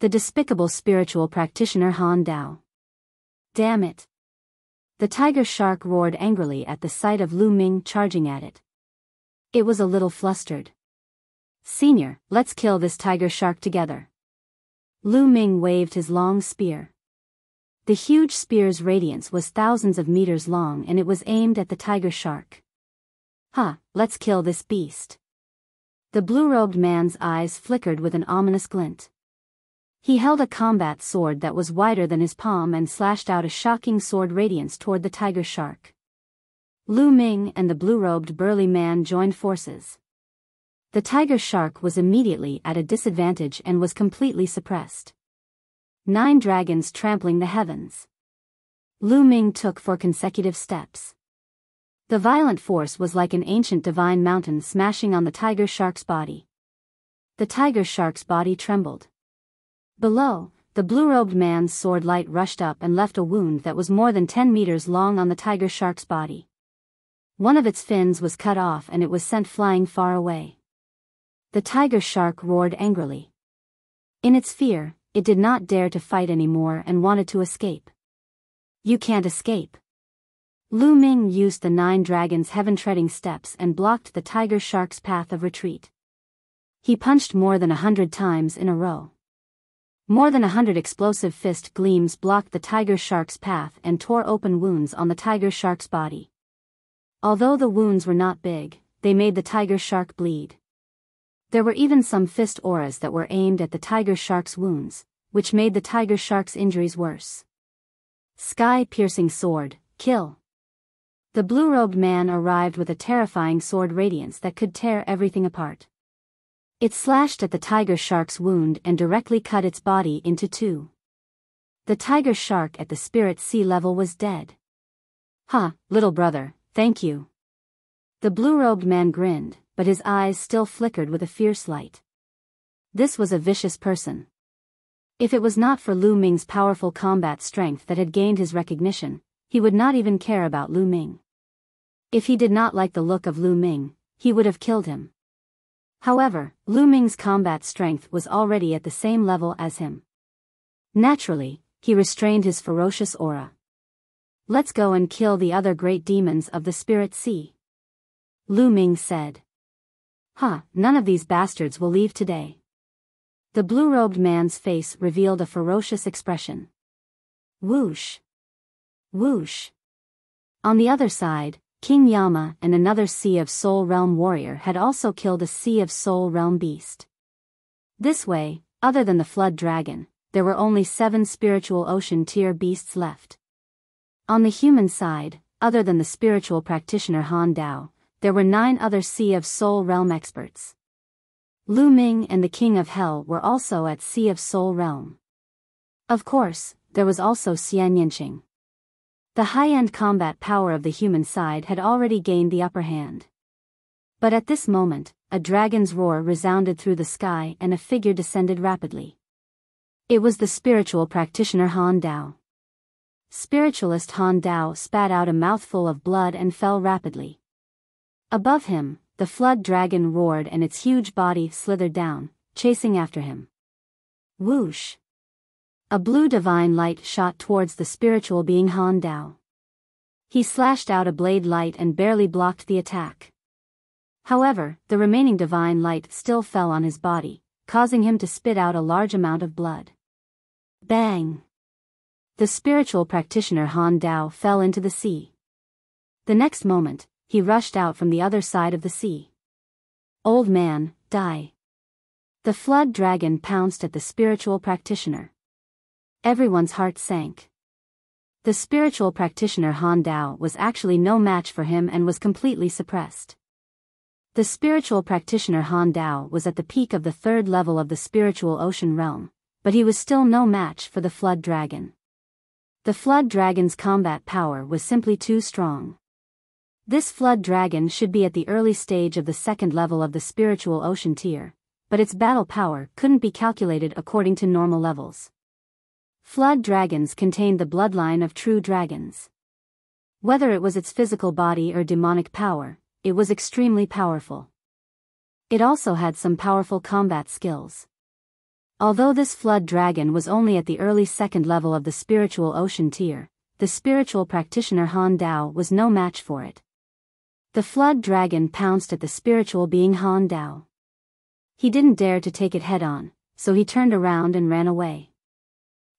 The despicable spiritual practitioner Han Dao. Damn it. The tiger shark roared angrily at the sight of Lu Ming charging at it. It was a little flustered. Senior, let's kill this tiger shark together. Lu Ming waved his long spear. The huge spear's radiance was thousands of meters long and it was aimed at the tiger shark. Let's kill this beast. The blue-robed man's eyes flickered with an ominous glint. He held a combat sword that was wider than his palm and slashed out a shocking sword radiance toward the tiger shark. Lu Ming and the blue-robed burly man joined forces. The tiger shark was immediately at a disadvantage and was completely suppressed. 9 dragons trampling the heavens. Lu Ming took 4 consecutive steps. The violent force was like an ancient divine mountain smashing on the tiger shark's body. The tiger shark's body trembled. Below, the blue-robed man's sword light rushed up and left a wound that was more than 10 meters long on the tiger shark's body. One of its fins was cut off and it was sent flying far away. The tiger shark roared angrily. In its fear, it did not dare to fight anymore and wanted to escape. You can't escape. Lu Ming used the 9 dragons' heaven-treading steps and blocked the tiger shark's path of retreat. He punched more than 100 times in a row. More than 100 explosive fist gleams blocked the tiger shark's path and tore open wounds on the tiger shark's body. Although the wounds were not big, they made the tiger shark bleed. There were even some fist auras that were aimed at the tiger shark's wounds, which made the tiger shark's injuries worse. Sky-piercing sword, kill. The blue-robed man arrived with a terrifying sword radiance that could tear everything apart. It slashed at the tiger shark's wound and directly cut its body into 2. The tiger shark at the spirit sea level was dead. Little brother, thank you. The blue-robed man grinned, but his eyes still flickered with a fierce light. This was a vicious person. If it was not for Lu Ming's powerful combat strength that had gained his recognition, he would not even care about Lu Ming. If he did not like the look of Lu Ming, he would have killed him. However, Lu Ming's combat strength was already at the same level as him. Naturally, he restrained his ferocious aura. Let's go and kill the other great demons of the spirit sea. Lu Ming said. None of these bastards will leave today. The blue-robed man's face revealed a ferocious expression. Whoosh. Whoosh. On the other side, King Yama and another Sea of Soul Realm warrior had also killed a Sea of Soul Realm beast. This way, other than the Flood Dragon, there were only 7 spiritual ocean tier beasts left. On the human side, other than the spiritual practitioner Han Dao, there were 9 other Sea of Soul Realm experts. Lu Ming and the King of Hell were also at Sea of Soul Realm. Of course, there was also Xian Yanqing. The high-end combat power of the human side had already gained the upper hand. But at this moment, a dragon's roar resounded through the sky and a figure descended rapidly. It was the spiritual practitioner Han Dao. Spiritualist Han Dao spat out a mouthful of blood and fell rapidly. Above him, the flood dragon roared and its huge body slithered down, chasing after him. Whoosh! A blue divine light shot towards the spiritual being Han Dao. He slashed out a blade light and barely blocked the attack. However, the remaining divine light still fell on his body, causing him to spit out a large amount of blood. Bang! The spiritual practitioner Han Dao fell into the sea. The next moment, he rushed out from the other side of the sea. Old man, die. The flood dragon pounced at the spiritual practitioner. Everyone's heart sank. The spiritual practitioner Han Dao was actually no match for him and was completely suppressed. The spiritual practitioner Han Dao was at the peak of the 3rd level of the spiritual ocean realm, but he was still no match for the flood dragon. The flood dragon's combat power was simply too strong. This flood dragon should be at the early stage of the 2nd level of the spiritual ocean tier, but its battle power couldn't be calculated according to normal levels. Flood dragons contained the bloodline of true dragons. Whether it was its physical body or demonic power, it was extremely powerful. It also had some powerful combat skills. Although this flood dragon was only at the early second level of the spiritual ocean tier, the spiritual practitioner Han Dao was no match for it. The flood dragon pounced at the spiritual being Han Dao. He didn't dare to take it head-on, so he turned around and ran away.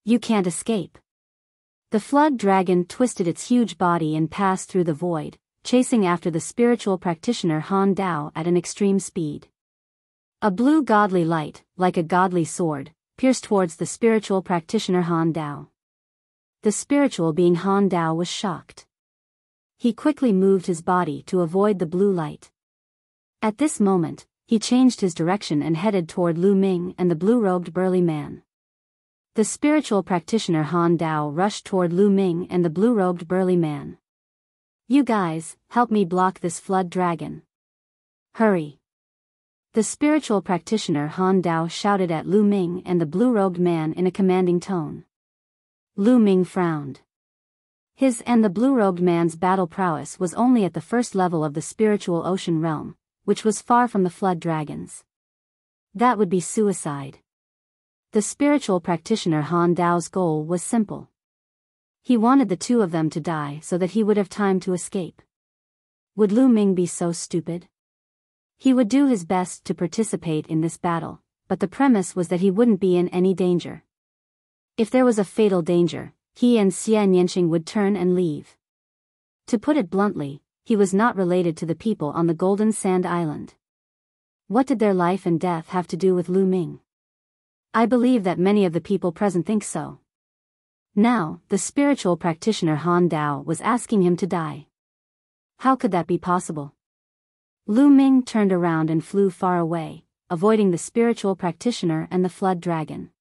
You can't escape. The flood dragon twisted its huge body and passed through the void, chasing after the spiritual practitioner Han Dao at an extreme speed. A blue godly light, like a godly sword, pierced towards the spiritual practitioner Han Dao. The spiritual being Han Dao was shocked. He quickly moved his body to avoid the blue light. At this moment, he changed his direction and headed toward Lu Ming and the blue-robed burly man. The spiritual practitioner Han Dao rushed toward Lu Ming and the blue-robed burly man. You guys, help me block this flood dragon. Hurry. The spiritual practitioner Han Dao shouted at Lu Ming and the blue-robed man in a commanding tone. Lu Ming frowned. His and the blue-robed man's battle prowess was only at the first level of the spiritual ocean realm, which was far from the flood dragons. That would be suicide. The spiritual practitioner Han Dao's goal was simple. He wanted the two of them to die so that he would have time to escape. Would Lu Ming be so stupid? He would do his best to participate in this battle, but the premise was that he wouldn't be in any danger. If there was a fatal danger, he and Xia Nianqing would turn and leave. To put it bluntly, he was not related to the people on the Golden Sand Island. What did their life and death have to do with Lu Ming? I believe that many of the people present think so. Now, the spiritual practitioner Han Dao was asking him to die. How could that be possible? Lu Ming turned around and flew far away, avoiding the spiritual practitioner and the flood dragon.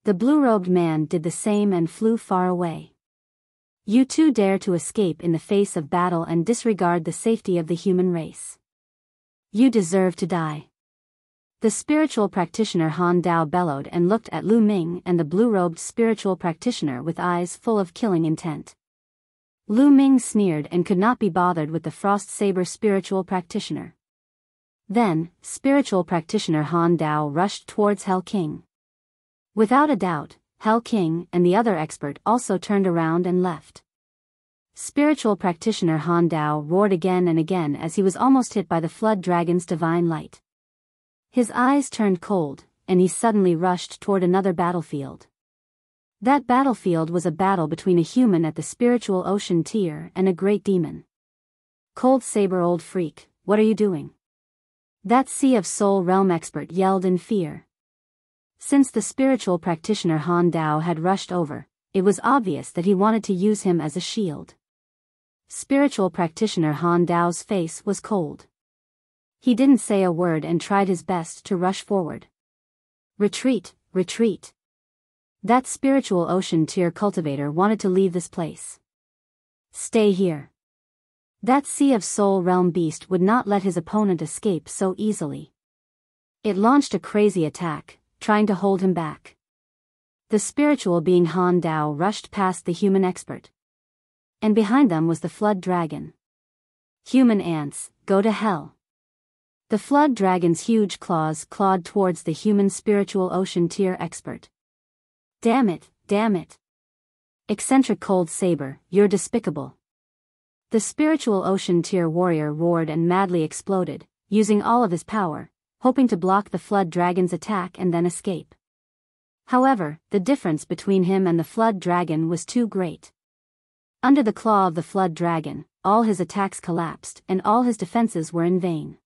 The blue-robed man did the same and flew far away. You two dare to escape in the face of battle and disregard the safety of the human race. You deserve to die. The spiritual practitioner Han Dao bellowed and looked at Lu Ming and the blue-robed spiritual practitioner with eyes full of killing intent. Lu Ming sneered and could not be bothered with the frost saber spiritual practitioner. Then, spiritual practitioner Han Dao rushed towards Hell King. Without a doubt, Hell King and the other expert also turned around and left. Spiritual practitioner Han Dao roared again and again as he was almost hit by the flood dragon's divine light. His eyes turned cold, and he suddenly rushed toward another battlefield. That battlefield was a battle between a human at the spiritual ocean tier and a great demon. Cold Saber, old freak, what are you doing? That Sea of Soul realm expert yelled in fear. Since the spiritual practitioner Han Dao had rushed over, it was obvious that he wanted to use him as a shield. Spiritual practitioner Han Dao's face was cold. He didn't say a word and tried his best to rush forward. Retreat, retreat. That spiritual ocean tier cultivator wanted to leave this place. Stay here. That Sea of Soul realm beast would not let his opponent escape so easily. It launched a crazy attack, trying to hold him back. The spiritual being Han Dao rushed past the human expert. And behind them was the flood dragon. Human ants, go to hell. The flood dragon's huge claws clawed towards the human spiritual ocean tier expert. Damn it, damn it. Eccentric Cold Saber, you're despicable. The spiritual ocean tier warrior roared and madly exploded, using all of his power, hoping to block the flood dragon's attack and then escape. However, the difference between him and the flood dragon was too great. Under the claw of the flood dragon, all his attacks collapsed and all his defenses were in vain.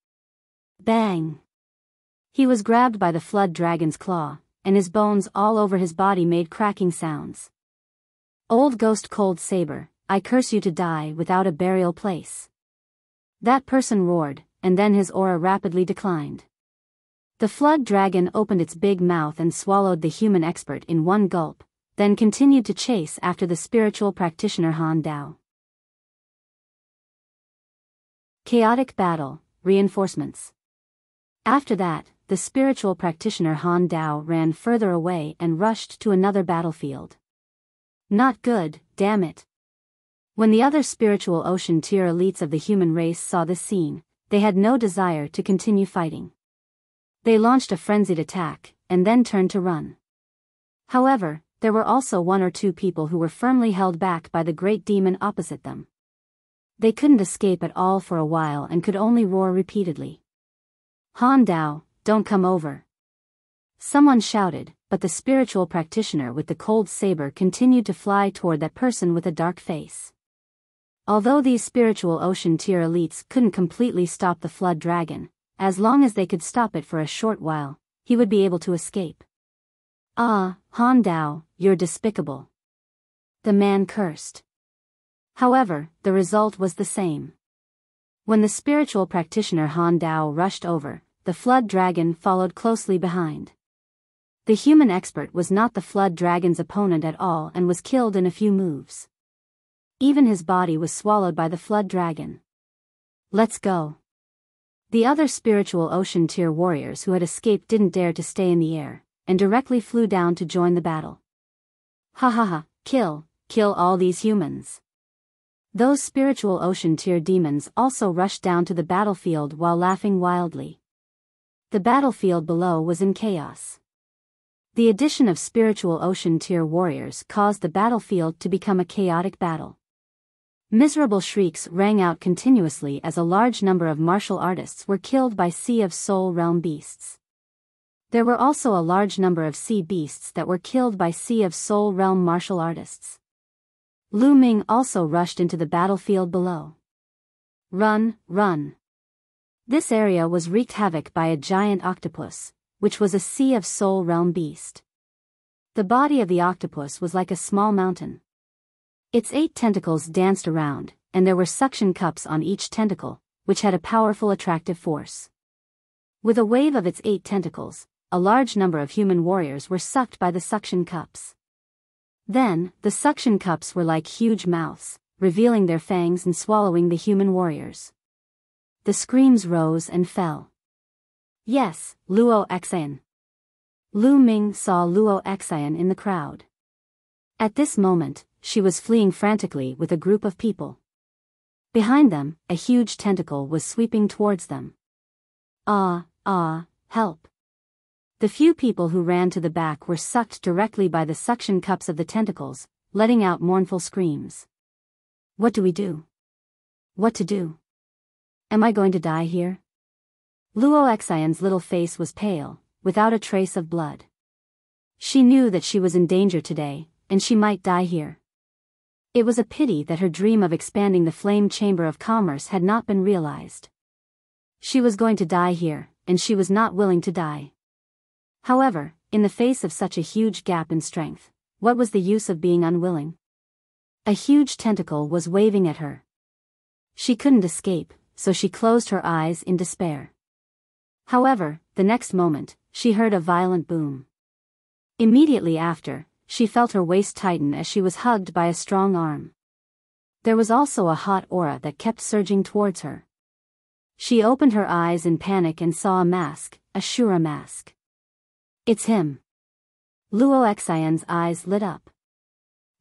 Bang! He was grabbed by the flood dragon's claw, and his bones all over his body made cracking sounds. Old Ghost Cold Saber, I curse you to die without a burial place. That person roared, and then his aura rapidly declined. The flood dragon opened its big mouth and swallowed the human expert in one gulp, then continued to chase after the spiritual practitioner Han Dao. Chaotic battle, reinforcements. After that, the spiritual practitioner Han Dao ran further away and rushed to another battlefield. Not good, damn it. When the other spiritual ocean tier elites of the human race saw this scene, they had no desire to continue fighting. They launched a frenzied attack, and then turned to run. However, there were also one or two people who were firmly held back by the great demon opposite them. They couldn't escape at all for a while and could only roar repeatedly. "Han Dao, don't come over." Someone shouted, but the spiritual practitioner with the cold saber continued to fly toward that person with a dark face. Although these spiritual ocean tier elites couldn't completely stop the flood dragon, as long as they could stop it for a short while, he would be able to escape. "Ah, Han Dao, you're despicable," the man cursed. However, the result was the same. When the spiritual practitioner Han Dao rushed over, the flood dragon followed closely behind. The human expert was not the flood dragon's opponent at all and was killed in a few moves. Even his body was swallowed by the flood dragon. "Let's go." The other spiritual ocean tier warriors who had escaped didn't dare to stay in the air, and directly flew down to join the battle. "Ha ha ha, kill all these humans." Those spiritual ocean tier demons also rushed down to the battlefield while laughing wildly. The battlefield below was in chaos. The addition of spiritual ocean tier warriors caused the battlefield to become a chaotic battle. Miserable shrieks rang out continuously as a large number of martial artists were killed by Sea of Soul Realm beasts. There were also a large number of sea beasts that were killed by Sea of Soul Realm martial artists. Lu Ming also rushed into the battlefield below. "Run, run." This area was wreaked havoc by a giant octopus, which was a Sea of Soul Realm beast. The body of the octopus was like a small mountain. Its 8 tentacles danced around, and there were suction cups on each tentacle, which had a powerful attractive force. With a wave of its 8 tentacles, a large number of human warriors were sucked by the suction cups. Then, the suction cups were like huge mouths, revealing their fangs and swallowing the human warriors. The screams rose and fell. "Yes, Luo Xian." Lu Ming saw Luo Xian in the crowd. At this moment, she was fleeing frantically with a group of people. Behind them, a huge tentacle was sweeping towards them. Help." The few people who ran to the back were sucked directly by the suction cups of the tentacles, letting out mournful screams. "What do we do? What to do? Am I going to die here?" Luo Xian's little face was pale, without a trace of blood. She knew that she was in danger today, and she might die here. It was a pity that her dream of expanding the Flame Chamber of Commerce had not been realized. She was going to die here, and she was not willing to die. However, in the face of such a huge gap in strength, what was the use of being unwilling? A huge tentacle was waving at her. She couldn't escape, so she closed her eyes in despair. However, the next moment, she heard a violent boom. Immediately after, she felt her waist tighten as she was hugged by a strong arm. There was also a hot aura that kept surging towards her. She opened her eyes in panic and saw a mask, a Shura mask. "It's him." Luo Xian's eyes lit up.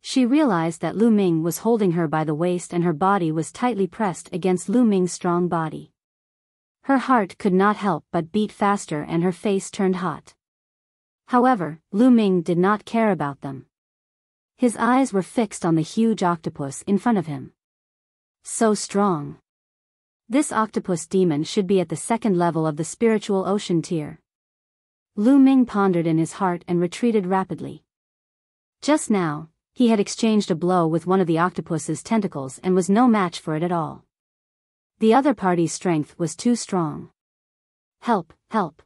She realized that Lu Ming was holding her by the waist and her body was tightly pressed against Lu Ming's strong body. Her heart could not help but beat faster and her face turned hot. However, Lu Ming did not care about them. His eyes were fixed on the huge octopus in front of him. So strong. This octopus demon should be at the 2nd level of the spiritual ocean tier. Lu Ming pondered in his heart and retreated rapidly. Just now, he had exchanged a blow with one of the octopus's tentacles and was no match for it at all. The other party's strength was too strong. "Help, help.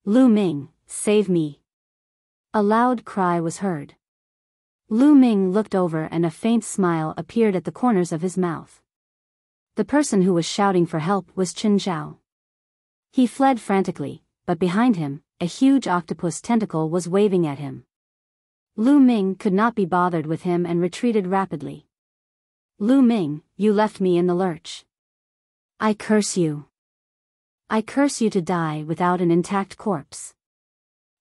Lu Ming, save me." A loud cry was heard. Lu Ming looked over and a faint smile appeared at the corners of his mouth. The person who was shouting for help was Chen Zhao. He fled frantically, but behind him, a huge octopus tentacle was waving at him. Lu Ming could not be bothered with him and retreated rapidly. "Lu Ming, you left me in the lurch. I curse you. I curse you to die without an intact corpse."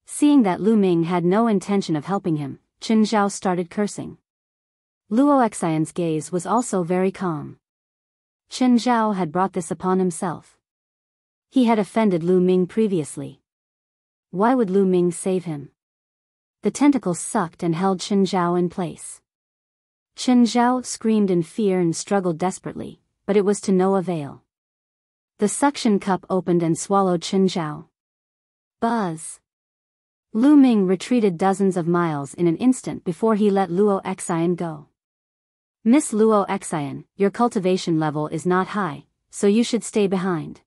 Seeing that Lu Ming had no intention of helping him, Chen Zhao started cursing. Luo Xian's gaze was also very calm. Chen Zhao had brought this upon himself. He had offended Lu Ming previously. why would Lu Ming save him? The tentacles sucked and held Chen Zhao in place. Chen Zhao screamed in fear and struggled desperately, but it was to no avail. The suction cup opened and swallowed Chen Zhao. Buzz! Lu Ming retreated dozens of miles in an instant before he let Luo Xian go. Miss Luo Xian, your cultivation level is not high, so you should stay behind.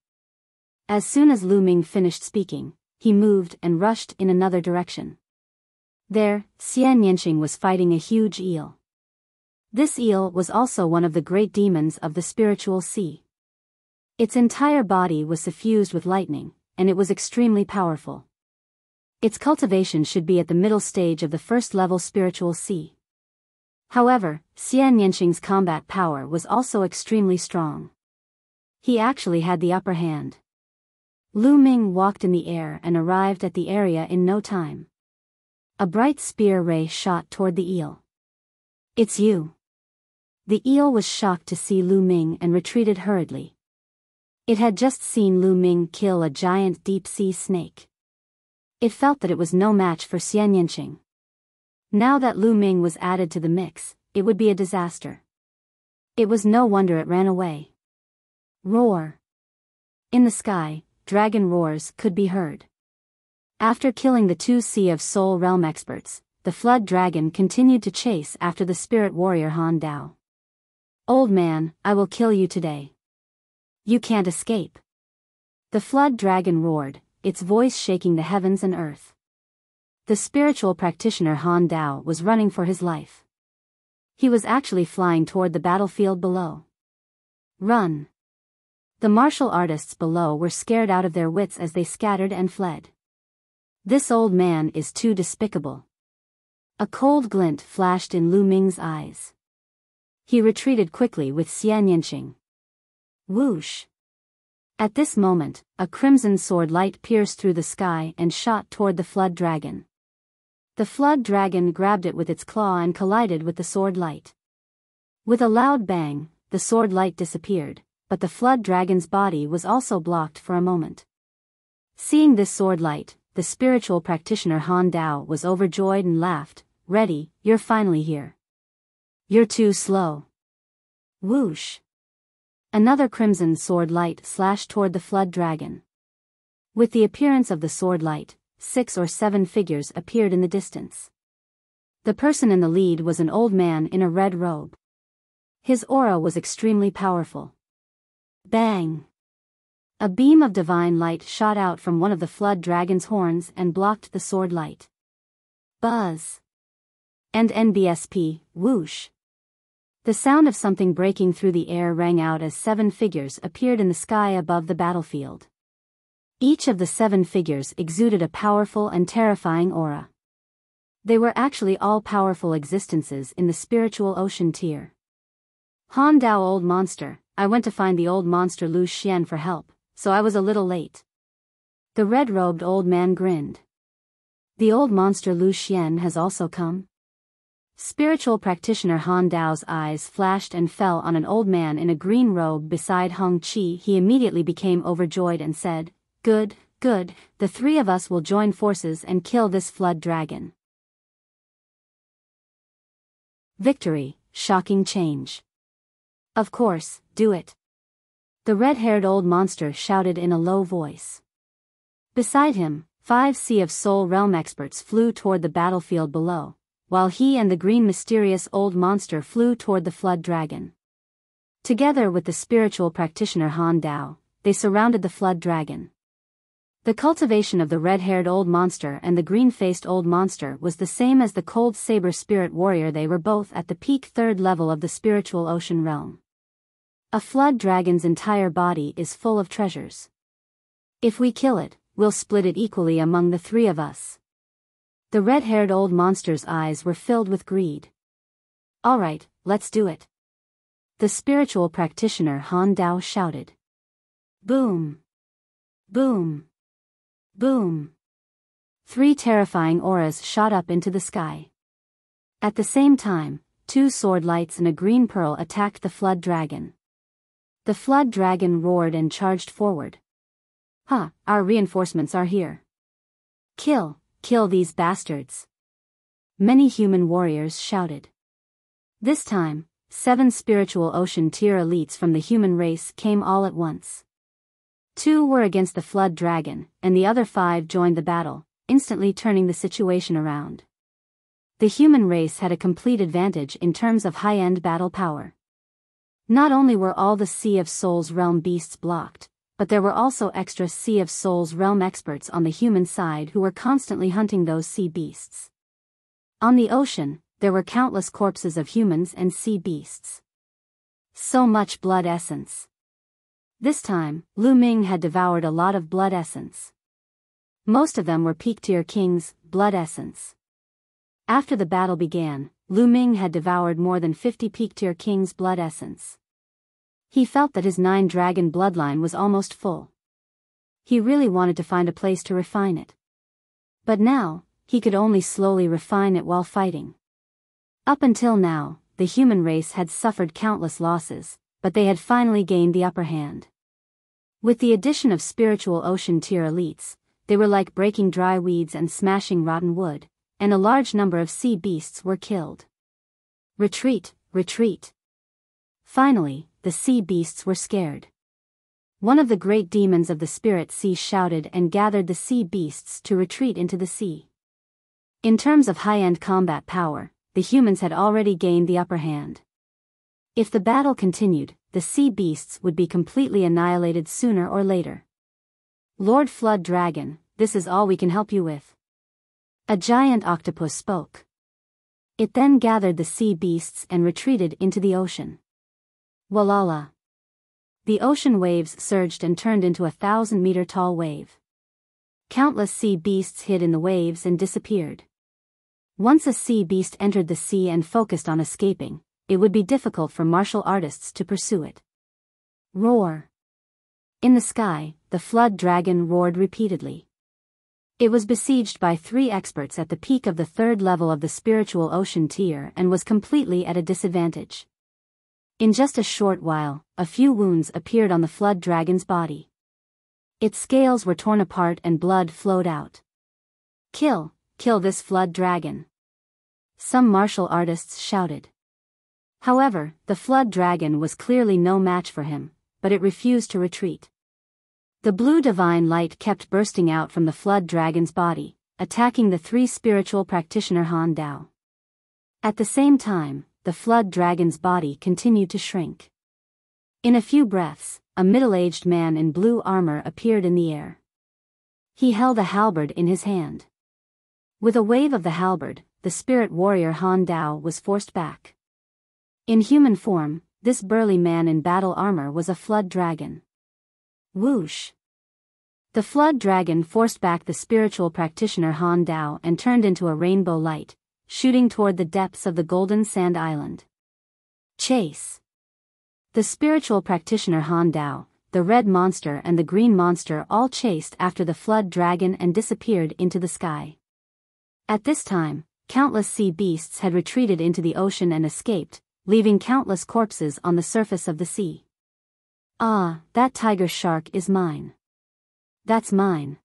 As soon as Lu Ming finished speaking, he moved and rushed in another direction. There, Xian Yanqing was fighting a huge eel. This eel was also one of the great demons of the spiritual sea. Its entire body was suffused with lightning, and it was extremely powerful. Its cultivation should be at the middle stage of the first-level spiritual sea. However, Xian Yanqing's combat power was also extremely strong. He actually had the upper hand. Lu Ming walked in the air and arrived at the area in no time. A bright spear ray shot toward the eel. "It's you." The eel was shocked to see Lu Ming and retreated hurriedly. It had just seen Lu Ming kill a giant deep-sea snake. It felt that it was no match for Xian Yanqing. Now that Lu Ming was added to the mix, it would be a disaster. It was no wonder it ran away. Roar! In the sky, dragon roars could be heard. After killing the two Sea of Soul realm experts, the flood dragon continued to chase after the spirit warrior Han Dao. "Old man, I will kill you today. You can't escape." The flood dragon roared, its voice shaking the heavens and earth. The spiritual practitioner Han Dao was running for his life. He was actually flying toward the battlefield below. Run! The martial artists below were scared out of their wits as they scattered and fled. This old man is too despicable. A cold glint flashed in Lu Ming's eyes. He retreated quickly with Xian Yanqing. Whoosh! At this moment, a crimson sword light pierced through the sky and shot toward the flood dragon. The flood dragon grabbed it with its claw and collided with the sword light. With a loud bang, the sword light disappeared, but the flood dragon's body was also blocked for a moment. Seeing this sword light, the spiritual practitioner Han Dao was overjoyed and laughed. "Ready, you're finally here. You're too slow." Whoosh! Another crimson sword light slashed toward the flood dragon. With the appearance of the sword light, 6 or 7 figures appeared in the distance. The person in the lead was an old man in a red robe. His aura was extremely powerful. Bang! A beam of divine light shot out from one of the flood dragon's horns and blocked the sword light. Buzz! And NBSP, whoosh! The sound of something breaking through the air rang out as 7 figures appeared in the sky above the battlefield. Each of the 7 figures exuded a powerful and terrifying aura. They were actually all powerful existences in the spiritual ocean tier. Han Dao, old monster, I went to find the old monster Lu Xian for help, so I was a little late. The red-robed old man grinned. The old monster Lu Xian has also come? Spiritual practitioner Han Dao's eyes flashed and fell on an old man in a green robe beside Hong Qi. He immediately became overjoyed and said, "Good, good, the 3 of us will join forces and kill this flood dragon." Victory, shocking change. Of course, do it. The red-haired old monster shouted in a low voice. Beside him, 5 Sea of Soul realm experts flew toward the battlefield below, while he and the green mysterious old monster flew toward the flood dragon. Together with the spiritual practitioner Han Dao, they surrounded the flood dragon. The cultivation of the red-haired old monster and the green-faced old monster was the same as the cold saber spirit warrior. They were both at the peak 3rd level of the spiritual ocean realm. A flood dragon's entire body is full of treasures. If we kill it, we'll split it equally among the 3 of us. The red-haired old monster's eyes were filled with greed. "All right, let's do it." The spiritual practitioner Han Dao shouted. Boom! Boom! Boom! 3 terrifying auras shot up into the sky. At the same time, 2 sword lights and a green pearl attacked the flood dragon. The flood dragon roared and charged forward. "Ha, our reinforcements are here." Kill these bastards. Many human warriors shouted. This time, 7 spiritual ocean tier elites from the human race came all at once. 2 were against the flood dragon, and the other 5 joined the battle, instantly turning the situation around. The human race had a complete advantage in terms of high-end battle power. Not only were all the Sea of Souls realm beasts blocked, but there were also extra Sea of Souls realm experts on the human side who were constantly hunting those sea beasts. On the ocean, there were countless corpses of humans and sea beasts. So much blood essence. This time, Lu Ming had devoured a lot of blood essence. Most of them were peak-tier kings' blood essence. After the battle began, Lu Ming had devoured more than 50 peak-tier kings' blood essence. He felt that his 9-dragon bloodline was almost full. He really wanted to find a place to refine it. But now, he could only slowly refine it while fighting. Up until now, the human race had suffered countless losses, but they had finally gained the upper hand. With the addition of spiritual ocean tier elites, they were like breaking dry weeds and smashing rotten wood, and a large number of sea beasts were killed. Retreat, retreat. Finally, the sea beasts were scared. One of the great demons of the spirit sea shouted and gathered the sea beasts to retreat into the sea. In terms of high-end combat power, the humans had already gained the upper hand. If the battle continued, the sea beasts would be completely annihilated sooner or later. Lord Flood Dragon, this is all we can help you with. A giant octopus spoke. It then gathered the sea beasts and retreated into the ocean. Walala. The ocean waves surged and turned into a 1,000-meter-tall wave. Countless sea beasts hid in the waves and disappeared. Once a sea beast entered the sea and focused on escaping, it would be difficult for martial artists to pursue it. Roar. In the sky, the flood dragon roared repeatedly. It was besieged by 3 experts at the peak of the 3rd level of the spiritual ocean tier and was completely at a disadvantage. In just a short while, a few wounds appeared on the flood dragon's body. Its scales were torn apart and blood flowed out. Kill this flood dragon. Some martial artists shouted. However, the flood dragon was clearly no match for him, but it refused to retreat. The blue divine light kept bursting out from the flood dragon's body, attacking the 3 spiritual practitioner Han Dao. At the same time, the flood dragon's body continued to shrink. In a few breaths, a middle-aged man in blue armor appeared in the air. He held a halberd in his hand. With a wave of the halberd, the spirit warrior Han Dao was forced back. In human form, this burly man in battle armor was a flood dragon. Whoosh! The flood dragon forced back the spiritual practitioner Han Dao and turned into a rainbow light, shooting toward the depths of the Golden Sand Island. Chase! The spiritual practitioner Han Dao, the red monster and the green monster all chased after the flood dragon and disappeared into the sky. At this time, countless sea beasts had retreated into the ocean and escaped, leaving countless corpses on the surface of the sea. Ah, that tiger shark is mine. That's mine.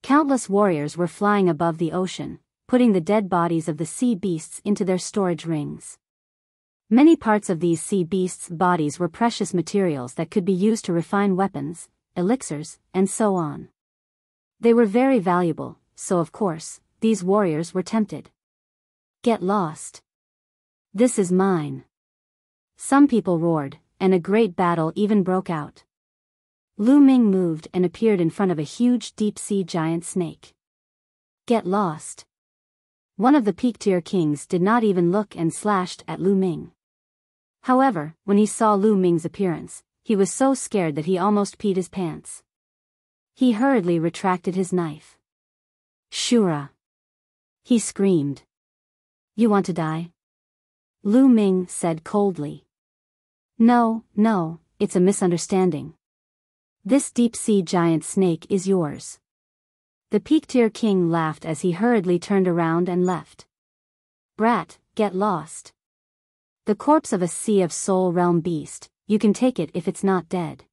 Countless warriors were flying above the ocean, putting the dead bodies of the sea beasts into their storage rings. Many parts of these sea beasts' bodies were precious materials that could be used to refine weapons, elixirs, and so on. They were very valuable, so of course, these warriors were tempted. Get lost. This is mine. Some people roared, and a great battle even broke out. Lu Ming moved and appeared in front of a huge deep-sea giant snake. Get lost. One of the peak-tier kings did not even look and slashed at Lu Ming. However, when he saw Lu Ming's appearance, he was so scared that he almost peed his pants. He hurriedly retracted his knife. Shura! He screamed. You want to die? Lu Ming said coldly. No, it's a misunderstanding. This deep-sea giant snake is yours. The peak-tier king laughed as he hurriedly turned around and left. Brat, get lost. The corpse of a Sea of Soul realm beast, you can take it if it's not dead.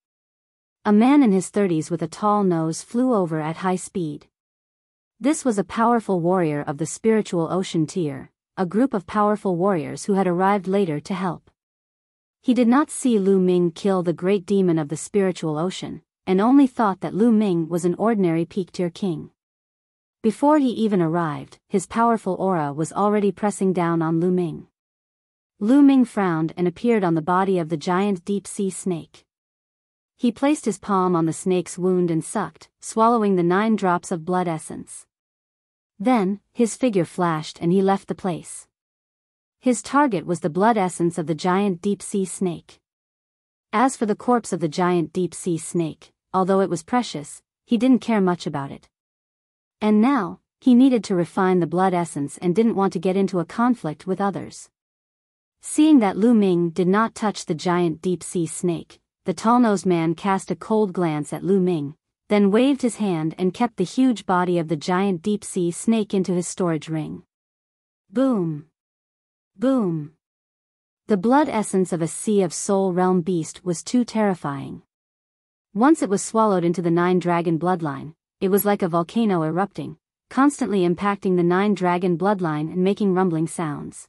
A man in his 30s with a tall nose flew over at high speed. This was a powerful warrior of the spiritual ocean tier, a group of powerful warriors who had arrived later to help. He did not see Lu Ming kill the great demon of the spiritual ocean, and only thought that Lu Ming was an ordinary peak-tier king. Before he even arrived, his powerful aura was already pressing down on Lu Ming. Lu Ming frowned and appeared on the body of the giant deep-sea snake. He placed his palm on the snake's wound and sucked, swallowing the 9 drops of blood essence. Then, his figure flashed and he left the place. His target was the blood essence of the giant deep-sea snake. As for the corpse of the giant deep-sea snake, although it was precious, he didn't care much about it. And now, he needed to refine the blood essence and didn't want to get into a conflict with others. Seeing that Lu Ming did not touch the giant deep-sea snake, the tall-nosed man cast a cold glance at Lu Ming, then waved his hand and kept the huge body of the giant deep-sea snake into his storage ring. Boom! Boom! The blood essence of a Sea of Soul realm beast was too terrifying. Once it was swallowed into the 9-dragon bloodline, it was like a volcano erupting, constantly impacting the 9-dragon bloodline and making rumbling sounds.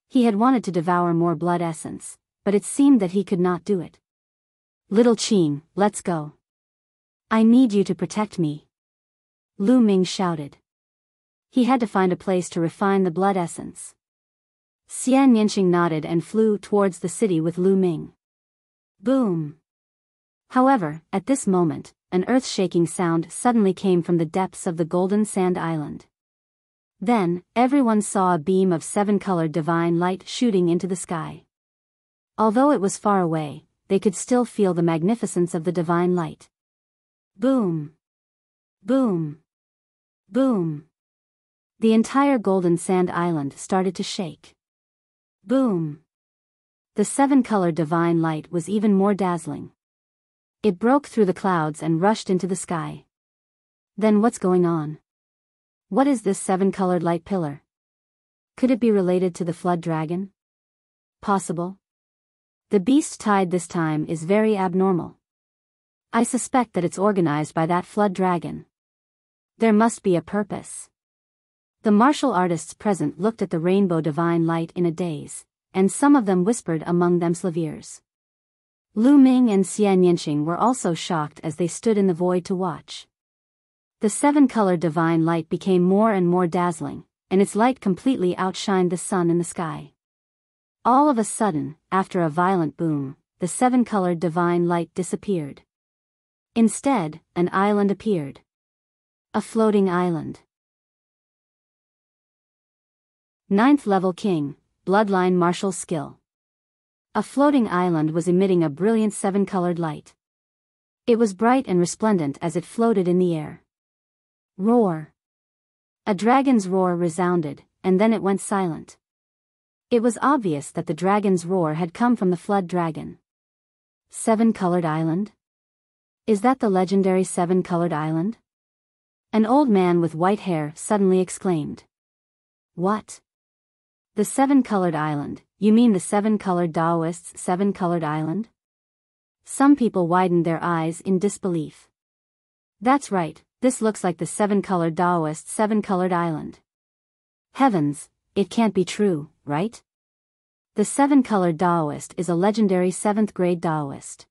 He had wanted to devour more blood essence, but it seemed that he could not do it. Little Qing, let's go. I need you to protect me. Lu Ming shouted. He had to find a place to refine the blood essence. Xian Yanqing nodded and flew towards the city with Lu Ming. Boom! However, at this moment, an earth-shaking sound suddenly came from the depths of the Golden Sand Island. Then, everyone saw a beam of 7-colored divine light shooting into the sky. Although it was far away, they could still feel the magnificence of the divine light. Boom! Boom! Boom! The entire Golden Sand Island started to shake. Boom! The 7-colored divine light was even more dazzling. It broke through the clouds and rushed into the sky. Then what's going on? What is this 7-colored light pillar? Could it be related to the flood dragon? Possible. The beast tide this time is very abnormal. I suspect that it's organized by that flood dragon. There must be a purpose. The martial artists present looked at the rainbow divine light in a daze, and some of them whispered among themselves ears. Lu Ming and Xian Yanqing were also shocked as they stood in the void to watch. The 7-colored divine light became more and more dazzling, and its light completely outshined the sun in the sky. All of a sudden, after a violent boom, the 7-colored divine light disappeared. Instead, an island appeared. A floating island. 9th level king, bloodline martial skill. A floating island was emitting a brilliant 7-colored light. It was bright and resplendent as it floated in the air. Roar. A dragon's roar resounded, and then it went silent. It was obvious that the dragon's roar had come from the flood dragon. 7-colored island? Is that the legendary 7-colored island? An old man with white hair suddenly exclaimed. What? The 7-colored island, you mean the 7-colored Taoists' 7-colored island? Some people widened their eyes in disbelief. That's right, this looks like the 7-colored Taoist 7-colored island. Heavens, it can't be true, right? The 7-colored Taoist is a legendary 7th-grade Taoist.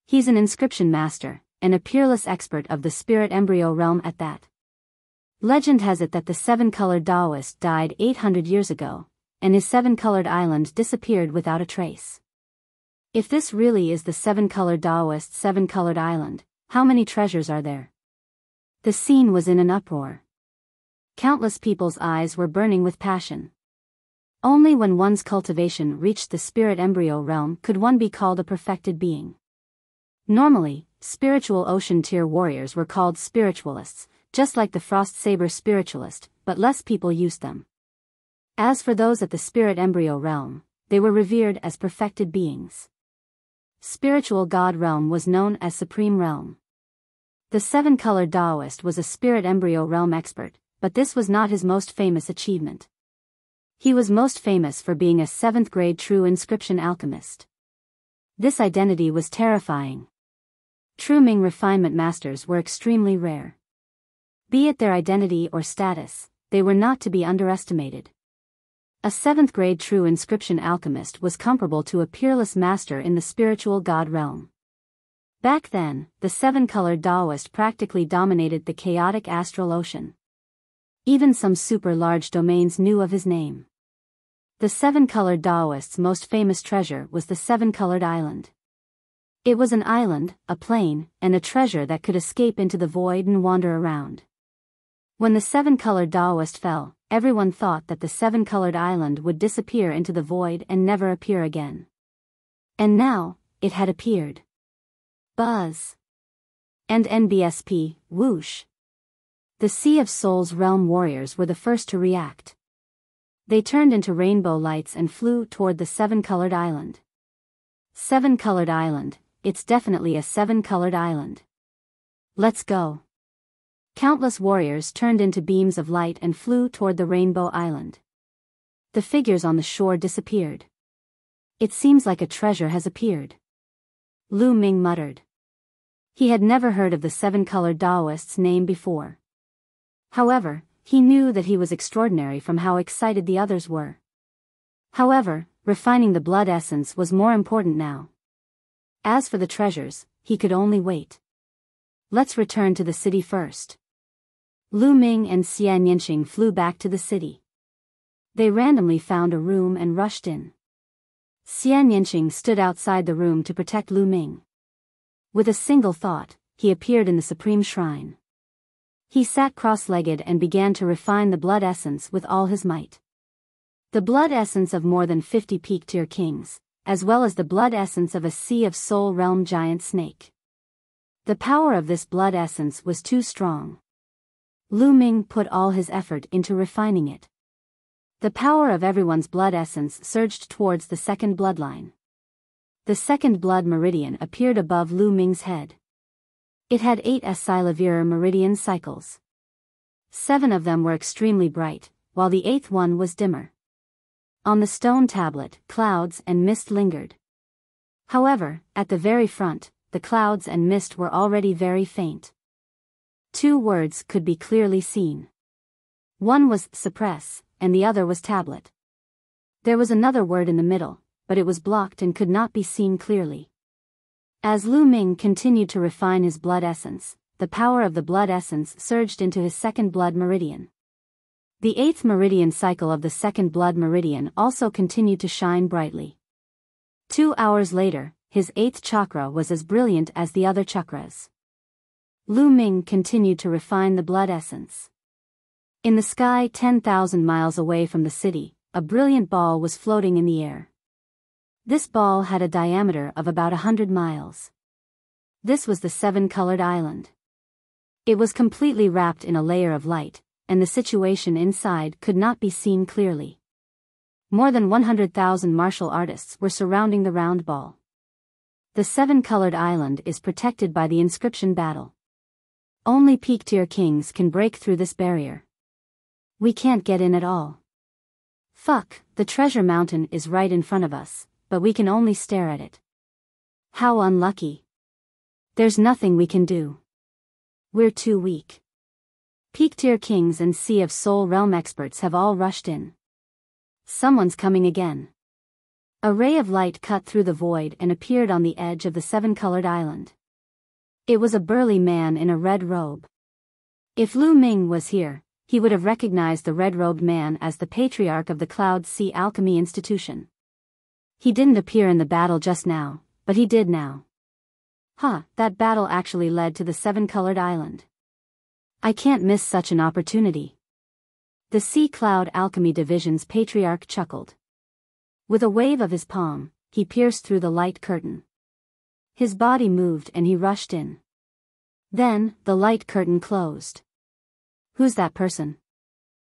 He's an inscription master, and a peerless expert of the spirit embryo realm at that. Legend has it that the 7-colored Taoist died 800 years ago, and his 7-colored island disappeared without a trace. If this really is the 7-colored Taoist 7-colored island, how many treasures are there? The scene was in an uproar. Countless people's eyes were burning with passion. Only when one's cultivation reached the spirit embryo realm could one be called a perfected being. Normally, spiritual ocean tier warriors were called spiritualists, just like the frost saber spiritualist, but less people used them. As for those at the spirit embryo realm, they were revered as perfected beings. Spiritual god realm was known as supreme realm. The 7-colored Taoist was a spirit embryo realm expert, but this was not his most famous achievement. He was most famous for being a 7th-grade true inscription alchemist. This identity was terrifying. True Ming refinement masters were extremely rare. Be it their identity or status, they were not to be underestimated. A 7th grade true inscription alchemist was comparable to a peerless master in the spiritual god realm. Back then, the 7-colored Taoist practically dominated the chaotic astral ocean. Even some super-large domains knew of his name. The 7-colored Taoist's most famous treasure was the 7-colored island. It was an island, a plane, and a treasure that could escape into the void and wander around. When the 7-colored Taoist fell, everyone thought that the 7-colored island would disappear into the void and never appear again. And now, it had appeared. Buzz. And NBSP, whoosh. The Sea of Souls realm warriors were the first to react. They turned into rainbow lights and flew toward the 7-colored island. 7-colored island, it's definitely a 7-colored island. Let's go. Countless warriors turned into beams of light and flew toward the rainbow island. The figures on the shore disappeared. It seems like a treasure has appeared. Lu Ming muttered. He had never heard of the 7-colored Taoist's name before. However, he knew that he was extraordinary from how excited the others were. However, refining the blood essence was more important now. As for the treasures, he could only wait. Let's return to the city first. Lu Ming and Xian Yanqing flew back to the city. They randomly found a room and rushed in. Xian Yanqing stood outside the room to protect Lu Ming. With a single thought, he appeared in the supreme shrine. He sat cross-legged and began to refine the blood essence with all his might. The blood essence of more than 50 peak-tier kings, as well as the blood essence of a Sea of Soul realm giant snake. The power of this blood essence was too strong. Lu Ming put all his effort into refining it. The power of everyone's blood essence surged towards the second bloodline. The second blood meridian appeared above Lu Ming's head. It had 8 acylavir meridian cycles. 7 of them were extremely bright, while the 8th one was dimmer. On the stone tablet, clouds and mist lingered. However, at the very front, the clouds and mist were already very faint. 2 words could be clearly seen. One was suppress, and the other was tablet. There was another word in the middle, but it was blocked and could not be seen clearly. As Lu Ming continued to refine his blood essence, the power of the blood essence surged into his second blood meridian. The 8th meridian cycle of the second blood meridian also continued to shine brightly. 2 hours later, his 8th chakra was as brilliant as the other chakras. Lu Ming continued to refine the blood essence. In the sky 10,000 miles away from the city, a brilliant ball was floating in the air. This ball had a diameter of about 100 miles. This was the 7-colored island. It was completely wrapped in a layer of light, and the situation inside could not be seen clearly. More than 100,000 martial artists were surrounding the round ball. The 7-colored island is protected by the inscription battle. Only peak-tier kings can break through this barrier. We can't get in at all. Fuck, the treasure mountain is right in front of us, but we can only stare at it. How unlucky. There's nothing we can do. We're too weak. Peak-tier kings and Sea of Soul realm experts have all rushed in. Someone's coming again. A ray of light cut through the void and appeared on the edge of the 7-colored island. It was a burly man in a red robe. If Lu Ming was here, he would have recognized the red-robed man as the patriarch of the Cloud Sea Alchemy Institution. He didn't appear in the battle just now, but he did now. That battle actually led to the 7-colored island. I can't miss such an opportunity. The Sea Cloud Alchemy Division's patriarch chuckled. With a wave of his palm, he pierced through the light curtain. His body moved and he rushed in. Then, the light curtain closed. Who's that person?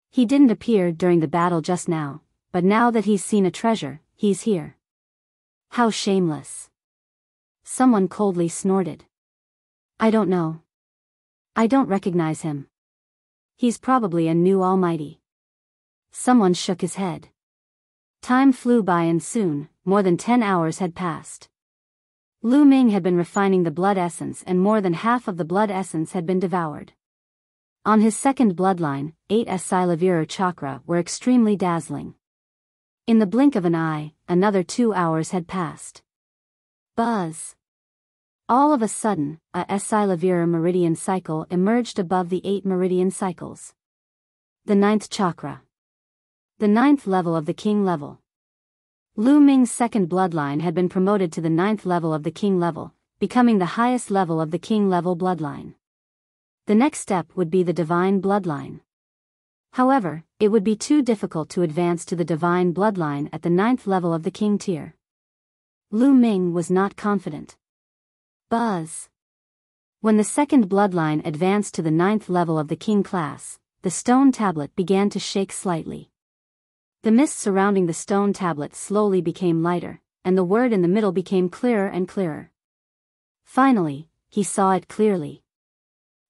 He didn't appear during the battle just now, but now that he's seen a treasure, he's here. How shameless. Someone coldly snorted. I don't know. I don't recognize him. He's probably a new almighty. Someone shook his head. Time flew by and soon, more than 10 hours had passed. Lu Ming had been refining the blood essence and more than half of the blood essence had been devoured. On his second bloodline, 8 Silavira chakra were extremely dazzling. In the blink of an eye, another 2 hours had passed. Buzz! All of a sudden, a Silavira meridian cycle emerged above the 8 meridian cycles. The 9th chakra. The 9th level of the king level. Lu Ming's second bloodline had been promoted to the 9th level of the king level, becoming the highest level of the king level bloodline. The next step would be the divine bloodline. However, it would be too difficult to advance to the divine bloodline at the 9th level of the king tier. Lu Ming was not confident. Buzz! When the second bloodline advanced to the 9th level of the king class, the stone tablet began to shake slightly. The mist surrounding the stone tablet slowly became lighter, and the word in the middle became clearer and clearer. Finally, he saw it clearly.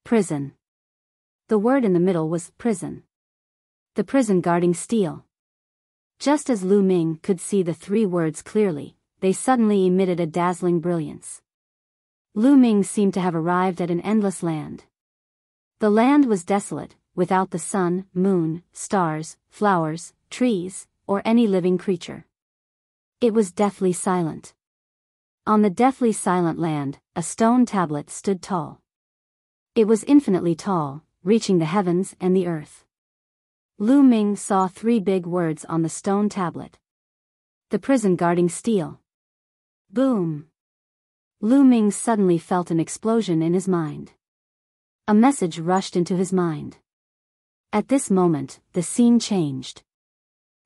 Prison. The word in the middle was prison. The prison guarding steel. Just as Lu Ming could see the 3 words clearly, they suddenly emitted a dazzling brilliance. Lu Ming seemed to have arrived at an endless land. The land was desolate, without the sun, moon, stars, flowers, trees, or any living creature. It was deathly silent. On the deathly silent land, a stone tablet stood tall. It was infinitely tall, reaching the heavens and the earth. Lu Ming saw 3 big words on the stone tablet. The prison guarding steel. Boom! Lu Ming suddenly felt an explosion in his mind. A message rushed into his mind. At this moment, the scene changed.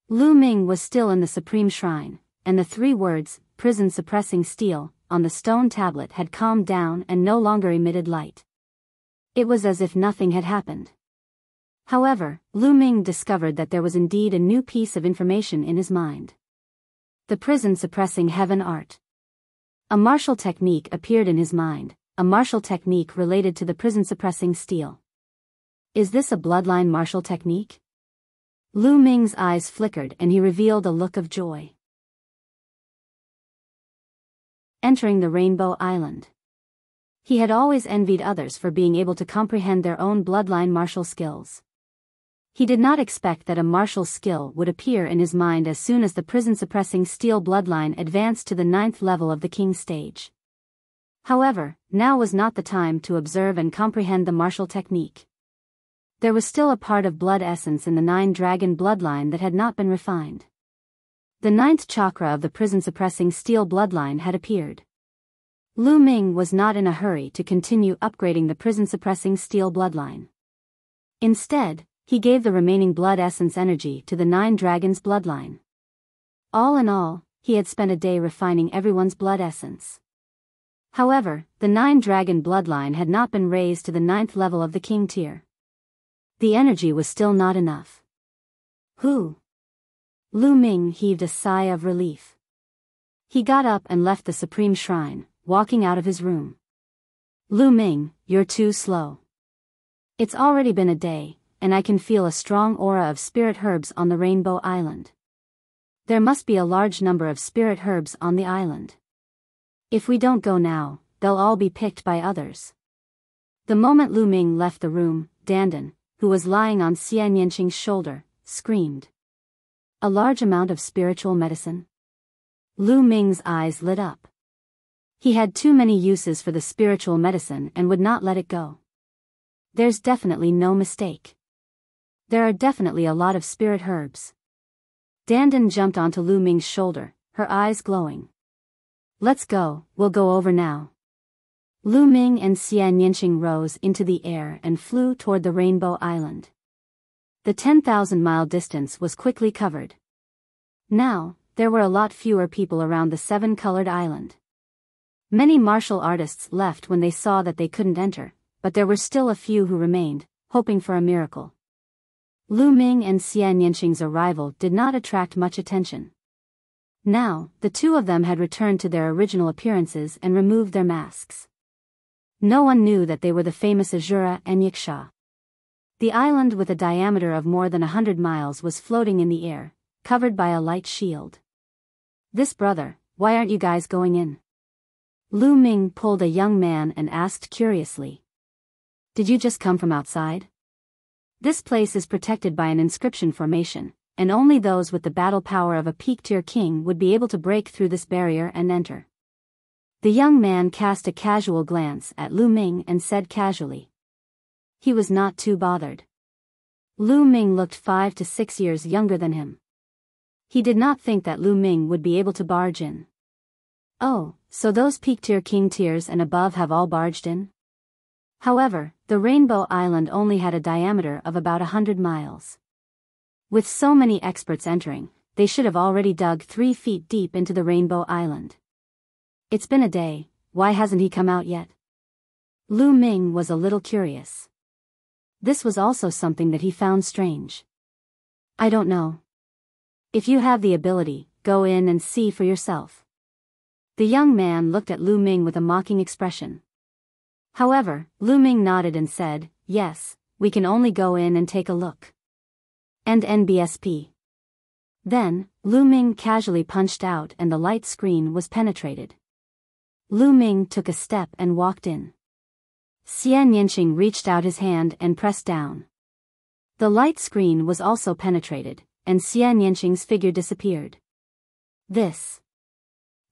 Lu Ming was still in the Supreme Shrine, and the 3 words, prison suppressing steel, on the stone tablet had calmed down and no longer emitted light. It was as if nothing had happened. However, Lu Ming discovered that there was indeed a new piece of information in his mind. The prison suppressing heaven art. A martial technique appeared in his mind, a martial technique related to the prison suppressing steel. Is this a bloodline martial technique? Lu Ming's eyes flickered and he revealed a look of joy. Entering the Rainbow Island. He had always envied others for being able to comprehend their own bloodline martial skills. He did not expect that a martial skill would appear in his mind as soon as the prison-suppressing steel bloodline advanced to the 9th level of the king stage. However, now was not the time to observe and comprehend the martial technique. There was still a part of blood essence in the 9-dragon bloodline that had not been refined. The 9th chakra of the prison-suppressing steel bloodline had appeared. Lu Ming was not in a hurry to continue upgrading the prison-suppressing steel bloodline. Instead, he gave the remaining blood essence energy to the 9 dragons bloodline. All in all, he had spent a day refining everyone's blood essence. However, the 9 dragon bloodline had not been raised to the 9th level of the king tier. The energy was still not enough. Who? Lu Ming heaved a sigh of relief. He got up and left the Supreme Shrine, walking out of his room. Lu Ming, you're too slow. It's already been a day, and I can feel a strong aura of spirit herbs on the Rainbow Island. There must be a large number of spirit herbs on the island. If we don't go now, they'll all be picked by others. The moment Lu Ming left the room, Dandan, who was lying on Xian Yanqing's shoulder, screamed. A large amount of spiritual medicine? Lu Ming's eyes lit up. He had too many uses for the spiritual medicine and would not let it go. There's definitely no mistake. There are definitely a lot of spirit herbs. Dandan jumped onto Lu Ming's shoulder, her eyes glowing. Let's go, we'll go over now. Lu Ming and Xian Yanqing rose into the air and flew toward the Rainbow Island. The 10,000-mile distance was quickly covered. Now, there were a lot fewer people around the 7-colored island. Many martial artists left when they saw that they couldn't enter, but there were still a few who remained, hoping for a miracle. Lu Ming and Xian Yanqing's arrival did not attract much attention. Now, the two of them had returned to their original appearances and removed their masks. No one knew that they were the famous Azura and Yiksha. The island with a diameter of more than 100 miles was floating in the air, covered by a light shield. This brother, why aren't you guys going in? Lu Ming pulled a young man and asked curiously. Did you just come from outside? This place is protected by an inscription formation, and only those with the battle power of a peak-tier king would be able to break through this barrier and enter. The young man cast a casual glance at Lu Ming and said casually. He was not too bothered. Lu Ming looked 5 to 6 years younger than him. He did not think that Lu Ming would be able to barge in. Oh, so those peak-tier king tiers and above have all barged in? However, the Rainbow Island only had a diameter of about 100 miles. With so many experts entering, they should have already dug 3 feet deep into the Rainbow Island. It's been a day, why hasn't he come out yet? Lu Ming was a little curious. This was also something that he found strange. I don't know. If you have the ability, go in and see for yourself. The young man looked at Lu Ming with a mocking expression. However, Lu Ming nodded and said, yes, we can only go in and take a look. And NBSP. Then, Lu Ming casually punched out and the light screen was penetrated. Lu Ming took a step and walked in. Xian Yanqing reached out his hand and pressed down. The light screen was also penetrated, and Xian Yanqing's figure disappeared. This.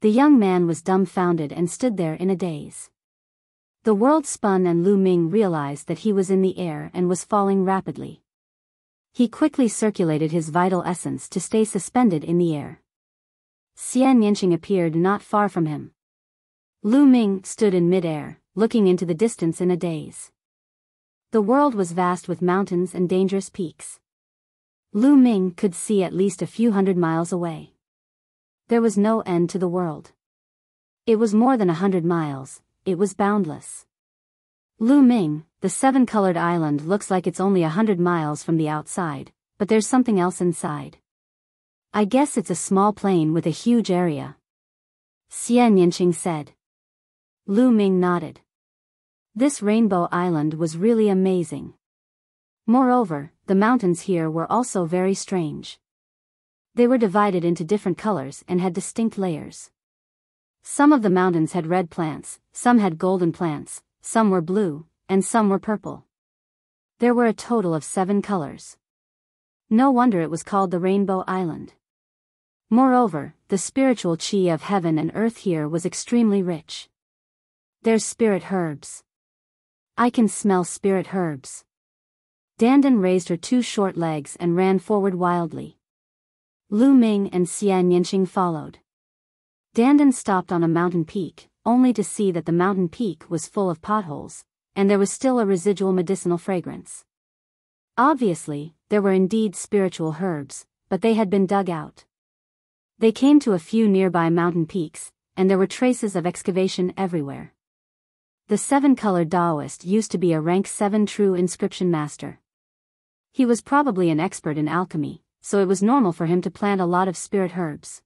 The young man was dumbfounded and stood there in a daze. The world spun and Lu Ming realized that he was in the air and was falling rapidly. He quickly circulated his vital essence to stay suspended in the air. Xian Yanqing appeared not far from him. Lu Ming stood in mid-air, looking into the distance in a daze. The world was vast with mountains and dangerous peaks. Lu Ming could see at least a few hundred miles away. There was no end to the world. It was more than 100 miles, it was boundless. Lu Ming, the 7-colored island looks like it's only 100 miles from the outside, but there's something else inside. I guess it's a small plain with a huge area. Xian Yanqing said. Lu Ming nodded. This Rainbow Island was really amazing. Moreover, the mountains here were also very strange. They were divided into different colors and had distinct layers. Some of the mountains had red plants, some had golden plants, some were blue, and some were purple. There were a total of 7 colors. No wonder it was called the Rainbow Island. Moreover, the spiritual qi of heaven and earth here was extremely rich. There's spirit herbs. I can smell spirit herbs. Dandan raised her 2 short legs and ran forward wildly. Lu Ming and Xian Yanqing followed. Dandan stopped on a mountain peak, only to see that the mountain peak was full of potholes, and there was still a residual medicinal fragrance. Obviously, there were indeed spiritual herbs, but they had been dug out. They came to a few nearby mountain peaks, and there were traces of excavation everywhere. The 7-colored Taoist used to be a rank 7 true inscription master. He was probably an expert in alchemy, so it was normal for him to plant a lot of spirit herbs.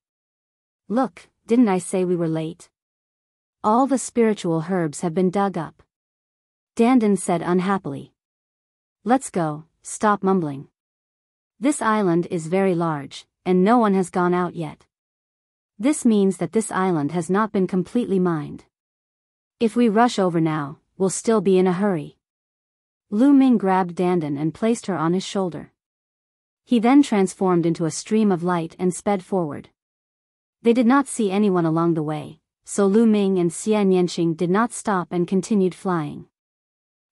Look, didn't I say we were late? All the spiritual herbs have been dug up. Dandan said unhappily. Let's go, stop mumbling. This island is very large, and no one has gone out yet. This means that this island has not been completely mined. If we rush over now, we'll still be in a hurry. Lu Ming grabbed Dandan and placed her on his shoulder. He then transformed into a stream of light and sped forward. They did not see anyone along the way, so Lu Ming and Xian Yanqing did not stop and continued flying.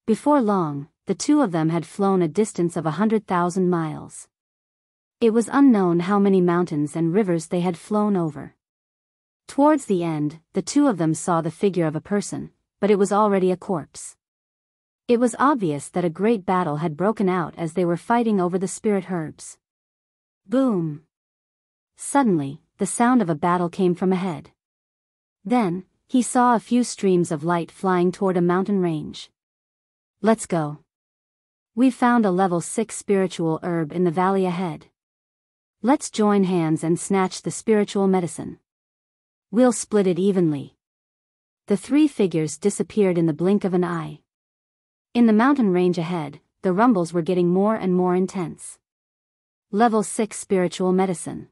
Before long, the two of them had flown a distance of 100,000 miles. It was unknown how many mountains and rivers they had flown over. Towards the end, the two of them saw the figure of a person, but it was already a corpse. It was obvious that a great battle had broken out as they were fighting over the spirit herbs. Boom! Suddenly, the sound of a battle came from ahead. Then, he saw a few streams of light flying toward a mountain range. Let's go. We've found a level 6 spiritual herb in the valley ahead. Let's join hands and snatch the spiritual medicine. We'll split it evenly. The 3 figures disappeared in the blink of an eye. In the mountain range ahead, the rumbles were getting more and more intense. Level 6 spiritual medicine.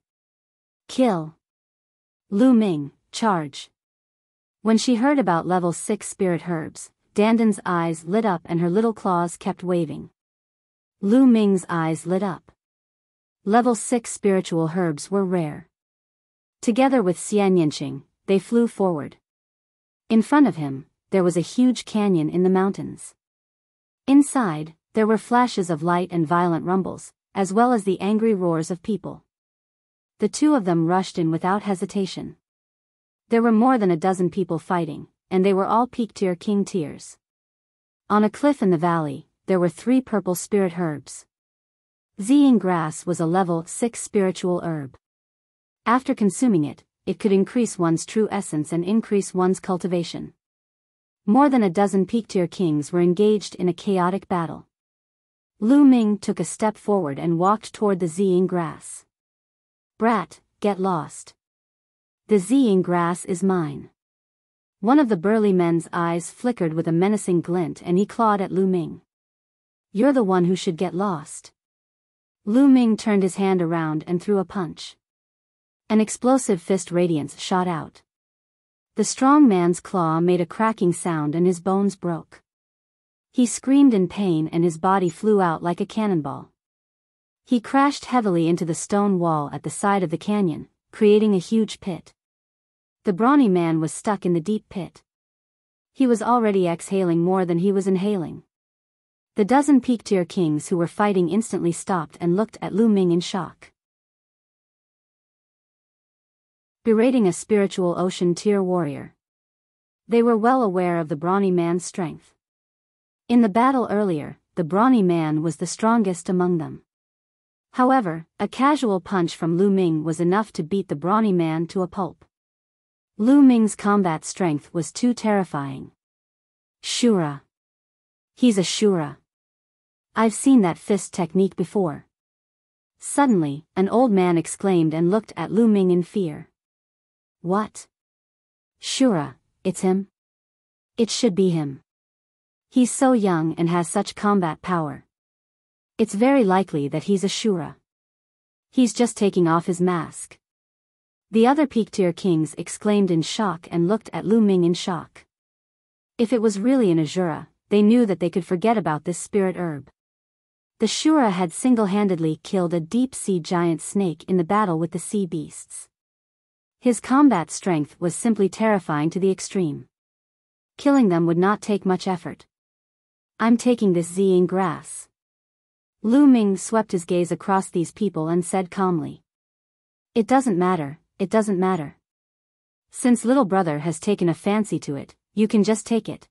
Kill. Lu Ming, charge. When she heard about level 6 spirit herbs, Dandan's eyes lit up and her little claws kept waving. Lu Ming's eyes lit up. Level 6 spiritual herbs were rare. Together with Xian Yanqing, they flew forward. In front of him, there was a huge canyon in the mountains. Inside, there were flashes of light and violent rumbles, as well as the angry roars of people. The two of them rushed in without hesitation. There were more than a dozen people fighting, and they were all peak-tier king tiers. On a cliff in the valley, there were 3 purple spirit herbs. Ziying grass was a level 6 spiritual herb. After consuming it, it could increase one's true essence and increase one's cultivation. More than a dozen peak-tier kings were engaged in a chaotic battle. Lu Ming took a step forward and walked toward the Ziying grass. Brat, get lost. The Ziying grass is mine. One of the burly men's eyes flickered with a menacing glint and he clawed at Lu Ming. You're the one who should get lost. Lu Ming turned his hand around and threw a punch. An explosive fist radiance shot out. The strong man's claw made a cracking sound and his bones broke. He screamed in pain and his body flew out like a cannonball. He crashed heavily into the stone wall at the side of the canyon, creating a huge pit. The brawny man was stuck in the deep pit. He was already exhaling more than he was inhaling. The dozen peak-tier kings who were fighting instantly stopped and looked at Lu Ming in shock. Berating a spiritual ocean tier warrior. They were well aware of the brawny man's strength. In the battle earlier, the brawny man was the strongest among them. However, a casual punch from Lu Ming was enough to beat the brawny man to a pulp. Lu Ming's combat strength was too terrifying. Shura. He's a Shura. I've seen that fist technique before. Suddenly, an old man exclaimed and looked at Lu Ming in fear. What? Shura, it's him? It should be him. He's so young and has such combat power. It's very likely that he's a Shura. He's just taking off his mask. The other peak-tier kings exclaimed in shock and looked at Lu Ming in shock. If it was really an Ashura, they knew that they could forget about this spirit herb. The Shura had single-handedly killed a deep-sea giant snake in the battle with the sea beasts. His combat strength was simply terrifying to the extreme. Killing them would not take much effort. I'm taking this Ziying grass. Lu Ming swept his gaze across these people and said calmly. It doesn't matter, it doesn't matter. Since little brother has taken a fancy to it, you can just take it.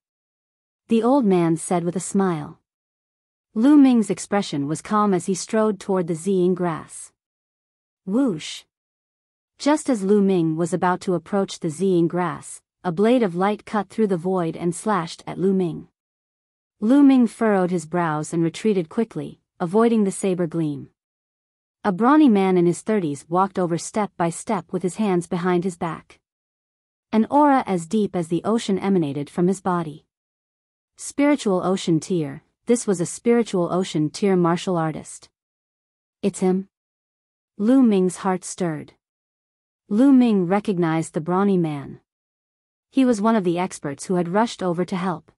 The old man said with a smile. Lu Ming's expression was calm as he strode toward the Ziying grass. Whoosh! Just as Lu Ming was about to approach the Ziying grass, a blade of light cut through the void and slashed at Lu Ming. Lu Ming furrowed his brows and retreated quickly, avoiding the saber gleam. A brawny man in his 30s walked over step by step with his hands behind his back. An aura as deep as the ocean emanated from his body. Spiritual ocean tier, this was a spiritual ocean tier martial artist. It's him? Lu Ming's heart stirred. Lu Ming recognized the brawny man. He was one of the experts who had rushed over to help.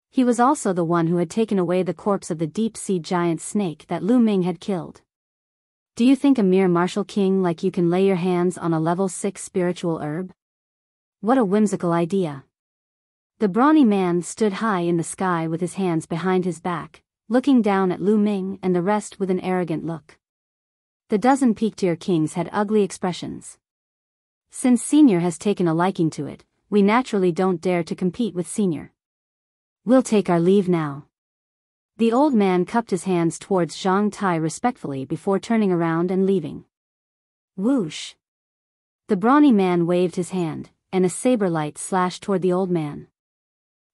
He was also the one who had taken away the corpse of the deep-sea giant snake that Lu Ming had killed. Do you think a mere martial king like you can lay your hands on a level 6 spiritual herb? What a whimsical idea. The brawny man stood high in the sky with his hands behind his back, looking down at Lu Ming and the rest with an arrogant look. The dozen peak-tier kings had ugly expressions. Since Senior has taken a liking to it, we naturally don't dare to compete with Senior. We'll take our leave now. The old man cupped his hands towards Zhang Tai respectfully before turning around and leaving. Whoosh! The brawny man waved his hand, and a saber light slashed toward the old man.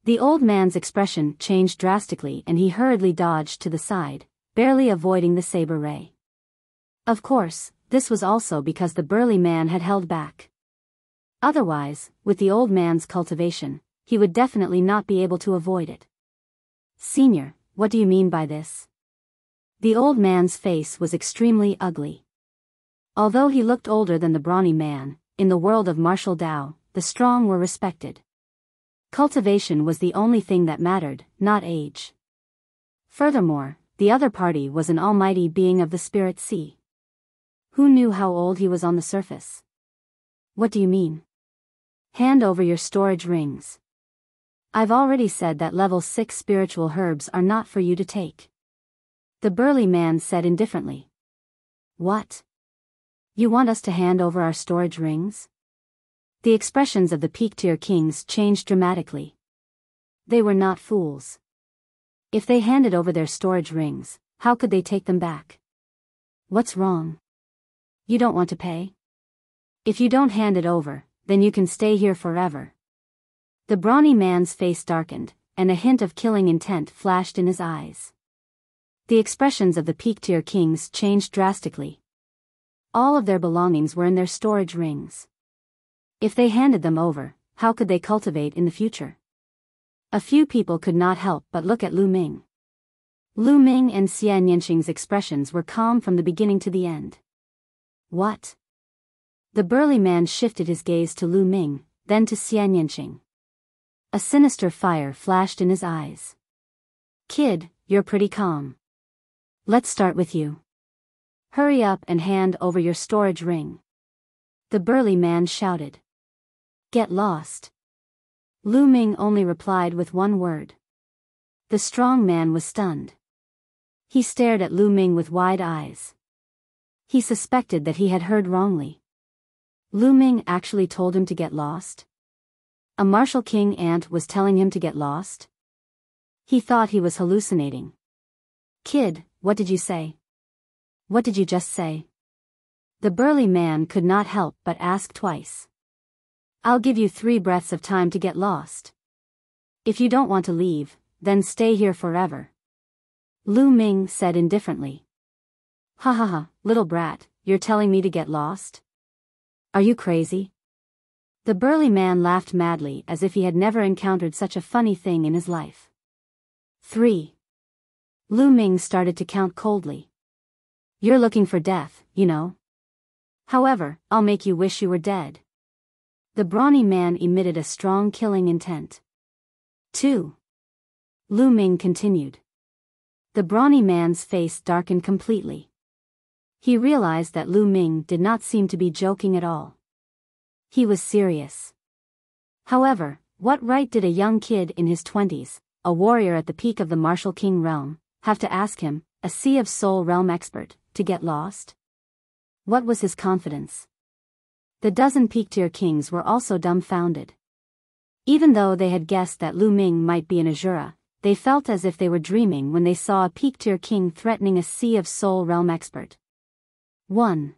The old man's expression changed drastically and he hurriedly dodged to the side, barely avoiding the saber ray. Of course, this was also because the burly man had held back. Otherwise, with the old man's cultivation, he would definitely not be able to avoid it. Senior, what do you mean by this? The old man's face was extremely ugly. Although he looked older than the brawny man, in the world of martial Dao, the strong were respected. Cultivation was the only thing that mattered, not age. Furthermore, the other party was an almighty being of the spirit sea. Who knew how old he was on the surface? What do you mean? Hand over your storage rings. I've already said that level 6 spiritual herbs are not for you to take. The burly man said indifferently. What? You want us to hand over our storage rings? The expressions of the peak-tier kings changed dramatically. They were not fools. If they handed over their storage rings, how could they take them back? What's wrong? You don't want to pay? If you don't hand it over, then you can stay here forever. The brawny man's face darkened, and a hint of killing intent flashed in his eyes. The expressions of the peak-tier kings changed drastically. All of their belongings were in their storage rings. If they handed them over, how could they cultivate in the future? A few people could not help but look at Lu Ming. Lu Ming and Xian Yanqing's expressions were calm from the beginning to the end. What? The burly man shifted his gaze to Lu Ming, then to Xian Yanqing. A sinister fire flashed in his eyes. Kid, you're pretty calm. Let's start with you. Hurry up and hand over your storage ring. The burly man shouted. Get lost. Lu Ming only replied with one word. The strong man was stunned. He stared at Lu Ming with wide eyes. He suspected that he had heard wrongly. Lu Ming actually told him to get lost? A martial king ant was telling him to get lost? He thought he was hallucinating. Kid, what did you say? What did you just say? The burly man could not help but ask twice. I'll give you 3 breaths of time to get lost. If you don't want to leave, then stay here forever. Lu Ming said indifferently. Ha ha ha, little brat, you're telling me to get lost? Are you crazy? The burly man laughed madly as if he had never encountered such a funny thing in his life. 3. Lu Ming started to count coldly. You're looking for death, you know. However, I'll make you wish you were dead. The brawny man emitted a strong killing intent. 2. Lu Ming continued. The brawny man's face darkened completely. He realized that Lu Ming did not seem to be joking at all. He was serious. However, what right did a young kid in his 20s, a warrior at the peak of the martial king realm, have to ask him, a Sea of Soul realm expert, to get lost? What was his confidence? The dozen peak-tier kings were also dumbfounded. Even though they had guessed that Lu Ming might be an Azura, they felt as if they were dreaming when they saw a peak-tier king threatening a Sea of Soul realm expert. 1.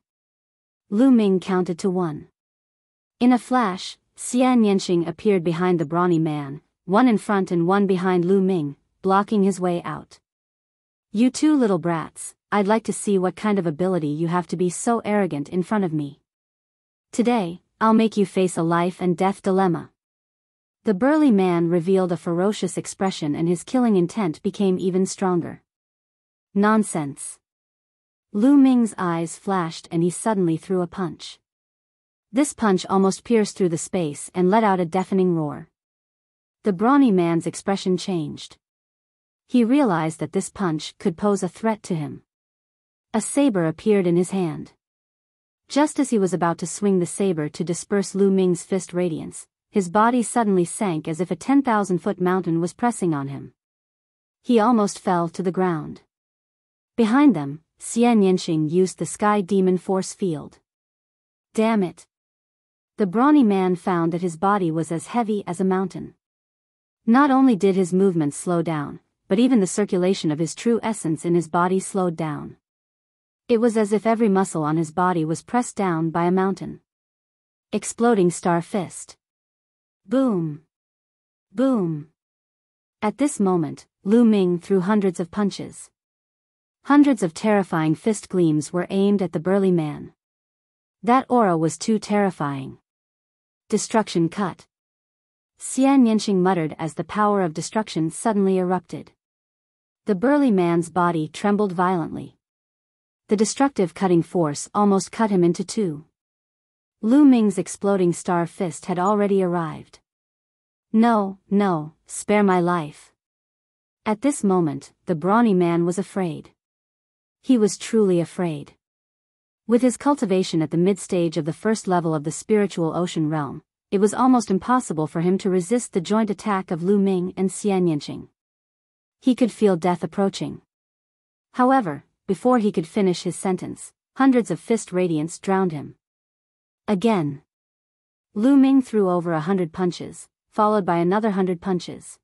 Lu Ming counted to 1. In a flash, Xian Yanqing appeared behind the brawny man, one in front and one behind Lu Ming, blocking his way out. You two little brats, I'd like to see what kind of ability you have to be so arrogant in front of me. Today, I'll make you face a life and death dilemma. The burly man revealed a ferocious expression and his killing intent became even stronger. Nonsense. Lu Ming's eyes flashed and he suddenly threw a punch. This punch almost pierced through the space and let out a deafening roar. The brawny man's expression changed. He realized that this punch could pose a threat to him. A saber appeared in his hand. Just as he was about to swing the saber to disperse Lu Ming's fist radiance, his body suddenly sank as if a 10,000-foot mountain was pressing on him. He almost fell to the ground. Behind them, Xian Yanqing used the Sky Demon Force Field. Damn it! The brawny man found that his body was as heavy as a mountain. Not only did his movements slow down, but even the circulation of his true essence in his body slowed down. It was as if every muscle on his body was pressed down by a mountain. Exploding Star Fist. Boom! Boom! At this moment, Lu Ming threw hundreds of punches. Hundreds of terrifying fist gleams were aimed at the burly man. That aura was too terrifying. Destruction cut. Xian Yanqing muttered as the power of destruction suddenly erupted. The burly man's body trembled violently. The destructive cutting force almost cut him into 2. Lu Ming's exploding star fist had already arrived. No, no, spare my life. At this moment, the brawny man was afraid. He was truly afraid. With his cultivation at the mid-stage of the first level of the spiritual ocean realm, it was almost impossible for him to resist the joint attack of Lu Ming and Xian Yanqing. He could feel death approaching. However, before he could finish his sentence, hundreds of fist radiance drowned him. Again. Lu Ming threw over 100 punches, followed by another 100 punches.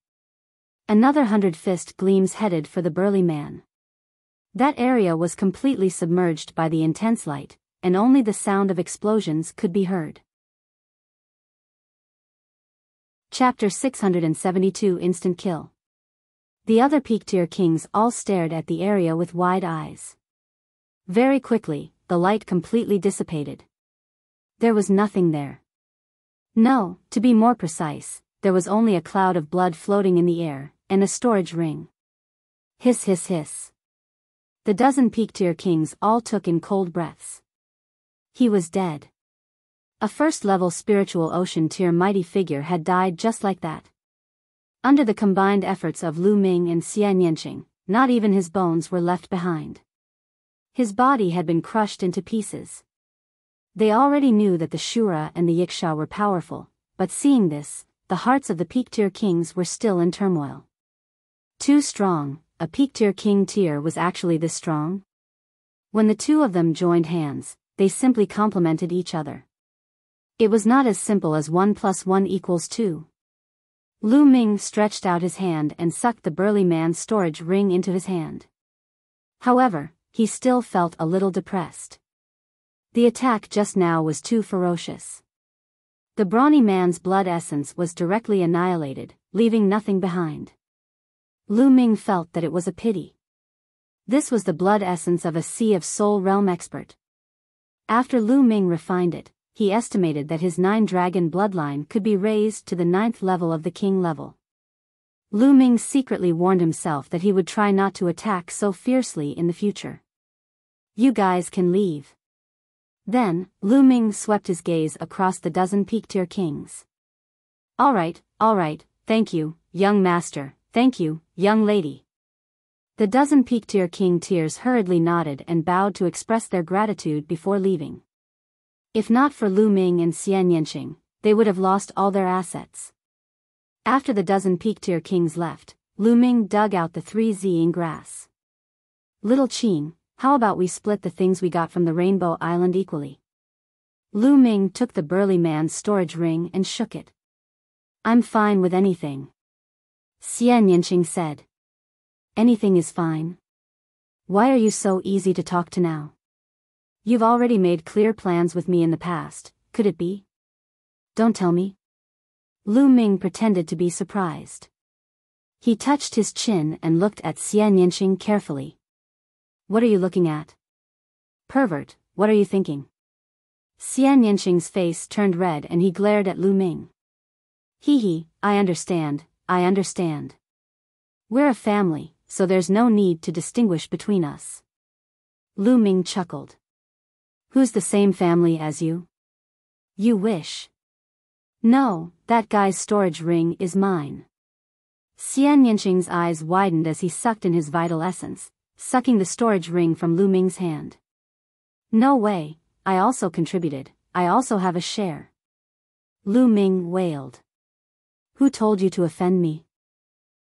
Another 100 fist gleams headed for the burly man. That area was completely submerged by the intense light, and only the sound of explosions could be heard. Chapter 672 Instant Kill. The other peak-tier kings all stared at the area with wide eyes. Very quickly, the light completely dissipated. There was nothing there. No, to be more precise, there was only a cloud of blood floating in the air, and a storage ring. Hiss hiss hiss. The dozen peak-tier kings all took in cold breaths. He was dead. A first-level spiritual ocean-tier mighty figure had died just like that. Under the combined efforts of Lu Ming and Xian Yanqing, not even his bones were left behind. His body had been crushed into pieces. They already knew that the Shura and the Yiksha were powerful, but seeing this, the hearts of the peak-tier kings were still in turmoil. Too strong, a peak-tier king tier was actually this strong? When the two of them joined hands, they simply complemented each other. It was not as simple as 1 + 1 = 2. Lu Ming stretched out his hand and sucked the burly man's storage ring into his hand. However, he still felt a little depressed. The attack just now was too ferocious. The brawny man's blood essence was directly annihilated, leaving nothing behind. Lu Ming felt that it was a pity. This was the blood essence of a Sea of Soul realm expert. After Lu Ming refined it, he estimated that his 9-dragon bloodline could be raised to the 9th level of the king level. Lu Ming secretly warned himself that he would try not to attack so fiercely in the future. You guys can leave. Then, Lu Ming swept his gaze across the dozen peak-tier kings. All right, thank you, young master, thank you, young lady. The dozen peak-tier king tiers hurriedly nodded and bowed to express their gratitude before leaving. If not for Lu Ming and Xian Yanqing, they would have lost all their assets. After the dozen peak-tier kings left, Lu Ming dug out the 3 zing grass. Little Qin, how about we split the things we got from the Rainbow Island equally? Lu Ming took the burly man's storage ring and shook it. I'm fine with anything. Xian Yanqing said. Anything is fine. Why are you so easy to talk to now? You've already made clear plans with me in the past, could it be? Don't tell me. Lu Ming pretended to be surprised. He touched his chin and looked at Xian Yanqing carefully. What are you looking at? Pervert, what are you thinking? Xian Yanqing's face turned red and he glared at Lu Ming. Hee, I understand. We're a family, so there's no need to distinguish between us. Lu Ming chuckled. Who's the same family as you? You wish. No, that guy's storage ring is mine. Xian Yanqing's eyes widened as he sucked in his vital essence, sucking the storage ring from Lu Ming's hand. No way, I also contributed, I also have a share. Lu Ming wailed. Who told you to offend me?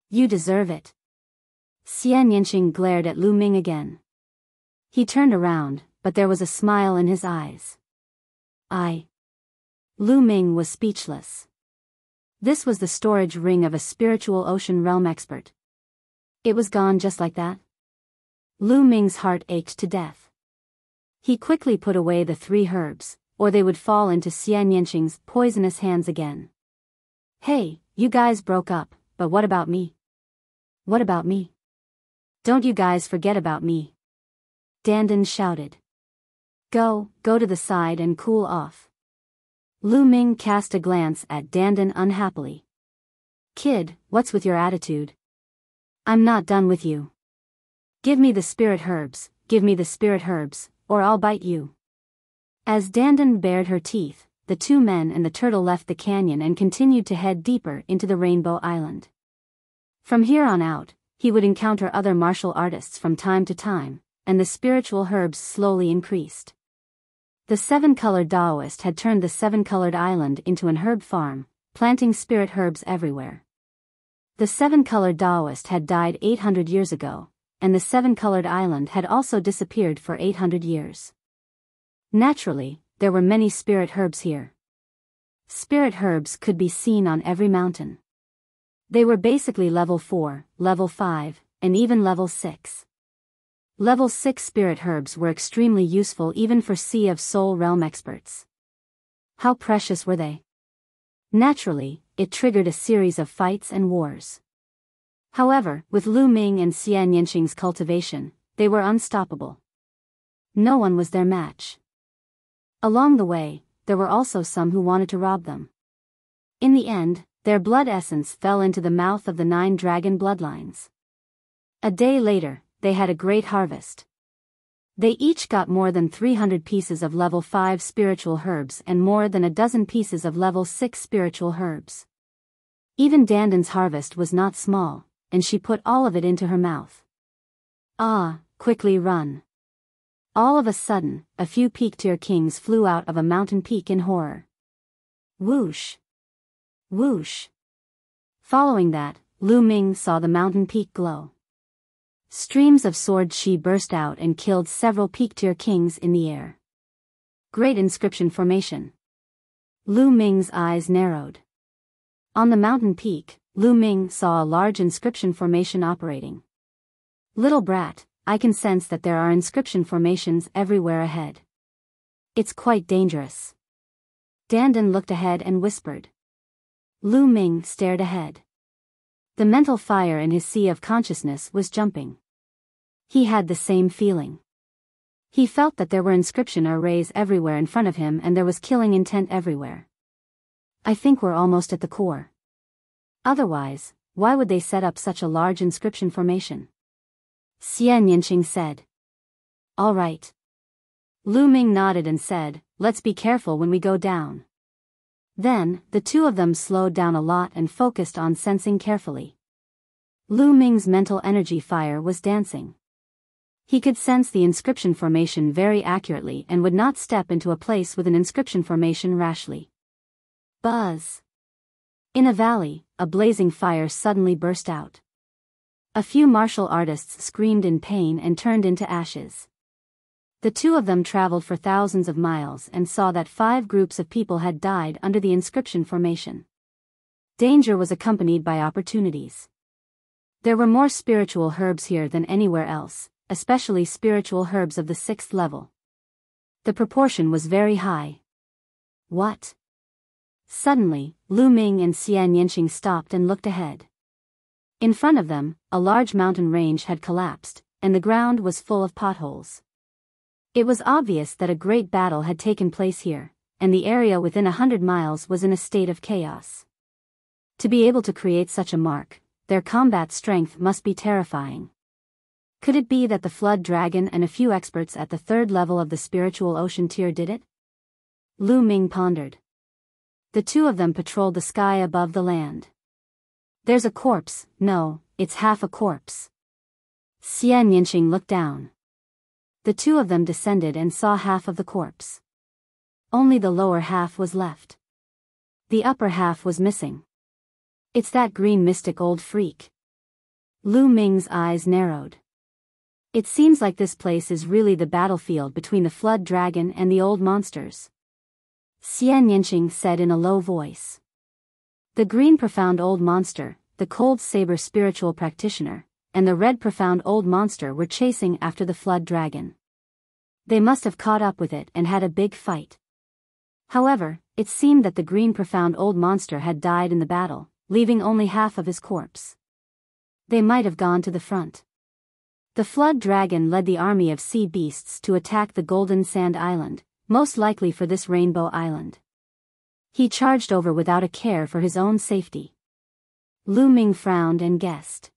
You deserve it. Xian Yanqing glared at Lu Ming again. He turned around, but there was a smile in his eyes. Lu Ming was speechless. This was the storage ring of a spiritual ocean realm expert. It was gone just like that. Lu Ming's heart ached to death. He quickly put away the 3 herbs, or they would fall into Xian Yanqing's poisonous hands again. Hey, you guys broke up, but what about me? What about me? Don't you guys forget about me. Dandan shouted. Go to the side and cool off. Lu Ming cast a glance at Dandan unhappily. Kid, what's with your attitude? I'm not done with you. Give me the spirit herbs, or I'll bite you. As Dandan bared her teeth, the 2 men and the turtle left the canyon and continued to head deeper into the Rainbow Island. From here on out, he would encounter other martial artists from time to time, and the spiritual herbs slowly increased. The seven-colored Taoist had turned the seven-colored island into an herb farm, planting spirit herbs everywhere. The seven-colored Taoist had died 800 years ago, and the seven-colored island had also disappeared for 800 years. Naturally, there were many spirit herbs here. Spirit herbs could be seen on every mountain. They were basically level 4, level 5, and even level 6. Level 6 spirit herbs were extremely useful even for Sea of Soul realm experts. How precious were they? Naturally, it triggered a series of fights and wars. However, with Lu Ming and Xian Yanqing's cultivation, they were unstoppable. No one was their match. Along the way, there were also some who wanted to rob them. In the end, their blood essence fell into the mouth of the 9 dragon bloodlines. A day later, they had a great harvest. They each got more than 300 pieces of level 5 spiritual herbs and more than a dozen pieces of level 6 spiritual herbs. Even Dandan's harvest was not small, and she put all of it into her mouth. Ah, quickly run. All of a sudden, a few peak-tier kings flew out of a mountain peak in horror. Whoosh! Whoosh! Following that, Lu Ming saw the mountain peak glow. Streams of sword chi burst out and killed several peak-tier kings in the air. Great inscription formation. Lu Ming's eyes narrowed. On the mountain peak, Lu Ming saw a large inscription formation operating. Little brat, I can sense that there are inscription formations everywhere ahead. It's quite dangerous. Dandan looked ahead and whispered. Lu Ming stared ahead. The mental fire in his sea of consciousness was jumping. He had the same feeling. He felt that there were inscription arrays everywhere in front of him and there was killing intent everywhere. I think we're almost at the core. Otherwise, why would they set up such a large inscription formation? Xian Yanqing said. All right. Lu Ming nodded and said, let's be careful when we go down. Then, the two of them slowed down a lot and focused on sensing carefully. Lu Ming's mental energy fire was dancing. He could sense the inscription formation very accurately and would not step into a place with an inscription formation rashly. Buzz! In a valley, a blazing fire suddenly burst out. A few martial artists screamed in pain and turned into ashes. The two of them traveled for thousands of miles and saw that 5 groups of people had died under the inscription formation. Danger was accompanied by opportunities. There were more spiritual herbs here than anywhere else, especially spiritual herbs of the 6th level. The proportion was very high. What? Suddenly, Lu Ming and Xian Yanqing stopped and looked ahead. In front of them, a large mountain range had collapsed, and the ground was full of potholes. It was obvious that a great battle had taken place here, and the area within 100 miles was in a state of chaos. To be able to create such a mark, their combat strength must be terrifying. Could it be that the Flood Dragon and a few experts at the 3rd level of the spiritual ocean tier did it? Lu Ming pondered. The two of them patrolled the sky above the land. There's a corpse, no, it's half a corpse. Xian Yanqing looked down. The two of them descended and saw half of the corpse. Only the lower half was left. The upper half was missing. It's that green mystic old freak. Lu Ming's eyes narrowed. It seems like this place is really the battlefield between the Flood Dragon and the old monsters. Xian Yanqing said in a low voice. The green profound old monster, the cold saber spiritual practitioner, and the red profound old monster were chasing after the Flood Dragon. They must have caught up with it and had a big fight. However, it seemed that the green profound old monster had died in the battle, leaving only half of his corpse. They might have gone to the front. The Flood Dragon led the army of sea beasts to attack the Golden Sand Island, most likely for this Rainbow Island. He charged over without a care for his own safety. Lu Ming frowned and guessed.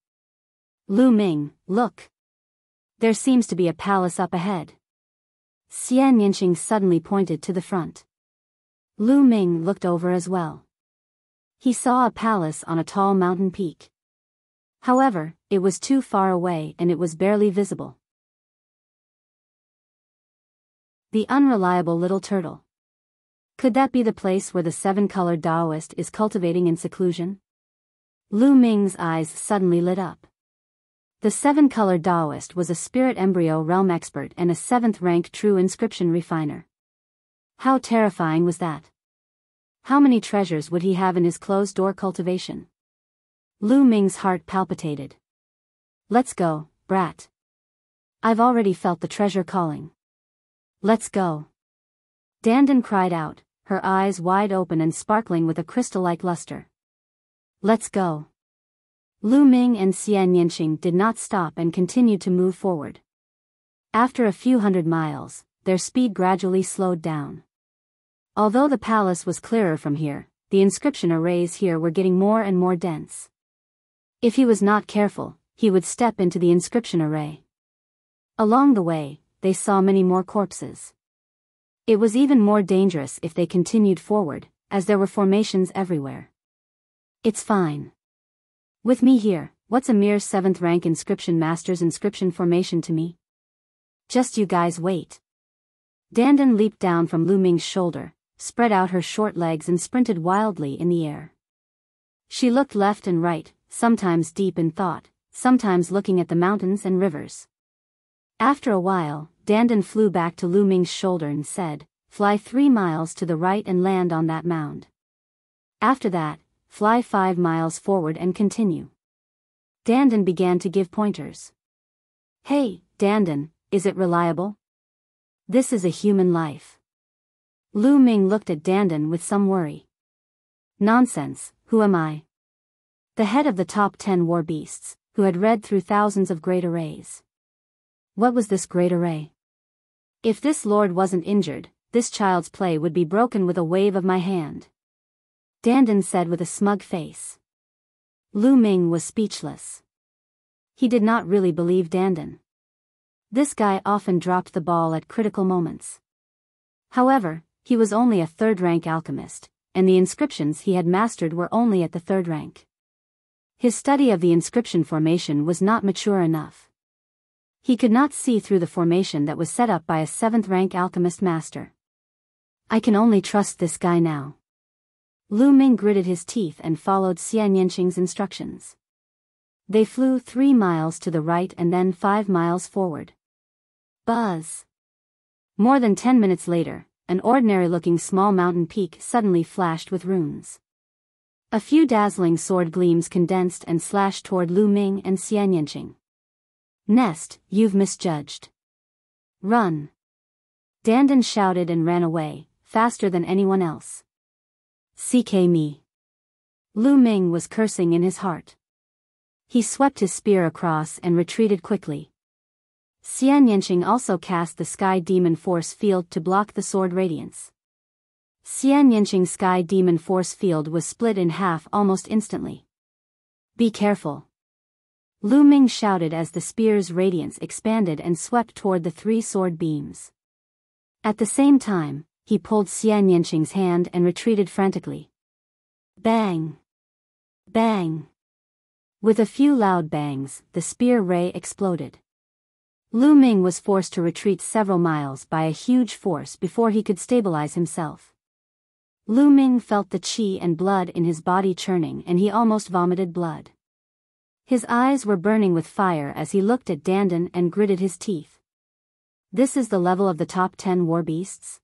Lu Ming, look. There seems to be a palace up ahead. Xian Yanqing suddenly pointed to the front. Lu Ming looked over as well. He saw a palace on a tall mountain peak. However, it was too far away and it was barely visible. The unreliable little turtle. Could that be the place where the seven-colored Taoist is cultivating in seclusion? Lu Ming's eyes suddenly lit up. The seven-colored Taoist was a spirit embryo realm expert and a seventh-rank true inscription refiner. How terrifying was that? How many treasures would he have in his closed-door cultivation? Lu Ming's heart palpitated. Let's go, brat. I've already felt the treasure calling. Let's go. Dandan cried out, her eyes wide open and sparkling with a crystal-like luster. Let's go. Lu Ming and Xian Yanqing did not stop and continued to move forward. After a few hundred miles, their speed gradually slowed down. Although the palace was clearer from here, the inscription arrays here were getting more and more dense. If he was not careful, he would step into the inscription array. Along the way, they saw many more corpses. It was even more dangerous if they continued forward, as there were formations everywhere. It's fine. With me here, what's a mere 7th rank inscription master's inscription formation to me? Just you guys wait. Dandan leaped down from Lu Ming's shoulder, spread out her short legs and sprinted wildly in the air. She looked left and right, sometimes deep in thought, sometimes looking at the mountains and rivers. After a while, Dandan flew back to Lu Ming's shoulder and said, "Fly 3 miles to the right and land on that mound. After that, fly 5 miles forward and continue." Dandan began to give pointers. "Hey, Dandan, is it reliable? This is a human life." Lu Ming looked at Dandan with some worry. "Nonsense, who am I?" The head of the top 10 war beasts, who had read through thousands of great arrays. What was this great array? If this lord wasn't injured, this child's play would be broken with a wave of my hand. Dandan said with a smug face. Lu Ming was speechless. He did not really believe Dandan. This guy often dropped the ball at critical moments. However, he was only a 3rd-rank alchemist, and the inscriptions he had mastered were only at the 3rd rank. His study of the inscription formation was not mature enough. He could not see through the formation that was set up by a 7th-rank alchemist master. I can only trust this guy now. Lu Ming gritted his teeth and followed Xian Yanqing's instructions. They flew 3 miles to the right and then 5 miles forward. Buzz! More than 10 minutes later, an ordinary-looking small mountain peak suddenly flashed with runes. A few dazzling sword gleams condensed and slashed toward Lu Ming and Xian Yanqing. Nest, you've misjudged. Run! Dandan shouted and ran away, faster than anyone else. CK me. Lu Ming was cursing in his heart. He swept his spear across and retreated quickly. Xian Yanqing also cast the Sky Demon Force Field to block the sword radiance. Xian Yanqing's Sky Demon Force Field was split in half almost instantly. Be careful. Lu Ming shouted as the spear's radiance expanded and swept toward the 3 sword beams. At the same time, he pulled Xian Yanqing's hand and retreated frantically. Bang! Bang! With a few loud bangs, the spear ray exploded. Lu Ming was forced to retreat several miles by a huge force before he could stabilize himself. Lu Ming felt the qi and blood in his body churning and he almost vomited blood. His eyes were burning with fire as he looked at Dandan and gritted his teeth. This is the level of the top 10 war beasts?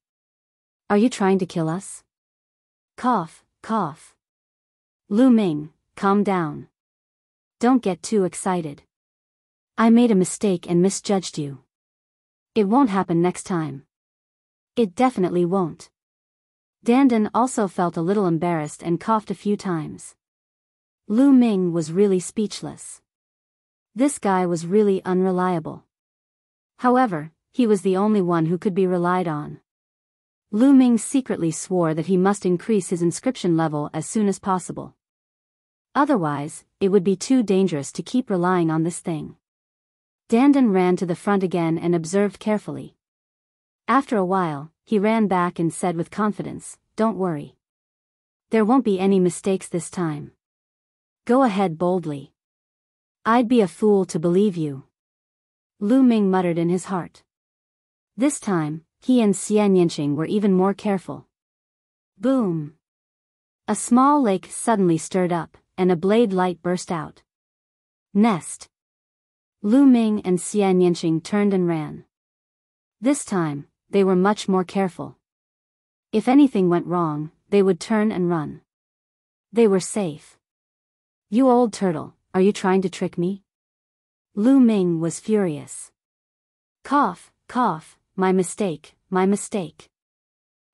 Are you trying to kill us? Cough, cough. Lu Ming, calm down. Don't get too excited. I made a mistake and misjudged you. It won't happen next time. It definitely won't. Dandan also felt a little embarrassed and coughed a few times. Lu Ming was really speechless. This guy was really unreliable. However, he was the only one who could be relied on. Lu Ming secretly swore that he must increase his inscription level as soon as possible. Otherwise, it would be too dangerous to keep relying on this thing. Dandan ran to the front again and observed carefully. After a while, he ran back and said with confidence, "Don't worry. There won't be any mistakes this time. Go ahead boldly." I'd be a fool to believe you. Lu Ming muttered in his heart. This time, he and Xian Yinqing were even more careful. Boom! A small lake suddenly stirred up, and a blade light burst out. Nest! Lu Ming and Xian Yinqing turned and ran. This time, they were much more careful. If anything went wrong, they would turn and run. They were safe. You old turtle, are you trying to trick me? Lu Ming was furious. Cough, cough, my mistake, my mistake.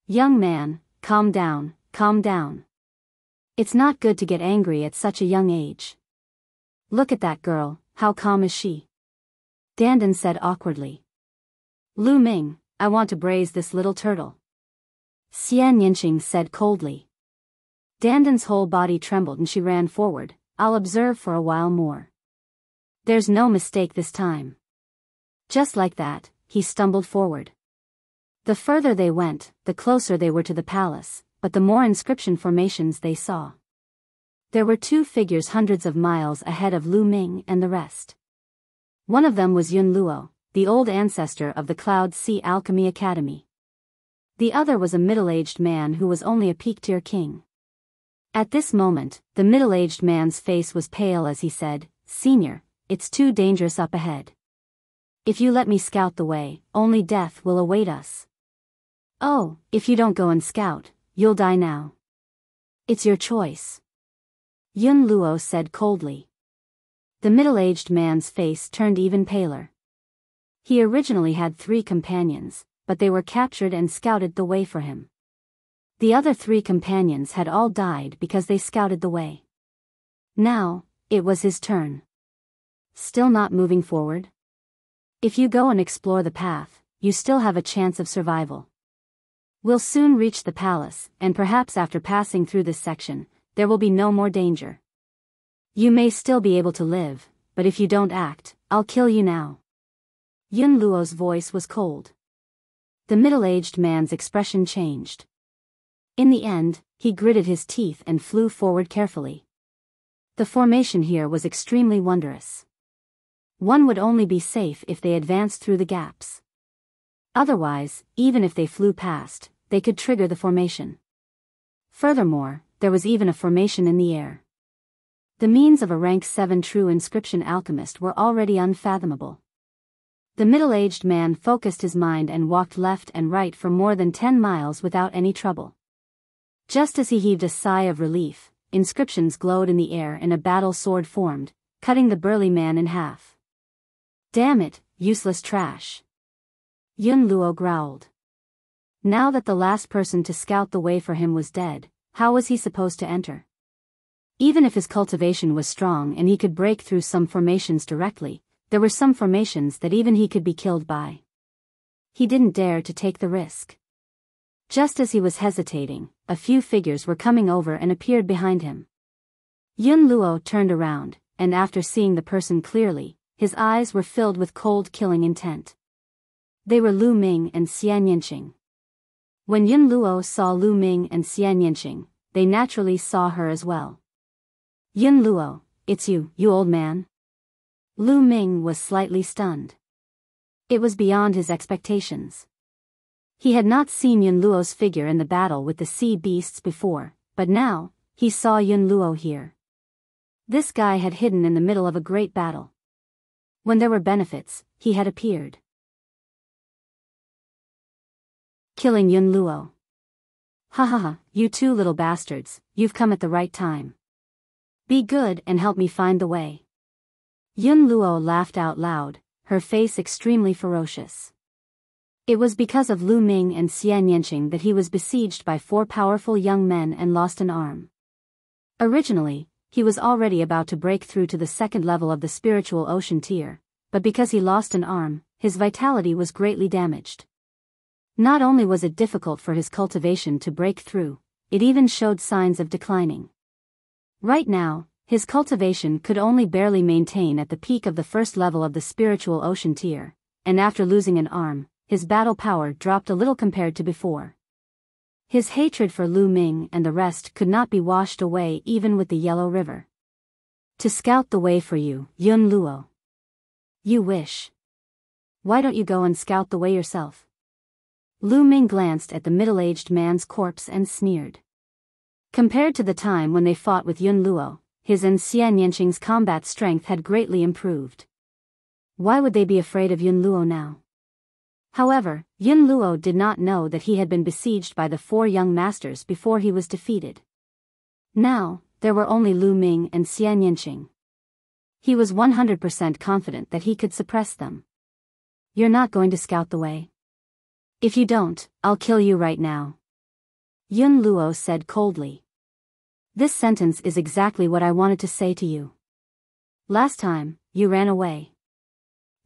Young man, calm down, calm down. It's not good to get angry at such a young age. Look at that girl, how calm is she? Dandan said awkwardly. Lu Ming, I want to braise this little turtle. Xian Yinqing said coldly. Dandan's whole body trembled and she ran forward. I'll observe for a while more. There's no mistake this time. Just like that, he stumbled forward. The further they went, the closer they were to the palace, but the more inscription formations they saw. There were two figures hundreds of miles ahead of Lu Ming and the rest. One of them was Yun Luo, the old ancestor of the Cloud Sea Alchemy Academy. The other was a middle-aged man who was only a peak-tier king. At this moment, the middle-aged man's face was pale as he said, Senior, it's too dangerous up ahead. If you let me scout the way, only death will await us. Oh, if you don't go and scout, you'll die now. It's your choice. Yun Luo said coldly. The middle-aged man's face turned even paler. He originally had 3 companions, but they were captured and scouted the way for him. The other 3 companions had all died because they scouted the way. Now, it was his turn. Still not moving forward? If you go and explore the path, you still have a chance of survival. We'll soon reach the palace, and perhaps after passing through this section, there will be no more danger. You may still be able to live, but if you don't act, I'll kill you now. Yun Luo's voice was cold. The middle-aged man's expression changed. In the end, he gritted his teeth and flew forward carefully. The formation here was extremely wondrous. One would only be safe if they advanced through the gaps. Otherwise, even if they flew past, they could trigger the formation. Furthermore, there was even a formation in the air. The means of a rank 7 true inscription alchemist were already unfathomable. The middle-aged man focused his mind and walked left and right for more than 10 miles without any trouble. Just as he heaved a sigh of relief, inscriptions glowed in the air and a battle sword formed, cutting the burly man in half. Damn it, useless trash. Yun Luo growled. Now that the last person to scout the way for him was dead, how was he supposed to enter? Even if his cultivation was strong and he could break through some formations directly, there were some formations that even he could be killed by. He didn't dare to take the risk. Just as he was hesitating, a few figures were coming over and appeared behind him. Yun Luo turned around, and after seeing the person clearly, his eyes were filled with cold killing intent. They were Lu Ming and Xian Yinqing. When Yun Luo saw Lu Ming and Xian Yinqing, they naturally saw her as well. Yun Luo, it's you, you old man? Lu Ming was slightly stunned. It was beyond his expectations. He had not seen Yun Luo's figure in the battle with the sea beasts before, but now, he saw Yun Luo here. This guy had hidden in the middle of a great battle. When there were benefits, he had appeared. Killing Yun Luo. Ha ha ha, you 2 little bastards, you've come at the right time. Be good and help me find the way. Yun Luo laughed out loud, her face extremely ferocious. It was because of Lu Ming and Xian Yinqing that he was besieged by 4 powerful young men and lost an arm. Originally, he was already about to break through to the 2nd level of the spiritual ocean tier, but because he lost an arm, his vitality was greatly damaged. Not only was it difficult for his cultivation to break through, it even showed signs of declining. Right now, his cultivation could only barely maintain at the peak of the 1st level of the spiritual ocean tier, and after losing an arm, his battle power dropped a little compared to before. His hatred for Lu Ming and the rest could not be washed away even with the Yellow River. To scout the way for you, Yun Luo. You wish. Why don't you go and scout the way yourself? Lu Ming glanced at the middle-aged man's corpse and sneered. Compared to the time when they fought with Yun Luo, his and Xian Yanqing's combat strength had greatly improved. Why would they be afraid of Yun Luo now? However, Yun Luo did not know that he had been besieged by the 4 young masters before he was defeated. Now, there were only Lu Ming and Xian Yanqing. He was 100% confident that he could suppress them. You're not going to scout the way? If you don't, I'll kill you right now. Yun Luo said coldly. This sentence is exactly what I wanted to say to you. Last time, you ran away.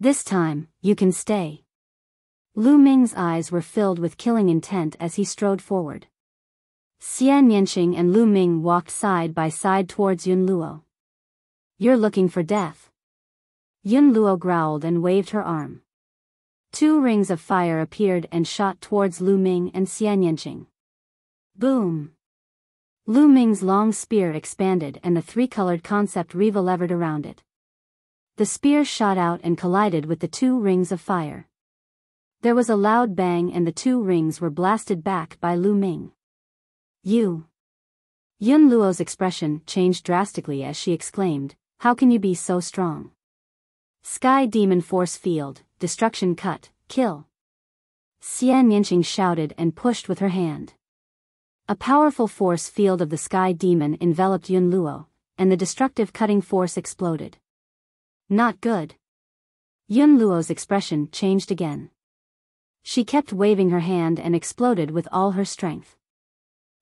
This time, you can stay. Lu Ming's eyes were filled with killing intent as he strode forward. Xian Yanqing and Lu Ming walked side by side towards Yun Luo. You're looking for death. Yun Luo growled and waved her arm. 2 rings of fire appeared and shot towards Lu Ming and Xian Yanqing. Boom! Lu Ming's long spear expanded and the 3-colored concept Riva levered around it. The spear shot out and collided with the 2 rings of fire. There was a loud bang and the 2 rings were blasted back by Lu Ming. You! Yun Luo's expression changed drastically as she exclaimed, how can you be so strong? Sky Demon Force Field, Destruction Cut, Kill! Xian Yanqing shouted and pushed with her hand. A powerful force field of the Sky Demon enveloped Yun Luo, and the destructive cutting force exploded. Not good. Yun Luo's expression changed again. She kept waving her hand and exploded with all her strength.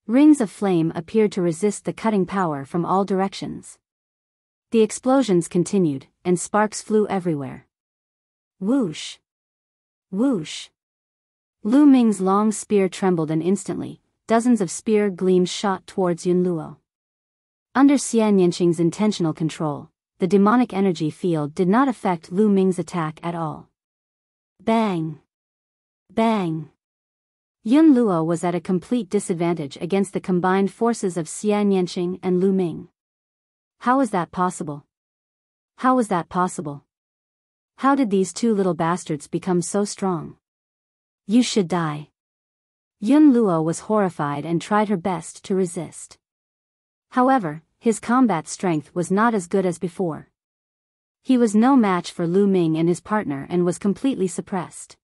Rings of flame appeared to resist the cutting power from all directions. The explosions continued, and sparks flew everywhere. Whoosh! Whoosh! Lu Ming's long spear trembled and instantly, dozens of spear gleams shot towards Yun Luo. Under Xian Yanqing's intentional control, the demonic energy field did not affect Lu Ming's attack at all. Bang! Bang! Yun Luo was at a complete disadvantage against the combined forces of Xian Yanqing and Lu Ming. How was that possible? How was that possible? How did these 2 little bastards become so strong? You should die. Yun Luo was horrified and tried her best to resist. However, his combat strength was not as good as before. He was no match for Lu Ming and his partner and was completely suppressed.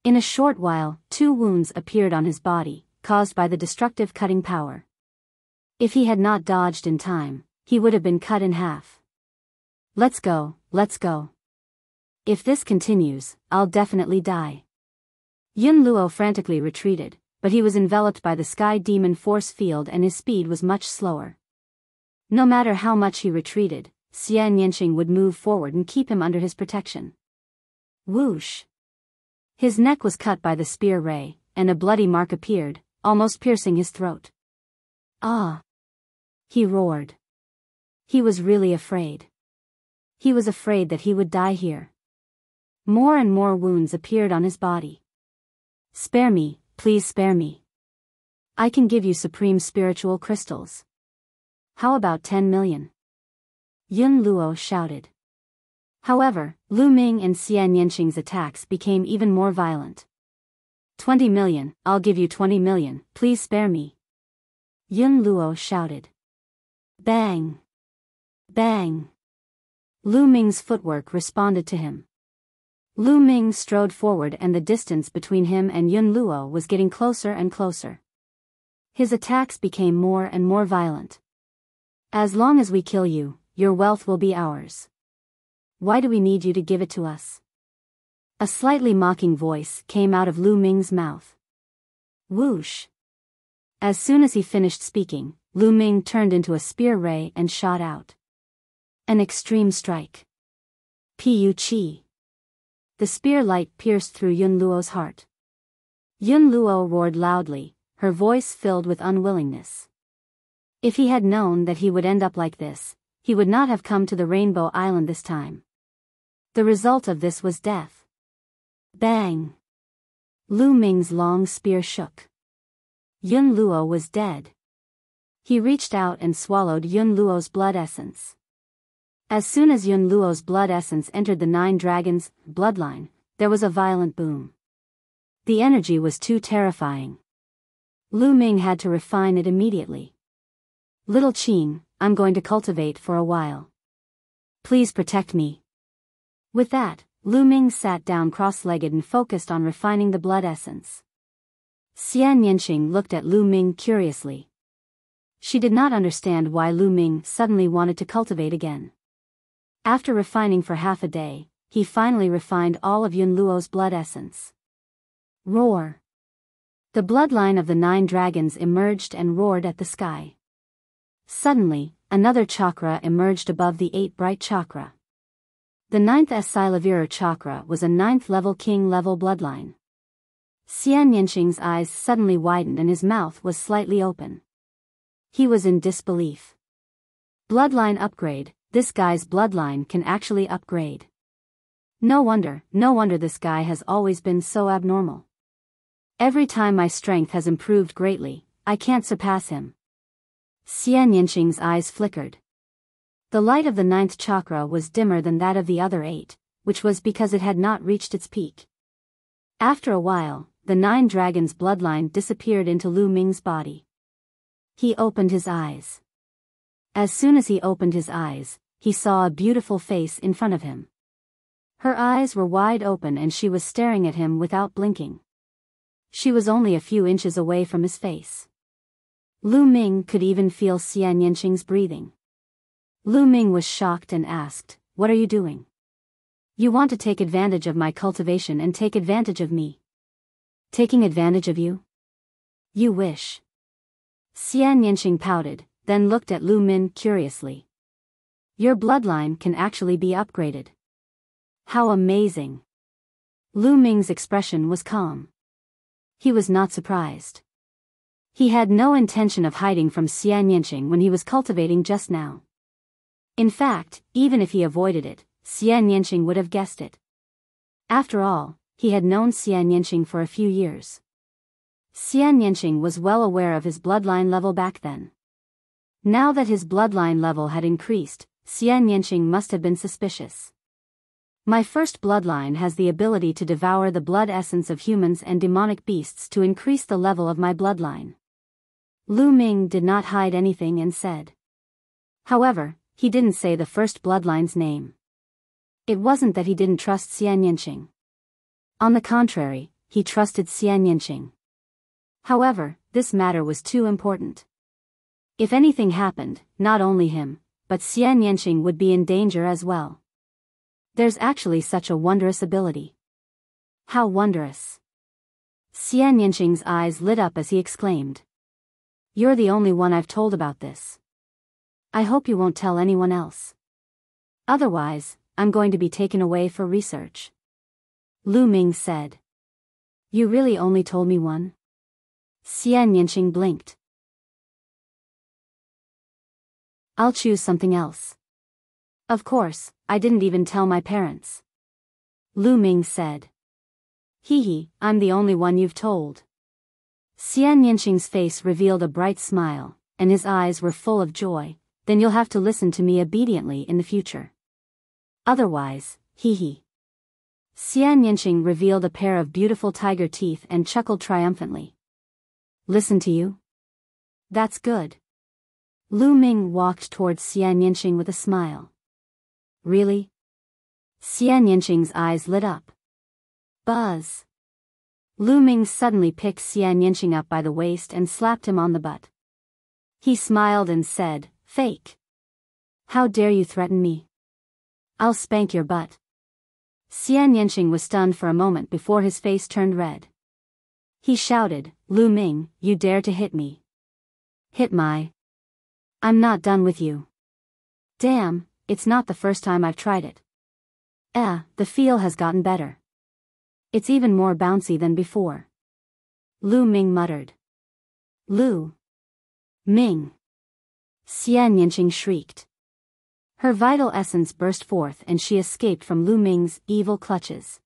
In a short while, 2 wounds appeared on his body, caused by the destructive cutting power. If he had not dodged in time, he would have been cut in half. Let's go, let's go. If this continues, I'll definitely die. Yun Luo frantically retreated, but he was enveloped by the Sky Demon force field and his speed was much slower. No matter how much he retreated, Xian Yanqing would move forward and keep him under his protection. Whoosh! His neck was cut by the spear ray, and a bloody mark appeared, almost piercing his throat. Ah! He roared. He was really afraid. He was afraid that he would die here. More and more wounds appeared on his body. Spare me, please spare me. I can give you supreme spiritual crystals. How about 10 million? Yun Luo shouted. However, Lu Ming and Xian Yanqing's attacks became even more violent. 20 million, I'll give you 20 million, please spare me. Yun Luo shouted. Bang! Bang! Lu Ming's footwork responded to him. Lu Ming strode forward and the distance between him and Yun Luo was getting closer and closer. His attacks became more and more violent. As long as we kill you, your wealth will be ours. Why do we need you to give it to us? A slightly mocking voice came out of Lu Ming's mouth. Whoosh! As soon as he finished speaking, Lu Ming turned into a spear ray and shot out. An extreme strike. Pu Chi. The spear light pierced through Yun Luo's heart. Yun Luo roared loudly, her voice filled with unwillingness. If he had known that he would end up like this, he would not have come to the Rainbow Island this time. The result of this was death. Bang! Lu Ming's long spear shook. Yun Luo was dead. He reached out and swallowed Yun Luo's blood essence. As soon as Yun Luo's blood essence entered the 9 dragons' bloodline, there was a violent boom. The energy was too terrifying. Lu Ming had to refine it immediately. Little Qin, I'm going to cultivate for a while. Please protect me. With that, Lu Ming sat down cross-legged and focused on refining the blood essence. Xian Yanqing looked at Lu Ming curiously. She did not understand why Lu Ming suddenly wanted to cultivate again. After refining for half a day, he finally refined all of Yun Luo's blood essence. Roar! The bloodline of the 9 dragons emerged and roared at the sky. Suddenly, another chakra emerged above the 8 bright chakra. The 9th Silavirar chakra was a 9th level king level bloodline. Xian Yanqing's eyes suddenly widened and his mouth was slightly open. He was in disbelief. Bloodline upgrade, this guy's bloodline can actually upgrade. No wonder this guy has always been so abnormal. Every time my strength has improved greatly, I can't surpass him. Xian Yanqing's eyes flickered. The light of the 9th chakra was dimmer than that of the other 8, which was because it had not reached its peak. After a while, the 9 dragons' bloodline disappeared into Lu Ming's body. He opened his eyes. As soon as he opened his eyes, he saw a beautiful face in front of him. Her eyes were wide open and she was staring at him without blinking. She was only a few inches away from his face. Lu Ming could even feel Xian Yanqing's breathing. Lu Ming was shocked and asked, "What are you doing? You want to take advantage of my cultivation and take advantage of me? Taking advantage of you? You wish." Xian Yanqing pouted, then looked at Lu Ming curiously. "Your bloodline can actually be upgraded. How amazing!" Lu Ming's expression was calm. He was not surprised. He had no intention of hiding from Xian Yanqing when he was cultivating just now. In fact, even if he avoided it, Xian Yanqing would have guessed it. After all, he had known Xian Yanqing for a few years. Xian Yanqing was well aware of his bloodline level back then. Now that his bloodline level had increased, Xian Yanqing must have been suspicious. My first bloodline has the ability to devour the blood essence of humans and demonic beasts to increase the level of my bloodline. Lu Ming did not hide anything and said. However, he didn't say the first bloodline's name. It wasn't that he didn't trust Xian Yanqing. On the contrary, he trusted Xian Yanqing. However, this matter was too important. If anything happened, not only him, but Xian Yanqing would be in danger as well. There's actually such a wondrous ability. How wondrous! Xian Yanqing's eyes lit up as he exclaimed. You're the only one I've told about this. I hope you won't tell anyone else. Otherwise, I'm going to be taken away for research. Lu Ming said. You really only told me one? Xian Yanqing blinked. I'll choose something else. Of course, I didn't even tell my parents. Lu Ming said. Hee, I'm the only one you've told. Xian Yanqing's face revealed a bright smile, and his eyes were full of joy. Then you'll have to listen to me obediently in the future. Otherwise, hee. Xian Yanqing revealed a pair of beautiful tiger teeth and chuckled triumphantly. Listen to you? That's good. Lu Ming walked towards Xian Yanqing with a smile. Really? Xian Yanqing's eyes lit up. Buzz. Lu Ming suddenly picked Xian Yanqing up by the waist and slapped him on the butt. He smiled and said, Fake. How dare you threaten me? I'll spank your butt. Xian Yanqing was stunned for a moment before his face turned red. He shouted, Lu Ming, you dare to hit me. Hit my. I'm not done with you. Damn, it's not the first time I've tried it. The feel has gotten better. It's even more bouncy than before. Lu Ming muttered. Lu Ming. Xian Yanqing shrieked. Her vital essence burst forth and she escaped from Lu Ming's evil clutches.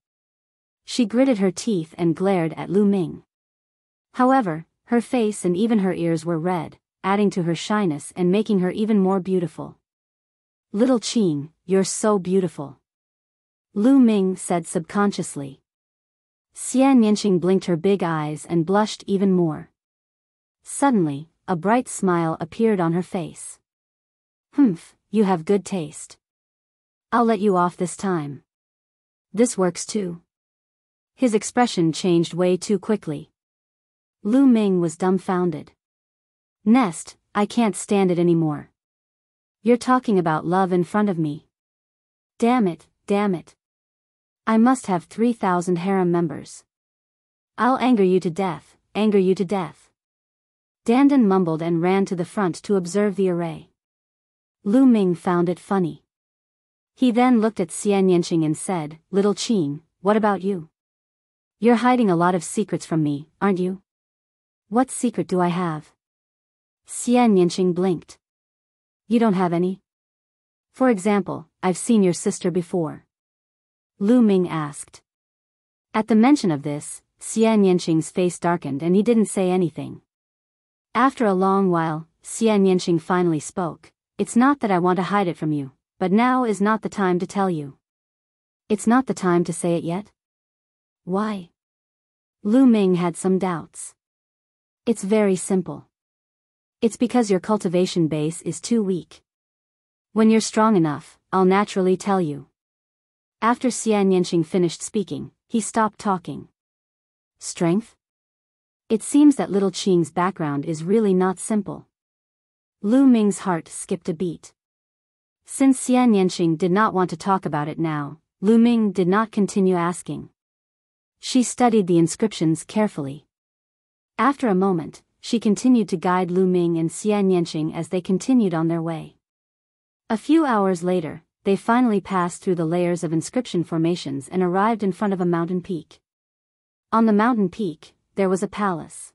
She gritted her teeth and glared at Lu Ming. However, her face and even her ears were red, adding to her shyness and making her even more beautiful. Little Qing, you're so beautiful. Lu Ming said subconsciously. Xian Yanqing blinked her big eyes and blushed even more. Suddenly, a bright smile appeared on her face. Humph, you have good taste. I'll let you off this time. This works too. His expression changed way too quickly. Lu Ming was dumbfounded. Nest, I can't stand it anymore. You're talking about love in front of me. Damn it, damn it. I must have 3,000 harem members. I'll anger you to death, anger you to death. Dandan mumbled and ran to the front to observe the array. Lu Ming found it funny. He then looked at Xian Yanqing and said, Little Qing, what about you? You're hiding a lot of secrets from me, aren't you? What secret do I have? Xian Yanqing blinked. You don't have any? For example, I've seen your sister before. Lu Ming asked. At the mention of this, Xian Yanqing's face darkened and he didn't say anything. After a long while, Xian Yanqing finally spoke. It's not that I want to hide it from you, but now is not the time to tell you. It's not the time to say it yet? Why? Lu Ming had some doubts. It's very simple. It's because your cultivation base is too weak. When you're strong enough, I'll naturally tell you. After Xian Yanqing finished speaking, he stopped talking. Strength? It seems that Little Qing's background is really not simple. Lu Ming's heart skipped a beat. Since Xian Yanqing did not want to talk about it now, Lu Ming did not continue asking. She studied the inscriptions carefully. After a moment, she continued to guide Lu Ming and Xian Yanqing as they continued on their way. A few hours later, they finally passed through the layers of inscription formations and arrived in front of a mountain peak. On the mountain peak, there was a palace.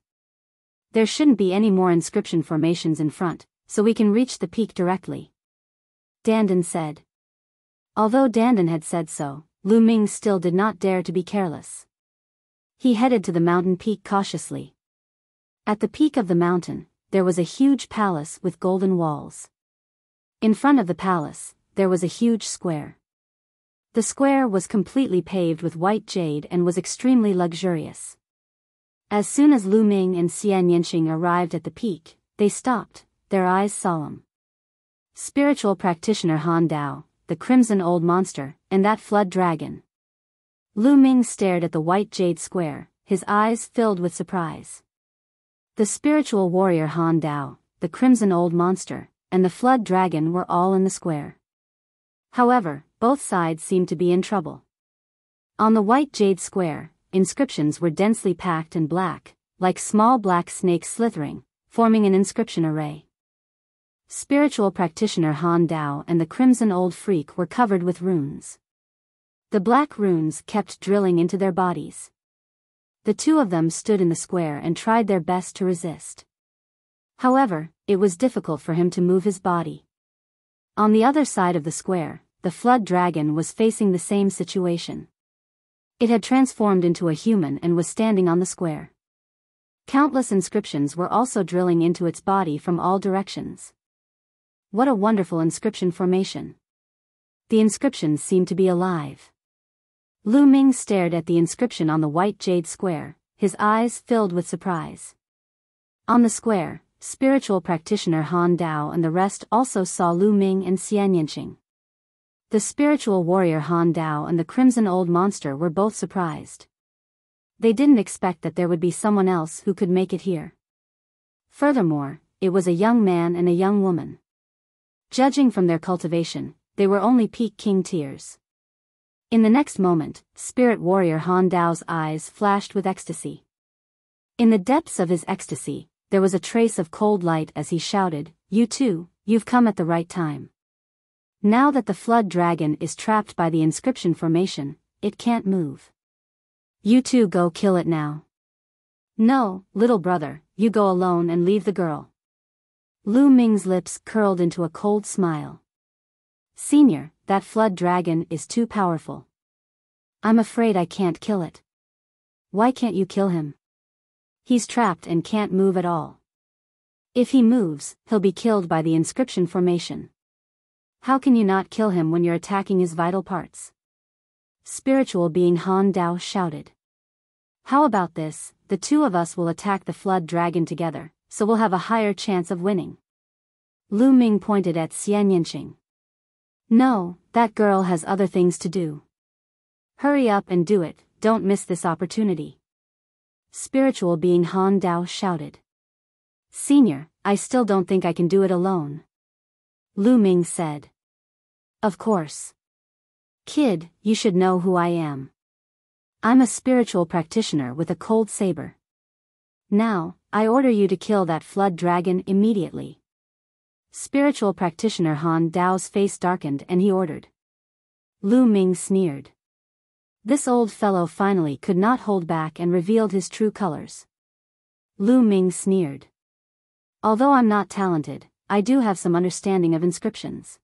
There shouldn't be any more inscription formations in front, so we can reach the peak directly. Dandan said. Although Dandan had said so, Lu Ming still did not dare to be careless. He headed to the mountain peak cautiously. At the peak of the mountain, there was a huge palace with golden walls. In front of the palace, there was a huge square. The square was completely paved with white jade and was extremely luxurious. As soon as Lu Ming and Xian Yanqing arrived at the peak, they stopped, their eyes solemn. Spiritual practitioner Han Dao, the crimson old monster, and that flood dragon. Lu Ming stared at the white jade square, his eyes filled with surprise. The spiritual warrior Han Dao, the crimson old monster, and the flood dragon were all in the square. However, both sides seemed to be in trouble. On the white jade square, inscriptions were densely packed and black, like small black snakes slithering, forming an inscription array. Spiritual practitioner Han Dao and the crimson old freak were covered with runes. The black runes kept drilling into their bodies. The two of them stood in the square and tried their best to resist. However, it was difficult for him to move his body. On the other side of the square, the flood dragon was facing the same situation. It had transformed into a human and was standing on the square. Countless inscriptions were also drilling into its body from all directions. What a wonderful inscription formation. The inscriptions seemed to be alive. Lu Ming stared at the inscription on the white jade square, his eyes filled with surprise. On the square, spiritual practitioner Han Dao and the rest also saw Lu Ming and Xian Yanqing. The spiritual warrior Han Dao and the crimson old monster were both surprised. They didn't expect that there would be someone else who could make it here. Furthermore, it was a young man and a young woman. Judging from their cultivation, they were only peak king tiers. In the next moment, spirit warrior Han Dao's eyes flashed with ecstasy. In the depths of his ecstasy, there was a trace of cold light as he shouted, "You too, you've come at the right time. Now that the flood dragon is trapped by the inscription formation, it can't move. You two go kill it now." "No, little brother, you go alone and leave the girl." Lu Ming's lips curled into a cold smile. "Senior, that flood dragon is too powerful. I'm afraid I can't kill it." "Why can't you kill him?" "He's trapped and can't move at all. If he moves, he'll be killed by the inscription formation." How can you not kill him when you're attacking his vital parts? Spiritual being Han Dao shouted. How about this, the two of us will attack the flood dragon together, so we'll have a higher chance of winning. Lu Ming pointed at Xian Yanqing. No, that girl has other things to do. Hurry up and do it, don't miss this opportunity. Spiritual being Han Dao shouted. Senior, I still don't think I can do it alone. Lu Ming said. Of course. Kid, you should know who I am. I'm a spiritual practitioner with a cold saber. Now, I order you to kill that flood dragon immediately. Spiritual practitioner Han Dao's face darkened and he ordered. Lu Ming sneered. This old fellow finally could not hold back and revealed his true colors. Lu Ming sneered. Although I'm not talented, I do have some understanding of inscriptions.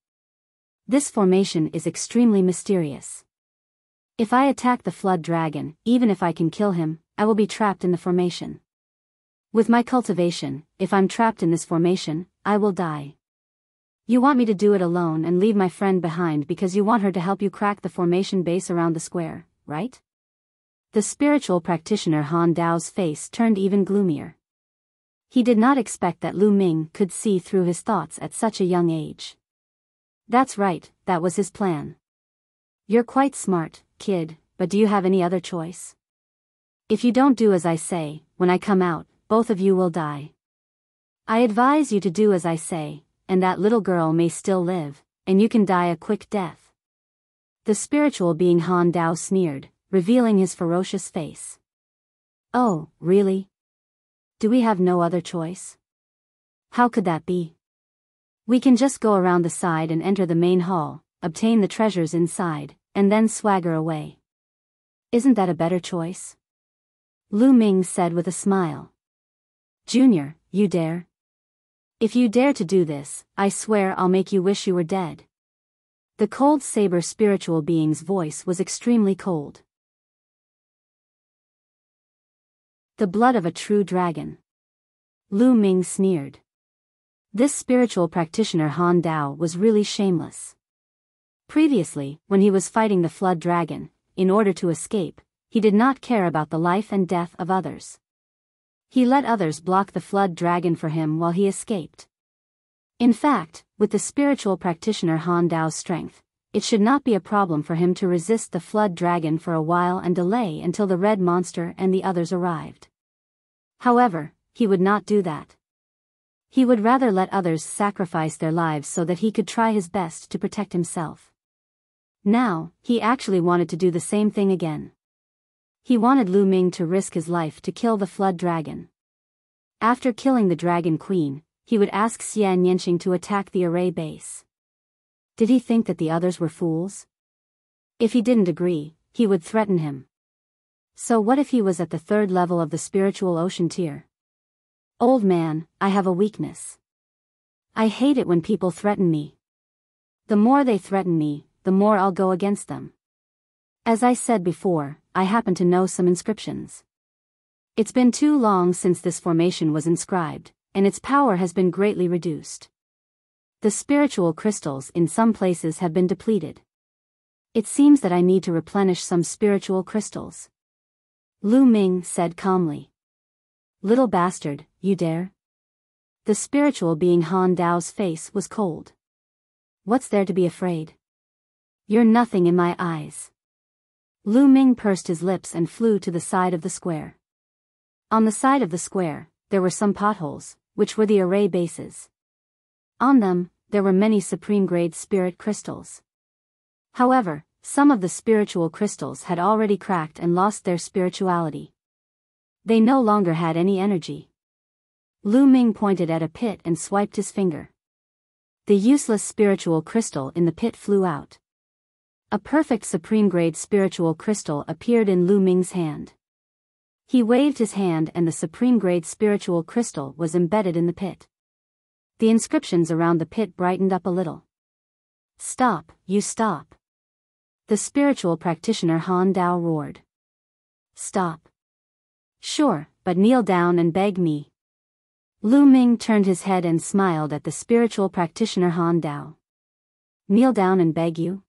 This formation is extremely mysterious. If I attack the flood dragon, even if I can kill him, I will be trapped in the formation. With my cultivation, if I'm trapped in this formation, I will die. You want me to do it alone and leave my friend behind because you want her to help you crack the formation base around the square, right? The spiritual practitioner Han Dao's face turned even gloomier. He did not expect that Lu Ming could see through his thoughts at such a young age. That's right, that was his plan. You're quite smart, kid, but do you have any other choice? If you don't do as I say, when I come out, both of you will die. I advise you to do as I say, and that little girl may still live, and you can die a quick death. The spiritual being Han Dao sneered, revealing his ferocious face. Oh, really? Do we have no other choice? How could that be? We can just go around the side and enter the main hall, obtain the treasures inside, and then swagger away. Isn't that a better choice? Lu Ming said with a smile. Junior, you dare? If you dare to do this, I swear I'll make you wish you were dead. The cold saber spiritual being's voice was extremely cold. The blood of a true dragon. Lu Ming sneered. This spiritual practitioner Han Dao was really shameless. Previously, when he was fighting the flood dragon, in order to escape, he did not care about the life and death of others. He let others block the flood dragon for him while he escaped. In fact, with the spiritual practitioner Han Dao's strength, it should not be a problem for him to resist the flood dragon for a while and delay until the red monster and the others arrived. However, he would not do that. He would rather let others sacrifice their lives so that he could try his best to protect himself. Now, he actually wanted to do the same thing again. He wanted Lu Ming to risk his life to kill the flood dragon. After killing the dragon queen, he would ask Xian Yanqing to attack the array base. Did he think that the others were fools? If he didn't agree, he would threaten him. So what if he was at the third level of the spiritual ocean tier? Old man, I have a weakness. I hate it when people threaten me. The more they threaten me, the more I'll go against them. As I said before, I happen to know some inscriptions. It's been too long since this formation was inscribed, and its power has been greatly reduced. The spiritual crystals in some places have been depleted. It seems that I need to replenish some spiritual crystals. Lu Ming said calmly. Little bastard, you dare? The spiritual being Han Dao's face was cold. What's there to be afraid? You're nothing in my eyes. Lu Ming pursed his lips and flew to the side of the square. On the side of the square, there were some potholes, which were the array bases. On them, there were many supreme-grade spirit crystals. However, some of the spiritual crystals had already cracked and lost their spirituality. They no longer had any energy. Lu Ming pointed at a pit and swiped his finger. The useless spiritual crystal in the pit flew out. A perfect supreme-grade spiritual crystal appeared in Lu Ming's hand. He waved his hand and the supreme-grade spiritual crystal was embedded in the pit. The inscriptions around the pit brightened up a little. Stop, you stop. The spiritual practitioner Han Dao roared. Stop. Sure, but kneel down and beg me. Lu Ming turned his head and smiled at the spiritual practitioner Han Dao. Kneel down and beg you?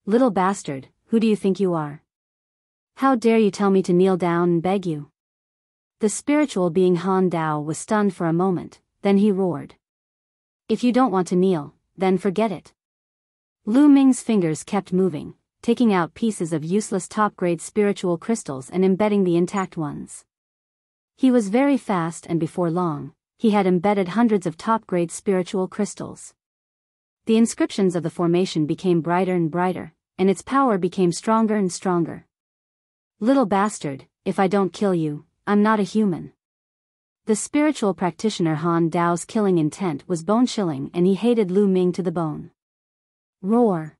Little bastard, who do you think you are? How dare you tell me to kneel down and beg you? The spiritual being Han Dao was stunned for a moment, then he roared. If you don't want to kneel, then forget it. Lu Ming's fingers kept moving, taking out pieces of useless top-grade spiritual crystals and embedding the intact ones. He was very fast, and before long, he had embedded hundreds of top-grade spiritual crystals. The inscriptions of the formation became brighter and brighter, and its power became stronger and stronger. Little bastard, if I don't kill you, I'm not a human. The spiritual practitioner Han Dao's killing intent was bone-chilling, and he hated Lu Ming to the bone. Roar.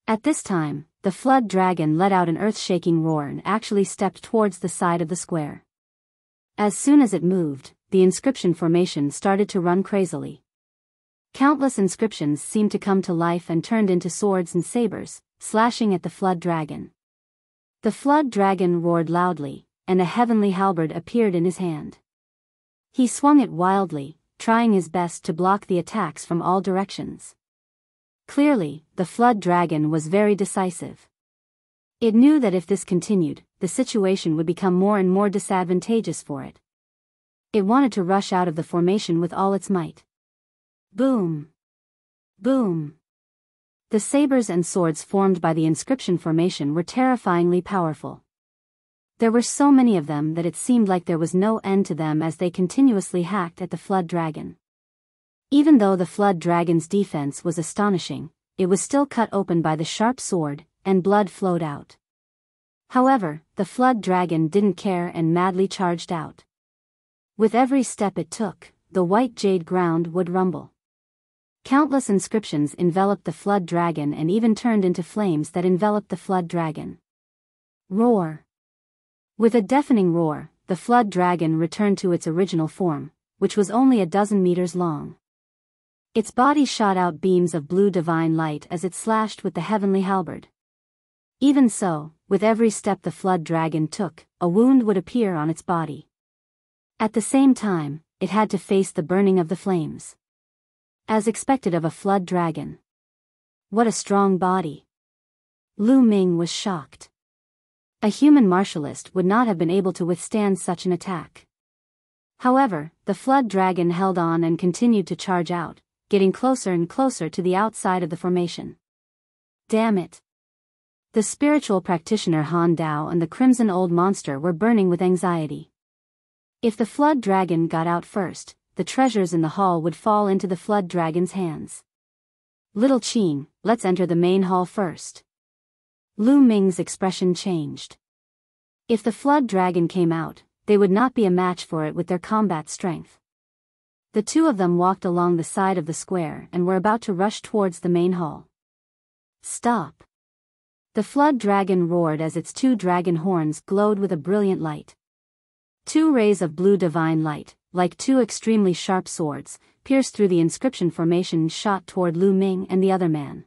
At this time, the flood dragon let out an earth-shaking roar and actually stepped towards the side of the square. As soon as it moved, the inscription formation started to run crazily. Countless inscriptions seemed to come to life and turned into swords and sabers, slashing at the flood dragon. The flood dragon roared loudly, and a heavenly halberd appeared in his hand. He swung it wildly, trying his best to block the attacks from all directions. Clearly, the flood dragon was very decisive. It knew that if this continued, the situation would become more and more disadvantageous for it. It wanted to rush out of the formation with all its might. Boom! Boom! The sabers and swords formed by the inscription formation were terrifyingly powerful. There were so many of them that it seemed like there was no end to them as they continuously hacked at the flood dragon. Even though the flood dragon's defense was astonishing, it was still cut open by the sharp sword, and blood flowed out. However, the flood dragon didn't care and madly charged out. With every step it took, the white jade ground would rumble. Countless inscriptions enveloped the flood dragon and even turned into flames that enveloped the flood dragon. Roar! With a deafening roar, the flood dragon returned to its original form, which was only a dozen meters long. Its body shot out beams of blue divine light as it slashed with the heavenly halberd. Even so, with every step the flood dragon took, a wound would appear on its body. At the same time, it had to face the burning of the flames. As expected of a flood dragon. What a strong body! Lu Ming was shocked. A human martialist would not have been able to withstand such an attack. However, the flood dragon held on and continued to charge out, getting closer and closer to the outside of the formation. Damn it! The spiritual practitioner Han Dao and the crimson old monster were burning with anxiety. If the flood dragon got out first, the treasures in the hall would fall into the flood dragon's hands. Little Qing, let's enter the main hall first. Lu Ming's expression changed. If the flood dragon came out, they would not be a match for it with their combat strength. The two of them walked along the side of the square and were about to rush towards the main hall. Stop! The flood dragon roared as its two dragon horns glowed with a brilliant light. Two rays of blue divine light, like two extremely sharp swords, pierced through the inscription formation and shot toward Lu Ming and the other man.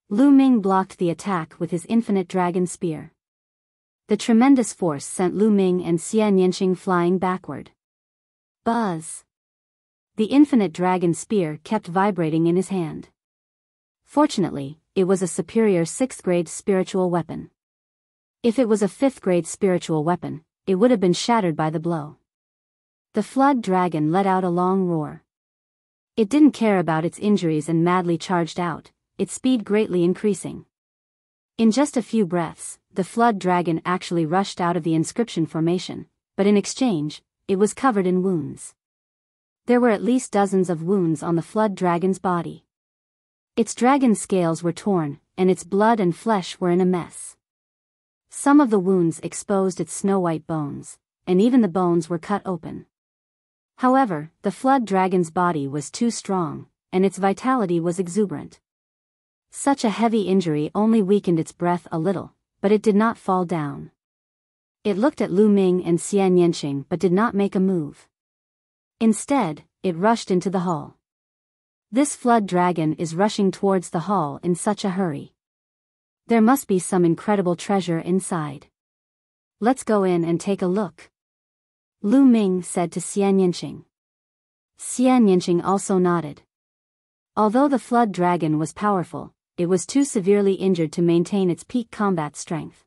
Lu Ming blocked the attack with his infinite dragon spear. The tremendous force sent Lu Ming and Xian Yanqing flying backward. Buzz! The infinite dragon spear kept vibrating in his hand. Fortunately, it was a superior 6th-grade spiritual weapon. If it was a 5th-grade spiritual weapon, it would have been shattered by the blow. The flood dragon let out a long roar. It didn't care about its injuries and madly charged out, its speed greatly increasing. In just a few breaths, the flood dragon actually rushed out of the inscription formation, but in exchange, it was covered in wounds. There were at least dozens of wounds on the flood dragon's body. Its dragon scales were torn, and its blood and flesh were in a mess. Some of the wounds exposed its snow-white bones, and even the bones were cut open. However, the flood dragon's body was too strong, and its vitality was exuberant. Such a heavy injury only weakened its breath a little, but it did not fall down. It looked at Lu Ming and Xian Yanqing but did not make a move. Instead, it rushed into the hall. This flood dragon is rushing towards the hall in such a hurry. There must be some incredible treasure inside. Let's go in and take a look. Lu Ming said to Xian Yanqing. Xian Yanqing also nodded. Although the flood dragon was powerful, it was too severely injured to maintain its peak combat strength.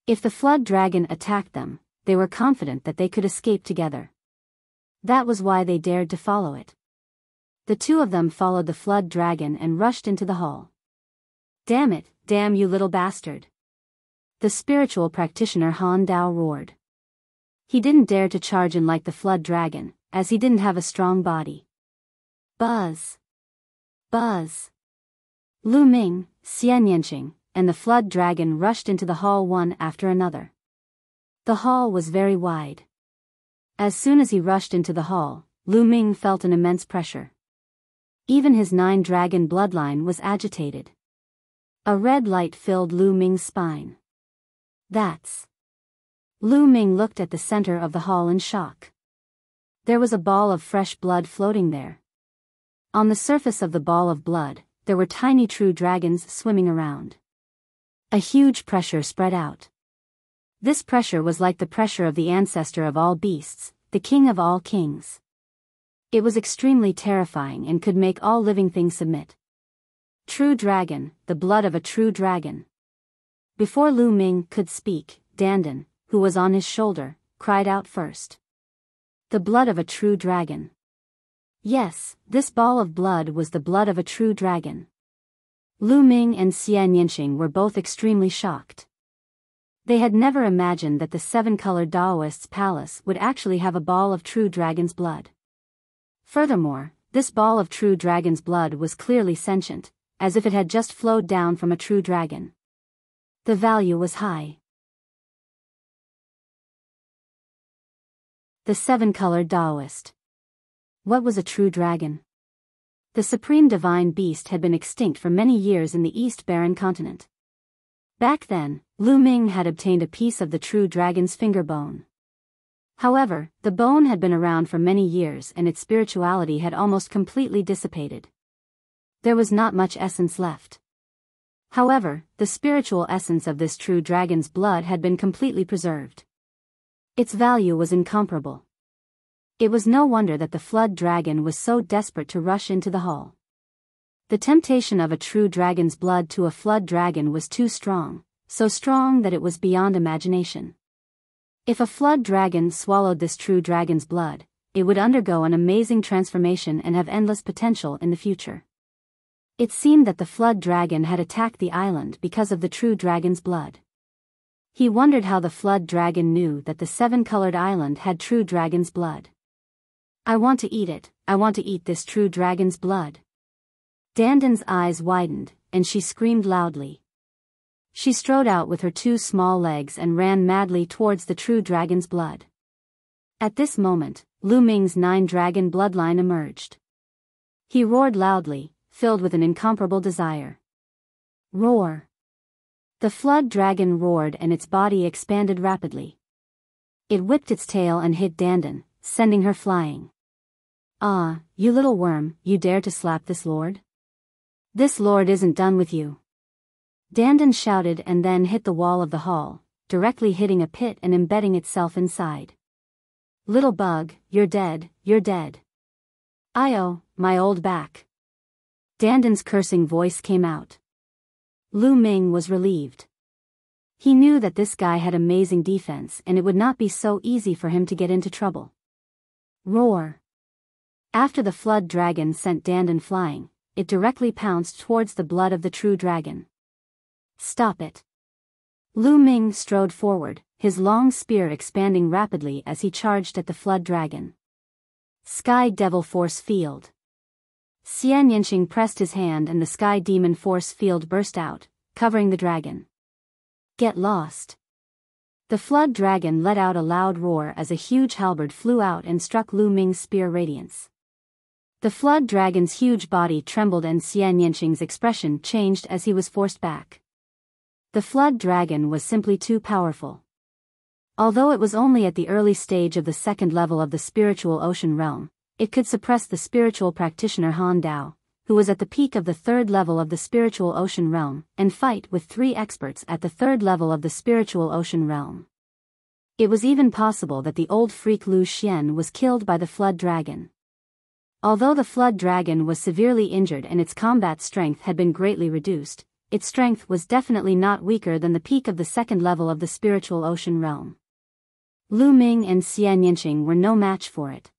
If the flood dragon attacked them, they were confident that they could escape together. That was why they dared to follow it. The two of them followed the flood dragon and rushed into the hall. "Damn it, damn you little bastard!" the spiritual practitioner Han Dao roared. He didn't dare to charge in like the flood dragon, as he didn't have a strong body. Buzz! Buzz! Lu Ming, Xian Yanqing, and the flood dragon rushed into the hall one after another. The hall was very wide. As soon as he rushed into the hall, Lu Ming felt an immense pressure. Even his 9-dragon bloodline was agitated. A red light filled Lu Ming's spine. That's... Lu Ming looked at the center of the hall in shock. There was a ball of fresh blood floating there. On the surface of the ball of blood, there were tiny true dragons swimming around. A huge pressure spread out. This pressure was like the pressure of the ancestor of all beasts, the king of all kings. It was extremely terrifying and could make all living things submit. True dragon, the blood of a true dragon. Before Lu Ming could speak, Dandan, who was on his shoulder, cried out first. The blood of a true dragon. Yes, this ball of blood was the blood of a true dragon. Lu Ming and Xian Yanqing were both extremely shocked. They had never imagined that the 7-colored Daoist's palace would actually have a ball of true dragon's blood. Furthermore, this ball of true dragon's blood was clearly sentient, as if it had just flowed down from a true dragon. The value was high. The 7-colored Daoist. What was a true dragon? The supreme divine beast had been extinct for many years in the East Barren continent. Back then, Lu Ming had obtained a piece of the true dragon's finger bone. However, the bone had been around for many years and its spirituality had almost completely dissipated. There was not much essence left. However, the spiritual essence of this true dragon's blood had been completely preserved. Its value was incomparable. It was no wonder that the flood dragon was so desperate to rush into the hall. The temptation of a true dragon's blood to a flood dragon was too strong, so strong that it was beyond imagination. If a flood dragon swallowed this true dragon's blood, it would undergo an amazing transformation and have endless potential in the future. It seemed that the flood dragon had attacked the island because of the true dragon's blood. He wondered how the flood dragon knew that the 7-colored island had true dragon's blood. "I want to eat it, I want to eat this true dragon's blood." Dandan's eyes widened, and she screamed loudly. She strode out with her 2 small legs and ran madly towards the true dragon's blood. At this moment, Lu Ming's 9-dragon bloodline emerged. He roared loudly, filled with an incomparable desire. Roar! The flood dragon roared and its body expanded rapidly. It whipped its tail and hit Dandan, sending her flying. "Ah, you little worm, you dare to slap this lord? This lord isn't done with you." Dandan shouted and then hit the wall of the hall, directly hitting a pit and embedding itself inside. "Little bug, you're dead, you're dead." "Io, my old back." Dandan's cursing voice came out. Lu Ming was relieved. He knew that this guy had amazing defense and it would not be so easy for him to get into trouble. Roar! After the flood dragon sent Dandan flying, it directly pounced towards the blood of the true dragon. "Stop it." Lu Ming strode forward, his long spear expanding rapidly as he charged at the flood dragon. Sky Devil Force Field. Xian Yanqing pressed his hand and the Sky Demon Force Field burst out, covering the dragon. "Get lost." The flood dragon let out a loud roar as a huge halberd flew out and struck Lu Ming's spear radiance. The flood dragon's huge body trembled and Xian Yanqing's expression changed as he was forced back. The flood dragon was simply too powerful. Although it was only at the early stage of the 2nd level of the spiritual ocean realm, it could suppress the spiritual practitioner Han Dao, who was at the peak of the 3rd level of the spiritual ocean realm, and fight with 3 experts at the 3rd level of the spiritual ocean realm. It was even possible that the old freak Lu Xian was killed by the flood dragon. Although the flood dragon was severely injured and its combat strength had been greatly reduced, its strength was definitely not weaker than the peak of the second level of the spiritual ocean realm. Lu Ming and Xian Yinqing were no match for it.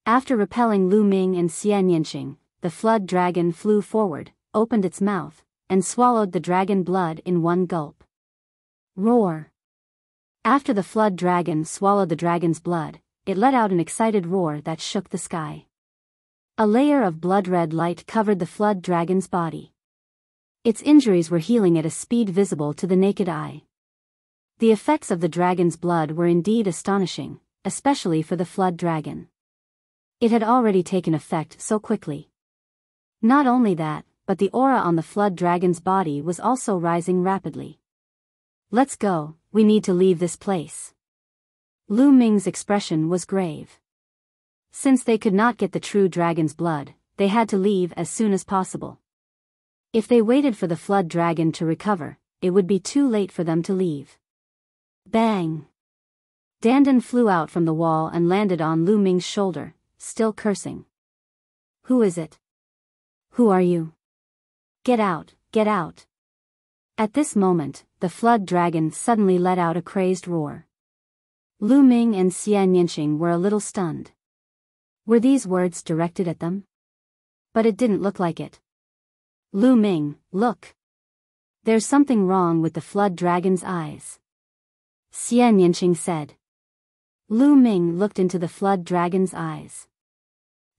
After repelling Lu Ming and Xian Yinqing, the flood dragon flew forward, opened its mouth, and swallowed the dragon blood in one gulp. Roar! After the flood dragon swallowed the dragon's blood, it let out an excited roar that shook the sky. A layer of blood-red light covered the flood dragon's body. Its injuries were healing at a speed visible to the naked eye. The effects of the dragon's blood were indeed astonishing, especially for the flood dragon. It had already taken effect so quickly. Not only that, but the aura on the flood dragon's body was also rising rapidly. Let's go, we need to leave this place. Lu Ming's expression was grave. Since they could not get the true dragon's blood, they had to leave as soon as possible. If they waited for the flood dragon to recover, it would be too late for them to leave. Bang! Dandan flew out from the wall and landed on Lu Ming's shoulder, still cursing. Who is it? Who are you? Get out, get out. At this moment, the flood dragon suddenly let out a crazed roar. Lu Ming and Xian Yinqing were a little stunned. Were these words directed at them? But it didn't look like it. Lu Ming, look. There's something wrong with the flood dragon's eyes. Xian Yinqing said. Lu Ming looked into the flood dragon's eyes.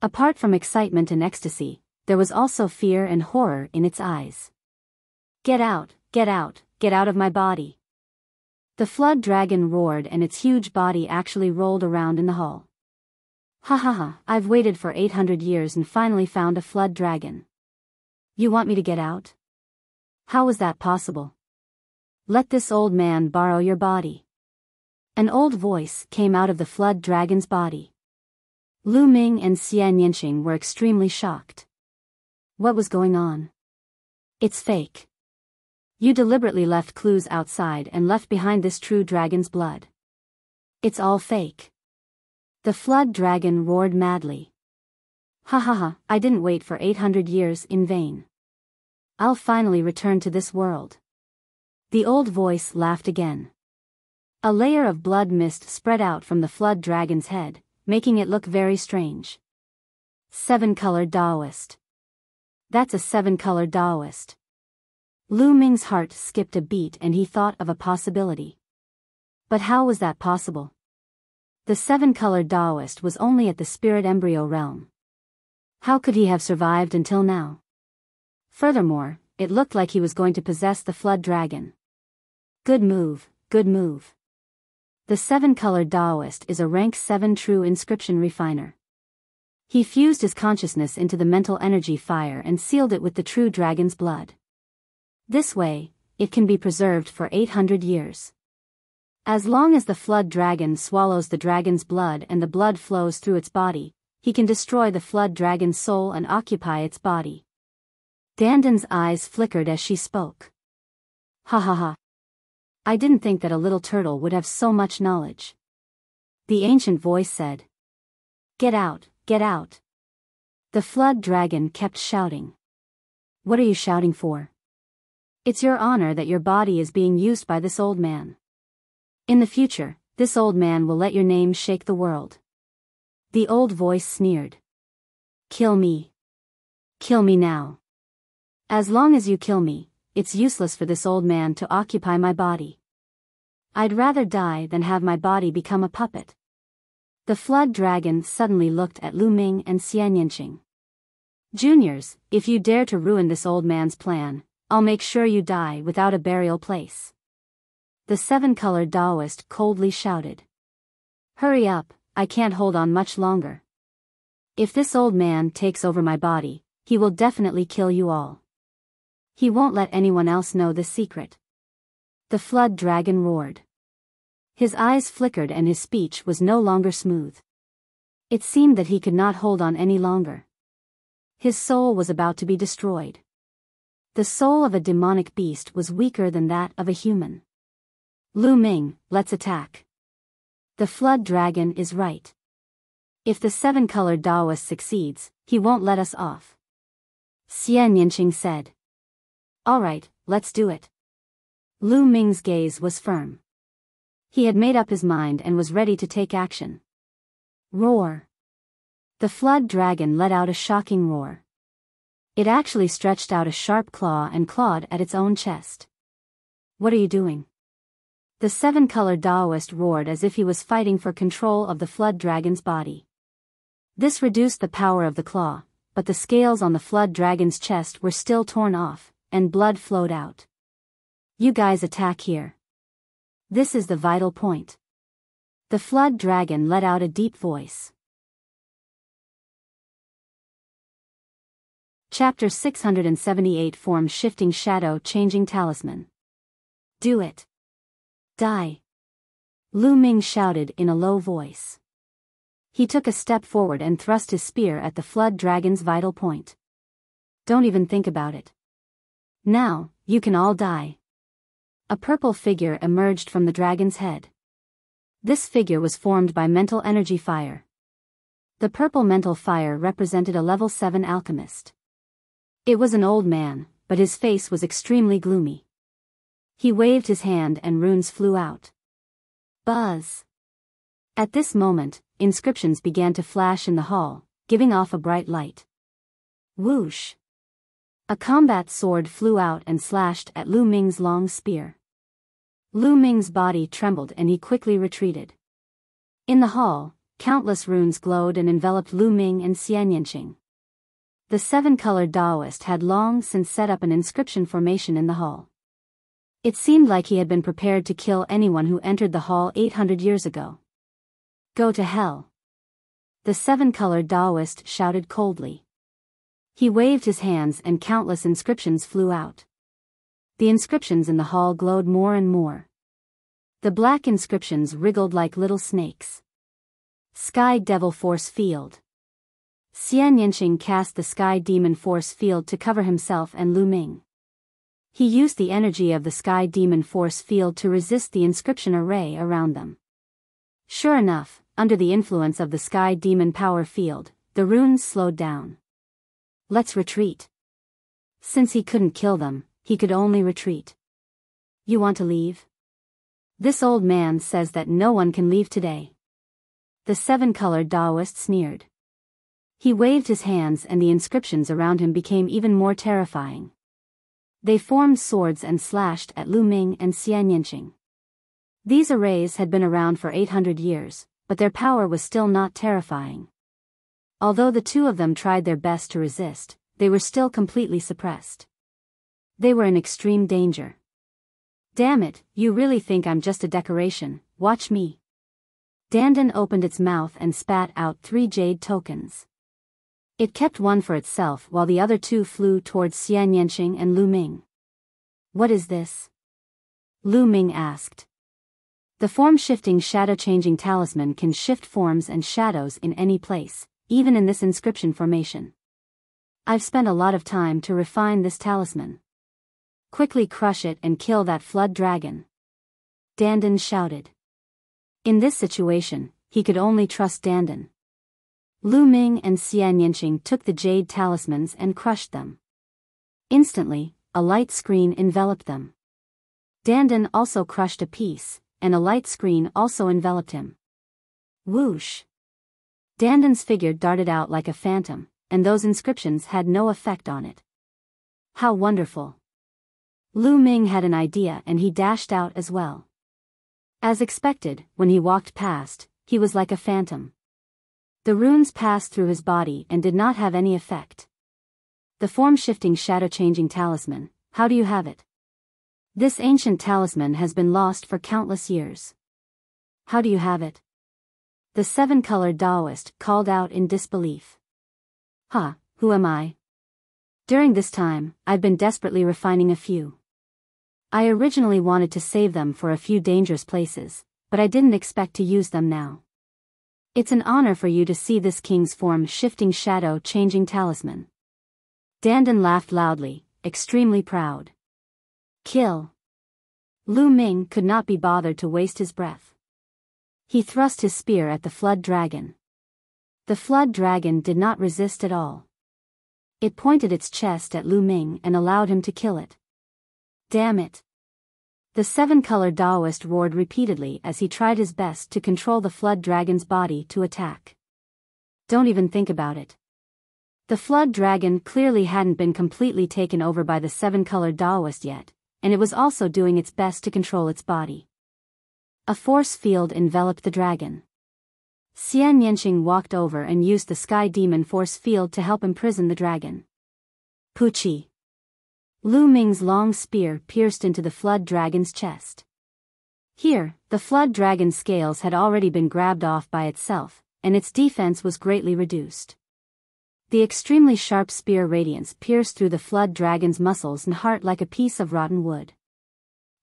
Apart from excitement and ecstasy, there was also fear and horror in its eyes. Get out, get out, get out of my body. The flood dragon roared and its huge body actually rolled around in the hall. Ha ha ha, I've waited for 800 years and finally found a flood dragon. You want me to get out? How was that possible? Let this old man borrow your body. An old voice came out of the flood dragon's body. Lu Ming and Xian Yinqing were extremely shocked. What was going on? It's fake. You deliberately left clues outside and left behind this true dragon's blood. It's all fake. The flood dragon roared madly. Ha ha ha, I didn't wait for 800 years in vain. I'll finally return to this world. The old voice laughed again. A layer of blood mist spread out from the flood dragon's head, making it look very strange. 7-colored Taoist. That's a 7-colored Taoist. Lu Ming's heart skipped a beat and he thought of a possibility. But how was that possible? The 7-colored Taoist was only at the spirit embryo realm. How could he have survived until now? Furthermore, it looked like he was going to possess the flood dragon. Good move, good move. The 7-colored Taoist is a rank 7 true inscription refiner. He fused his consciousness into the mental energy fire and sealed it with the true dragon's blood. This way, it can be preserved for 800 years. As long as the flood dragon swallows the dragon's blood and the blood flows through its body, he can destroy the flood dragon's soul and occupy its body. Dandan's eyes flickered as she spoke. Ha ha ha. I didn't think that a little turtle would have so much knowledge. The ancient voice said. Get out, get out. The flood dragon kept shouting. What are you shouting for? It's your honor that your body is being used by this old man. In the future, this old man will let your name shake the world. The old voice sneered. Kill me. Kill me now. As long as you kill me, it's useless for this old man to occupy my body. I'd rather die than have my body become a puppet. The flood dragon suddenly looked at Lu Ming and Xian Yinqing. Juniors, if you dare to ruin this old man's plan, I'll make sure you die without a burial place. The 7-colored Taoist coldly shouted. Hurry up, I can't hold on much longer. If this old man takes over my body, he will definitely kill you all. He won't let anyone else know the secret. The flood dragon roared. His eyes flickered and his speech was no longer smooth. It seemed that he could not hold on any longer. His soul was about to be destroyed. The soul of a demonic beast was weaker than that of a human. Lu Ming, let's attack. The flood dragon is right. If the seven-colored Taoist succeeds, he won't let us off. Xian Yinqing said. All right, let's do it. Lu Ming's gaze was firm. He had made up his mind and was ready to take action. Roar. The flood dragon let out a shocking roar. It actually stretched out a sharp claw and clawed at its own chest. What are you doing? The seven-colored Taoist roared as if he was fighting for control of the flood dragon's body. This reduced the power of the claw, but the scales on the flood dragon's chest were still torn off, and blood flowed out. You guys attack here. This is the vital point. The flood dragon let out a deep voice. Chapter 678 Form Shifting Shadow Changing Talisman. Do it. Die. Lu Ming shouted in a low voice. He took a step forward and thrust his spear at the flood dragon's vital point. Don't even think about it. Now, you can all die. A purple figure emerged from the dragon's head. This figure was formed by mental energy fire. The purple mental fire represented a level 7 alchemist. It was an old man, but his face was extremely gloomy. He waved his hand and runes flew out. Buzz. At this moment, inscriptions began to flash in the hall, giving off a bright light. Whoosh. A combat sword flew out and slashed at Lu Ming's long spear. Lu Ming's body trembled and he quickly retreated. In the hall, countless runes glowed and enveloped Lu Ming and Xian Yinqing. The seven-colored Taoist had long since set up an inscription formation in the hall. It seemed like he had been prepared to kill anyone who entered the hall 800 years ago. Go to hell. The seven-colored Taoist shouted coldly. He waved his hands and countless inscriptions flew out. The inscriptions in the hall glowed more and more. The black inscriptions wriggled like little snakes. Sky Devil Force Field. Xian Yinqing cast the Sky Demon Force Field to cover himself and Lu Ming. He used the energy of the Sky Demon Force Field to resist the inscription array around them. Sure enough, under the influence of the Sky Demon Power Field, the runes slowed down. Let's retreat. Since he couldn't kill them, he could only retreat. You want to leave? This old man says that no one can leave today. The seven-colored Taoist sneered. He waved his hands and the inscriptions around him became even more terrifying. They formed swords and slashed at Lu Ming and Xian Yinqing. These arrays had been around for 800 years, but their power was still not terrifying. Although the two of them tried their best to resist, they were still completely suppressed. They were in extreme danger. Damn it, you really think I'm just a decoration? Watch me. Dandan opened its mouth and spat out 3 jade tokens. It kept one for itself while the other 2 flew towards Xian Yinqing and Lu Ming. What is this? Lu Ming asked. The form-shifting shadow-changing talisman can shift forms and shadows in any place, even in this inscription formation. I've spent a lot of time to refine this talisman. Quickly crush it and kill that flood dragon. Dandan shouted. In this situation, he could only trust Dandan. Lu Ming and Xian Yinqing took the jade talismans and crushed them. Instantly, a light screen enveloped them. Dandan also crushed a piece, and a light screen also enveloped him. Whoosh! Dandan's figure darted out like a phantom, and those inscriptions had no effect on it. How wonderful! Lu Ming had an idea and he dashed out as well. As expected, when he walked past, he was like a phantom. The runes passed through his body and did not have any effect. The form-shifting shadow-changing talisman, how do you have it? This ancient talisman has been lost for countless years. How do you have it? The seven-colored Taoist called out in disbelief. Who am I? During this time, I've been desperately refining a few. I originally wanted to save them for a few dangerous places, but I didn't expect to use them now. It's an honor for you to see this king's form-shifting shadow-changing talisman. Dandan laughed loudly, extremely proud. Kill. Lu Ming could not be bothered to waste his breath. He thrust his spear at the flood dragon. The flood dragon did not resist at all. It pointed its chest at Lu Ming and allowed him to kill it. Damn it! The seven-colored Taoist roared repeatedly as he tried his best to control the flood dragon's body to attack. Don't even think about it. The flood dragon clearly hadn't been completely taken over by the seven-colored Taoist yet, and it was also doing its best to control its body. A force field enveloped the dragon. Xian Yanqing walked over and used the sky demon force field to help imprison the dragon. Puchi! Lu Ming's long spear pierced into the flood dragon's chest. Here, the flood dragon's scales had already been grabbed off by itself, and its defense was greatly reduced. The extremely sharp spear radiance pierced through the flood dragon's muscles and heart like a piece of rotten wood.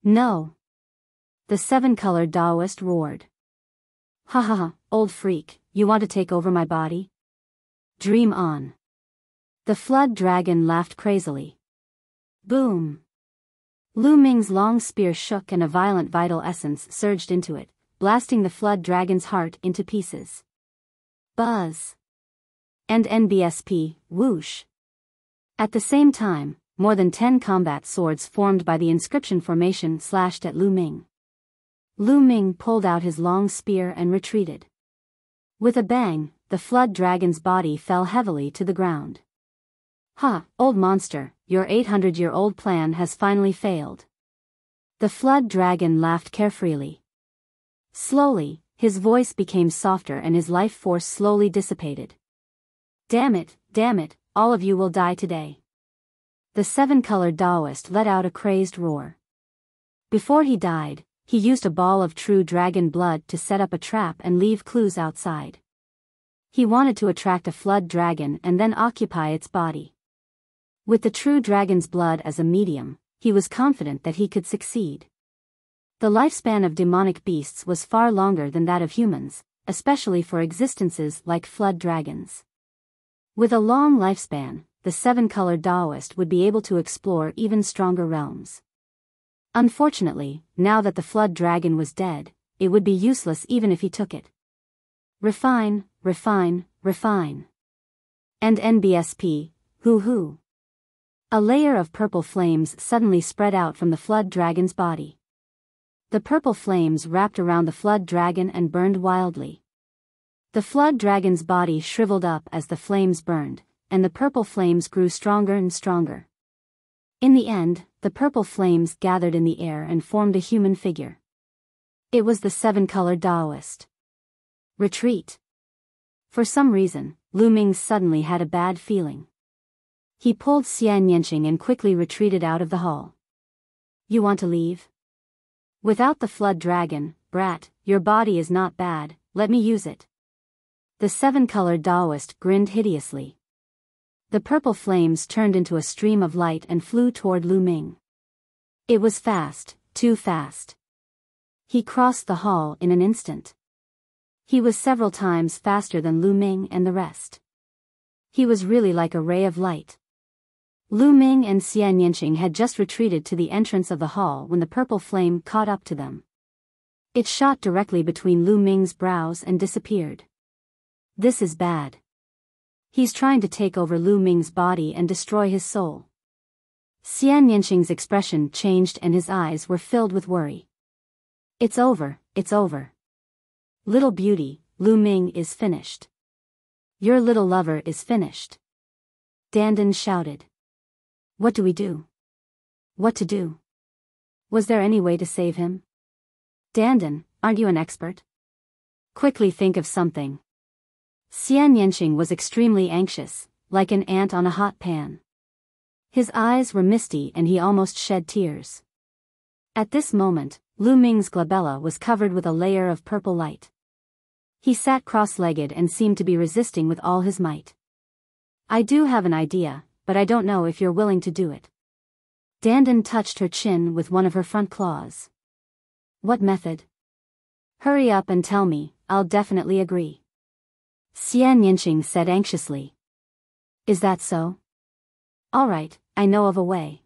No! The seven-colored Taoist roared. Ha ha ha, old freak, you want to take over my body? Dream on. The flood dragon laughed crazily. Boom! Lu Ming's long spear shook and a violent vital essence surged into it, blasting the flood dragon's heart into pieces. Buzz! And NBSP, whoosh! At the same time, more than 10 combat swords formed by the inscription formation slashed at Lu Ming. Lu Ming pulled out his long spear and retreated. With a bang, the flood dragon's body fell heavily to the ground. Ha, old monster, your 800-year-old plan has finally failed. The flood dragon laughed carefreely. Slowly, his voice became softer and his life force slowly dissipated. Damn it, all of you will die today. The seven-colored Taoist let out a crazed roar. Before he died, he used a ball of true dragon blood to set up a trap and leave clues outside. He wanted to attract a flood dragon and then occupy its body. With the true dragon's blood as a medium, he was confident that he could succeed. The lifespan of demonic beasts was far longer than that of humans, especially for existences like flood dragons. With a long lifespan, the seven-colored Taoist would be able to explore even stronger realms. Unfortunately, now that the flood dragon was dead, it would be useless even if he took it. Refine. And NBSP, hoo. A layer of purple flames suddenly spread out from the flood dragon's body. The purple flames wrapped around the flood dragon and burned wildly. The flood dragon's body shriveled up as the flames burned, and the purple flames grew stronger and stronger. In the end, the purple flames gathered in the air and formed a human figure. It was the seven-colored Taoist. Retreat. For some reason, Lu Ming suddenly had a bad feeling. He pulled Xian Yanqing and quickly retreated out of the hall. You want to leave? Without the flood dragon, brat, your body is not bad, let me use it. The seven-colored Taoist grinned hideously. The purple flames turned into a stream of light and flew toward Lu Ming. It was fast, too fast. He crossed the hall in an instant. He was several times faster than Lu Ming and the rest. He was really like a ray of light. Lu Ming and Xian Yanqing had just retreated to the entrance of the hall when the purple flame caught up to them. It shot directly between Lu Ming's brows and disappeared. This is bad. He's trying to take over Lu Ming's body and destroy his soul. Xian Yanqing's expression changed and his eyes were filled with worry. It's over. Little beauty, Lu Ming is finished. Your little lover is finished. Dandan shouted. What do we do? What to do? Was there any way to save him? Dandan, aren't you an expert? Quickly think of something. Xian Yanqing was extremely anxious, like an ant on a hot pan. His eyes were misty and he almost shed tears. At this moment, Lu Ming's glabella was covered with a layer of purple light. He sat cross-legged and seemed to be resisting with all his might. I do have an idea, but I don't know if you're willing to do it. Dandan touched her chin with one of her front claws. What method? Hurry up and tell me, I'll definitely agree. Xian Yanqing said anxiously. Is that so? All right, I know of a way.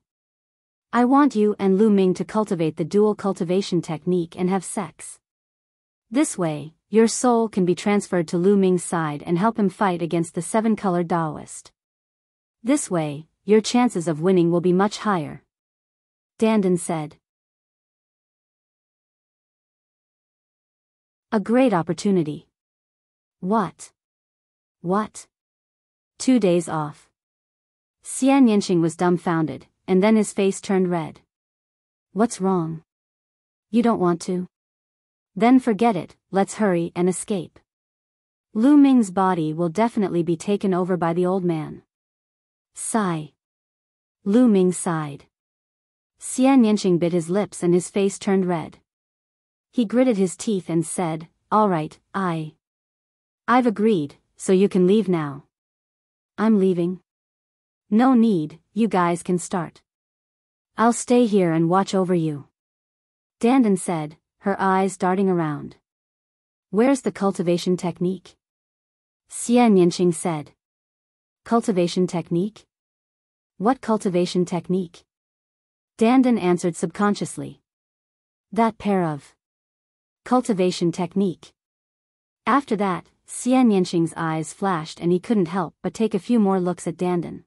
I want you and Lu Ming to cultivate the dual cultivation technique and have sex. This way, your soul can be transferred to Lu Ming's side and help him fight against the seven-colored Taoist. This way, your chances of winning will be much higher. Dandan said. A great opportunity. What? 2 days off. Xian Yanqing was dumbfounded, and then his face turned red. What's wrong? You don't want to? Then forget it, let's hurry and escape. Lu Ming's body will definitely be taken over by the old man. Sigh. Lu Ming sighed. Xian Yanqing bit his lips and his face turned red. He gritted his teeth and said, all right, I've agreed, so you can leave now. I'm leaving. No need, you guys can start. I'll stay here and watch over you. Dandan said, her eyes darting around. Where's the cultivation technique? Xian Yanqing said. Cultivation technique? What cultivation technique? Dandan answered subconsciously. That pair of cultivation technique. After that, Xian Yanqing's eyes flashed and he couldn't help but take a few more looks at Dandan.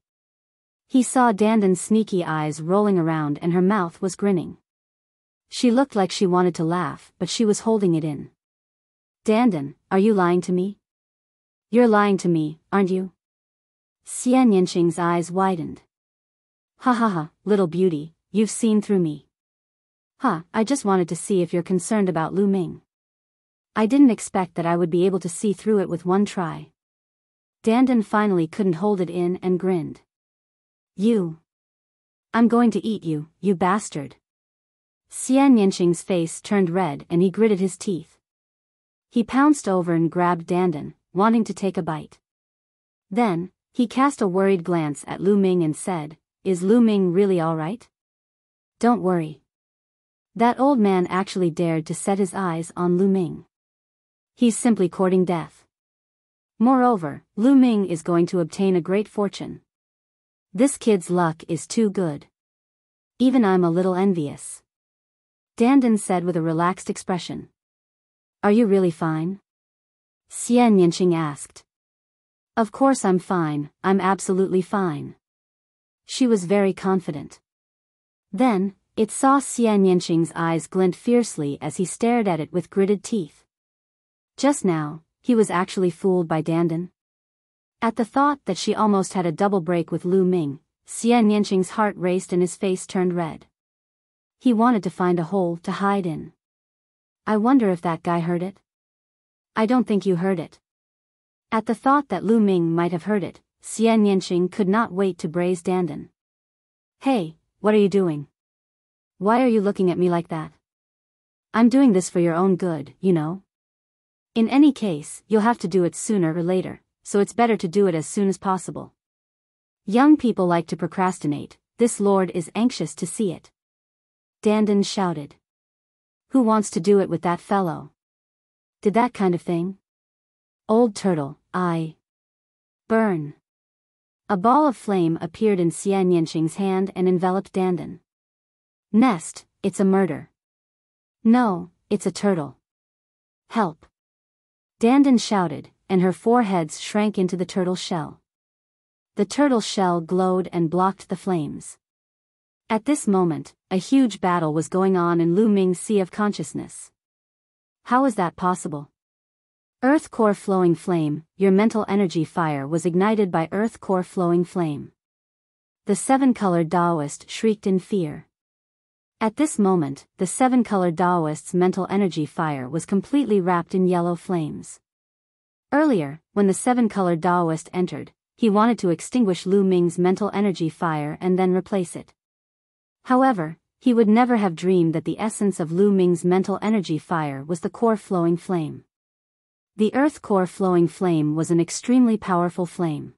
He saw Dandan's sneaky eyes rolling around and her mouth was grinning. She looked like she wanted to laugh, but she was holding it in. Dandan, are you lying to me? You're lying to me, aren't you? Xian Yanqing's eyes widened. Ha ha ha, little beauty, you've seen through me. I just wanted to see if you're concerned about Lu Ming. I didn't expect that I would be able to see through it with one try. Dandan finally couldn't hold it in and grinned. I'm going to eat you, you bastard. Xian Yanqing's face turned red and he gritted his teeth. He pounced over and grabbed Dandan, wanting to take a bite. Then, he cast a worried glance at Lu Ming and said, is Lu Ming really all right? Don't worry. That old man actually dared to set his eyes on Lu Ming. He's simply courting death. Moreover, Lu Ming is going to obtain a great fortune. This kid's luck is too good. Even I'm a little envious. Dandan said with a relaxed expression. Are you really fine? Xian Yanqing asked. Of course I'm fine, I'm absolutely fine. She was very confident. Then, it saw Xian Yanqing's eyes glint fiercely as he stared at it with gritted teeth. Just now, he was actually fooled by Dandan. At the thought that she almost had a double break with Lu Ming, Xian Yanqing's heart raced and his face turned red. He wanted to find a hole to hide in. I wonder if that guy heard it? I don't think you heard it. At the thought that Lu Ming might have heard it, Xian Yanqing could not wait to braze Dandan. Hey, what are you doing? Why are you looking at me like that? I'm doing this for your own good, you know. In any case, you'll have to do it sooner or later, so it's better to do it as soon as possible. Young people like to procrastinate, this lord is anxious to see it. Dandan shouted. Who wants to do it with that fellow? Did that kind of thing? Old turtle, I burn. A ball of flame appeared in Xian Yanqing's hand and enveloped Dandan. Nest, it's a murder. No, it's a turtle. Help. Dandan shouted, and her four heads shrank into the turtle shell. The turtle shell glowed and blocked the flames. At this moment, a huge battle was going on in Lu Ming's sea of consciousness. How is that possible? Earth core flowing flame, your mental energy fire was ignited by earth core flowing flame. The seven-colored Taoist shrieked in fear. At this moment, the seven-colored Taoist's mental energy fire was completely wrapped in yellow flames. Earlier, when the seven-colored Taoist entered, he wanted to extinguish Lu Ming's mental energy fire and then replace it. However, he would never have dreamed that the essence of Lu Ming's mental energy fire was the core flowing flame. The earth core flowing flame was an extremely powerful flame.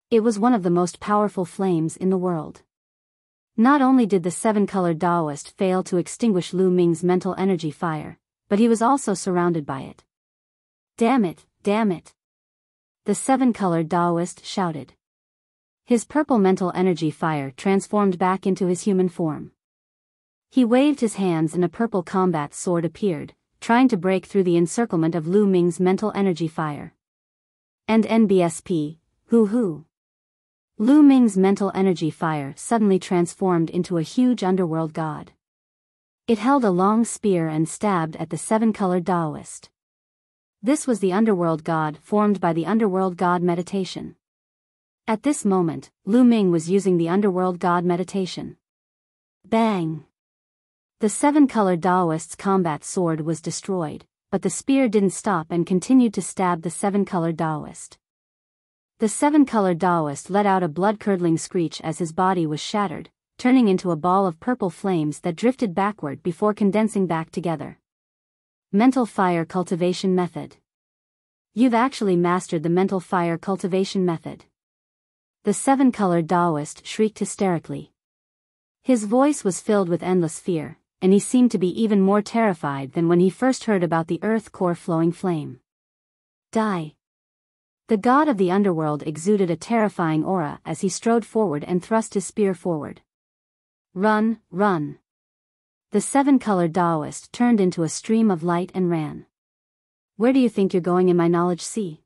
It was one of the most powerful flames in the world. Not only did the seven-colored Taoist fail to extinguish Lu Ming's mental energy fire, but he was also surrounded by it. Damn it, damn it. The seven-colored Taoist shouted. His purple mental energy fire transformed back into his human form. He waved his hands and a purple combat sword appeared, trying to break through the encirclement of Lu Ming's mental energy fire. And NBSP, hoo. Lu Ming's mental energy fire suddenly transformed into a huge underworld god. It held a long spear and stabbed at the seven-colored Taoist. This was the underworld god formed by the underworld god meditation. At this moment, Lu Ming was using the underworld god meditation. Bang! The seven-colored Taoist's combat sword was destroyed, but the spear didn't stop and continued to stab the seven-colored Taoist. The seven-colored Taoist let out a blood-curdling screech as his body was shattered, turning into a ball of purple flames that drifted backward before condensing back together. Mental Fire Cultivation Method. You've actually mastered the mental fire cultivation method. The seven-colored Taoist shrieked hysterically. His voice was filled with endless fear, and he seemed to be even more terrified than when he first heard about the earth core flowing flame. Die. The god of the underworld exuded a terrifying aura as he strode forward and thrust his spear forward. Run. The seven-colored Taoist turned into a stream of light and ran. Where do you think you're going in my knowledge sea?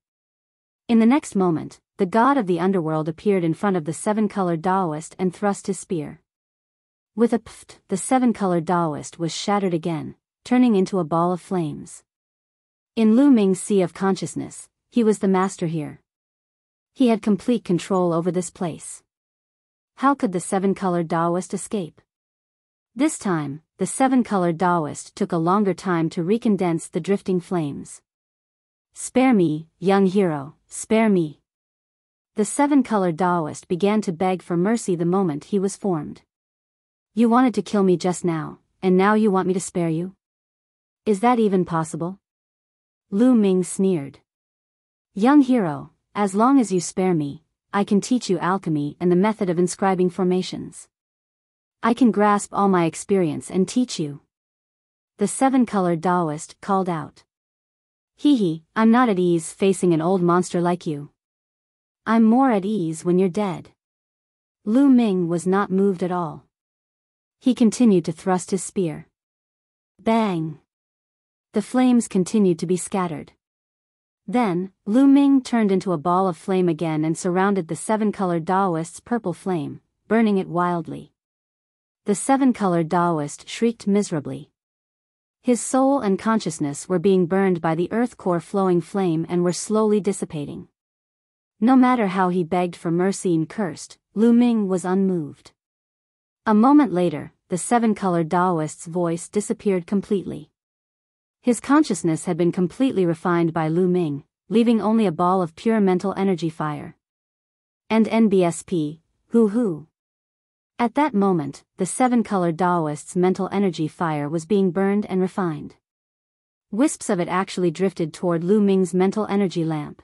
In the next moment, the god of the underworld appeared in front of the seven-colored Taoist and thrust his spear. With a pft, the seven-colored Taoist was shattered again, turning into a ball of flames. In Lu Ming's sea of consciousness, he was the master here. He had complete control over this place. How could the seven-colored Taoist escape? This time, the seven-colored Taoist took a longer time to recondense the drifting flames. Spare me, young hero, spare me. The seven-colored Taoist began to beg for mercy the moment he was formed. You wanted to kill me just now, and now you want me to spare you? Is that even possible? Lu Ming sneered. Young hero, as long as you spare me, I can teach you alchemy and the method of inscribing formations. I can grasp all my experience and teach you. The seven-colored Taoist called out. I'm not at ease facing an old monster like you. I'm more at ease when you're dead. Lu Ming was not moved at all. He continued to thrust his spear. Bang! The flames continued to be scattered. Then, Lu Ming turned into a ball of flame again and surrounded the seven-colored Taoist's purple flame, burning it wildly. The seven-colored Taoist shrieked miserably. His soul and consciousness were being burned by the earth core flowing flame and were slowly dissipating. No matter how he begged for mercy and cursed, Lu Ming was unmoved. A moment later, the seven-colored Taoist's voice disappeared completely. His consciousness had been completely refined by Lu Ming, leaving only a ball of pure mental energy fire. And NBSP, hoo. At that moment, the seven-colored Taoist's mental energy fire was being burned and refined. Wisps of it actually drifted toward Lu Ming's mental energy lamp.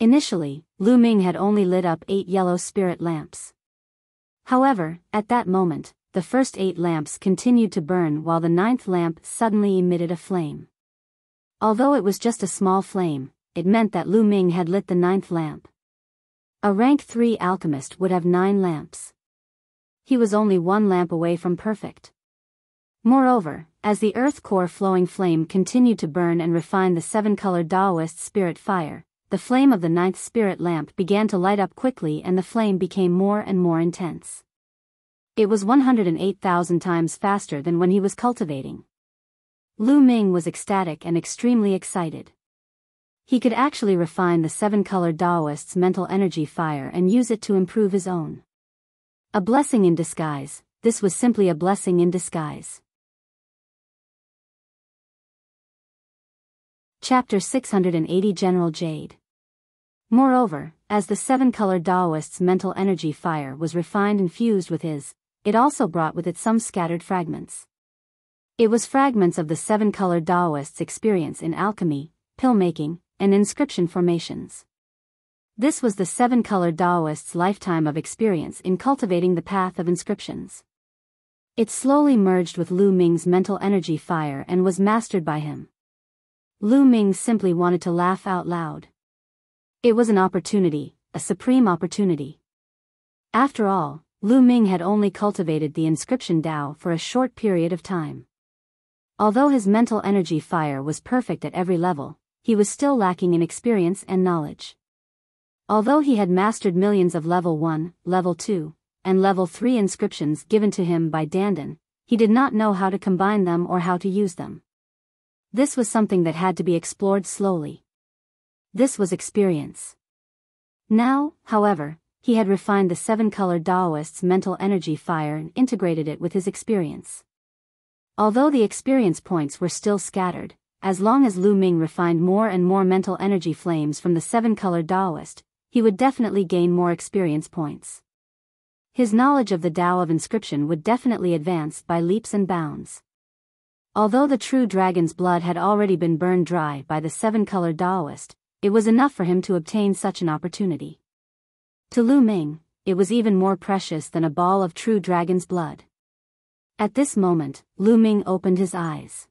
Initially, Lu Ming had only lit up 8 yellow spirit lamps. However, at that moment, the first 8 lamps continued to burn while the 9th lamp suddenly emitted a flame. Although it was just a small flame, it meant that Lu Ming had lit the 9th lamp. A rank 3 alchemist would have 9 lamps. He was only 1 lamp away from perfect. Moreover, as the earth core flowing flame continued to burn and refine the seven-colored Taoist spirit fire, the flame of the 9th spirit lamp began to light up quickly and the flame became more and more intense. It was 108,000 times faster than when he was cultivating. Lu Ming was ecstatic and extremely excited. He could actually refine the seven-colored Taoist's mental energy fire and use it to improve his own. A blessing in disguise. This was simply a blessing in disguise. Chapter 680 General Jade. Moreover, as the seven-colored Taoist's mental energy fire was refined and fused with his, it also brought with it some scattered fragments. It was fragments of the seven-colored Taoist's experience in alchemy, pill-making, and inscription formations. This was the seven-colored Taoist's lifetime of experience in cultivating the path of inscriptions. It slowly merged with Lu Ming's mental energy fire and was mastered by him. Lu Ming simply wanted to laugh out loud. It was an opportunity, a supreme opportunity. After all, Lu Ming had only cultivated the inscription Tao for a short period of time. Although his mental energy fire was perfect at every level, he was still lacking in experience and knowledge. Although he had mastered millions of level 1, level 2, and level 3 inscriptions given to him by Dandan, he did not know how to combine them or how to use them. This was something that had to be explored slowly. This was experience. Now, however, he had refined the 7-colored Daoist's mental energy fire and integrated it with his experience. Although the experience points were still scattered, as long as Lu Ming refined more and more mental energy flames from the 7-colored Daoist, he would definitely gain more experience points. His knowledge of the Tao of inscription would definitely advance by leaps and bounds. Although the true dragon's blood had already been burned dry by the 7-colored Daoist, it was enough for him to obtain such an opportunity. To Lu Ming, it was even more precious than a ball of true dragon's blood. At this moment, Lu Ming opened his eyes.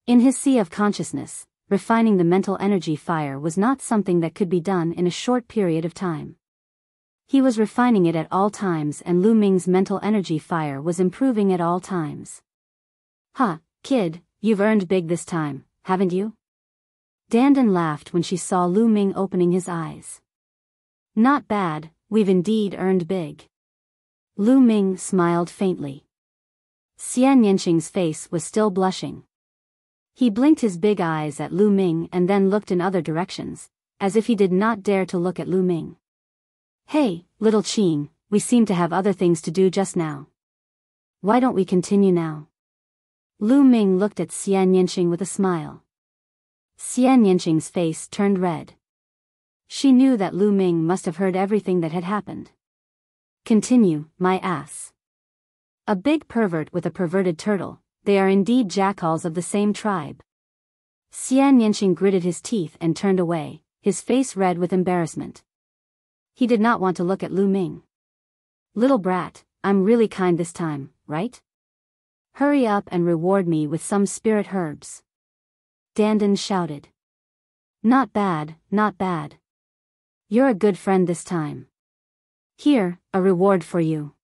In his sea of consciousness, refining the mental energy fire was not something that could be done in a short period of time. He was refining it at all times, and Lu Ming's mental energy fire was improving at all times. "Huh, kid, you've earned big this time, haven't you?" Dandan laughed when she saw Lu Ming opening his eyes. "Not bad, we've indeed earned big." Lu Ming smiled faintly. Xian Yanqing's face was still blushing. He blinked his big eyes at Lu Ming and then looked in other directions, as if he did not dare to look at Lu Ming. "Hey, little Qing, we seem to have other things to do just now. Why don't we continue now?" Lu Ming looked at Xian Yanqing with a smile. Xian Yanqing's face turned red. She knew that Lu Ming must have heard everything that had happened. "Continue, my ass. A big pervert with a perverted turtle, they are indeed jackals of the same tribe." Xian Yanqing gritted his teeth and turned away, his face red with embarrassment. He did not want to look at Lu Ming. "Little brat, I'm really kind this time, right? Hurry up and reward me with some spirit herbs." Dandan shouted. Not bad, not bad. You're a good friend this time. Here, a reward for you."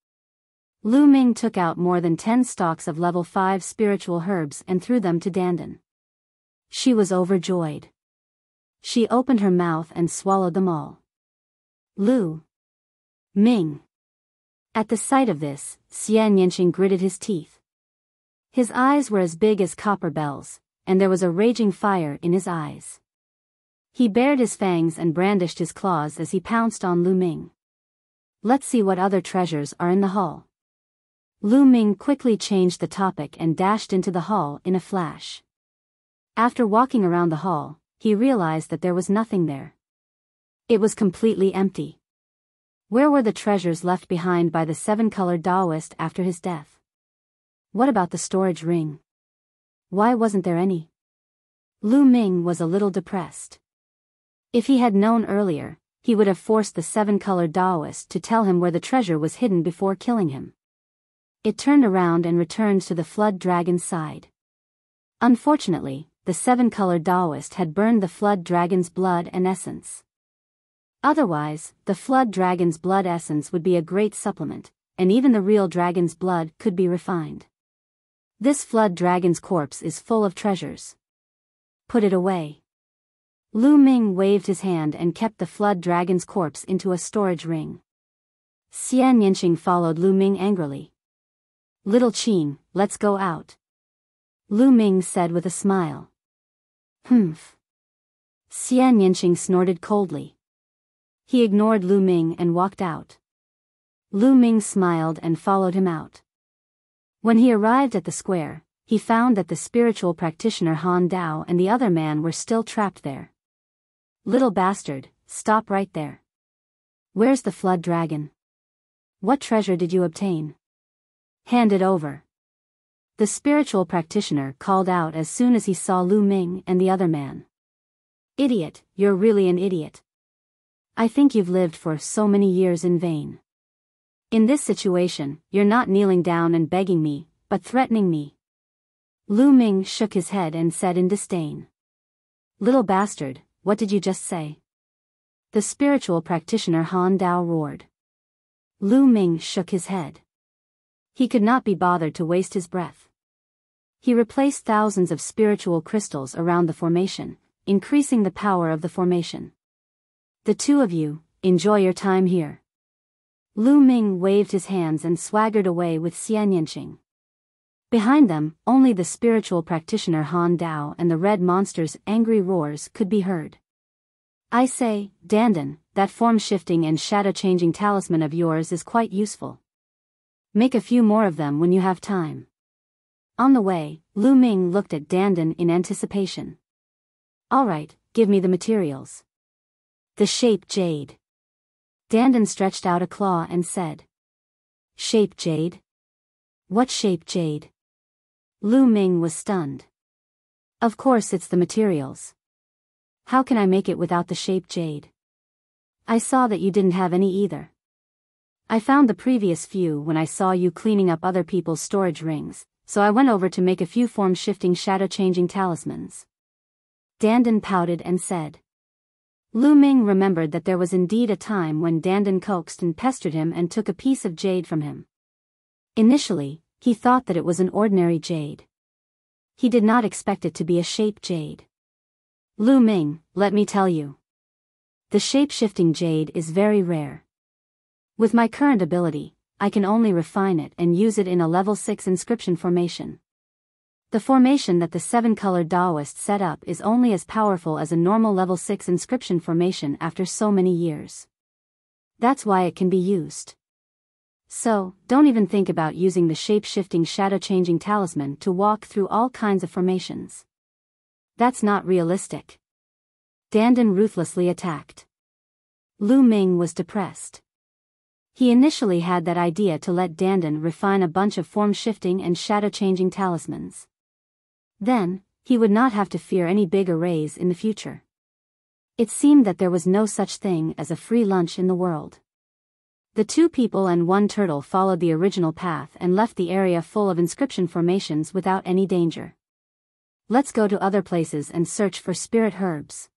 Lu Ming took out more than 10 stalks of level 5 spiritual herbs and threw them to Dandan. She was overjoyed. She opened her mouth and swallowed them all. Lu Ming. At the sight of this, Xian Yanqing gritted his teeth. His eyes were as big as copper bells, and there was a raging fire in his eyes. He bared his fangs and brandished his claws as he pounced on Lu Ming. "Let's see what other treasures are in the hall." Lu Ming quickly changed the topic and dashed into the hall in a flash. After walking around the hall, he realized that there was nothing there. It was completely empty. Where were the treasures left behind by the 7-colored Daoist after his death? What about the storage ring? Why wasn't there any? Lu Ming was a little depressed. If he had known earlier, he would have forced the 7-colored Daoist to tell him where the treasure was hidden before killing him. It turned around and returned to the flood dragon's side. Unfortunately, the 7-colored Daoist had burned the flood dragon's blood and essence. Otherwise, the flood dragon's blood essence would be a great supplement, and even the real dragon's blood could be refined. This flood dragon's corpse is full of treasures. Put it away. Lu Ming waved his hand and kept the flood dragon's corpse into a storage ring. Xian Yanqing followed Lu Ming angrily. "Little Qing, let's go out," Lu Ming said with a smile. "Humph." Xian Yanqing snorted coldly. He ignored Lu Ming and walked out. Lu Ming smiled and followed him out. When he arrived at the square, he found that the spiritual practitioner Han Dao and the other man were still trapped there. "Little bastard, stop right there. Where's the flood dragon? What treasure did you obtain? Hand it over." The spiritual practitioner called out as soon as he saw Lu Ming and the other man. "Idiot, you're really an idiot. I think you've lived for so many years in vain. In this situation, you're not kneeling down and begging me, but threatening me." Lu Ming shook his head and said in disdain. "Little bastard, what did you just say?" The spiritual practitioner Han Dao roared. Lu Ming shook his head. He could not be bothered to waste his breath. He replaced thousands of spiritual crystals around the formation, increasing the power of the formation. The two of you, enjoy your time here. Lu Ming waved his hands and swaggered away with Xian Yanqing. Behind them, only the spiritual practitioner Han Dao and the red monster's angry roars could be heard. I say, Dandan, that form-shifting and shadow-changing talisman of yours is quite useful. Make a few more of them when you have time. On the way, Lu Ming looked at Dandan in anticipation. All right, give me the materials. The shape jade. Dandan stretched out a claw and said. Shape jade? What shape jade? Lu Ming was stunned. Of course it's the materials. How can I make it without the shape jade? I saw that you didn't have any either. I found the previous few when I saw you cleaning up other people's storage rings, so I went over to make a few form-shifting shadow-changing talismans. Dandan pouted and said. Lu Ming remembered that there was indeed a time when Dandan coaxed and pestered him and took a piece of jade from him. Initially, he thought that it was an ordinary jade. He did not expect it to be a shape jade. Lu Ming, let me tell you. The shape-shifting jade is very rare. With my current ability, I can only refine it and use it in a level 6 inscription formation. The formation that the 7-colored Taoist set up is only as powerful as a normal level 6 inscription formation after so many years. That's why it can be used. So, don't even think about using the shape-shifting shadow-changing talisman to walk through all kinds of formations. That's not realistic. Dandan ruthlessly attacked. Lu Ming was depressed. He initially had that idea to let Dandan refine a bunch of form-shifting and shadow-changing talismans. Then, he would not have to fear any big arrays in the future. It seemed that there was no such thing as a free lunch in the world. The 2 people and 1 turtle followed the original path and left the area full of inscription formations without any danger. Let's go to other places and search for spirit herbs.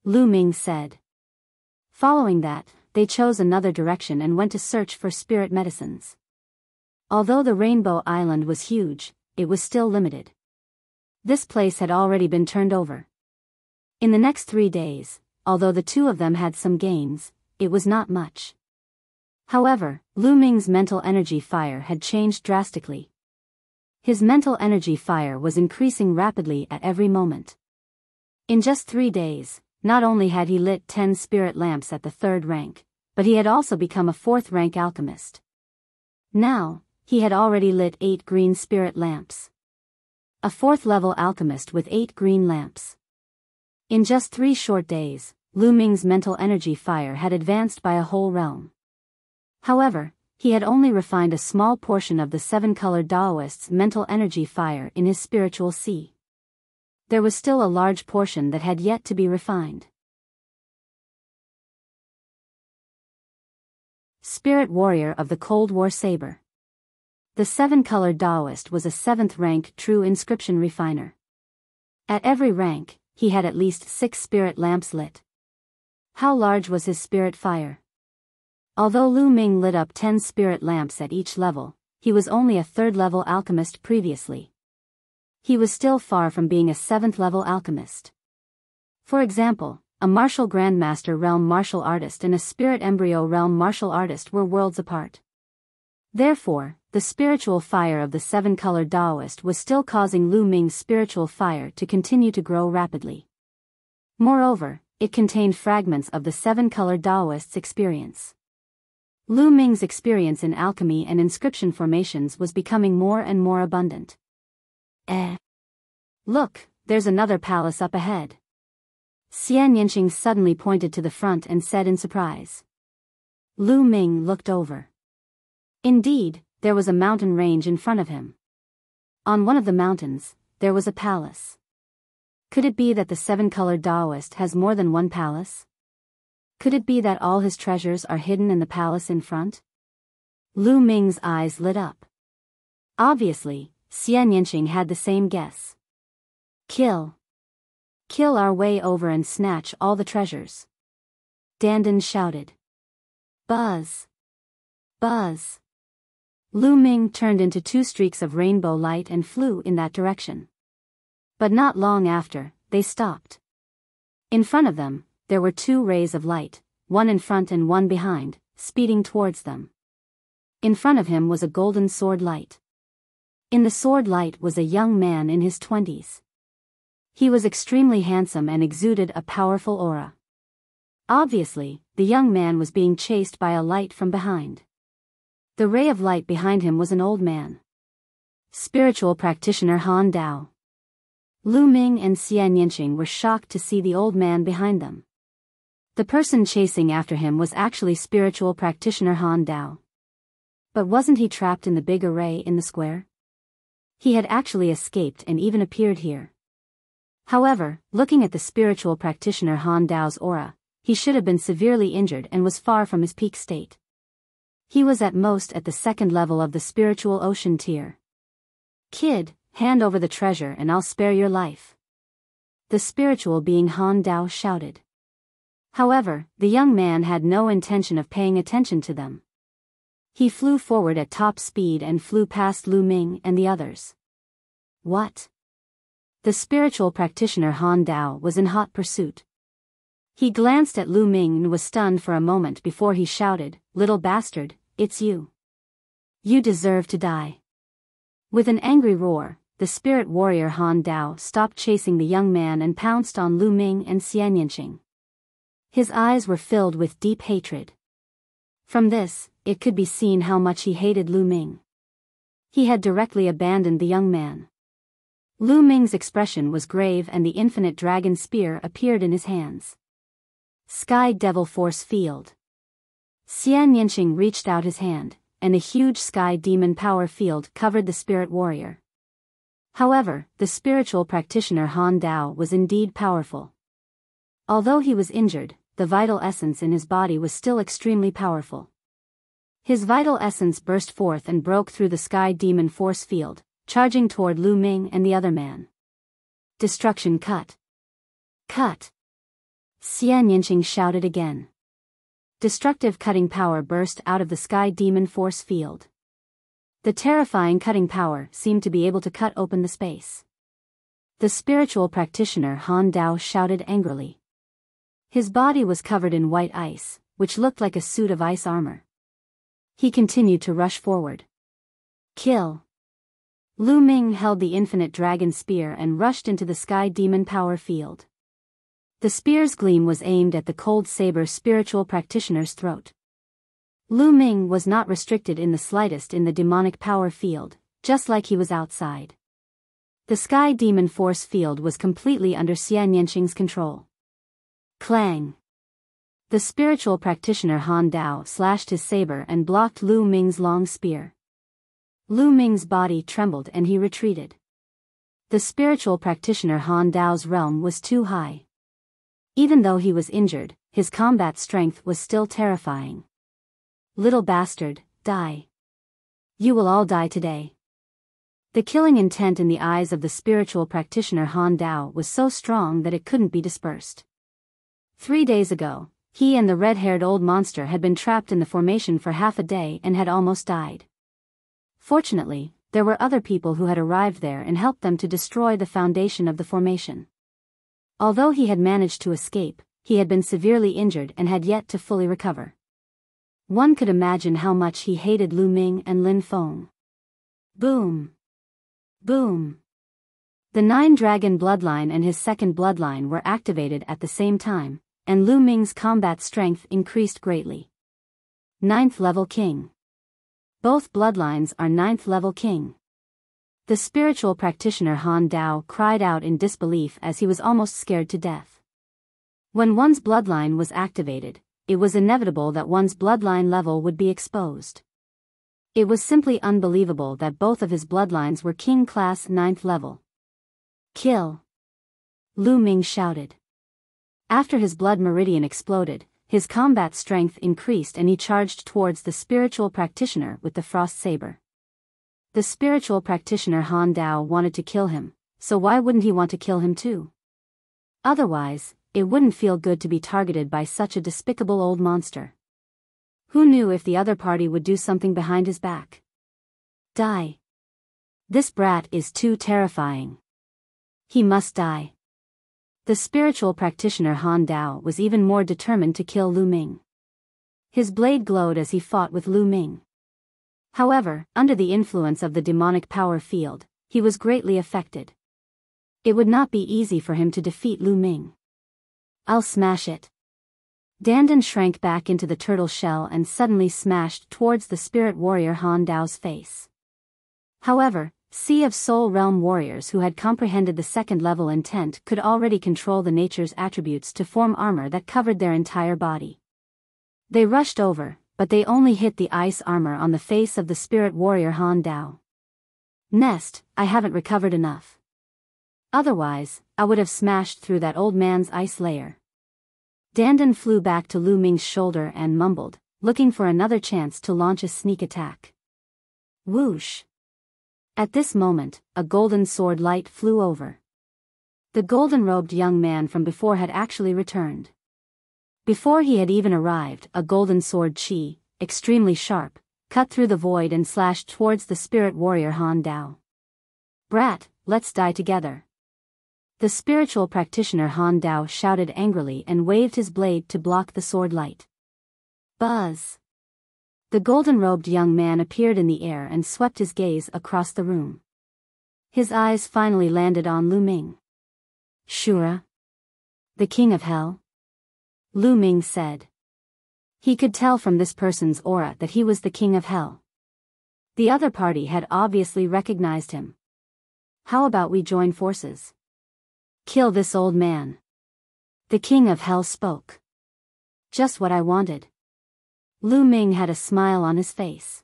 Lu Ming said. Following that, they chose another direction and went to search for spirit medicines. Although the Rainbow Island was huge, it was still limited. This place had already been turned over. In the next 3 days, although the 2 of them had some gains, it was not much. However, Lu Ming's mental energy fire had changed drastically. His mental energy fire was increasing rapidly at every moment. In just 3 days, not only had he lit 10 spirit lamps at the 3rd rank, but he had also become a 4th rank alchemist. Now, he had already lit 8 green spirit lamps. A 4th level alchemist with 8 green lamps. In just 3 short days, Lu Ming's mental energy fire had advanced by a whole realm. However, he had only refined a small portion of the 7-colored Taoist's mental energy fire in his spiritual sea. There was still a large portion that had yet to be refined. Spirit Warrior of the Cold War Saber. The 7-colored Taoist was a 7th rank true inscription refiner. At every rank, he had at least 6 spirit lamps lit. How large was his spirit fire? Although Lu Ming lit up 10 spirit lamps at each level, he was only a 3rd level alchemist previously. He was still far from being a 7th level alchemist. For example, a martial grandmaster realm martial artist and a spirit embryo realm martial artist were worlds apart. Therefore, the spiritual fire of the 7-colored Taoist was still causing Lu Ming's spiritual fire to continue to grow rapidly. Moreover, it contained fragments of the 7-colored Taoist's experience. Lu Ming's experience in alchemy and inscription formations was becoming more and more abundant. Look, there's another palace up ahead. Xian Yanqing suddenly pointed to the front and said in surprise. Lu Ming looked over. Indeed, there was a mountain range in front of him. On one of the mountains, there was a palace. Could it be that the 7-colored Taoist has more than one palace? Could it be that all his treasures are hidden in the palace in front? Lu Ming's eyes lit up. Obviously, Xian Yanqing had the same guess. Kill our way over and snatch all the treasures. Dandan shouted. Buzz! Buzz! Lu Ming turned into two streaks of rainbow light and flew in that direction. But not long after, they stopped. In front of them, there were two rays of light, one in front and one behind, speeding towards them. In front of him was a golden sword light. In the sword light was a young man in his 20s. He was extremely handsome and exuded a powerful aura. Obviously, the young man was being chased by a light from behind. The ray of light behind him was an old man. Spiritual practitioner Han Dao. Lu Ming and Xian Yanqing were shocked to see the old man behind them. The person chasing after him was actually spiritual practitioner Han Dao. But wasn't he trapped in the big array in the square? He had actually escaped and even appeared here. However, looking at the spiritual practitioner Han Dao's aura, he should have been severely injured and was far from his peak state. He was at most at the second level of the spiritual ocean tier. Kid, hand over the treasure and I'll spare your life. The spiritual being Han Dao shouted. However, the young man had no intention of paying attention to them. He flew forward at top speed and flew past Lu Ming and the others. What? The spiritual practitioner Han Dao was in hot pursuit. He glanced at Lu Ming and was stunned for a moment before he shouted, "Little bastard, it's you. You deserve to die." With an angry roar, the spirit warrior Han Dao stopped chasing the young man and pounced on Lu Ming and Xian Yanqing. His eyes were filled with deep hatred. From this, it could be seen how much he hated Lu Ming. He had directly abandoned the young man. Lu Ming's expression was grave and the infinite dragon spear appeared in his hands. Sky Devil Force Field. Xian Yanqing reached out his hand, and a huge Sky Demon Power Field covered the spirit warrior. However, the spiritual practitioner Han Dao was indeed powerful. Although he was injured, the vital essence in his body was still extremely powerful. His vital essence burst forth and broke through the Sky Demon Force Field, charging toward Lu Ming and the other man. Destruction cut. Cut. Xian Yanqing shouted again. Destructive cutting power burst out of the Sky Demon Force Field. The terrifying cutting power seemed to be able to cut open the space. The spiritual practitioner Han Dao shouted angrily. His body was covered in white ice, which looked like a suit of ice armor. He continued to rush forward. Kill. Lu Ming held the infinite dragon spear and rushed into the Sky Demon Power Field. The spear's gleam was aimed at the cold saber spiritual practitioner's throat. Lu Ming was not restricted in the slightest in the demonic power field, just like he was outside. The Sky Demon Force Field was completely under Xian Yanqing's control. Clang! The spiritual practitioner Han Dao slashed his saber and blocked Lu Ming's long spear. Lu Ming's body trembled and he retreated. The spiritual practitioner Han Dao's realm was too high. Even though he was injured, his combat strength was still terrifying. Little bastard, die. You will all die today. The killing intent in the eyes of the spiritual practitioner Han Dao was so strong that it couldn't be dispersed. 3 days ago, he and the red-haired old monster had been trapped in the formation for half a day and had almost died. Fortunately, there were other people who had arrived there and helped them to destroy the foundation of the formation. Although he had managed to escape, he had been severely injured and had yet to fully recover. One could imagine how much he hated Lu Ming and Lin Feng. Boom! Boom! The 9-dragon bloodline and his second bloodline were activated at the same time, and Lu Ming's combat strength increased greatly. 9th level king. Both bloodlines are 9th level king. The spiritual practitioner Han Dao cried out in disbelief as he was almost scared to death. When one's bloodline was activated, it was inevitable that one's bloodline level would be exposed. It was simply unbelievable that both of his bloodlines were king class 9th level. Kill! Lu Ming shouted. After his blood meridian exploded, his combat strength increased and he charged towards the spiritual practitioner with the frost saber. The spiritual practitioner Han Dao wanted to kill him, so why wouldn't he want to kill him too? Otherwise, it wouldn't feel good to be targeted by such a despicable old monster. Who knew if the other party would do something behind his back? Die. This brat is too terrifying. He must die. The spiritual practitioner Han Dao was even more determined to kill Lu Ming. His blade glowed as he fought with Lu Ming. However, under the influence of the demonic power field, he was greatly affected. It would not be easy for him to defeat Lu Ming. I'll smash it. Dandan shrank back into the turtle shell and suddenly smashed towards the spirit warrior Han Dao's face. However, Sea of Soul Realm warriors who had comprehended the second-level intent could already control the nature's attributes to form armor that covered their entire body. They rushed over, but they only hit the ice armor on the face of the spirit warrior Han Dao. Nest, I haven't recovered enough. Otherwise, I would have smashed through that old man's ice layer. Dandan flew back to Lu Ming's shoulder and mumbled, looking for another chance to launch a sneak attack. Whoosh! At this moment, a golden sword light flew over. The golden-robed young man from before had actually returned. Before he had even arrived, a golden sword chi, extremely sharp, cut through the void and slashed towards the spirit warrior Han Dao. Brat, let's die together. The spiritual practitioner Han Dao shouted angrily and waved his blade to block the sword light. Buzz! The golden-robed young man appeared in the air and swept his gaze across the room. His eyes finally landed on Lu Ming. Shura? The king of hell? Lu Ming said. He could tell from this person's aura that he was the king of hell. The other party had obviously recognized him. How about we join forces? Kill this old man. The king of hell spoke. Just what I wanted. Lu Ming had a smile on his face.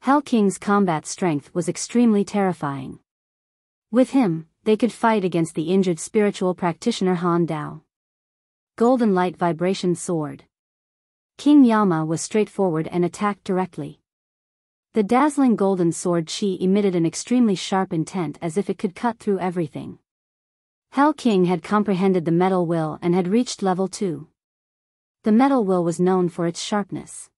Hell King's combat strength was extremely terrifying. With him, they could fight against the injured spiritual practitioner Han Dao. Golden light vibration sword. King Yama was straightforward and attacked directly. The dazzling golden sword chi emitted an extremely sharp intent as if it could cut through everything. Hell King had comprehended the metal will and had reached level 2. The metal will was known for its sharpness.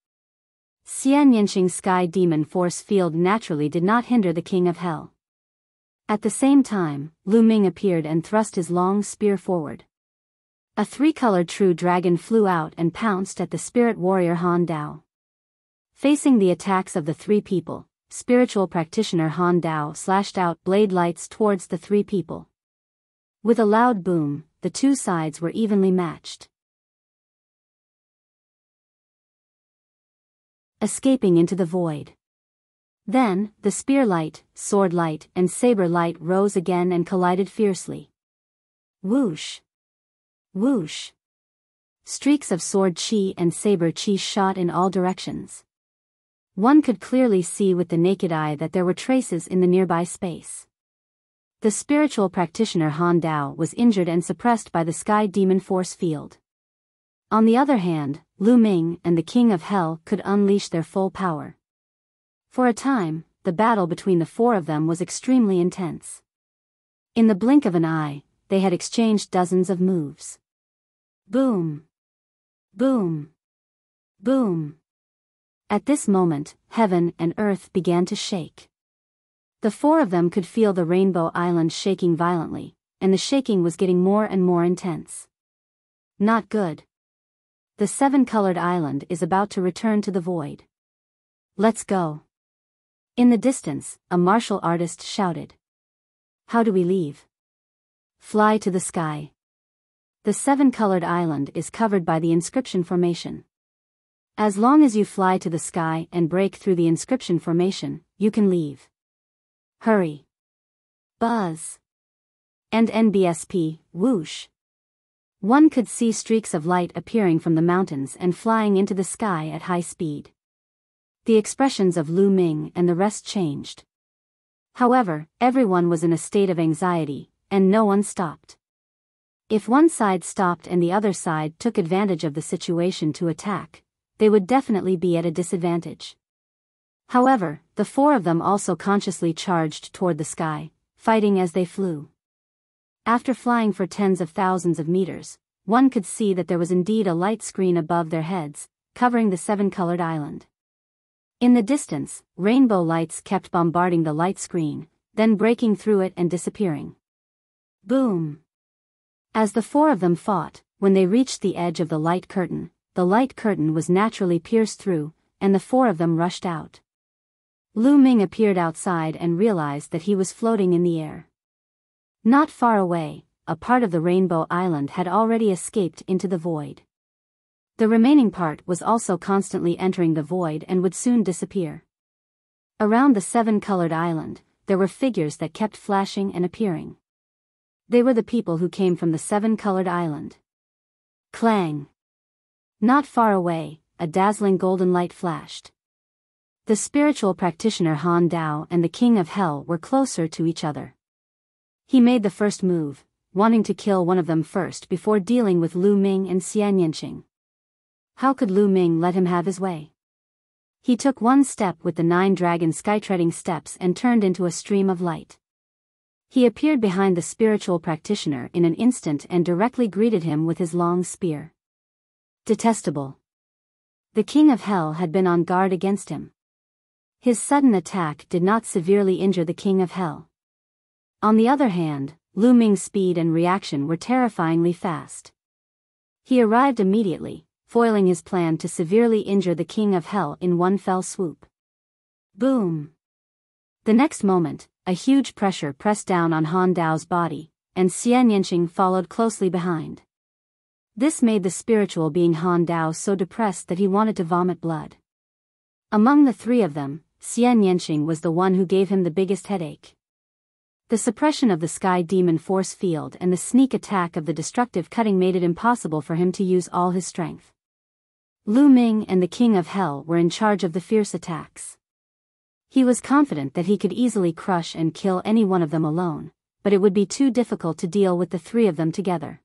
Xian Yanqing's sky demon force field naturally did not hinder the king of hell. At the same time, Lu Ming appeared and thrust his long spear forward. A three-colored true dragon flew out and pounced at the spirit warrior Han Dao. Facing the attacks of the three people, spiritual practitioner Han Dao slashed out blade lights towards the three people. With a loud boom, the two sides were evenly matched. Escaping into the void. Then, the spear light, sword light, and saber light rose again and collided fiercely. Whoosh! Whoosh! Streaks of sword chi and saber chi shot in all directions. One could clearly see with the naked eye that there were traces in the nearby space. The spiritual practitioner Han Dao was injured and suppressed by the sky demon force field. On the other hand, Lu Ming and the King of Hell could unleash their full power. For a time, the battle between the four of them was extremely intense. In the blink of an eye, they had exchanged dozens of moves. Boom! Boom! Boom! At this moment, heaven and earth began to shake. The four of them could feel the Rainbow Island shaking violently, and the shaking was getting more and more intense. Not good. The seven-colored island is about to return to the void. Let's go. In the distance, a martial artist shouted. How do we leave? Fly to the sky. The seven-colored island is covered by the inscription formation. As long as you fly to the sky and break through the inscription formation, you can leave. Hurry. Buzz. And NBSP, whoosh. One could see streaks of light appearing from the mountains and flying into the sky at high speed. The expressions of Lu Ming and the rest changed. However, everyone was in a state of anxiety, and no one stopped. If one side stopped and the other side took advantage of the situation to attack, they would definitely be at a disadvantage. However, the four of them also consciously charged toward the sky, fighting as they flew. After flying for tens of thousands of meters, one could see that there was indeed a light screen above their heads, covering the seven-colored island. In the distance, rainbow lights kept bombarding the light screen, then breaking through it and disappearing. Boom! As the four of them fought, when they reached the edge of the light curtain was naturally pierced through, and the four of them rushed out. Lu Ming appeared outside and realized that he was floating in the air. Not far away, a part of the Rainbow Island had already escaped into the void. The remaining part was also constantly entering the void and would soon disappear. Around the seven-colored island, there were figures that kept flashing and appearing. They were the people who came from the seven-colored island. Clang! Not far away, a dazzling golden light flashed. The spiritual practitioner Han Dao and the King of Hell were closer to each other. He made the first move, wanting to kill one of them first before dealing with Lu Ming and Xian Yanqing. How could Lu Ming let him have his way? He took one step with the 9 dragon skytreading steps and turned into a stream of light. He appeared behind the spiritual practitioner in an instant and directly greeted him with his long spear. Detestable. The King of Hell had been on guard against him. His sudden attack did not severely injure the King of Hell. On the other hand, Lu Ming's speed and reaction were terrifyingly fast. He arrived immediately, foiling his plan to severely injure the King of Hell in one fell swoop. Boom! The next moment, a huge pressure pressed down on Han Dao's body, and Xian Yanqing followed closely behind. This made the spiritual being Han Dao so depressed that he wanted to vomit blood. Among the three of them, Xian Yanqing was the one who gave him the biggest headache. The suppression of the Sky Demon force field and the sneak attack of the destructive cutting made it impossible for him to use all his strength. Lu Ming and the King of Hell were in charge of the fierce attacks. He was confident that he could easily crush and kill any one of them alone, but it would be too difficult to deal with the three of them together.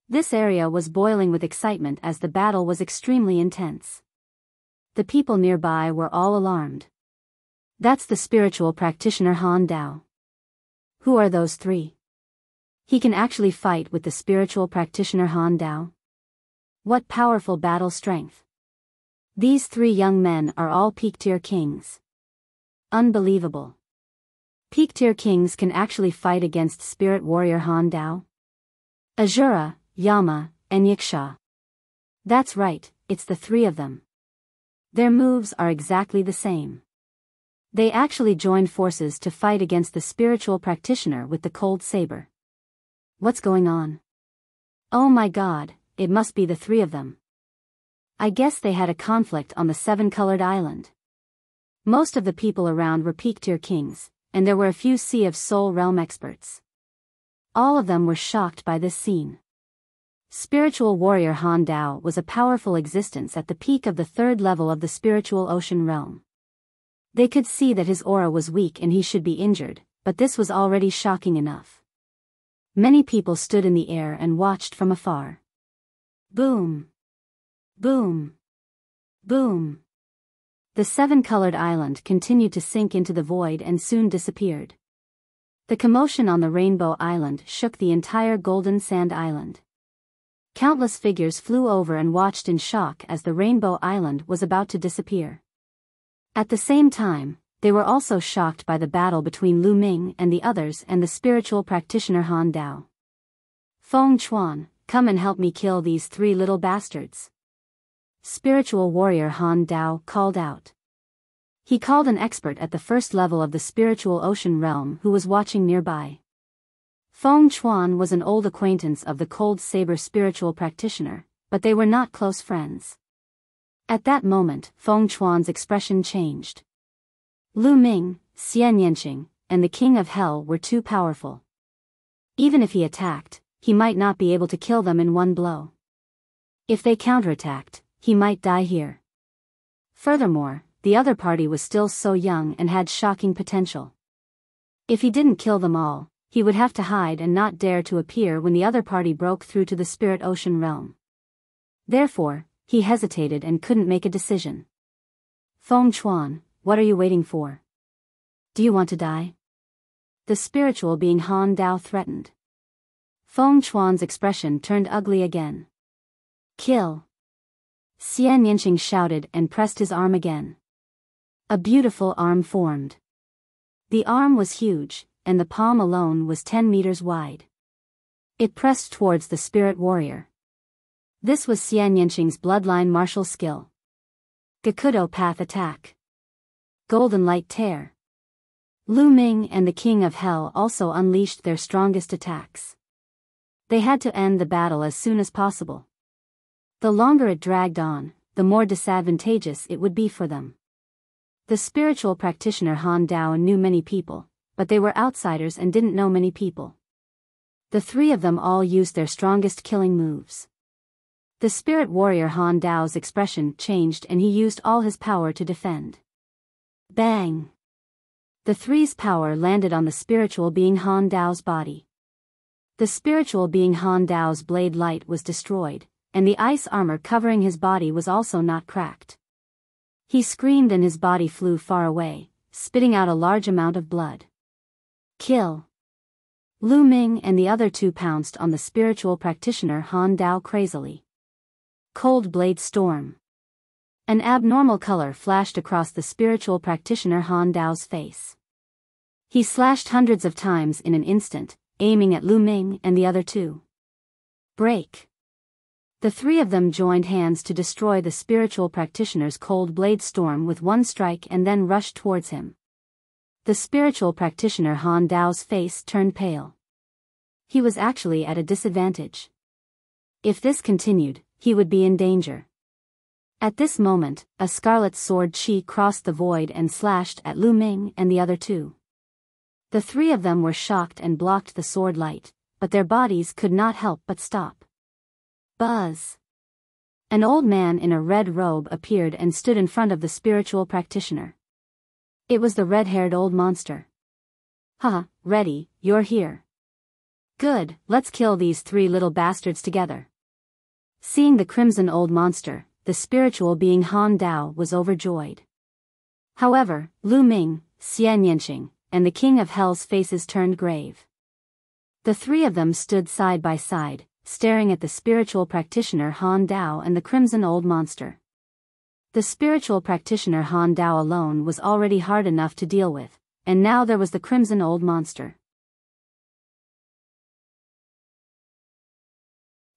This area was boiling with excitement as the battle was extremely intense. The people nearby were all alarmed. That's the spiritual practitioner Han Dao. Who are those three? He can actually fight with the spiritual practitioner Han Dao? What powerful battle strength! These three young men are all peak-tier kings. Unbelievable. Peak-tier kings can actually fight against spirit warrior Han Dao? Azura, Yama, and Yiksha. That's right, it's the three of them. Their moves are exactly the same. They actually joined forces to fight against the spiritual practitioner with the cold saber. What's going on? Oh my god, it must be the three of them. I guess they had a conflict on the seven-colored island. Most of the people around were peak-tier kings, and there were a few Sea of Soul Realm experts. All of them were shocked by this scene. Spiritual warrior Han Dao was a powerful existence at the peak of the 3rd level of the spiritual ocean realm. They could see that his aura was weak and he should be injured, but this was already shocking enough. Many people stood in the air and watched from afar. Boom! Boom! Boom! The seven-colored island continued to sink into the void and soon disappeared. The commotion on the Rainbow Island shook the entire Golden Sand Island. Countless figures flew over and watched in shock as the Rainbow Island was about to disappear. At the same time, they were also shocked by the battle between Lu Ming and the others and the spiritual practitioner Han Dao. Feng Chuan, come and help me kill these three little bastards. Spiritual warrior Han Dao called out. He called an expert at the 1st level of the spiritual ocean realm who was watching nearby. Feng Chuan was an old acquaintance of the Cold Saber spiritual practitioner, but they were not close friends. At that moment, Feng Chuan's expression changed. Lu Ming, Xian Yanqing, and the King of Hell were too powerful. Even if he attacked, he might not be able to kill them in one blow. If they counterattacked, he might die here. Furthermore, the other party was still so young and had shocking potential. If he didn't kill them all, he would have to hide and not dare to appear when the other party broke through to the spirit ocean realm. Therefore, he hesitated and couldn't make a decision. Feng Chuan, what are you waiting for? Do you want to die? The spiritual being Han Dao threatened. Feng Chuan's expression turned ugly again. Kill! Xian Yanqing shouted and pressed his arm again. A beautiful arm formed. The arm was huge, and the palm alone was 10 meters wide. It pressed towards the spirit warrior. This was Xian Yanqing's bloodline martial skill. Gakudo Path Attack. Golden Light Tear. Lu Ming and the King of Hell also unleashed their strongest attacks. They had to end the battle as soon as possible. The longer it dragged on, the more disadvantageous it would be for them. The spiritual practitioner Han Dao knew many people, but they were outsiders and didn't know many people. The three of them all used their strongest killing moves. The spirit warrior Han Dao's expression changed and he used all his power to defend. Bang! The three's power landed on the spiritual being Han Dao's body. The spiritual being Han Dao's blade light was destroyed, and the ice armor covering his body was also not cracked. He screamed and his body flew far away, spitting out a large amount of blood. Kill! Lu Ming and the other two pounced on the spiritual practitioner Han Dao crazily. Cold Blade Storm. An abnormal color flashed across the spiritual practitioner Han Dao's face. He slashed hundreds of times in an instant, aiming at Lu Ming and the other two. Break. The three of them joined hands to destroy the spiritual practitioner's Cold Blade Storm with one strike and then rushed towards him. The spiritual practitioner Han Dao's face turned pale. He was actually at a disadvantage. If this continued, he would be in danger. At this moment, a scarlet sword chi crossed the void and slashed at Lu Ming and the other two. The three of them were shocked and blocked the sword light, but their bodies could not help but stop. Buzz! An old man in a red robe appeared and stood in front of the spiritual practitioner. It was the red-haired old monster. Haha, ready, you're here. Good, let's kill these three little bastards together. Seeing the crimson old monster, the spiritual being Han Dao was overjoyed. However, Lu Ming, Xian Yanqing, and the King of Hell's faces turned grave. The three of them stood side by side, staring at the spiritual practitioner Han Dao and the crimson old monster. The spiritual practitioner Han Dao alone was already hard enough to deal with, and now there was the crimson old monster.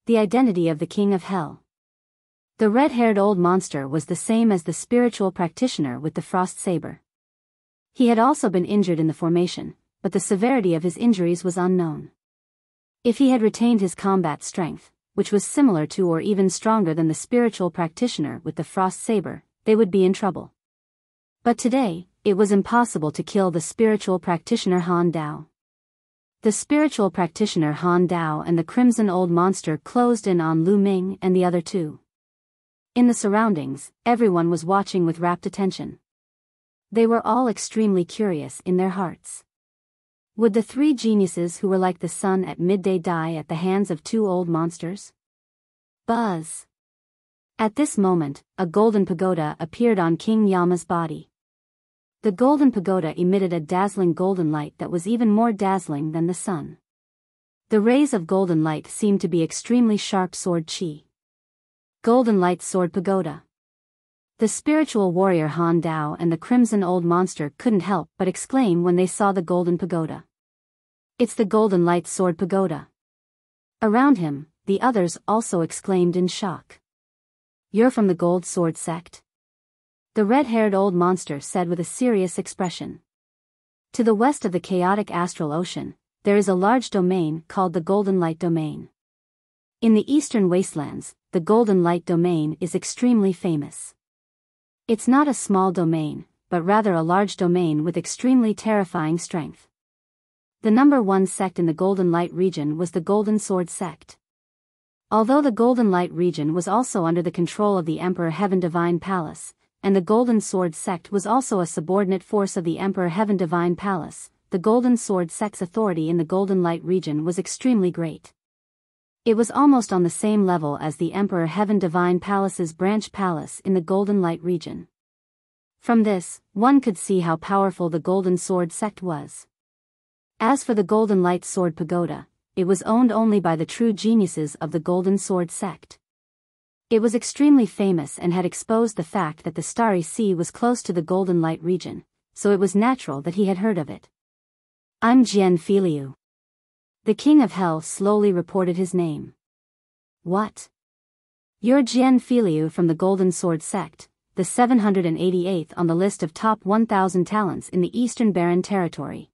The identity of the King of Hell. The red-haired old monster was the same as the spiritual practitioner with the frost saber. He had also been injured in the formation, but the severity of his injuries was unknown. If he had retained his combat strength, which was similar to or even stronger than the spiritual practitioner with the frost saber, they would be in trouble. But today, it was impossible to kill the spiritual practitioner Han Dao. The spiritual practitioner Han Dao and the crimson old monster closed in on Lu Ming and the other two. In the surroundings, everyone was watching with rapt attention. They were all extremely curious in their hearts. Would the three geniuses who were like the sun at midday die at the hands of two old monsters? Buzz! At this moment, a golden pagoda appeared on King Yama's body. The golden pagoda emitted a dazzling golden light that was even more dazzling than the sun. The rays of golden light seemed to be extremely sharp sword chi. Golden Light Sword Pagoda. The spiritual warrior Han Dao and the crimson old monster couldn't help but exclaim when they saw the golden pagoda. It's the Golden Light Sword Pagoda. Around him, the others also exclaimed in shock. You're from the Gold Sword sect? The red-haired old monster said with a serious expression. To the west of the chaotic astral ocean, there is a large domain called the Golden Light Domain. In the eastern wastelands, the Golden Light Domain is extremely famous. It's not a small domain, but rather a large domain with extremely terrifying strength. The number one sect in the Golden Light region was the Golden Sword sect. Although the Golden Light region was also under the control of the Emperor Heaven Divine Palace, and the Golden Sword sect was also a subordinate force of the Emperor Heaven Divine Palace, the Golden Sword sect's authority in the Golden Light region was extremely great. It was almost on the same level as the Emperor Heaven Divine Palace's branch palace in the Golden Light region. From this, one could see how powerful the Golden Sword sect was. As for the Golden Light Sword Pagoda, it was owned only by the true geniuses of the Golden Sword sect. It was extremely famous and had exposed the fact that the Starry Sea was close to the Golden Light region, so it was natural that he had heard of it. I'm Jian Filiu. The King of Hell slowly reported his name. What? You're Jian Filiu from the Golden Sword sect, the 788th on the list of top 1,000 talents in the Eastern Barren Territory.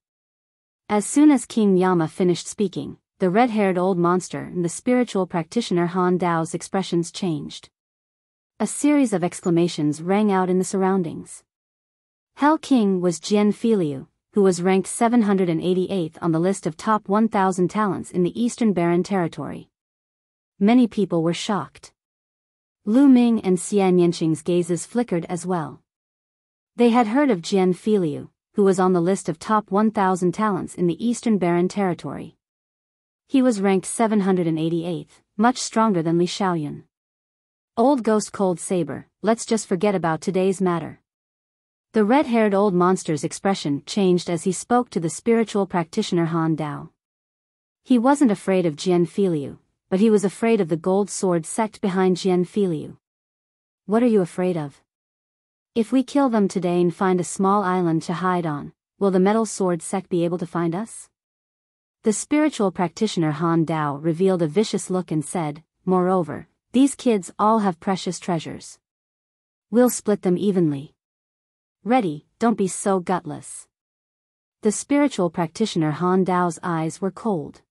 As soon as King Yama finished speaking, the red-haired old monster and the spiritual practitioner Han Dao's expressions changed. A series of exclamations rang out in the surroundings. Hell King was Jian Filiu, who was ranked 788th on the list of top 1,000 talents in the Eastern Barren Territory. Many people were shocked. Lu Ming and Xian Yanqing's gazes flickered as well. They had heard of Jian Filiu, who was on the list of top 1,000 talents in the Eastern Barren Territory. He was ranked 788th, much stronger than Li Xiaoyun. Old Ghost Cold Saber, let's just forget about today's matter. The red-haired old monster's expression changed as he spoke to the spiritual practitioner Han Dao. He wasn't afraid of Jian Filiu, but he was afraid of the Gold Sword sect behind Jian Filiu. What are you afraid of? If we kill them today and find a small island to hide on, will the Metal Sword sect be able to find us? The spiritual practitioner Han Dao revealed a vicious look and said, moreover, these kids all have precious treasures. We'll split them evenly. Ready, don't be so gutless. The spiritual practitioner Han Dao's eyes were cold.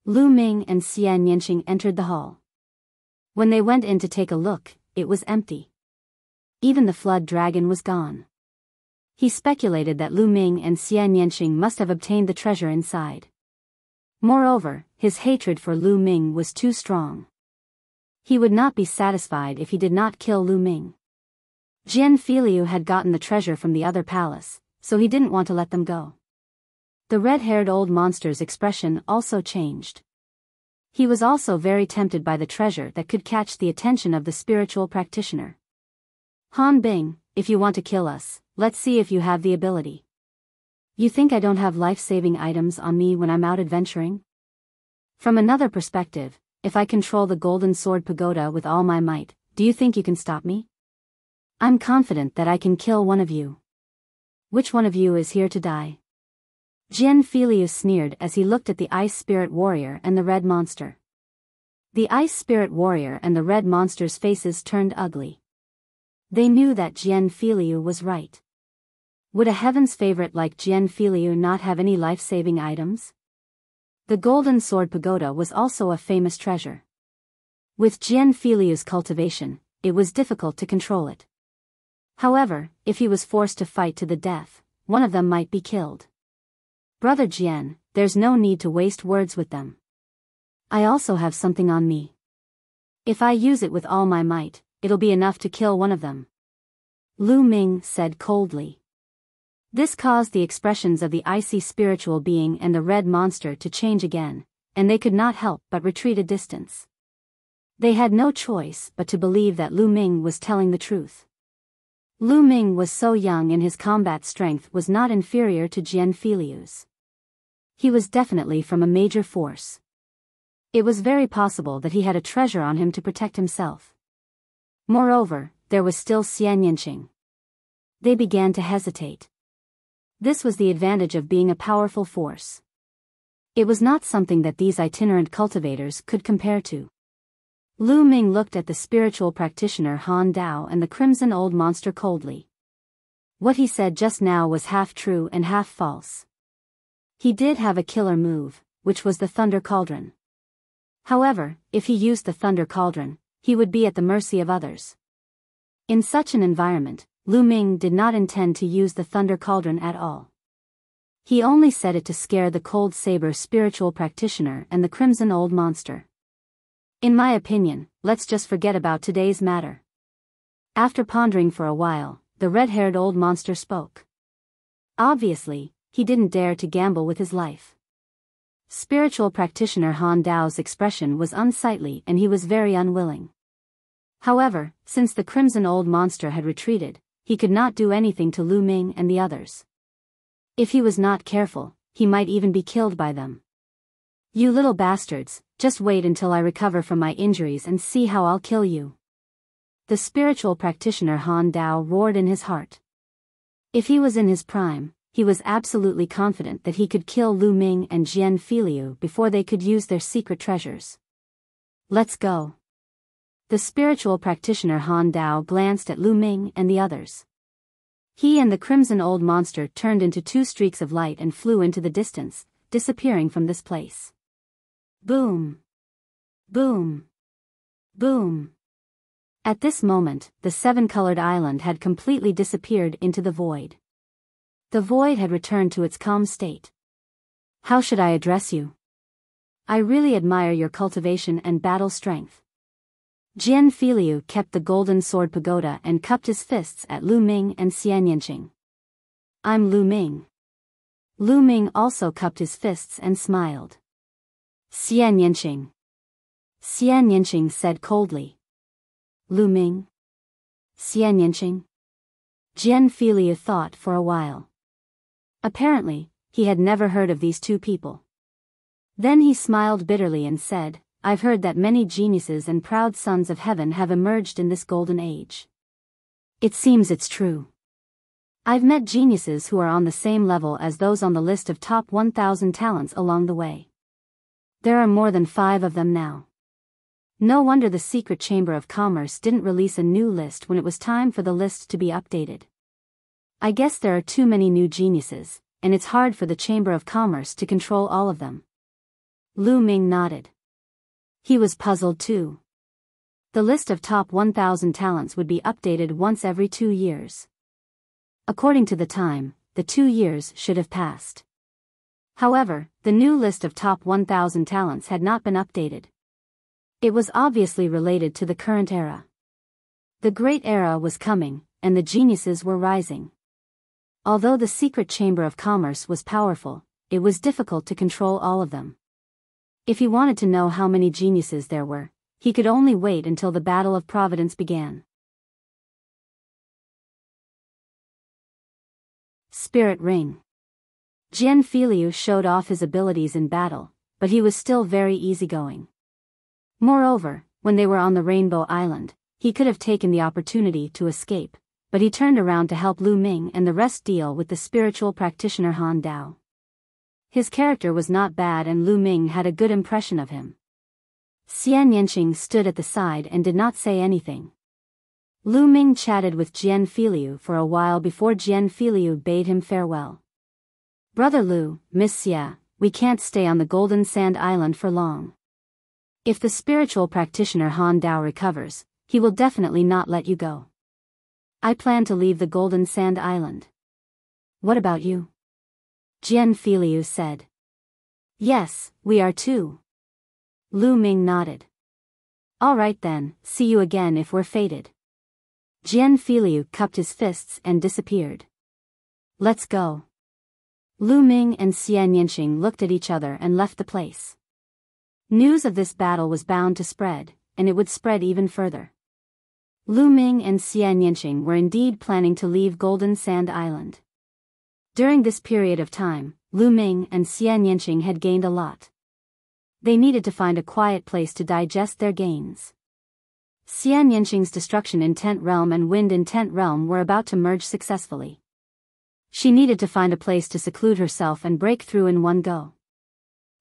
Lu Ming and Xian Yanqing entered the hall. When they went in to take a look, it was empty. Even the flood dragon was gone. He speculated that Lu Ming and Xian Yanqing must have obtained the treasure inside. Moreover, his hatred for Lu Ming was too strong. He would not be satisfied if he did not kill Lu Ming. Jian Filiu had gotten the treasure from the other palace, so he didn't want to let them go. The red-haired old monster's expression also changed. He was also very tempted by the treasure that could catch the attention of the spiritual practitioner. Han Bing, if you want to kill us, let's see if you have the ability. You think I don't have life-saving items on me when I'm out adventuring? From another perspective, if I control the Golden Sword Pagoda with all my might, do you think you can stop me? I'm confident that I can kill one of you. Which one of you is here to die? Jian Filiu sneered as he looked at the Ice Spirit Warrior and the Red Monster. The Ice Spirit Warrior and the Red Monster's faces turned ugly. They knew that Jian Filiu was right. Would a heaven's favorite like Jian Filiu not have any life-saving items? The Golden Sword Pagoda was also a famous treasure. With Jian Filiu's cultivation, it was difficult to control it. However, if he was forced to fight to the death, one of them might be killed. Brother Jian, there's no need to waste words with them. I also have something on me. If I use it with all my might, it'll be enough to kill one of them. Lu Ming said coldly. This caused the expressions of the icy spiritual being and the red monster to change again, and they could not help but retreat a distance. They had no choice but to believe that Lu Ming was telling the truth. Lu Ming was so young and his combat strength was not inferior to Jian Filiu's. He was definitely from a major force. It was very possible that he had a treasure on him to protect himself. Moreover, there was still Xian Yanqing. They began to hesitate. This was the advantage of being a powerful force. It was not something that these itinerant cultivators could compare to. Lu Ming looked at the spiritual practitioner Han Dao and the crimson old monster coldly. What he said just now was half true and half false. He did have a killer move, which was the Thunder Cauldron. However, if he used the Thunder Cauldron, he would be at the mercy of others. In such an environment, Lu Ming did not intend to use the Thunder Cauldron at all. He only said it to scare the Cold Saber spiritual practitioner and the Crimson Old Monster. In my opinion, let's just forget about today's matter. After pondering for a while, the red-haired old monster spoke. Obviously, he didn't dare to gamble with his life. Spiritual practitioner Han Dao's expression was unsightly and he was very unwilling. However, since the Crimson Old Monster had retreated, he could not do anything to Lu Ming and the others. If he was not careful, he might even be killed by them. You little bastards, Just wait until I recover from my injuries and see how I'll kill you. The spiritual practitioner Han Dao roared in his heart. If he was in his prime, he was absolutely confident that he could kill Lu Ming and Jian Filiu before they could use their secret treasures. Let's go. The spiritual practitioner Han Dao glanced at Lu Ming and the others. He and the crimson old monster turned into two streaks of light and flew into the distance, disappearing from this place. Boom! Boom! Boom! At this moment, the seven-colored island had completely disappeared into the void. The void had returned to its calm state. How should I address you? I really admire your cultivation and battle strength. Jian Filiu kept the golden sword pagoda and cupped his fists at Lu Ming and Xian Yanqing. I'm Lu Ming. Lu Ming also cupped his fists and smiled. Xian Yanqing. Xian Yanqing said coldly. Lu Ming? Xian Yanqing? Jian Filiu thought for a while. Apparently, he had never heard of these two people. Then he smiled bitterly and said, I've heard that many geniuses and proud sons of heaven have emerged in this golden age. It seems it's true. I've met geniuses who are on the same level as those on the list of top 1,000 talents along the way. There are more than 5 of them now. No wonder the Secret Chamber of Commerce didn't release a new list when it was time for the list to be updated. I guess there are too many new geniuses, and it's hard for the Chamber of Commerce to control all of them. Lu Ming nodded. He was puzzled too. The list of top 1,000 talents would be updated once every 2 years. According to the time, the 2 years should have passed. However, the new list of top 1,000 talents had not been updated. It was obviously related to the current era. The Great Era was coming, and the geniuses were rising. Although the Secret Chamber of Commerce was powerful, it was difficult to control all of them. If he wanted to know how many geniuses there were, he could only wait until the Battle of Providence began. Spirit Ring. Jian Filiu showed off his abilities in battle, but he was still very easygoing. Moreover, when they were on the Rainbow Island, he could have taken the opportunity to escape, but he turned around to help Lu Ming and the rest deal with the spiritual practitioner Han Dao. His character was not bad and Lu Ming had a good impression of him. Xian Yanqing stood at the side and did not say anything. Lu Ming chatted with Jian Filiu for a while before Jian Filiu bade him farewell. Brother Lu, Miss Xia, we can't stay on the Golden Sand Island for long. If the spiritual practitioner Han Dao recovers, he will definitely not let you go. I plan to leave the Golden Sand Island. What about you? Jian Filiu said. Yes, we are too. Lu Ming nodded. All right then, see you again if we're fated. Jian Filiu cupped his fists and disappeared. Let's go. Lu Ming and Xian Yanqing looked at each other and left the place. News of this battle was bound to spread, and it would spread even further. Lu Ming and Xian Yanqing were indeed planning to leave Golden Sand Island. During this period of time, Lu Ming and Xian Yanqing had gained a lot. They needed to find a quiet place to digest their gains. Xian Yanqing's destruction in Tent Realm and Wind in Tent Realm were about to merge successfully. She needed to find a place to seclude herself and break through in one go.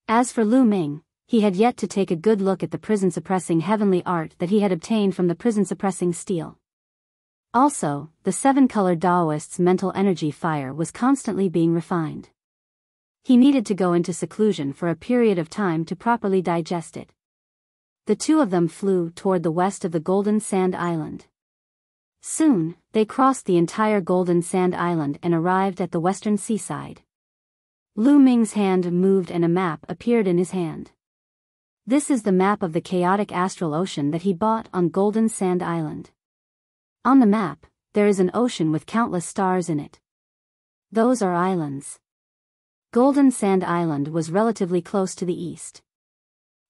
As for Lu Ming, he had yet to take a good look at the prison-suppressing heavenly art that he had obtained from the prison-suppressing steel. Also, the 7-colored Daoist's mental energy fire was constantly being refined. He needed to go into seclusion for a period of time to properly digest it. The two of them flew toward the west of the Golden Sand Island. Soon, they crossed the entire Golden Sand Island and arrived at the western seaside. Lu Ming's hand moved and a map appeared in his hand. This is the map of the chaotic astral ocean that he bought on Golden Sand Island. On the map, there is an ocean with countless stars in it. Those are islands. Golden Sand Island was relatively close to the east.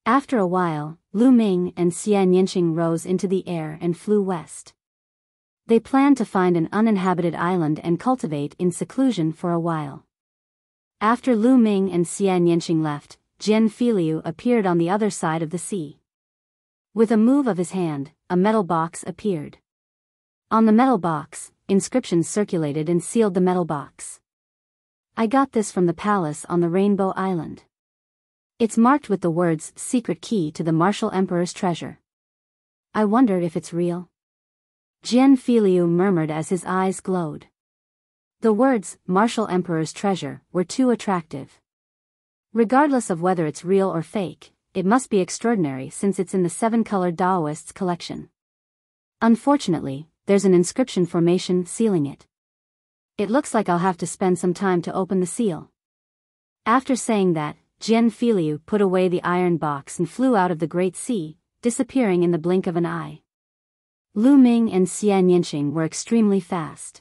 After a while, Lu Ming and Xian Yanqing rose into the air and flew west. They planned to find an uninhabited island and cultivate in seclusion for a while. After Lu Ming and Xian Yanqing left, Jian Filiu appeared on the other side of the sea. With a move of his hand, a metal box appeared. On the metal box, inscriptions circulated and sealed the metal box. I got this from the palace on the Rainbow Island. It's marked with the words, "Secret key to the Martial Emperor's treasure." I wonder if it's real? Jian Filiu murmured as his eyes glowed. The words, "Martial Emperor's treasure," were too attractive. Regardless of whether it's real or fake, it must be extraordinary since it's in the seven-colored Daoists collection. Unfortunately, there's an inscription formation sealing it. It looks like I'll have to spend some time to open the seal. After saying that, Jian Filiu put away the iron box and flew out of the Great Sea, disappearing in the blink of an eye. Lu Ming and Xian Yinxing were extremely fast.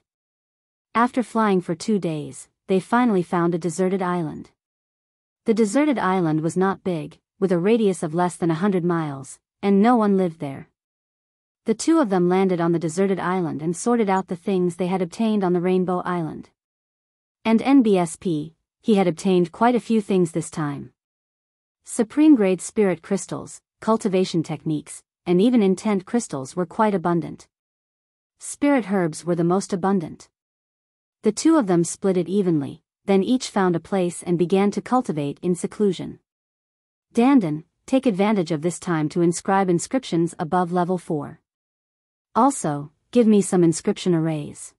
After flying for 2 days, they finally found a deserted island. The deserted island was not big, with a radius of less than 100 miles, and no one lived there. The two of them landed on the deserted island and sorted out the things they had obtained on the Rainbow Island. And NBSP, he had obtained quite a few things this time. Supreme-grade spirit crystals, cultivation techniques, and even intent crystals were quite abundant. Spirit herbs were the most abundant. The two of them split it evenly, then each found a place and began to cultivate in seclusion. Dandan, take advantage of this time to inscribe inscriptions above level 4. Also, give me some inscription arrays.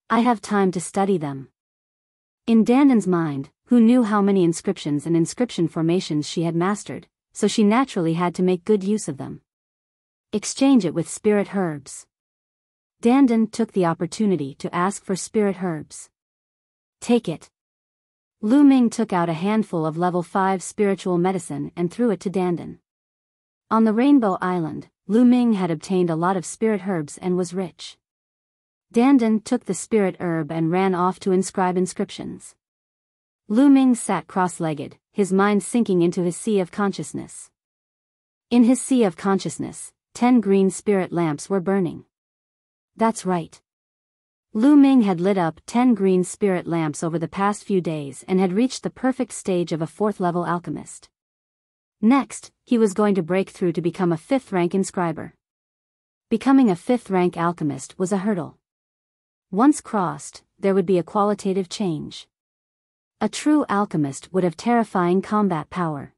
I have time to study them. In Dandan's mind, who knew how many inscriptions and inscription formations she had mastered, so she naturally had to make good use of them. Exchange it with spirit herbs. Dandan took the opportunity to ask for spirit herbs. Take it. Lu Ming took out a handful of level 5 spiritual medicine and threw it to Dandan. On the Rainbow Island, Lu Ming had obtained a lot of spirit herbs and was rich. Dandan took the spirit herb and ran off to inscribe inscriptions. Lu Ming sat cross-legged, his mind sinking into his sea of consciousness. In his sea of consciousness, 10 green spirit lamps were burning. That's right. Lu Ming had lit up 10 green spirit lamps over the past few days and had reached the perfect stage of a 4th-level alchemist. Next, he was going to break through to become a 5th-rank inscriber. Becoming a 5th-rank alchemist was a hurdle. Once crossed, there would be a qualitative change. A true alchemist would have terrifying combat power.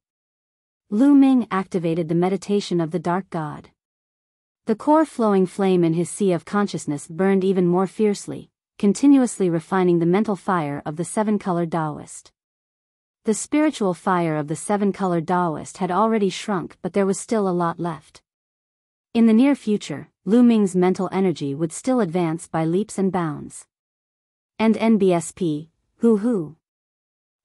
Lu Ming activated the meditation of the Dark God. The core flowing flame in his sea of consciousness burned even more fiercely, continuously refining the mental fire of the 7-colored Taoist. The spiritual fire of the 7-colored Taoist had already shrunk, but there was still a lot left. In the near future, Lu Ming's mental energy would still advance by leaps and bounds. And NBSP, hoo.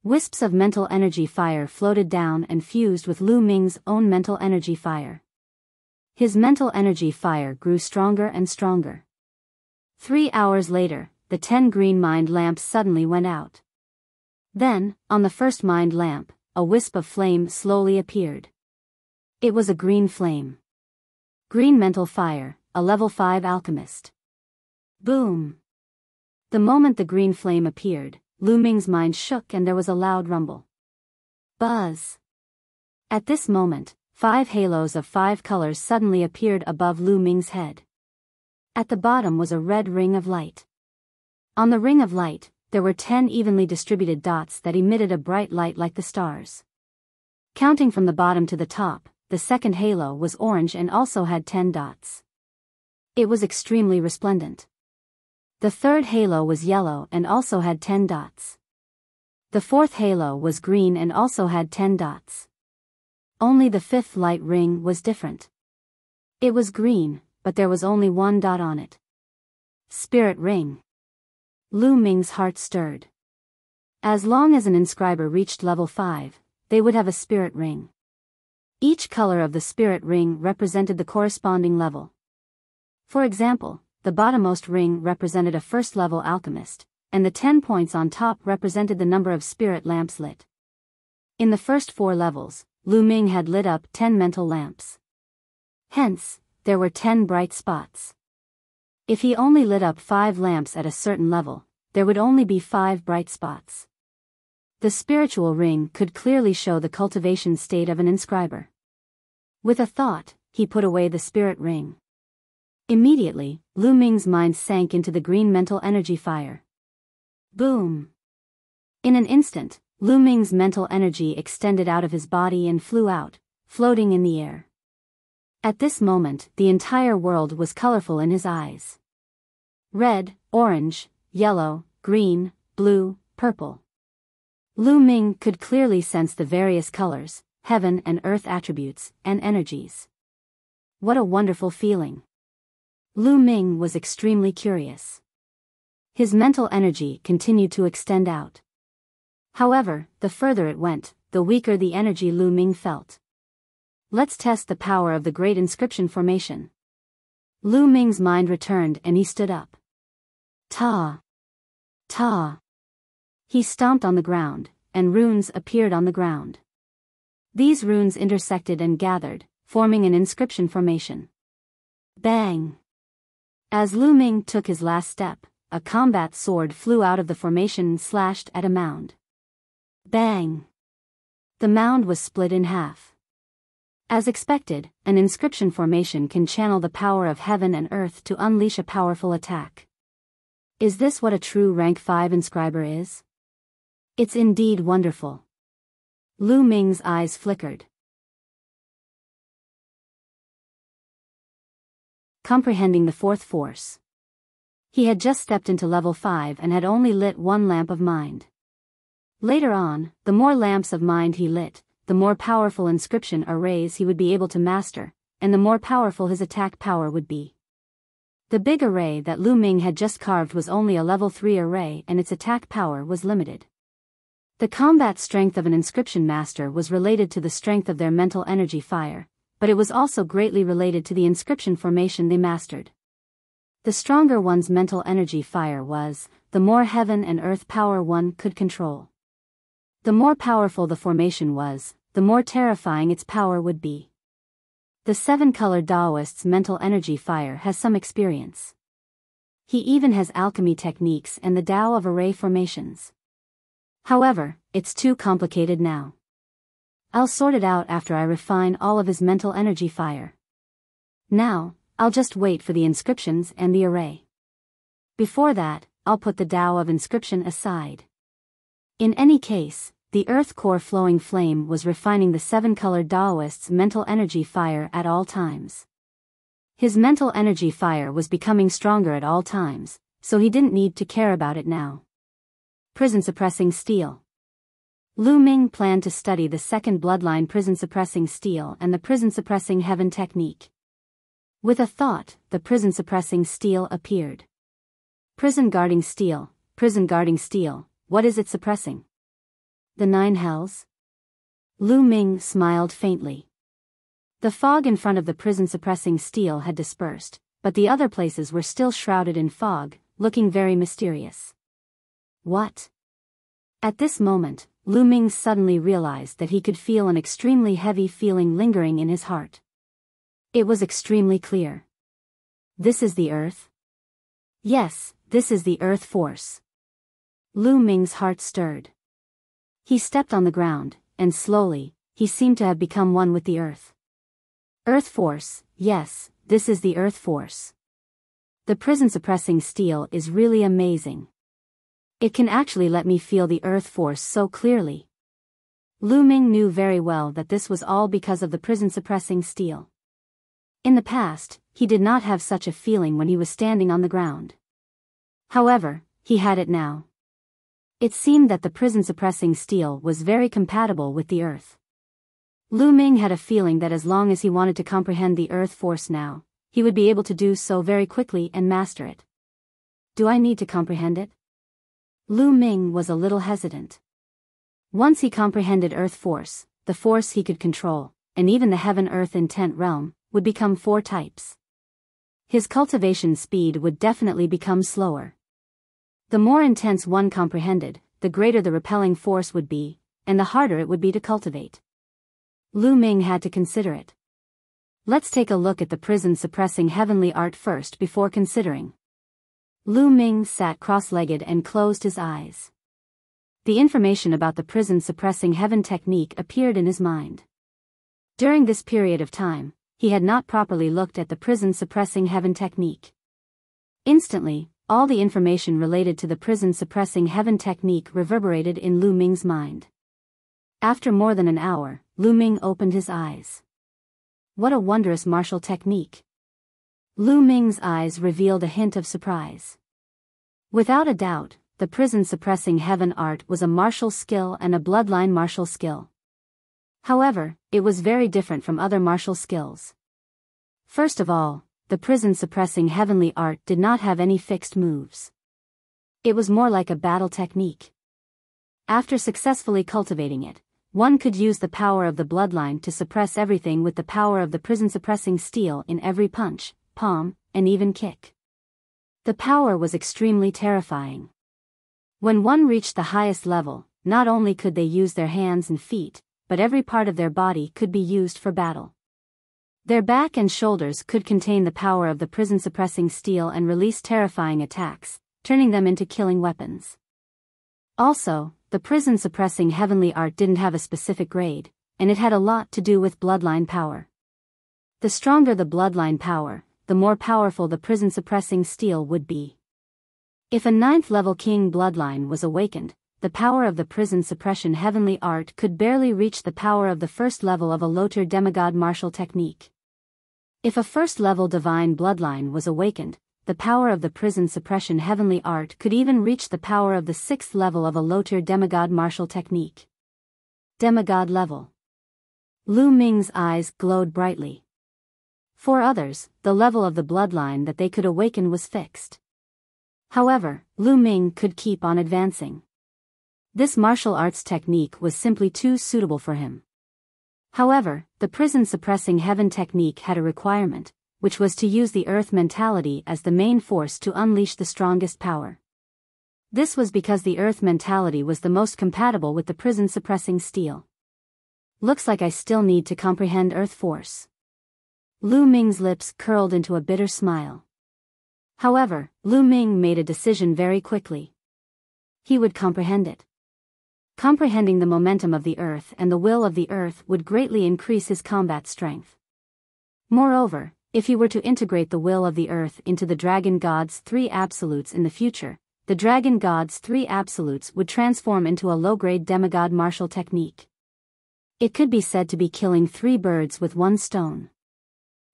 Wisps of mental energy fire floated down and fused with Lu Ming's own mental energy fire. His mental energy fire grew stronger and stronger. 3 hours later, the 10 green mind lamps suddenly went out. Then, on the first mind lamp, a wisp of flame slowly appeared. It was a green flame. Green mental fire, a level 5 alchemist. Boom! The moment the green flame appeared, Lu Ming's mind shook and there was a loud rumble. Buzz! At this moment, 5 halos of 5 colors suddenly appeared above Lu Ming's head. At the bottom was a red ring of light. On the ring of light, there were 10 evenly distributed dots that emitted a bright light like the stars. Counting from the bottom to the top, the second halo was orange and also had 10 dots. It was extremely resplendent. The third halo was yellow and also had 10 dots. The fourth halo was green and also had 10 dots. Only the 5th light ring was different. It was green, but there was only 1 dot on it. Spirit ring. Lu Ming's heart stirred. As long as an inscriber reached level 5, they would have a spirit ring. Each color of the spirit ring represented the corresponding level. For example, the bottommost ring represented a 1st-level alchemist, and the 10 points on top represented the number of spirit lamps lit. In the first 4 levels, Lu Ming had lit up 10 mental lamps. Hence, there were 10 bright spots. If he only lit up 5 lamps at a certain level, there would only be 5 bright spots. The spiritual ring could clearly show the cultivation state of an inscriber. With a thought, he put away the spirit ring. Immediately, Lu Ming's mind sank into the green mental energy fire. Boom! In an instant, Lu Ming's mental energy extended out of his body and flew out, floating in the air. At this moment, the entire world was colorful in his eyes. Red, orange, yellow, green, blue, purple. Lu Ming could clearly sense the various colors, heaven and earth attributes, and energies. What a wonderful feeling! Lu Ming was extremely curious. His mental energy continued to extend out. However, the further it went, the weaker the energy Lu Ming felt. Let's test the power of the Great Inscription Formation. Lu Ming's mind returned and he stood up. Ta! Ta! He stomped on the ground, and runes appeared on the ground. These runes intersected and gathered, forming an inscription formation. Bang! As Lu Ming took his last step, a combat sword flew out of the formation and slashed at a mound. Bang! The mound was split in half. As expected, an inscription formation can channel the power of heaven and earth to unleash a powerful attack. Is this what a true rank 5 inscriber is? It's indeed wonderful. Lu Ming's eyes flickered. Comprehending the fourth force. He had just stepped into level 5 and had only lit one lamp of mind. Later on, the more lamps of mind he lit, the more powerful inscription arrays he would be able to master, and the more powerful his attack power would be. The big array that Lu Ming had just carved was only a level 3 array and its attack power was limited. The combat strength of an inscription master was related to the strength of their mental energy fire, but it was also greatly related to the inscription formation they mastered. The stronger one's mental energy fire was, the more heaven and earth power one could control. The more powerful the formation was, the more terrifying its power would be. The 7-color Taoist's mental energy fire has some experience. He even has alchemy techniques and the Tao of array formations. However, it's too complicated now. I'll sort it out after I refine all of his mental energy fire. Now, I'll just wait for the inscriptions and the array. Before that, I'll put the Tao of inscription aside. In any case, the earth core flowing flame was refining the 7-colored Taoist's mental energy fire at all times. His mental energy fire was becoming stronger at all times, so he didn't need to care about it now. Prison suppressing steel. Lu Ming planned to study the second bloodline prison suppressing steel and the prison suppressing heaven technique. With a thought, the prison suppressing steel appeared. Prison guarding steel, what is it suppressing? The 9 hells? Lu Ming smiled faintly. The fog in front of the prison suppressing steel had dispersed, but the other places were still shrouded in fog, looking very mysterious. What? At this moment, Lu Ming suddenly realized that he could feel an extremely heavy feeling lingering in his heart. It was extremely clear. This is the earth? Yes, this is the earth force. Lu Ming's heart stirred. He stepped on the ground, and slowly, he seemed to have become one with the earth. Earth force, yes, this is the earth force. The prison suppressing steel is really amazing. It can actually let me feel the earth force so clearly. Lu Ming knew very well that this was all because of the prison suppressing steel. In the past, he did not have such a feeling when he was standing on the ground. However, he had it now. It seemed that the prison suppressing steel was very compatible with the earth. Lu Ming had a feeling that as long as he wanted to comprehend the earth force now, he would be able to do so very quickly and master it. Do I need to comprehend it? Lu Ming was a little hesitant. Once he comprehended earth force, the force he could control, and even the heaven-earth intent realm, would become 4 types. His cultivation speed would definitely become slower. The more intense one comprehended, the greater the repelling force would be, and the harder it would be to cultivate. Lu Ming had to consider it. Let's take a look at the prison suppressing heavenly art first before considering. Lu Ming sat cross-legged and closed his eyes. the information about the prison-suppressing heaven technique appeared in his mind. During this period of time, he had not properly looked at the prison-suppressing heaven technique. Instantly, all the information related to the prison-suppressing heaven technique reverberated in Lu Ming's mind. After more than an hour, Lu Ming opened his eyes. What a wondrous martial technique! Lu Ming's eyes revealed a hint of surprise. Without a doubt, the prison-suppressing heaven art was a martial skill and a bloodline martial skill. However, it was very different from other martial skills. First of all, the prison-suppressing heavenly art did not have any fixed moves. It was more like a battle technique. After successfully cultivating it, one could use the power of the bloodline to suppress everything with the power of the prison-suppressing steel in every punch, palm, and even kick. The power was extremely terrifying. When one reached the highest level, not only could they use their hands and feet, but every part of their body could be used for battle. Their back and shoulders could contain the power of the prison-suppressing steel and release terrifying attacks, turning them into killing weapons. Also, the prison-suppressing heavenly art didn't have a specific grade, and it had a lot to do with bloodline power. The stronger the bloodline power, the more powerful the prison-suppressing steel would be. If a 9th-level king bloodline was awakened, the power of the prison suppression heavenly art could barely reach the power of the first level of a Lotur demigod martial technique. If a first-level divine bloodline was awakened, the power of the prison suppression heavenly art could even reach the power of the 6th level of a Lotur demigod martial technique. Demigod level. Lu Ming's eyes glowed brightly. For others, the level of the bloodline that they could awaken was fixed. However, Lu Ming could keep on advancing. This martial arts technique was simply too suitable for him. However, the prison-suppressing heaven technique had a requirement, which was to use the earth mentality as the main force to unleash the strongest power. This was because the earth mentality was the most compatible with the prison-suppressing steel. Looks like I still need to comprehend earth force. Lu Ming's lips curled into a bitter smile. However, Lu Ming made a decision very quickly. He would comprehend it. Comprehending the momentum of the earth and the will of the earth would greatly increase his combat strength. Moreover, if he were to integrate the will of the earth into the Dragon God's 3 absolutes in the future, the Dragon God's 3 absolutes would transform into a low-grade demigod martial technique. It could be said to be killing 3 birds with 1 stone.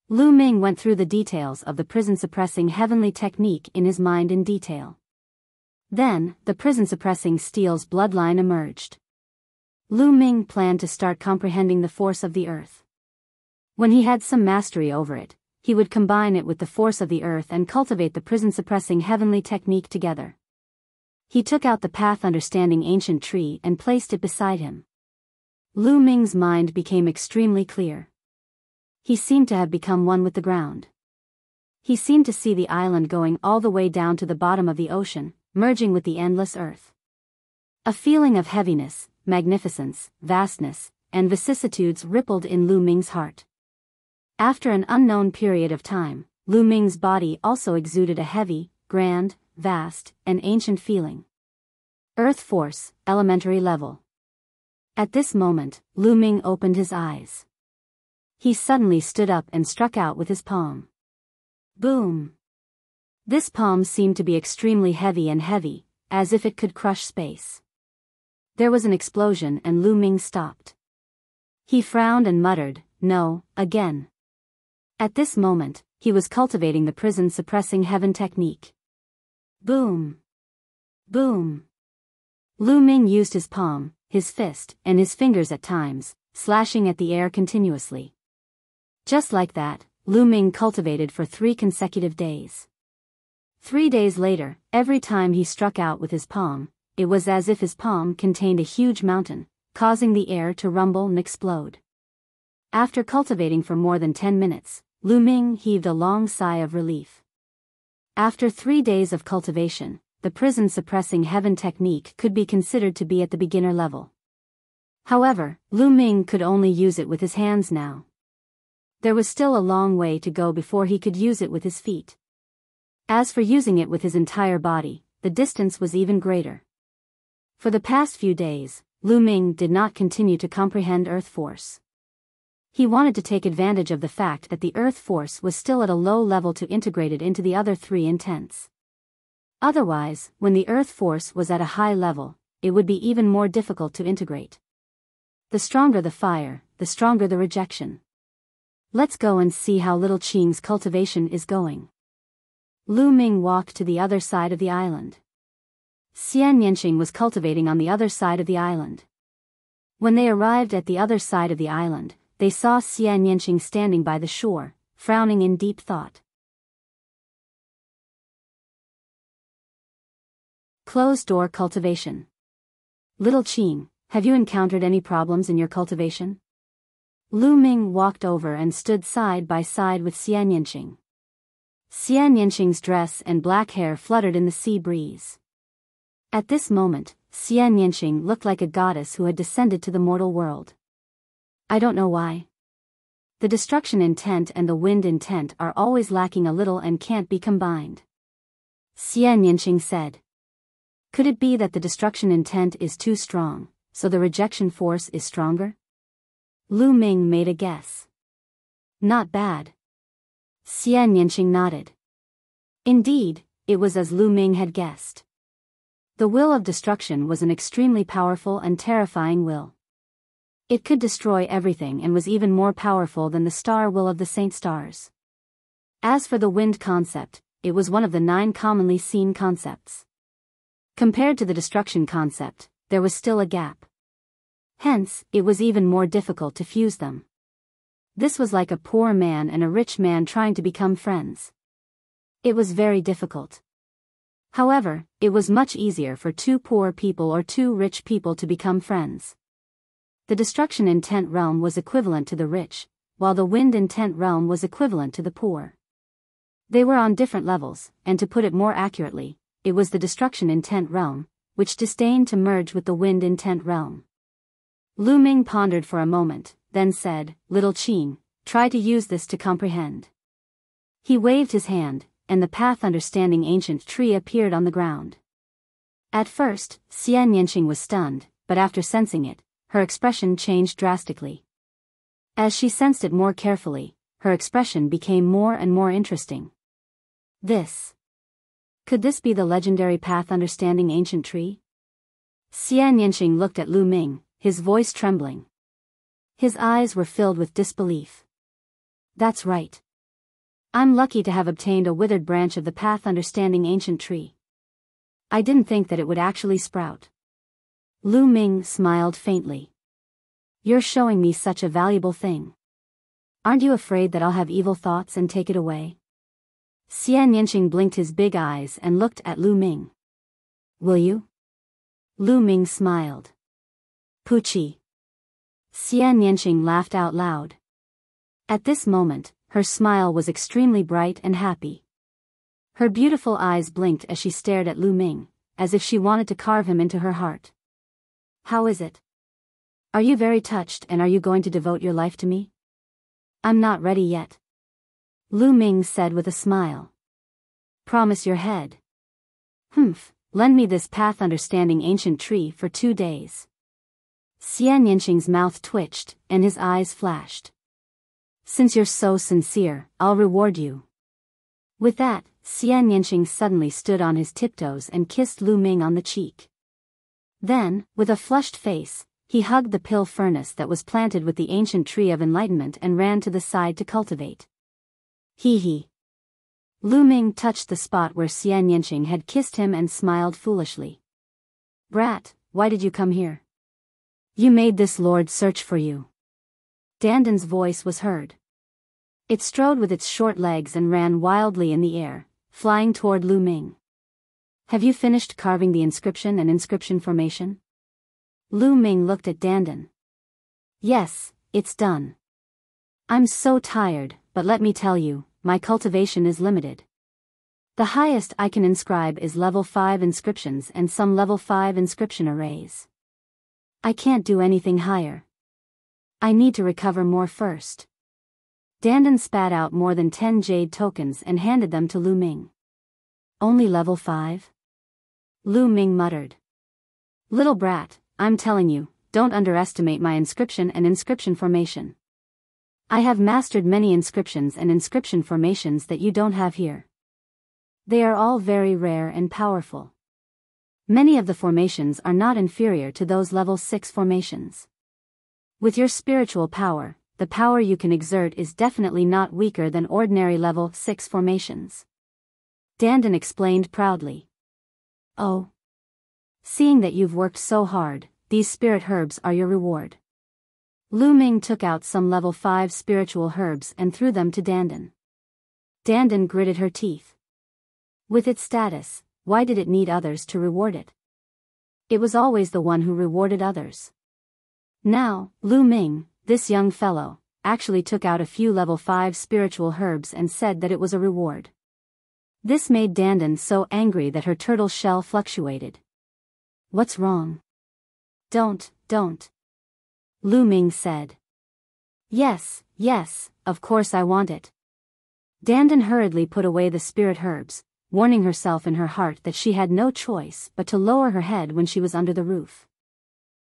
Lu Ming went through the details of the prison-suppressing heavenly technique in his mind in detail. Then, the prison-suppressing steel's bloodline emerged. Lu Ming planned to start comprehending the force of the earth. When he had some mastery over it, he would combine it with the force of the earth and cultivate the prison-suppressing heavenly technique together. He took out the path understanding ancient tree and placed it beside him. Lu Ming's mind became extremely clear. He seemed to have become one with the ground. He seemed to see the island going all the way down to the bottom of the ocean, merging with the endless earth. A feeling of heaviness, magnificence, vastness, and vicissitudes rippled in Lu Ming's heart. After an unknown period of time, Lu Ming's body also exuded a heavy, grand, vast, and ancient feeling. Earth force, elementary level. At this moment, Lu Ming opened his eyes. He suddenly stood up and struck out with his palm. Boom! This palm seemed to be extremely heavy, as if it could crush space. There was an explosion and Lu Ming stopped. He frowned and muttered, "No, again." At this moment, he was cultivating the prison-suppressing heaven technique. Boom! Boom! Lu Ming used his palm, his fist, and his fingers at times, slashing at the air continuously. Just like that, Lu Ming cultivated for 3 consecutive days. 3 days later, every time he struck out with his palm, it was as if his palm contained a huge mountain, causing the air to rumble and explode. After cultivating for more than 10 minutes, Lu Ming heaved a long sigh of relief. After 3 days of cultivation, the prison-suppressing heaven technique could be considered to be at the beginner level. However, Lu Ming could only use it with his hands now. There was still a long way to go before he could use it with his feet. As for using it with his entire body, the distance was even greater. For the past few days, Lu Ming did not continue to comprehend Earth Force. He wanted to take advantage of the fact that the Earth Force was still at a low level to integrate it into the other three intents. Otherwise, when the Earth Force was at a high level, it would be even more difficult to integrate. The stronger the fire, the stronger the rejection. Let's go and see how little Qing's cultivation is going. Lu Ming walked to the other side of the island. Xian Yanqing was cultivating on the other side of the island. When they arrived at the other side of the island, they saw Xian Yanqing standing by the shore, frowning in deep thought. Closed-door cultivation. Little Qing, have you encountered any problems in your cultivation? Lu Ming walked over and stood side by side with Xian Yanqing. Xian Yanqing's dress and black hair fluttered in the sea breeze. At this moment, Xian Yanqing looked like a goddess who had descended to the mortal world. I don't know why. The destruction intent and the wind intent are always lacking a little and can't be combined. Xian Yanqing said. Could it be that the destruction intent is too strong, so the rejection force is stronger? Lu Ming made a guess. Not bad. Xian Yanqing nodded. Indeed, it was as Lu Ming had guessed. The will of destruction was an extremely powerful and terrifying will. It could destroy everything and was even more powerful than the star will of the Saint Stars. As for the wind concept, it was one of the 9 commonly seen concepts. Compared to the destruction concept, there was still a gap. Hence, it was even more difficult to fuse them. This was like a poor man and a rich man trying to become friends. It was very difficult. However, it was much easier for 2 poor people or 2 rich people to become friends. The destruction intent realm was equivalent to the rich, while the wind intent realm was equivalent to the poor. They were on different levels, and to put it more accurately, it was the destruction intent realm, which disdained to merge with the wind intent realm. Lu Ming pondered for a moment, then said, Little Qing, try to use this to comprehend. He waved his hand, and the path understanding ancient tree appeared on the ground. At first, Xian Yanqing was stunned, but after sensing it, her expression changed drastically. As she sensed it more carefully, her expression became more and more interesting. Could this be the legendary path understanding ancient tree? Xian Yanqing looked at Lu Ming, his voice trembling. His eyes were filled with disbelief. That's right. I'm lucky to have obtained a withered branch of the path understanding ancient tree. I didn't think that it would actually sprout. Lu Ming smiled faintly. You're showing me such a valuable thing. Aren't you afraid that I'll have evil thoughts and take it away? Xian Yanqing blinked his big eyes and looked at Lu Ming. Will you? Lu Ming smiled. Poochie. Xian Yanqing laughed out loud. At this moment, her smile was extremely bright and happy. Her beautiful eyes blinked as she stared at Lu Ming, as if she wanted to carve him into her heart. How is it? Are you very touched and are you going to devote your life to me? I'm not ready yet. Lu Ming said with a smile. Promise your head. Lend me this path understanding ancient tree for 2 days. Xian Yanqing's mouth twitched, and his eyes flashed. Since you're so sincere, I'll reward you. With that, Xian Yanqing suddenly stood on his tiptoes and kissed Lu Ming on the cheek. Then, with a flushed face, he hugged the pill furnace that was planted with the ancient tree of enlightenment and ran to the side to cultivate. Hee. Lu Ming touched the spot where Xian Yanqing had kissed him and smiled foolishly. Brat, why did you come here? You made this lord search for you. Dandan's voice was heard. It strode with its short legs and ran wildly in the air, flying toward Lu Ming. Have you finished carving the inscription and inscription formation? Lu Ming looked at Dandan. Yes, it's done. I'm so tired, but let me tell you, my cultivation is limited. The highest I can inscribe is level 5 inscriptions and some level 5 inscription arrays. I can't do anything higher. I need to recover more first. Dandan spat out more than 10 jade tokens and handed them to Lu Ming. Only level 5? Lu Ming muttered. Little brat, I'm telling you, don't underestimate my inscription and inscription formation. I have mastered many inscriptions and inscription formations that you don't have here. They are all very rare and powerful. Many of the formations are not inferior to those level 6 formations. With your spiritual power, the power you can exert is definitely not weaker than ordinary level 6 formations. Dandan explained proudly. Oh. Seeing that you've worked so hard, these spirit herbs are your reward. Lu Ming took out some level 5 spiritual herbs and threw them to Dandan. Dandan gritted her teeth. With its status, why did it need others to reward it? It was always the one who rewarded others. Now, Lu Ming, this young fellow, actually took out a few level 5 spiritual herbs and said that it was a reward. This made Dandan so angry that her turtle shell fluctuated. What's wrong? Don't. Lu Ming said. Yes, of course I want it. Dandan hurriedly put away the spirit herbs, warning herself in her heart that she had no choice but to lower her head when she was under the roof.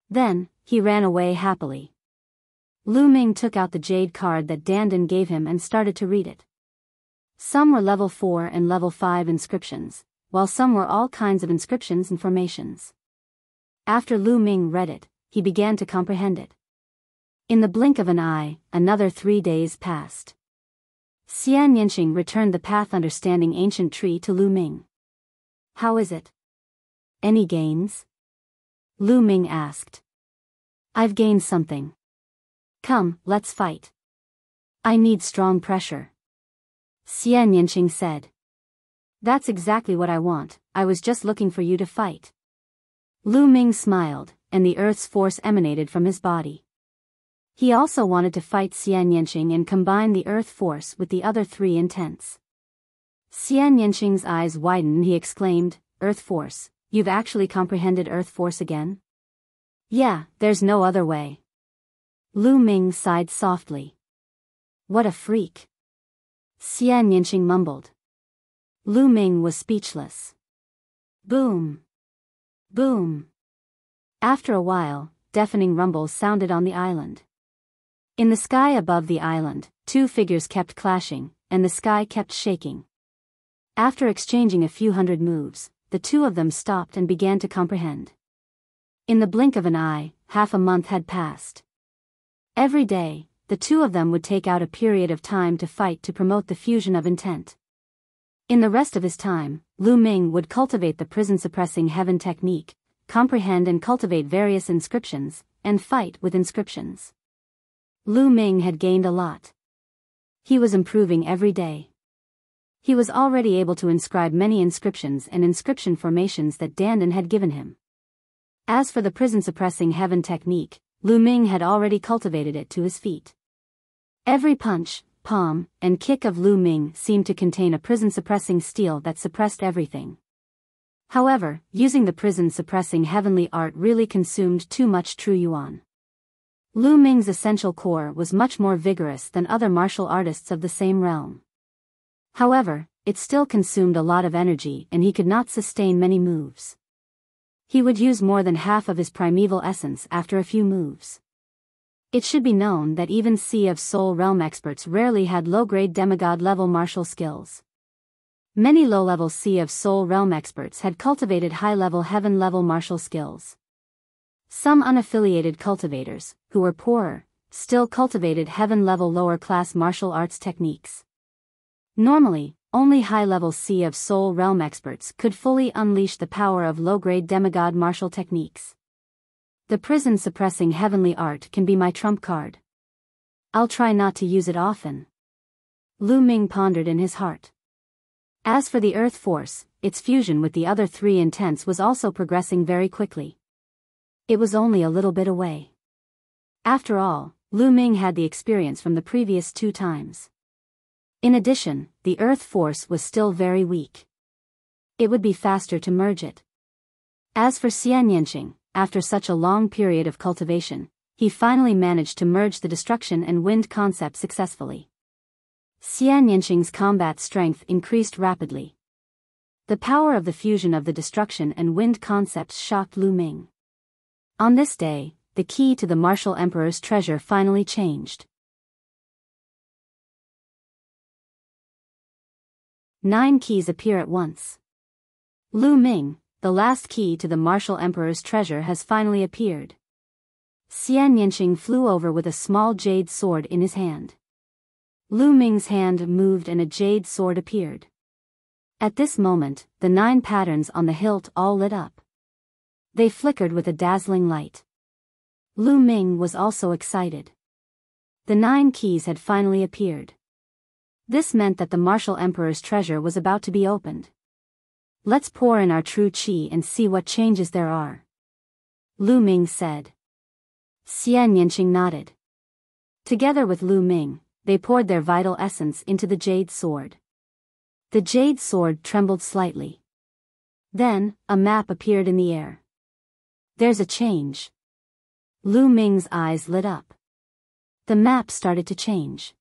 Then, he ran away happily. Lu Ming took out the jade card that Dandan gave him and started to read it. Some were level 4 and level 5 inscriptions, while some were all kinds of inscriptions and formations. After Lu Ming read it, he began to comprehend it. In the blink of an eye, another 3 days passed. Xian Yanqing returned the path understanding ancient tree to Lu Ming. How is it? Any gains? Lu Ming asked. I've gained something. Come, let's fight. I need strong pressure. Xian Yanqing said. That's exactly what I want, I was just looking for you to fight. Lu Ming smiled, and the earth's force emanated from his body. He also wanted to fight Xian Yanqing and combine the earth force with the other 3 intents. Xian Yanqing's eyes widened and he exclaimed, Earth force, you've actually comprehended earth force again? Yeah, there's no other way. Lu Ming sighed softly. What a freak. Xian Yanqing mumbled. Lu Ming was speechless. Boom. Boom. After a while, deafening rumbles sounded on the island. In the sky above the island, 2 figures kept clashing, and the sky kept shaking. After exchanging a few hundred moves, the 2 of them stopped and began to comprehend. In the blink of an eye, half a month had passed. Every day, the 2 of them would take out a period of time to fight to promote the fusion of intent. In the rest of his time, Lu Ming would cultivate the prison-suppressing heaven technique, comprehend and cultivate various inscriptions, and fight with inscriptions. Lu Ming had gained a lot. He was improving every day. He was already able to inscribe many inscriptions and inscription formations that Dandan had given him. As for the prison-suppressing heaven technique, Lu Ming had already cultivated it to his feet. Every punch, palm, and kick of Lu Ming seemed to contain a prison-suppressing steel that suppressed everything. However, using the prison-suppressing heavenly art really consumed too much true yuan. Lu Ming's essential core was much more vigorous than other martial artists of the same realm. However, it still consumed a lot of energy and he could not sustain many moves. He would use more than half of his primeval essence after a few moves. It should be known that even Sea of Soul realm experts rarely had low-grade demigod-level martial skills. Many low-level Sea of Soul realm experts had cultivated high-level heaven-level martial skills. Some unaffiliated cultivators, who were poorer, still cultivated heaven-level lower-class martial arts techniques. Normally, only high-level Sea of Soul realm experts could fully unleash the power of low-grade demigod martial techniques. The prison-suppressing heavenly art can be my trump card. I'll try not to use it often. Lu Ming pondered in his heart. As for the earth force, its fusion with the other 3 intents was also progressing very quickly. It was only a little bit away. After all, Lu Ming had the experience from the previous 2 times. In addition, the earth force was still very weak. It would be faster to merge it. As for Xian Yanqing, after such a long period of cultivation, he finally managed to merge the destruction and wind concept successfully. Xian Yanqing's combat strength increased rapidly. The power of the fusion of the destruction and wind concepts shocked Lu Ming. On this day, the key to the martial emperor's treasure finally changed. 9 keys appear at once. Lu Ming, the last key to the martial emperor's treasure, has finally appeared. Xian Yanqing flew over with a small jade sword in his hand. Lu Ming's hand moved and a jade sword appeared. At this moment, the 9 patterns on the hilt all lit up. They flickered with a dazzling light. Lu Ming was also excited. The 9 keys had finally appeared. This meant that the martial emperor's treasure was about to be opened. Let's pour in our true qi and see what changes there are, Lu Ming said. Xian Yanqing nodded. Together with Lu Ming, they poured their vital essence into the jade sword. The jade sword trembled slightly. Then, a map appeared in the air. There's a change. Lu Ming's eyes lit up. The map started to change.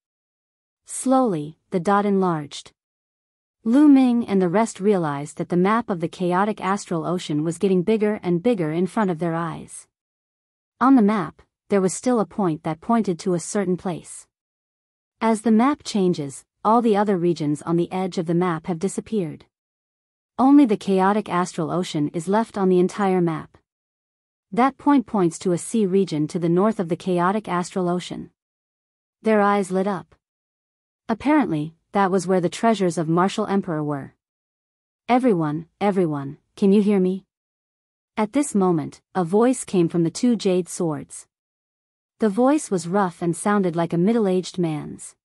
Slowly, the dot enlarged. Lu Ming and the rest realized that the map of the chaotic astral ocean was getting bigger and bigger in front of their eyes. On the map, there was still a point that pointed to a certain place. As the map changes, all the other regions on the edge of the map have disappeared. Only the chaotic astral ocean is left on the entire map. That point points to a sea region to the north of the chaotic astral ocean. Their eyes lit up. Apparently, that was where the treasures of Martial Emperor were. Everyone, can you hear me? At this moment, a voice came from the 2 jade swords. The voice was rough and sounded like a middle-aged man's.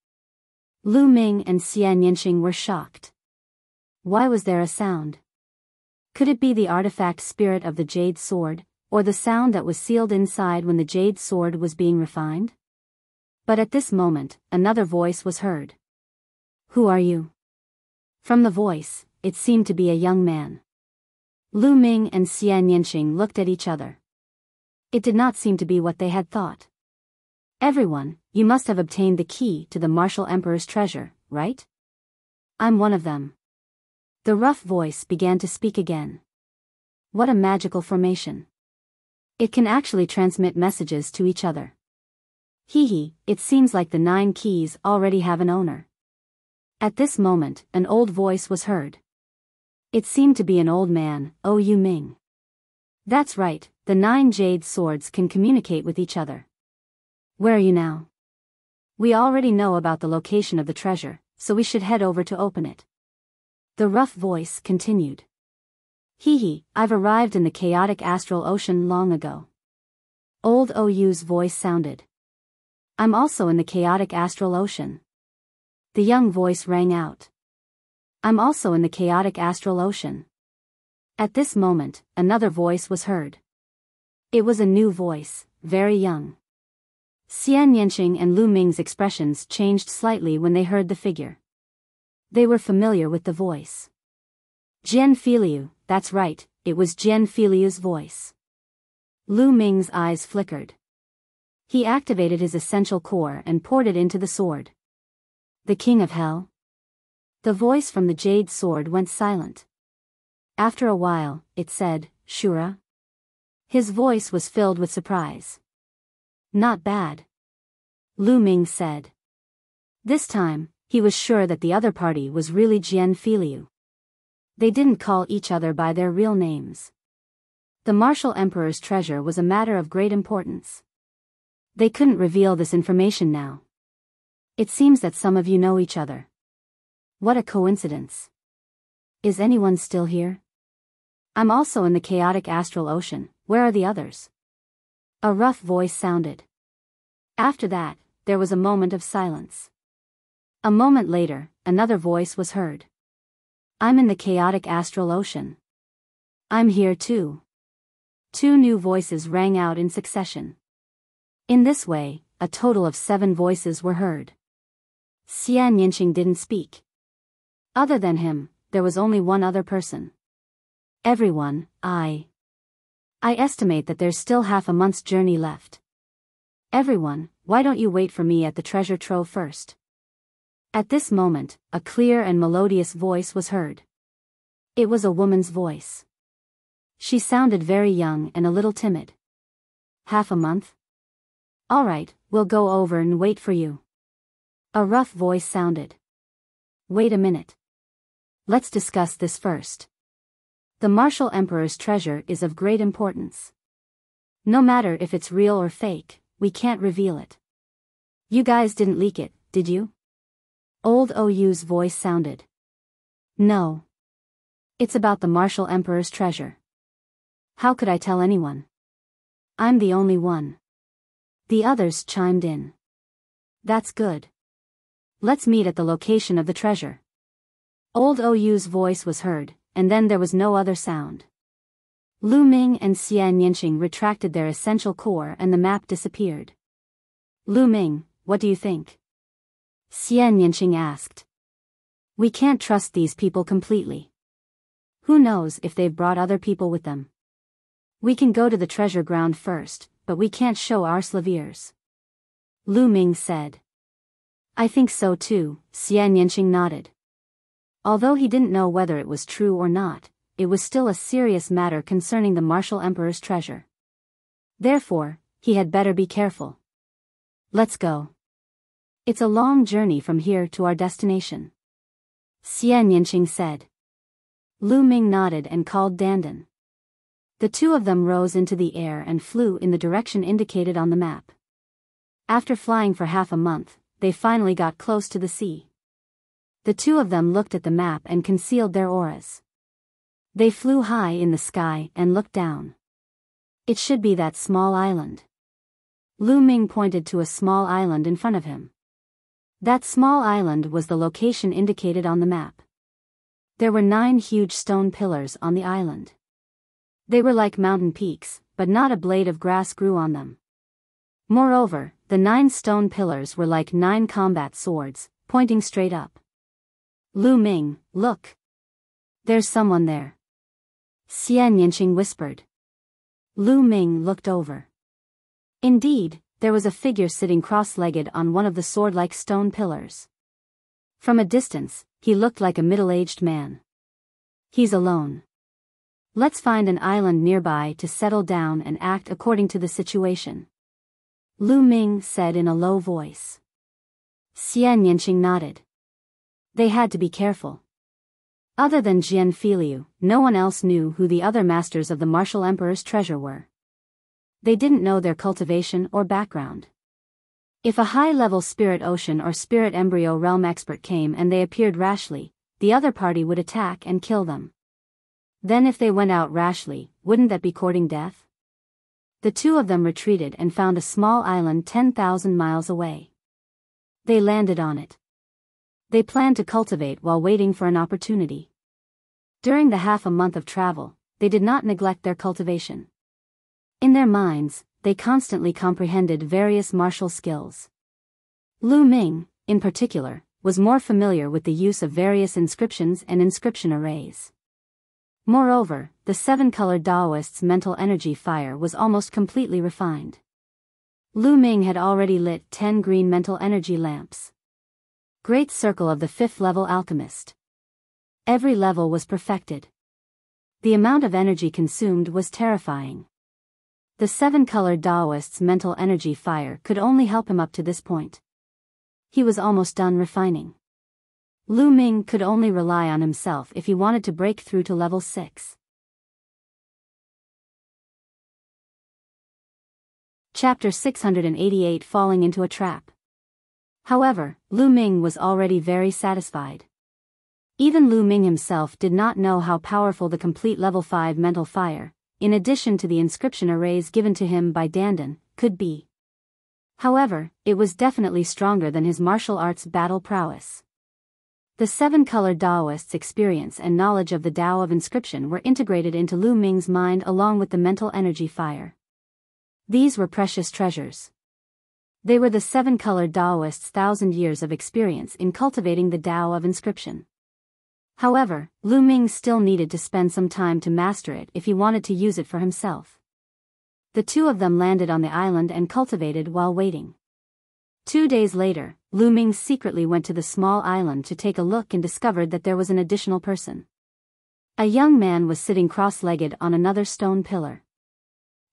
Lu Ming and Xian Yanqing were shocked. Why was there a sound? Could it be the artifact spirit of the jade sword, or the sound that was sealed inside when the jade sword was being refined? But at this moment, another voice was heard. Who are you? From the voice, it seemed to be a young man. Lu Ming and Xian Yanqing looked at each other. It did not seem to be what they had thought. Everyone, you must have obtained the key to the Martial Emperor's treasure, right? I'm one of them. The rough voice began to speak again. What a magical formation. It can actually transmit messages to each other. It seems like the 9 keys already have an owner. At this moment, an old voice was heard. It seemed to be an old man, Yu Ming. That's right, the 9 jade swords can communicate with each other. Where are you now? We already know about the location of the treasure, so we should head over to open it. The rough voice continued. I've arrived in the chaotic astral ocean long ago. Old Yu's voice sounded. I'm also in the chaotic astral ocean. The young voice rang out. I'm also in the chaotic astral ocean. At this moment, another voice was heard. It was a new voice, very young. Xian Yanqing and Lu Ming's expressions changed slightly when they heard the figure. They were familiar with the voice. Jian Filiu, that's right, it was Jian Filiu's voice. Lu Ming's eyes flickered. He activated his essential core and poured it into the sword. The King of Hell? The voice from the jade sword went silent. After a while, it said, Shura? His voice was filled with surprise. Not bad. Lu Ming said. This time, he was sure that the other party was really Jian Filiu. They didn't call each other by their real names. The Martial Emperor's treasure was a matter of great importance. They couldn't reveal this information now. It seems that some of you know each other. What a coincidence. Is anyone still here? I'm also in the chaotic astral ocean, where are the others? A rough voice sounded. After that, there was a moment of silence. A moment later, another voice was heard. I'm in the chaotic astral ocean. I'm here too. 2 new voices rang out in succession. In this way, a total of 7 voices were heard. Xian Yanqing didn't speak. Other than him, there was only one other person. Everyone, I estimate that there's still half a month's journey left. Everyone, why don't you wait for me at the treasure trove first? At this moment, a clear and melodious voice was heard. It was a woman's voice. She sounded very young and a little timid. half a month? All right, we'll go over and wait for you. A rough voice sounded. Wait a minute. Let's discuss this first. The Martial Emperor's treasure is of great importance. No matter if it's real or fake, we can't reveal it. You guys didn't leak it, did you? Old Oyu's voice sounded. No. It's about the Martial Emperor's treasure. How could I tell anyone? I'm the only one. The others chimed in. That's good. Let's meet at the location of the treasure. Old Oyu's voice was heard, and then there was no other sound. Lu Ming and Xian Yanqing retracted their essential core and the map disappeared. Lu Ming, what do you think? Xian Yanqing asked. We can't trust these people completely. Who knows if they've brought other people with them? We can go to the treasure ground first, but we can't show our slaviers. Lu Ming said. I think so too, Xian Yanqing nodded. Although he didn't know whether it was true or not, it was still a serious matter concerning the Martial Emperor's treasure. Therefore, he had better be careful. Let's go. It's a long journey from here to our destination. Xian Yanqing said. Lu Ming nodded and called Dandan. The two of them rose into the air and flew in the direction indicated on the map. After flying for half a month, they finally got close to the sea. The two of them looked at the map and concealed their auras. They flew high in the sky and looked down. It should be that small island. Lu Ming pointed to a small island in front of him. That small island was the location indicated on the map. There were 9 huge stone pillars on the island. They were like mountain peaks, but not a blade of grass grew on them. Moreover, the 9 stone pillars were like 9 combat swords, pointing straight up. Lu Ming, look. There's someone there. Xian Yanqing whispered. Lu Ming looked over. Indeed, there was a figure sitting cross-legged on one of the sword-like stone pillars. From a distance, he looked like a middle-aged man. He's alone. Let's find an island nearby to settle down and act according to the situation. Lu Ming said in a low voice. Xian Yanqing nodded. They had to be careful. Other than Jian Filiu, no one else knew who the other masters of the Martial Emperor's treasure were. They didn't know their cultivation or background. If a high-level spirit ocean or spirit embryo realm expert came and they appeared rashly, the other party would attack and kill them. Then if they went out rashly, wouldn't that be courting death? The two of them retreated and found a small island 10,000 miles away. They landed on it. They planned to cultivate while waiting for an opportunity. During the half a month of travel, they did not neglect their cultivation. In their minds, they constantly comprehended various martial skills. Lu Ming, in particular, was more familiar with the use of various inscriptions and inscription arrays. Moreover, the 7-colored Daoist's mental energy fire was almost completely refined. Lu Ming had already lit 10 green mental energy lamps. Great circle of the 5th level alchemist. Every level was perfected. The amount of energy consumed was terrifying. The 7-colored Daoist's mental energy fire could only help him up to this point. He was almost done refining. Lu Ming could only rely on himself if he wanted to break through to level 6. Chapter 688 Falling into a Trap. However, Lu Ming was already very satisfied. Even Lu Ming himself did not know how powerful the complete level 5 mental fire, in addition to the inscription arrays given to him by Dandan, could be. However, it was definitely stronger than his martial arts battle prowess. The 7-colored Daoist's experience and knowledge of the Tao of inscription were integrated into Lu Ming's mind along with the mental energy fire. These were precious treasures. They were the 7-colored Daoist's 1,000 years of experience in cultivating the Tao of inscription. However, Lu Ming still needed to spend some time to master it if he wanted to use it for himself. The two of them landed on the island and cultivated while waiting. 2 days later, Lu Ming secretly went to the small island to take a look and discovered that there was an additional person. A young man was sitting cross-legged on another stone pillar.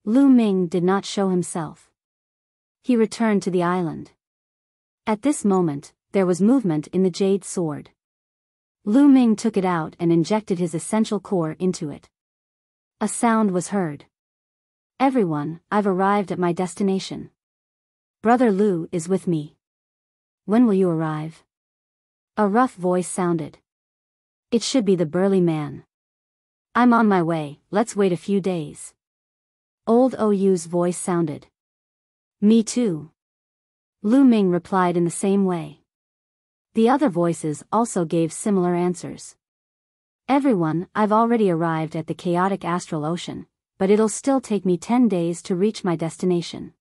Lu Ming did not show himself. He returned to the island. At this moment, there was movement in the jade sword. Lu Ming took it out and injected his essential core into it. A sound was heard. Everyone, I've arrived at my destination. Brother Lu is with me. When will you arrive? A rough voice sounded. It should be the burly man. I'm on my way, let's wait a few days. Old Ou's voice sounded. Me too. Lu Ming replied in the same way. The other voices also gave similar answers. Everyone, I've already arrived at the chaotic astral ocean, but it'll still take me 10 days to reach my destination.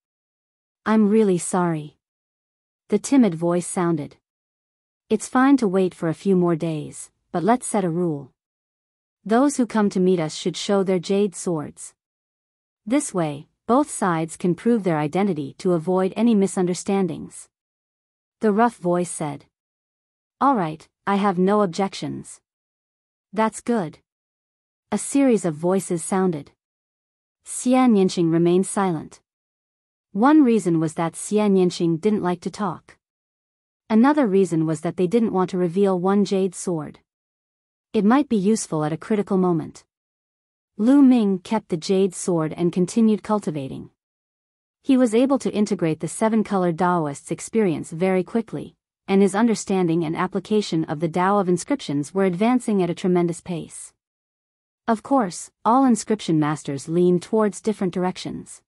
I'm really sorry. The timid voice sounded. It's fine to wait for a few more days, but let's set a rule. Those who come to meet us should show their jade swords. This way, both sides can prove their identity to avoid any misunderstandings. The rough voice said. All right, I have no objections. That's good. A series of voices sounded. Xian Yinqing remained silent. One reason was that Xian Yinqing didn't like to talk. Another reason was that they didn't want to reveal one jade sword. It might be useful at a critical moment. Lu Ming kept the jade sword and continued cultivating. He was able to integrate the seven-colored Taoist's experience very quickly, and his understanding and application of the Tao of inscriptions were advancing at a tremendous pace. Of course, all inscription masters lean towards different directions.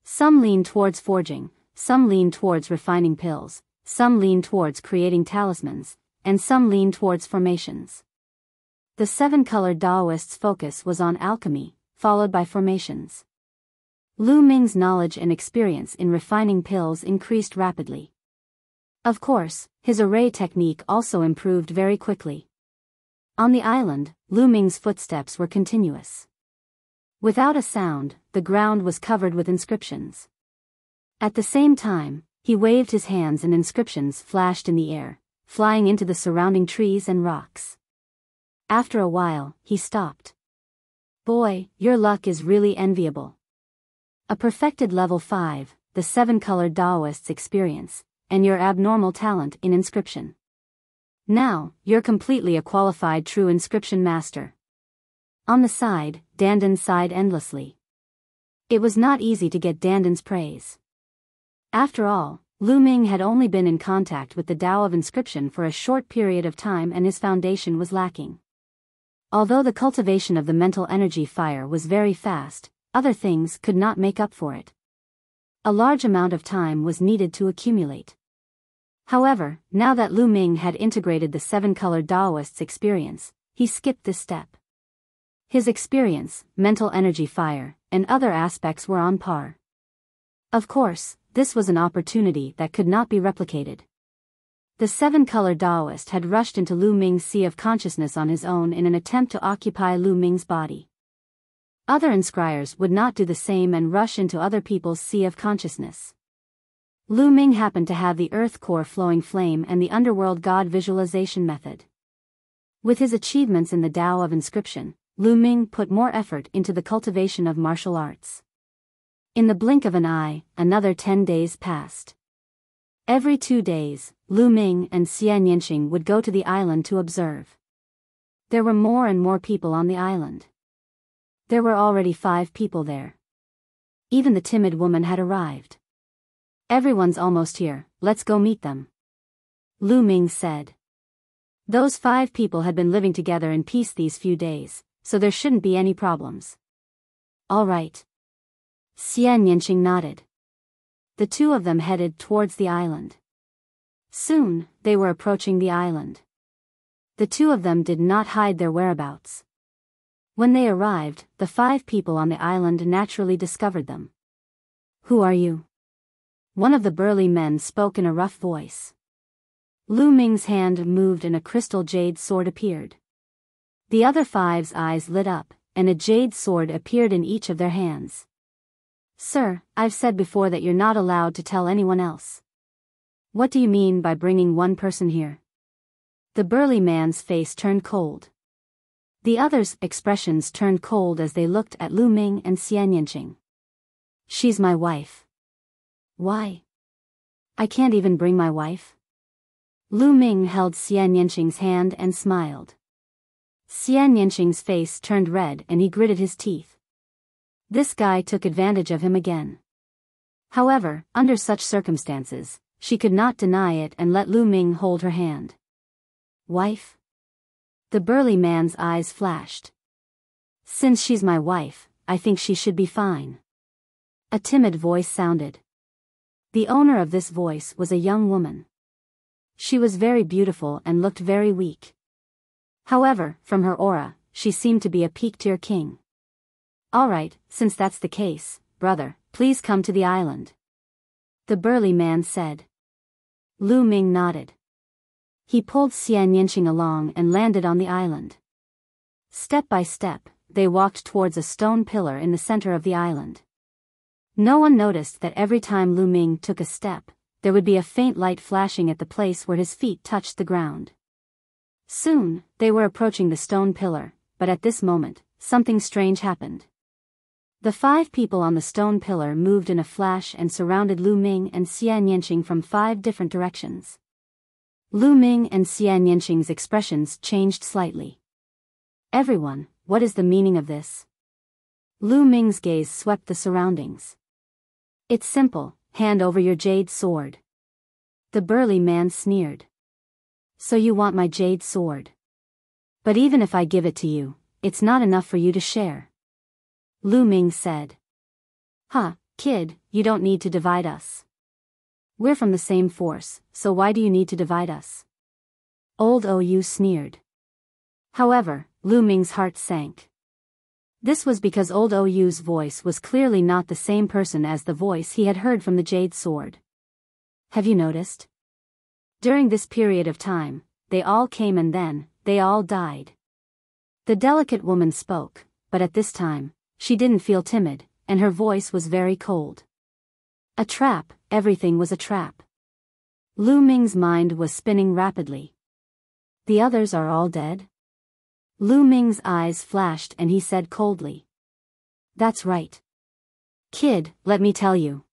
Some lean towards forging, some lean towards refining pills, some lean towards creating talismans, and some lean towards formations. The seven-colored Taoist's focus was on alchemy, followed by formations. Lu Ming's knowledge and experience in refining pills increased rapidly. Of course, his array technique also improved very quickly. On the island, Lu Ming's footsteps were continuous. Without a sound, the ground was covered with inscriptions. At the same time, he waved his hands and inscriptions flashed in the air, flying into the surrounding trees and rocks. After a while, he stopped. Boy, your luck is really enviable. A perfected level 5, the seven-colored Taoist's experience, and your abnormal talent in inscription. Now, you're completely a qualified true inscription master. On the side, Dandan sighed endlessly. It was not easy to get Dandan's praise. After all, Lu Ming had only been in contact with the Tao of inscription for a short period of time and his foundation was lacking. Although the cultivation of the mental energy fire was very fast, other things could not make up for it. A large amount of time was needed to accumulate. However, now that Lu Ming had integrated the seven-colored Taoist's experience, he skipped this step. His experience, mental energy fire, and other aspects were on par. Of course, this was an opportunity that could not be replicated. The seven-colored Taoist had rushed into Lu Ming's sea of consciousness on his own in an attempt to occupy Lu Ming's body. Other inscriers would not do the same and rush into other people's sea of consciousness. Lu Ming happened to have the earth core flowing flame and the underworld god visualization method. With his achievements in the Tao of inscription, Lu Ming put more effort into the cultivation of martial arts. In the blink of an eye, another 10 days passed. Every 2 days, Lu Ming and Xian Yinqing would go to the island to observe. There were more and more people on the island. There were already 5 people there. Even the timid woman had arrived. Everyone's almost here, let's go meet them. Lu Ming said. Those 5 people had been living together in peace these few days, so there shouldn't be any problems. All right. Xian Yinqing nodded. The 2 of them headed towards the island. Soon, they were approaching the island. The 2 of them did not hide their whereabouts. When they arrived, the 5 people on the island naturally discovered them. Who are you? One of the burly men spoke in a rough voice. Lu Ming's hand moved and a crystal jade sword appeared. The other 5's eyes lit up, and a jade sword appeared in each of their hands. Sir, I've said before that you're not allowed to tell anyone else. What do you mean by bringing one person here? The burly man's face turned cold. The others' expressions turned cold as they looked at Lu Ming and Xian Yinqing. She's my wife. Why? I can't even bring my wife? Lu Ming held Xian Yanqing's hand and smiled. Xian Yanqing's face turned red and he gritted his teeth. This guy took advantage of him again. However, under such circumstances, she could not deny it and let Lu Ming hold her hand. Wife? The burly man's eyes flashed. Since she's my wife, I think she should be fine. A timid voice sounded. The owner of this voice was a young woman. She was very beautiful and looked very weak. However, from her aura, she seemed to be a peak-tier king. All right, since that's the case, brother, please come to the island. The burly man said. Lu Ming nodded. He pulled Xian Yanqing along and landed on the island. Step by step, they walked towards a stone pillar in the center of the island. No one noticed that every time Lu Ming took a step, there would be a faint light flashing at the place where his feet touched the ground. Soon, they were approaching the stone pillar, but at this moment, something strange happened. The 5 people on the stone pillar moved in a flash and surrounded Lu Ming and Xian Yanqing from 5 different directions. Lu Ming and Xian Yanqing's expressions changed slightly. Everyone, what is the meaning of this? Lu Ming's gaze swept the surroundings. It's simple, hand over your jade sword. The burly man sneered. So you want my jade sword? But even if I give it to you, it's not enough for you to share. Lu Ming said. Huh, kid, you don't need to divide us. We're from the same force, so why do you need to divide us? Old OU sneered. However, Lu Ming's heart sank. This was because old OU's voice was clearly not the same person as the voice he had heard from the jade sword. Have you noticed? During this period of time, they all came and then, they all died. The delicate woman spoke, but at this time, she didn't feel timid, and her voice was very cold. A trap, everything was a trap. Lu Ming's mind was spinning rapidly. The others are all dead? Lu Ming's eyes flashed and he said coldly. That's right. Kid, let me tell you.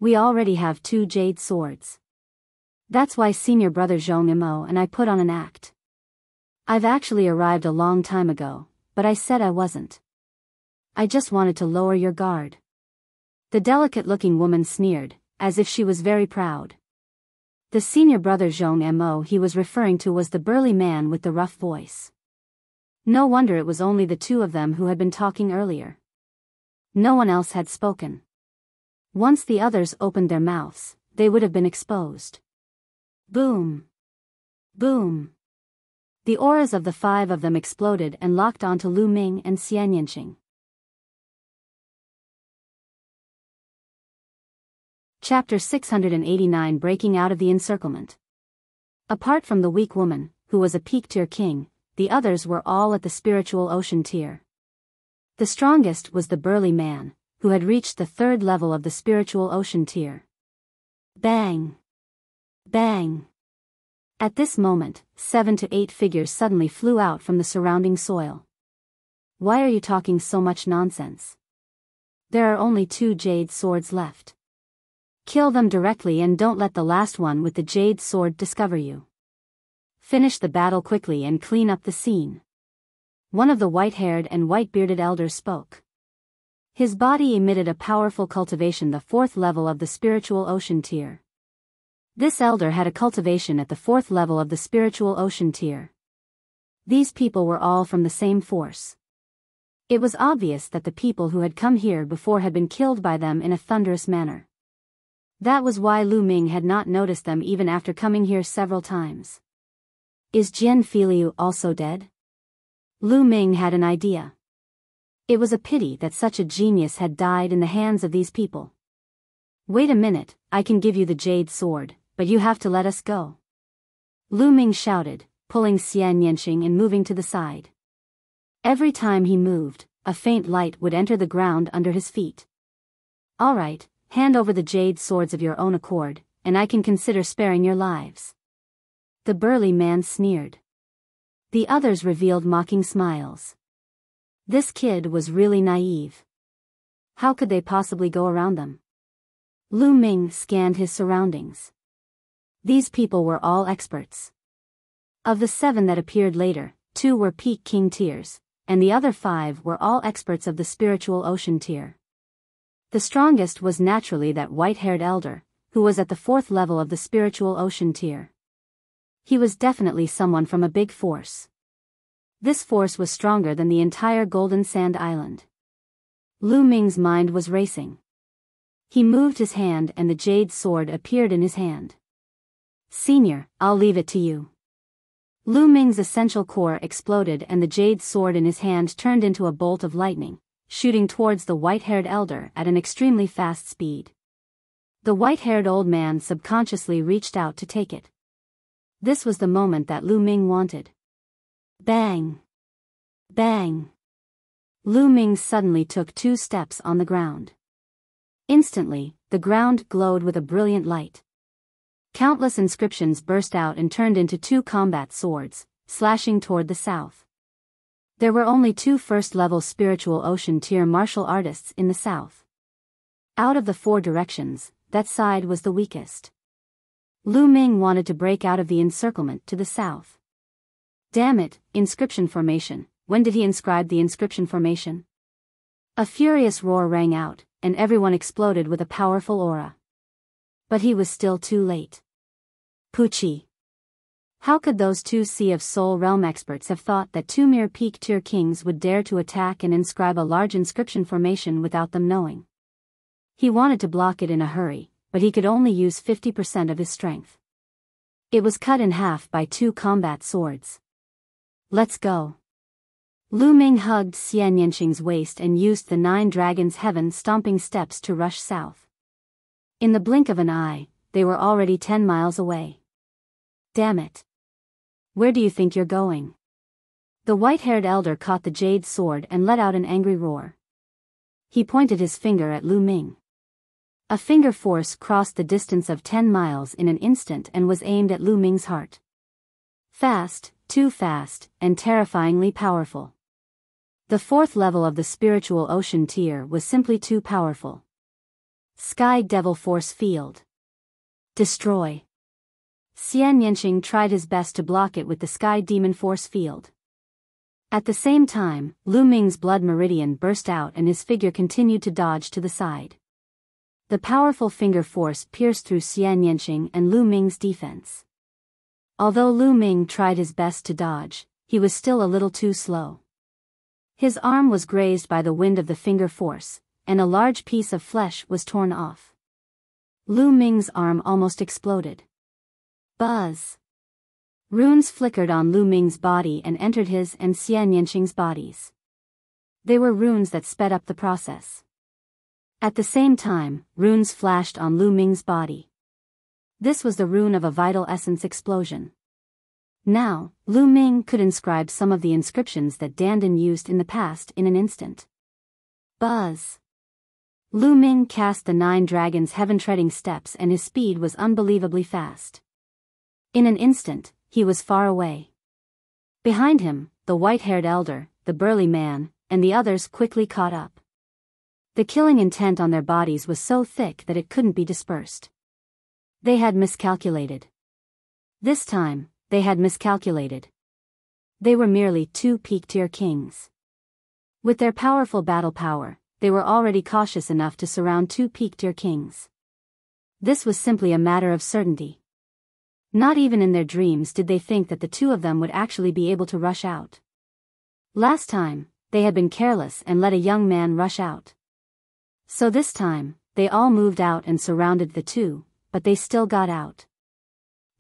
We already have 2 jade swords. That's why senior brother Zhong Imo and I put on an act. I've actually arrived a long time ago, but I said I wasn't. I just wanted to lower your guard. The delicate-looking woman sneered, as if she was very proud. The senior brother Zhong Imo he was referring to was the burly man with the rough voice. No wonder it was only the 2 of them who had been talking earlier. No one else had spoken. Once the others opened their mouths, they would have been exposed. Boom! Boom! The auras of the 5 of them exploded and locked onto Lu Ming and Xian Yanqing. Chapter 689 Breaking Out of the Encirclement. Apart from the weak woman, who was a peak-tier king, the others were all at the spiritual ocean tier. The strongest was the burly man, who had reached the 3rd level of the spiritual ocean tier. Bang! Bang! At this moment, 7 to 8 figures suddenly flew out from the surrounding soil. Why are you talking so much nonsense? There are only 2 jade swords left. Kill them directly and don't let the last one with the jade sword discover you. Finish the battle quickly and clean up the scene. One of the white-haired and white-bearded elders spoke. His body emitted a powerful cultivation, the 4th level of the spiritual ocean tier. This elder had a cultivation at the 4th level of the spiritual ocean tier. These people were all from the same force. It was obvious that the people who had come here before had been killed by them in a thunderous manner. That was why Lu Ming had not noticed them even after coming here several times. Is Jian Filiu also dead? Lu Ming had an idea. It was a pity that such a genius had died in the hands of these people. Wait a minute, I can give you the jade sword, but you have to let us go. Lu Ming shouted, pulling Xian Yanqing and moving to the side. Every time he moved, a faint light would enter the ground under his feet. All right, hand over the jade swords of your own accord, and I can consider sparing your lives. The burly man sneered. The others revealed mocking smiles. This kid was really naive. How could they possibly go around them? Lu Ming scanned his surroundings. These people were all experts. Of the 7 that appeared later, 2 were peak king tiers, and the other 5 were all experts of the spiritual ocean tier. The strongest was naturally that white-haired elder, who was at the 4th level of the spiritual ocean tier. He was definitely someone from a big force. This force was stronger than the entire Golden Sand Island. Lu Ming's mind was racing. He moved his hand and the jade sword appeared in his hand. Senior, I'll leave it to you. Lu Ming's essential core exploded and the jade sword in his hand turned into a bolt of lightning, shooting towards the white-haired elder at an extremely fast speed. The white-haired old man subconsciously reached out to take it. This was the moment that Lu Ming wanted. Bang! Bang! Lu Ming suddenly took 2 steps on the ground. Instantly, the ground glowed with a brilliant light. Countless inscriptions burst out and turned into 2 combat swords, slashing toward the south. There were only 2 first-level spiritual ocean tier martial artists in the south. Out of the 4 directions, that side was the weakest. Lu Ming wanted to break out of the encirclement to the south. Damn it, inscription formation, when did he inscribe the inscription formation? A furious roar rang out, and everyone exploded with a powerful aura. But he was still too late. Pucci. How could those 2 Sea of Soul Realm experts have thought that 2 mere peak tier kings would dare to attack and inscribe a large inscription formation without them knowing? He wanted to block it in a hurry, but he could only use 50% of his strength. It was cut in half by 2 combat swords. Let's go. Lu Ming hugged Xian Yanqing's waist and used the 9 dragons' heaven-stomping steps to rush south. In the blink of an eye, they were already 10 miles away. Damn it. Where do you think you're going? The white-haired elder caught the jade sword and let out an angry roar. He pointed his finger at Lu Ming. A finger force crossed the distance of 10 miles in an instant and was aimed at Lu Ming's heart. Fast, too fast, and terrifyingly powerful. The 4th level of the spiritual ocean tier was simply too powerful. Sky Devil Force Field. Destroy. Xian Yanqing tried his best to block it with the Sky Demon Force Field. At the same time, Lu Ming's blood meridian burst out and his figure continued to dodge to the side. The powerful finger force pierced through Xian Yanqing and Lu Ming's defense. Although Lu Ming tried his best to dodge, he was still a little too slow. His arm was grazed by the wind of the finger force, and a large piece of flesh was torn off. Lu Ming's arm almost exploded. Buzz! Runes flickered on Lu Ming's body and entered his and Xian Yanqing's bodies. They were runes that sped up the process. At the same time, runes flashed on Lu Ming's body. This was the rune of a vital essence explosion. Now, Lu Ming could inscribe some of the inscriptions that Dandan used in the past in an instant. Buzz! Lu Ming cast the 9 dragons' heaven-treading steps and his speed was unbelievably fast. In an instant, he was far away. Behind him, the white-haired elder, the burly man, and the others quickly caught up. The killing intent on their bodies was so thick that it couldn't be dispersed. They had miscalculated. This time, they had miscalculated. They were merely 2 peak-tier kings. With their powerful battle power, they were already cautious enough to surround 2 peak-tier kings. This was simply a matter of certainty. Not even in their dreams did they think that the 2 of them would actually be able to rush out. Last time, they had been careless and let a young man rush out. So this time, they all moved out and surrounded the 2, but they still got out.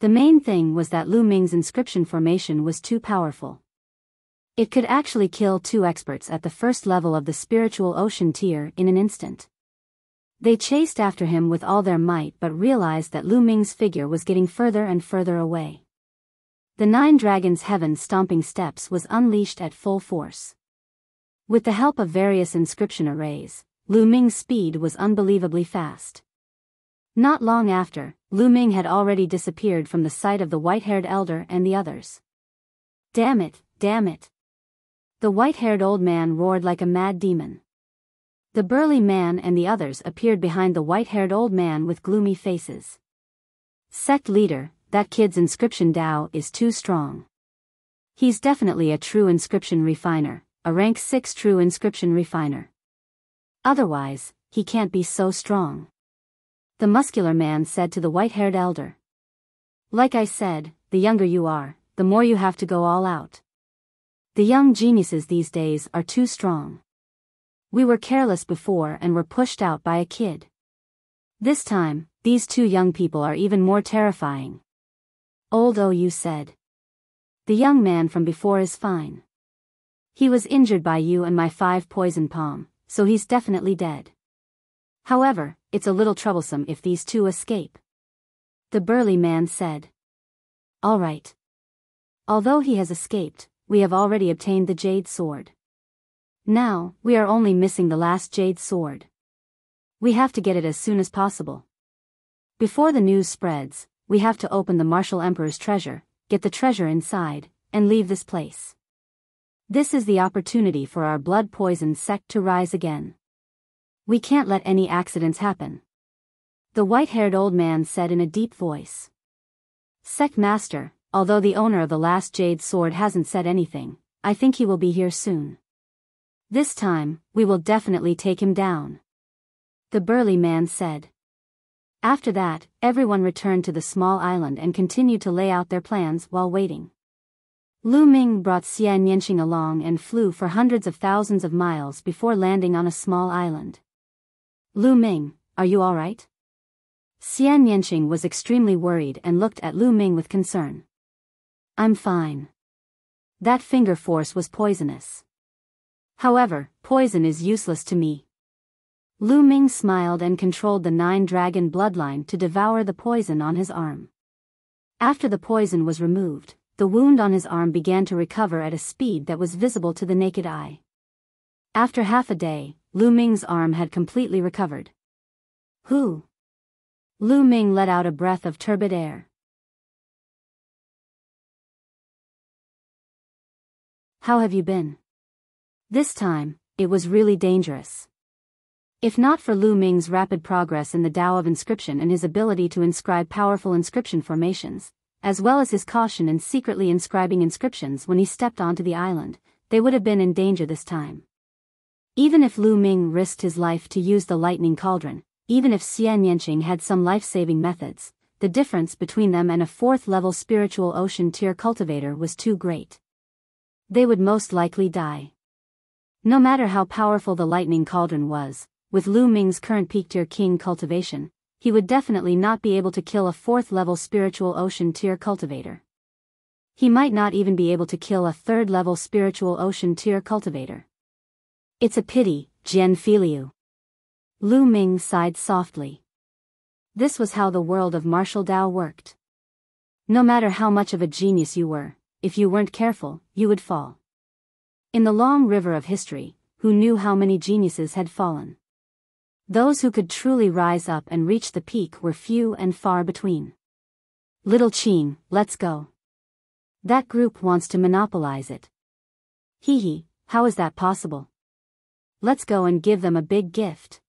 The main thing was that Lu Ming's inscription formation was too powerful. It could actually kill 2 experts at the first level of the spiritual ocean tier in an instant. They chased after him with all their might but realized that Lu Ming's figure was getting further and further away. The 9 dragons' heaven-stomping steps was unleashed at full force. With the help of various inscription arrays, Lu Ming's speed was unbelievably fast. Not long after, Lu Ming had already disappeared from the sight of the white-haired elder and the others. Damn it, damn it! The white-haired old man roared like a mad demon. The burly man and the others appeared behind the white-haired old man with gloomy faces. Sect leader, that kid's inscription Dao is too strong. He's definitely a true inscription refiner, a rank 6 true inscription refiner. Otherwise, he can't be so strong. The muscular man said to the white-haired elder. Like I said, the younger you are, the more you have to go all out. The young geniuses these days are too strong. We were careless before and were pushed out by a kid. This time, these two young people are even more terrifying. Old OU said. The young man from before is fine. He was injured by you and my 5 poison palm, so he's definitely dead. However, it's a little troublesome if these two escape. The burly man said. All right. Although he has escaped, we have already obtained the jade sword. Now, we are only missing the last jade sword. We have to get it as soon as possible. Before the news spreads, we have to open the Martial Emperor's treasure, get the treasure inside, and leave this place. This is the opportunity for our blood-poisoned sect to rise again. We can't let any accidents happen. The white-haired old man said in a deep voice. Sect Master, although the owner of the last jade sword hasn't said anything, I think he will be here soon. This time, we will definitely take him down. The burly man said. After that, everyone returned to the small island and continued to lay out their plans while waiting. Lu Ming brought Xian Yanqing along and flew for hundreds of thousands of miles before landing on a small island. Lu Ming, are you all right? Xian Yanqing was extremely worried and looked at Lu Ming with concern. I'm fine. That finger force was poisonous. However, poison is useless to me. Lu Ming smiled and controlled the 9-dragon bloodline to devour the poison on his arm. After the poison was removed, the wound on his arm began to recover at a speed that was visible to the naked eye. After half a day, Lu Ming's arm had completely recovered. Who? Lu Ming let out a breath of turbid air. How have you been? This time, it was really dangerous. If not for Lu Ming's rapid progress in the Tao of inscription and his ability to inscribe powerful inscription formations, as well as his caution in secretly inscribing inscriptions when he stepped onto the island, they would have been in danger this time. Even if Lu Ming risked his life to use the lightning cauldron, even if Xian Yanqing had some life-saving methods, the difference between them and a 4th-level spiritual ocean tier cultivator was too great. They would most likely die. No matter how powerful the lightning cauldron was, with Lu Ming's current peak tier king cultivation, he would definitely not be able to kill a 4th-level spiritual ocean tier cultivator. He might not even be able to kill a 3rd-level spiritual ocean tier cultivator. It's a pity, Jian Filiu. Lu Ming sighed softly. This was how the world of martial Tao worked. No matter how much of a genius you were, if you weren't careful, you would fall. In the long river of history, who knew how many geniuses had fallen? Those who could truly rise up and reach the peak were few and far between. Little Qing, let's go. That group wants to monopolize it. Hee hee, how is that possible? Let's go and give them a big gift.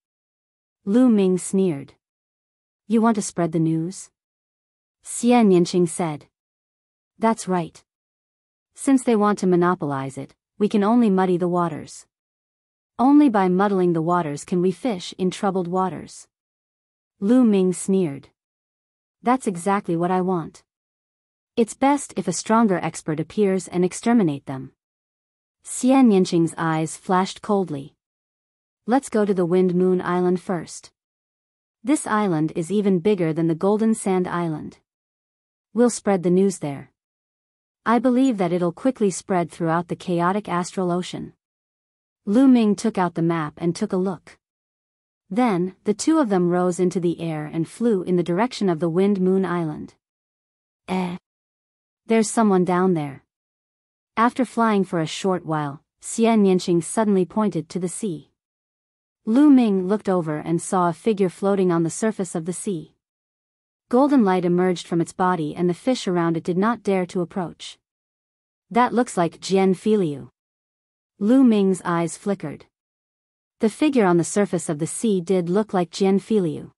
Lu Ming sneered. You want to spread the news? Xian Yanqing said. That's right. Since they want to monopolize it, we can only muddy the waters. Only by muddling the waters can we fish in troubled waters. Lu Ming sneered. That's exactly what I want. It's best if a stronger expert appears and exterminate them. Xian Yanqing's eyes flashed coldly. Let's go to the Wind Moon Island first. This island is even bigger than the Golden Sand Island. We'll spread the news there. I believe that it'll quickly spread throughout the chaotic astral ocean. Lu Ming took out the map and took a look. Then, the two of them rose into the air and flew in the direction of the Wind Moon Island. There's someone down there. After flying for a short while, Xian Yanqing suddenly pointed to the sea. Lu Ming looked over and saw a figure floating on the surface of the sea. Golden light emerged from its body and the fish around it did not dare to approach. That looks like Jian Filiu. Lu Ming's eyes flickered. The figure on the surface of the sea did look like Jian Feiliu.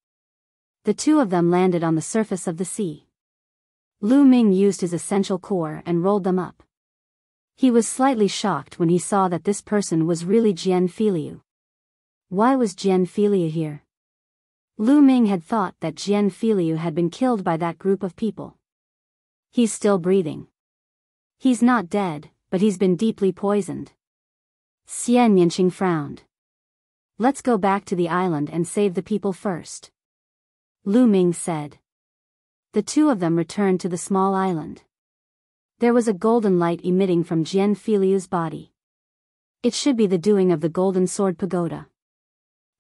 The two of them landed on the surface of the sea. Lu Ming used his essential core and rolled them up. He was slightly shocked when he saw that this person was really Jian Feiliu. Why was Jian Feiliu here? Lu Ming had thought that Jian Feiliu had been killed by that group of people. He's still breathing. He's not dead, but he's been deeply poisoned. Xian Yanqing frowned. Let's go back to the island and save the people first, Lu Ming said. The two of them returned to the small island. There was a golden light emitting from Jian Feiliu's body. It should be the doing of the Golden Sword Pagoda.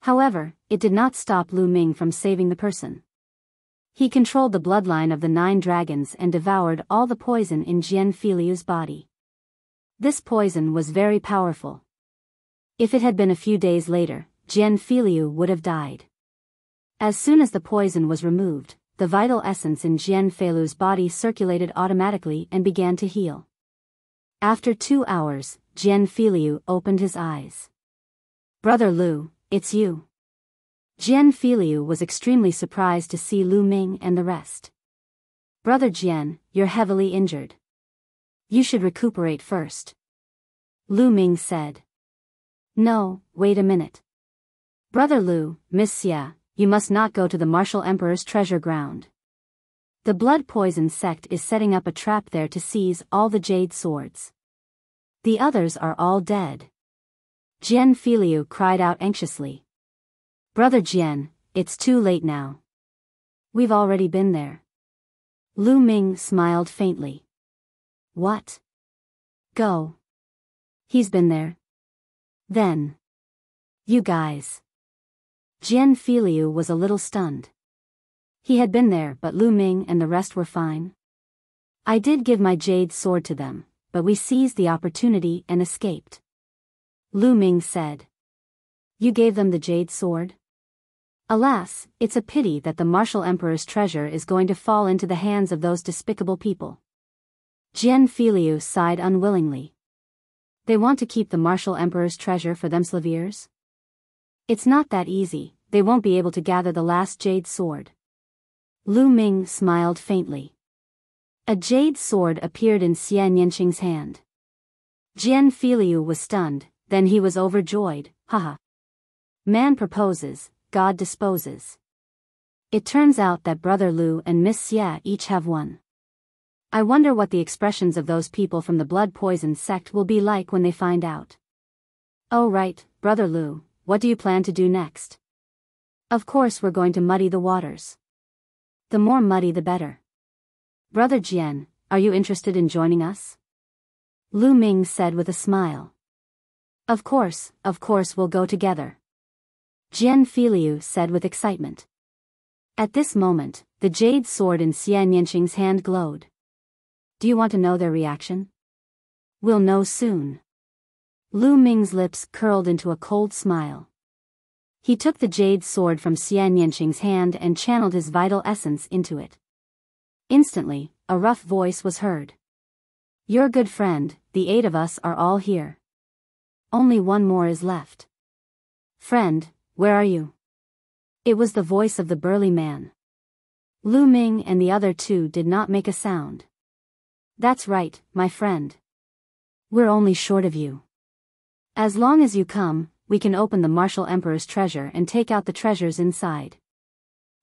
However, it did not stop Lu Ming from saving the person. He controlled the bloodline of the 9 dragons and devoured all the poison in Jian Feiliu's body. This poison was very powerful. If it had been a few days later, Jian Feiliu would have died. As soon as the poison was removed, the vital essence in Jian Feiliu's body circulated automatically and began to heal. After 2 hours, Jian Feiliu opened his eyes. Brother Lu, it's you. Jian Feiliu was extremely surprised to see Lu Ming and the rest. Brother Jian, you're heavily injured. You should recuperate first, Lu Ming said. No, wait a minute. Brother Lu, Miss Xia, you must not go to the Martial Emperor's treasure ground. The blood poison sect is setting up a trap there to seize all the jade swords. The others are all dead. Jian Feiliu cried out anxiously. Brother Jian, it's too late now. We've already been there. Lu Ming smiled faintly. What? Go. He's been there. Then. You guys. Jian Feiliu was a little stunned. He had been there, but Lu Ming and the rest were fine. I did give my jade sword to them, but we seized the opportunity and escaped, Lu Ming said. You gave them the jade sword? Alas, it's a pity that the Martial Emperor's treasure is going to fall into the hands of those despicable people. Jian Feiliu sighed unwillingly. They want to keep the Martial Emperor's treasure for themselves? It's not that easy, they won't be able to gather the last jade sword. Lu Ming smiled faintly. A jade sword appeared in Xian Yanqing's hand. Jian Feiliu was stunned, then he was overjoyed, haha. Man proposes, God disposes. It turns out that Brother Lu and Miss Xia each have one. I wonder what the expressions of those people from the blood poison sect will be like when they find out. Oh right, Brother Lu, what do you plan to do next? Of course we're going to muddy the waters. The more muddy the better. Brother Jian, are you interested in joining us? Lu Ming said with a smile. Of course we'll go together, Jian Feiliu said with excitement. At this moment, the jade sword in Xian Yanqing's hand glowed. Do you want to know their reaction? We'll know soon. Lu Ming's lips curled into a cold smile. He took the jade sword from Xian Yanqing's hand and channeled his vital essence into it. Instantly, a rough voice was heard. Your good friend, the 8 of us are all here. Only one more is left. Friend, where are you? It was the voice of the burly man. Lu Ming and the other 2 did not make a sound. That's right, my friend. We're only short of you. As long as you come, we can open the Martial Emperor's treasure and take out the treasures inside.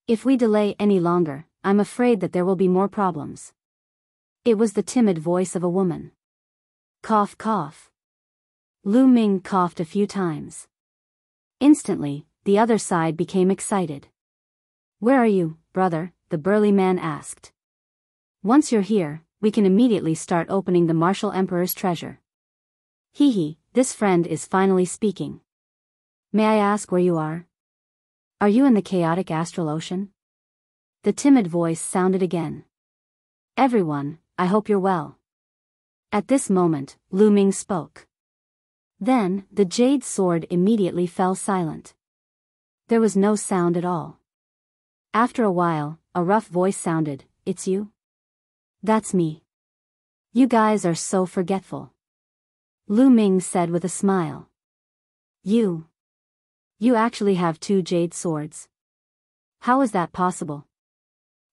If we delay any longer, I'm afraid that there will be more problems. It was the timid voice of a woman. Cough cough. Lu Ming coughed a few times. Instantly, the other side became excited. Where are you, brother? The burly man asked. Once you're here, we can immediately start opening the Martial Emperor's treasure. Hee, this friend is finally speaking. May I ask where you are? Are you in the chaotic astral ocean? The timid voice sounded again. Everyone, I hope you're well. At this moment, Lu Ming spoke. Then, the jade sword immediately fell silent. There was no sound at all. After a while, a rough voice sounded, It's you? That's me. You guys are so forgetful, Lu Ming said with a smile. You. You actually have 2 jade swords. How is that possible?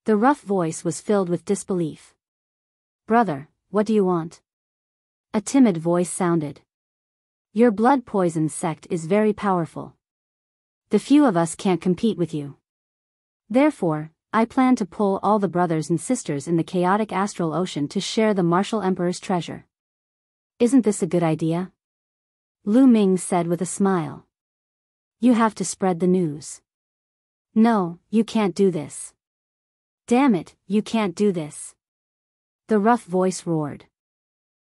The rough voice was filled with disbelief. Brother, what do you want? A timid voice sounded. Your blood poison sect is very powerful. The few of us can't compete with you. Therefore, I plan to pull all the brothers and sisters in the chaotic astral ocean to share the martial emperor's treasure. Isn't this a good idea? Lu Ming said with a smile. You have to spread the news. No, you can't do this. Damn it, you can't do this. The rough voice roared.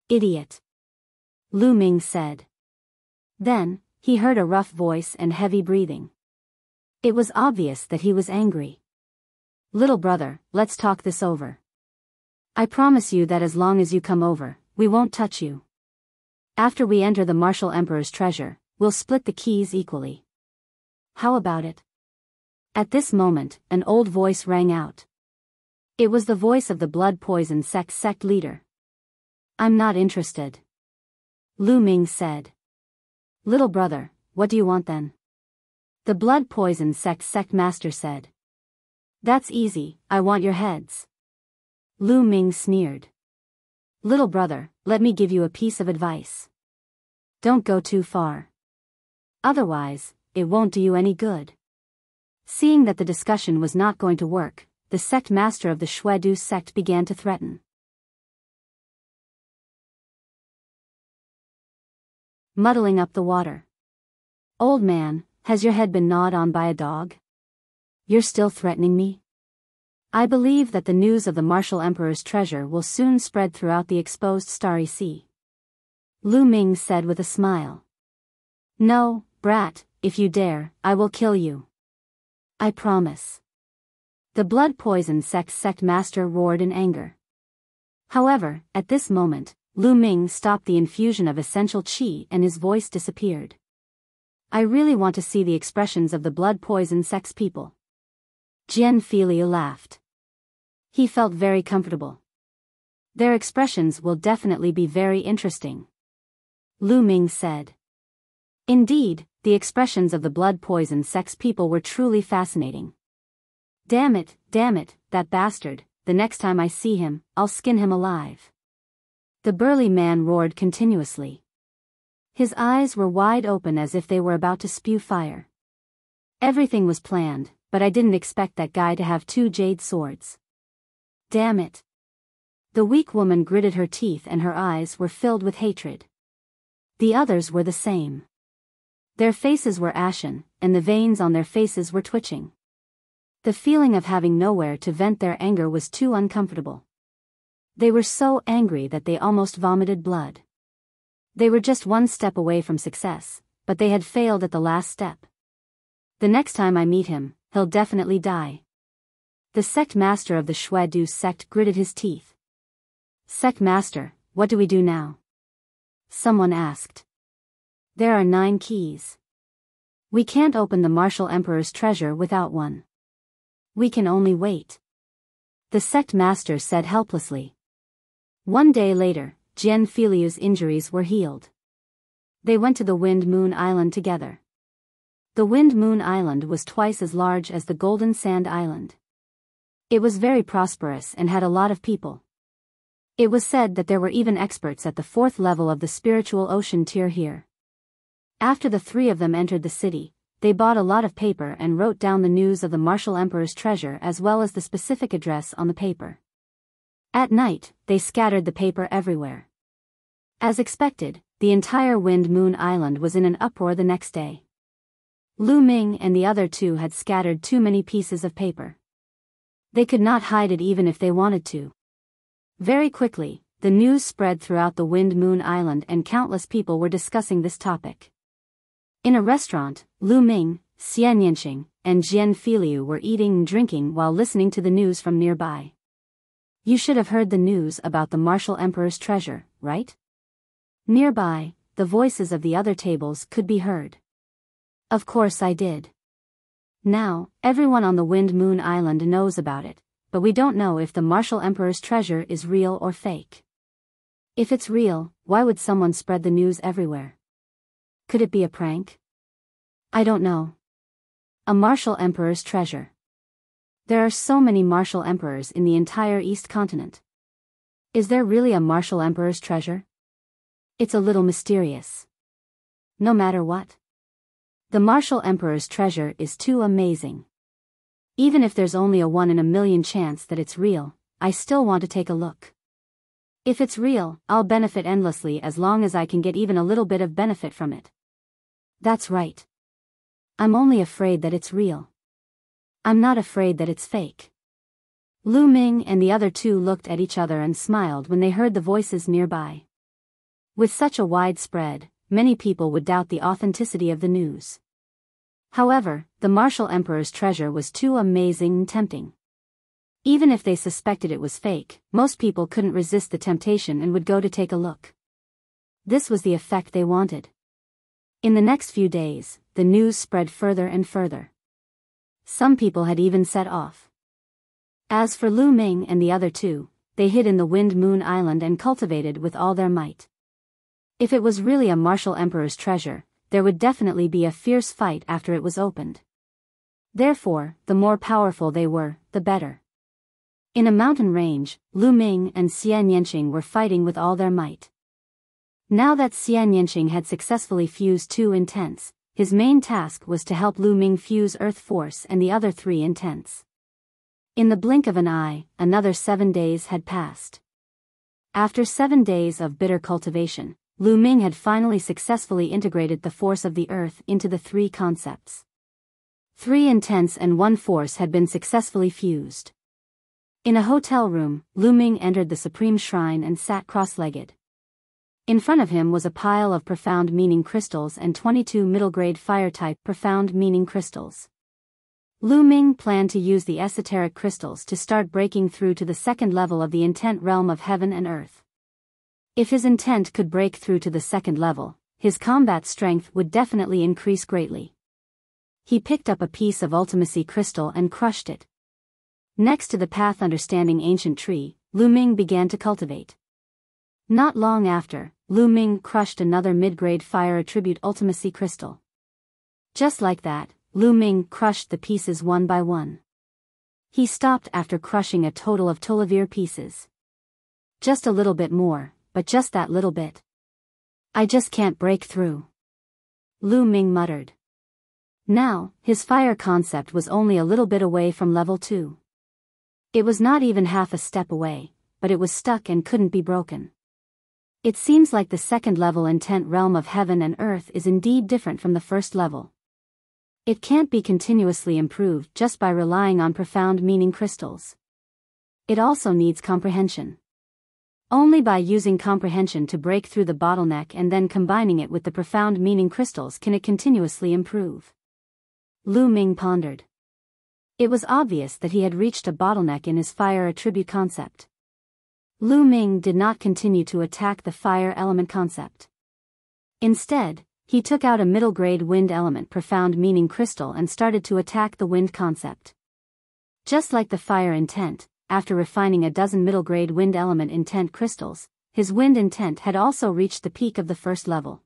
Idiot. Lu Ming said. Then, he heard a rough voice and heavy breathing. It was obvious that he was angry. Little brother, let's talk this over. I promise you that as long as you come over, we won't touch you. After we enter the martial emperor's treasure, we'll split the keys equally. How about it? At this moment, an old voice rang out. It was the voice of the blood poison sect leader. I'm not interested. Lu Ming said. Little brother, what do you want then? The blood poison sect master said. That's easy, I want your heads. Lu Ming sneered. Little brother, let me give you a piece of advice. Don't go too far. Otherwise, it won't do you any good. Seeing that the discussion was not going to work, the sect master of the Shuedu sect began to threaten. Muddling up the water. Old man, has your head been gnawed on by a dog? You're still threatening me? I believe that the news of the martial emperor's treasure will soon spread throughout the exposed starry sea. Lu Ming said with a smile. No, brat, if you dare, I will kill you. I promise. The blood poison sect master roared in anger. However, at this moment, Lu Ming stopped the infusion of essential qi and his voice disappeared. I really want to see the expressions of the blood poison sect's people. Jian Filiu laughed. He felt very comfortable. Their expressions will definitely be very interesting. Lu Ming said. Indeed, the expressions of the blood poison sect's people were truly fascinating. Damn it, that bastard, the next time I see him, I'll skin him alive. The burly man roared continuously. His eyes were wide open as if they were about to spew fire. Everything was planned, but I didn't expect that guy to have 2 jade swords. Damn it. The weak woman gritted her teeth and her eyes were filled with hatred. The others were the same. Their faces were ashen, and the veins on their faces were twitching. The feeling of having nowhere to vent their anger was too uncomfortable. They were so angry that they almost vomited blood. They were just one step away from success, but they had failed at the last step. The next time I meet him, he'll definitely die. The sect master of the Shuedu sect gritted his teeth. Sect master, what do we do now? Someone asked. There are 9 keys. We can't open the martial emperor's treasure without one. We can only wait. The sect master said helplessly. One day later, Jian Filiu's injuries were healed. They went to the Wind Moon Island together. The Wind Moon Island was twice as large as the Golden Sand Island. It was very prosperous and had a lot of people. It was said that there were even experts at the 4th level of the spiritual ocean tier here. After the 3 of them entered the city, they bought a lot of paper and wrote down the news of the martial emperor's treasure as well as the specific address on the paper. At night, they scattered the paper everywhere. As expected, the entire Wind Moon Island was in an uproar the next day. Lu Ming and the other 2 had scattered too many pieces of paper. They could not hide it even if they wanted to. Very quickly, the news spread throughout the Wind Moon Island and countless people were discussing this topic. In a restaurant, Lu Ming, Xian Yanqing, and Jian Filiu were eating and drinking while listening to the news from nearby. You should have heard the news about the martial emperor's treasure, right? Nearby, the voices of the other tables could be heard. Of course I did. Now, everyone on the Wind Moon Island knows about it, but we don't know if the martial emperor's treasure is real or fake. If it's real, why would someone spread the news everywhere? Could it be a prank? I don't know. A martial emperor's treasure. There are so many martial emperors in the entire East continent. Is there really a martial emperor's treasure? It's a little mysterious. No matter what. The martial emperor's treasure is too amazing. Even if there's only a 1 in a million chance that it's real, I still want to take a look. If it's real, I'll benefit endlessly as long as I can get even a little bit of benefit from it. That's right. I'm only afraid that it's real. I'm not afraid that it's fake. Lu Ming and the other two looked at each other and smiled when they heard the voices nearby. With such a wide spread, many people would doubt the authenticity of the news. However, the martial emperor's treasure was too amazing and tempting. Even if they suspected it was fake, most people couldn't resist the temptation and would go to take a look. This was the effect they wanted. In the next few days, the news spread further and further. Some people had even set off. As for Lu Ming and the other two, they hid in the Wind Moon Island and cultivated with all their might. If it was really a martial emperor's treasure, there would definitely be a fierce fight after it was opened. Therefore, the more powerful they were, the better. In a mountain range, Lu Ming and Xian Yanqing were fighting with all their might. Now that Xian Yanqing had successfully fused 2 intents, his main task was to help Lu Ming fuse Earth Force and the other 3 intents. In the blink of an eye, another 7 days had passed. After 7 days of bitter cultivation, Lu Ming had finally successfully integrated the force of the Earth into the 3 concepts. 3 intents and 1 force had been successfully fused. In a hotel room, Lu Ming entered the Supreme Shrine and sat cross-legged. In front of him was a pile of profound meaning crystals and 22 middle-grade fire-type profound meaning crystals. Lu Ming planned to use the esoteric crystals to start breaking through to the 2nd level of the intent realm of heaven and earth. If his intent could break through to the 2nd level, his combat strength would definitely increase greatly. He picked up a piece of ultimacy crystal and crushed it. Next to the path understanding ancient tree, Lu Ming began to cultivate. Not long after, Lu Ming crushed another mid-grade fire attribute ultimacy crystal. Just like that, Lu Ming crushed the pieces one by one. He stopped after crushing a total of 12 pieces. Just a little bit more, but just that little bit. I just can't break through. Lu Ming muttered. Now, his fire concept was only a little bit away from level 2. It was not even half a step away, but it was stuck and couldn't be broken. It seems like the 2nd level intent realm of heaven and earth is indeed different from the 1st level. It can't be continuously improved just by relying on profound meaning crystals. It also needs comprehension. Only by using comprehension to break through the bottleneck and then combining it with the profound meaning crystals can it continuously improve. Lu Ming pondered. It was obvious that he had reached a bottleneck in his fire attribute concept. Lu Ming did not continue to attack the fire element concept. Instead, he took out a middle-grade wind element profound meaning crystal and started to attack the wind concept. Just like the fire intent, after refining a dozen middle-grade wind element intent crystals, his wind intent had also reached the peak of the 1st level.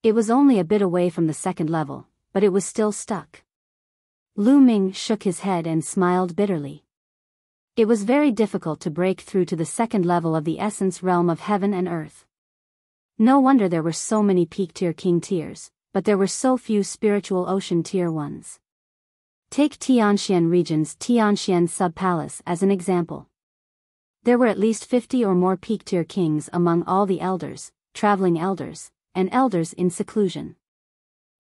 It was only a bit away from the 2nd level, but it was still stuck. Lu Ming shook his head and smiled bitterly. It was very difficult to break through to the 2nd level of the essence realm of heaven and earth. No wonder there were so many peak tier king tiers, but there were so few spiritual ocean tier ones. Take Tianxian region's Tianxian sub-palace as an example. There were at least 50 or more peak tier kings among all the elders, traveling elders, and elders in seclusion.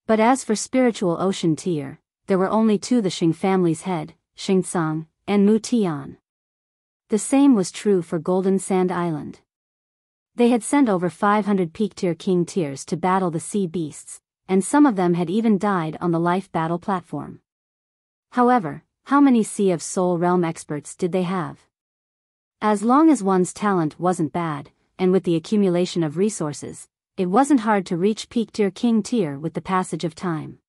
But as for spiritual ocean tier, there were only 2: the Xing family's head, Xingcang, and Mu Tian. The same was true for Golden Sand Island. They had sent over 500 peak tier king tiers to battle the sea beasts, and some of them had even died on the life battle platform. However, how many Sea of Soul realm experts did they have? As long as one's talent wasn't bad, and with the accumulation of resources, it wasn't hard to reach peak tier king tier with the passage of time.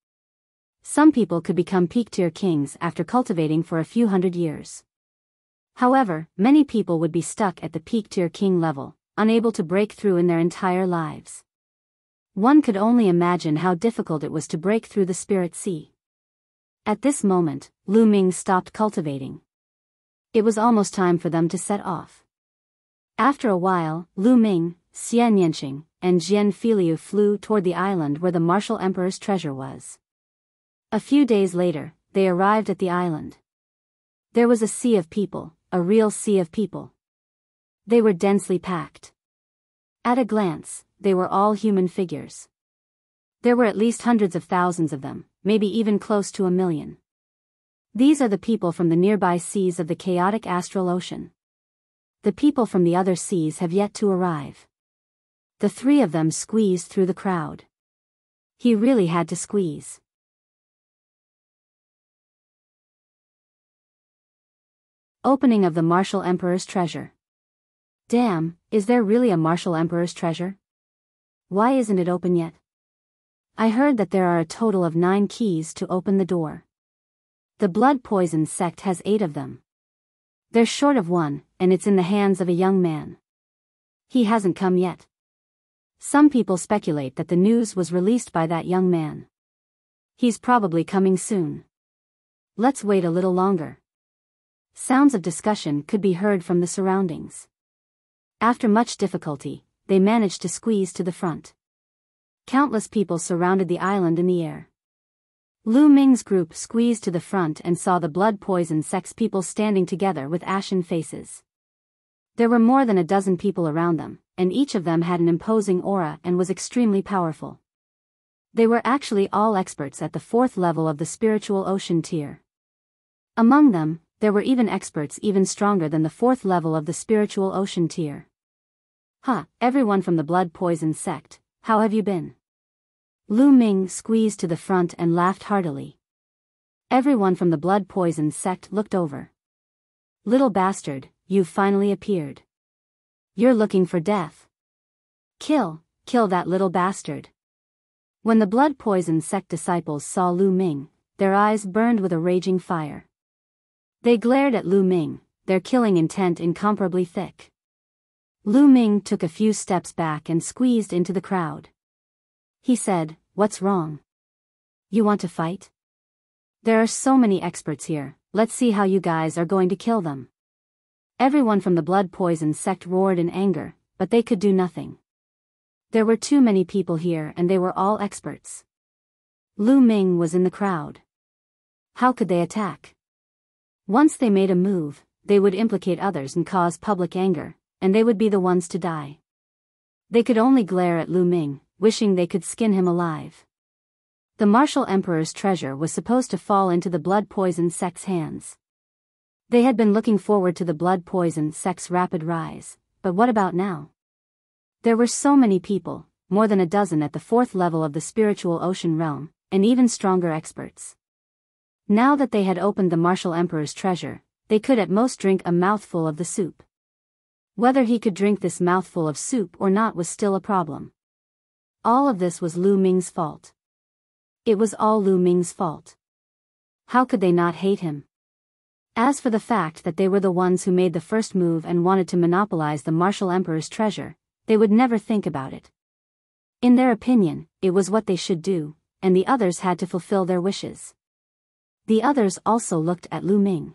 Some people could become peak tier kings after cultivating for a few hundred years. However, many people would be stuck at the peak tier king level, unable to break through in their entire lives. One could only imagine how difficult it was to break through the spirit sea. At this moment, Lu Ming stopped cultivating. It was almost time for them to set off. After a while, Lu Ming, Xian Yanqing, and Jian Filiu flew toward the island where the martial emperor's treasure was. A few days later, they arrived at the island. There was a sea of people, a real sea of people. They were densely packed. At a glance, they were all human figures. There were at least hundreds of thousands of them, maybe even close to 1 million. These are the people from the nearby seas of the chaotic astral ocean. The people from the other seas have yet to arrive. The three of them squeezed through the crowd. He really had to squeeze. Opening of the Martial Emperor's treasure. Damn, is there really a Martial Emperor's treasure? Why isn't it open yet? I heard that there are a total of 9 keys to open the door. The blood poison sect has 8 of them. They're short of 1, and it's in the hands of a young man. He hasn't come yet. Some people speculate that the news was released by that young man. He's probably coming soon. Let's wait a little longer. Sounds of discussion could be heard from the surroundings. After much difficulty, they managed to squeeze to the front. Countless people surrounded the island in the air. Lu Ming's group squeezed to the front and saw the blood poison sect's people standing together with ashen faces. There were more than a dozen people around them, and each of them had an imposing aura and was extremely powerful. They were actually all experts at the 4th level of the spiritual ocean tier. Among them, there were even experts even stronger than the 4th level of the spiritual ocean tier. Everyone from the blood poison sect, how have you been? Lu Ming squeezed to the front and laughed heartily. Everyone from the blood poison sect looked over. Little bastard, you've finally appeared. You're looking for death. Kill that little bastard. When the blood poison sect disciples saw Lu Ming, their eyes burned with a raging fire. They glared at Lu Ming, their killing intent incomparably thick. Lu Ming took a few steps back and squeezed into the crowd. He said, "What's wrong? You want to fight? There are so many experts here, let's see how you guys are going to kill them." Everyone from the blood poison sect roared in anger, but they could do nothing. There were too many people here and they were all experts. Lu Ming was in the crowd. How could they attack? Once they made a move, they would implicate others and cause public anger, and they would be the ones to die. They could only glare at Lu Ming, wishing they could skin him alive. The Martial Emperor's treasure was supposed to fall into the blood poison sect's hands. They had been looking forward to the blood poison sect's rapid rise, but what about now? There were so many people, more than a dozen at the 4th level of the spiritual ocean realm, and even stronger experts. Now that they had opened the Martial Emperor's treasure, they could at most drink a mouthful of the soup. Whether he could drink this mouthful of soup or not was still a problem. All of this was Lu Ming's fault. It was all Lu Ming's fault. How could they not hate him? As for the fact that they were the ones who made the first move and wanted to monopolize the Martial Emperor's treasure, they would never think about it. In their opinion, it was what they should do, and the others had to fulfill their wishes. The others also looked at Lu Ming.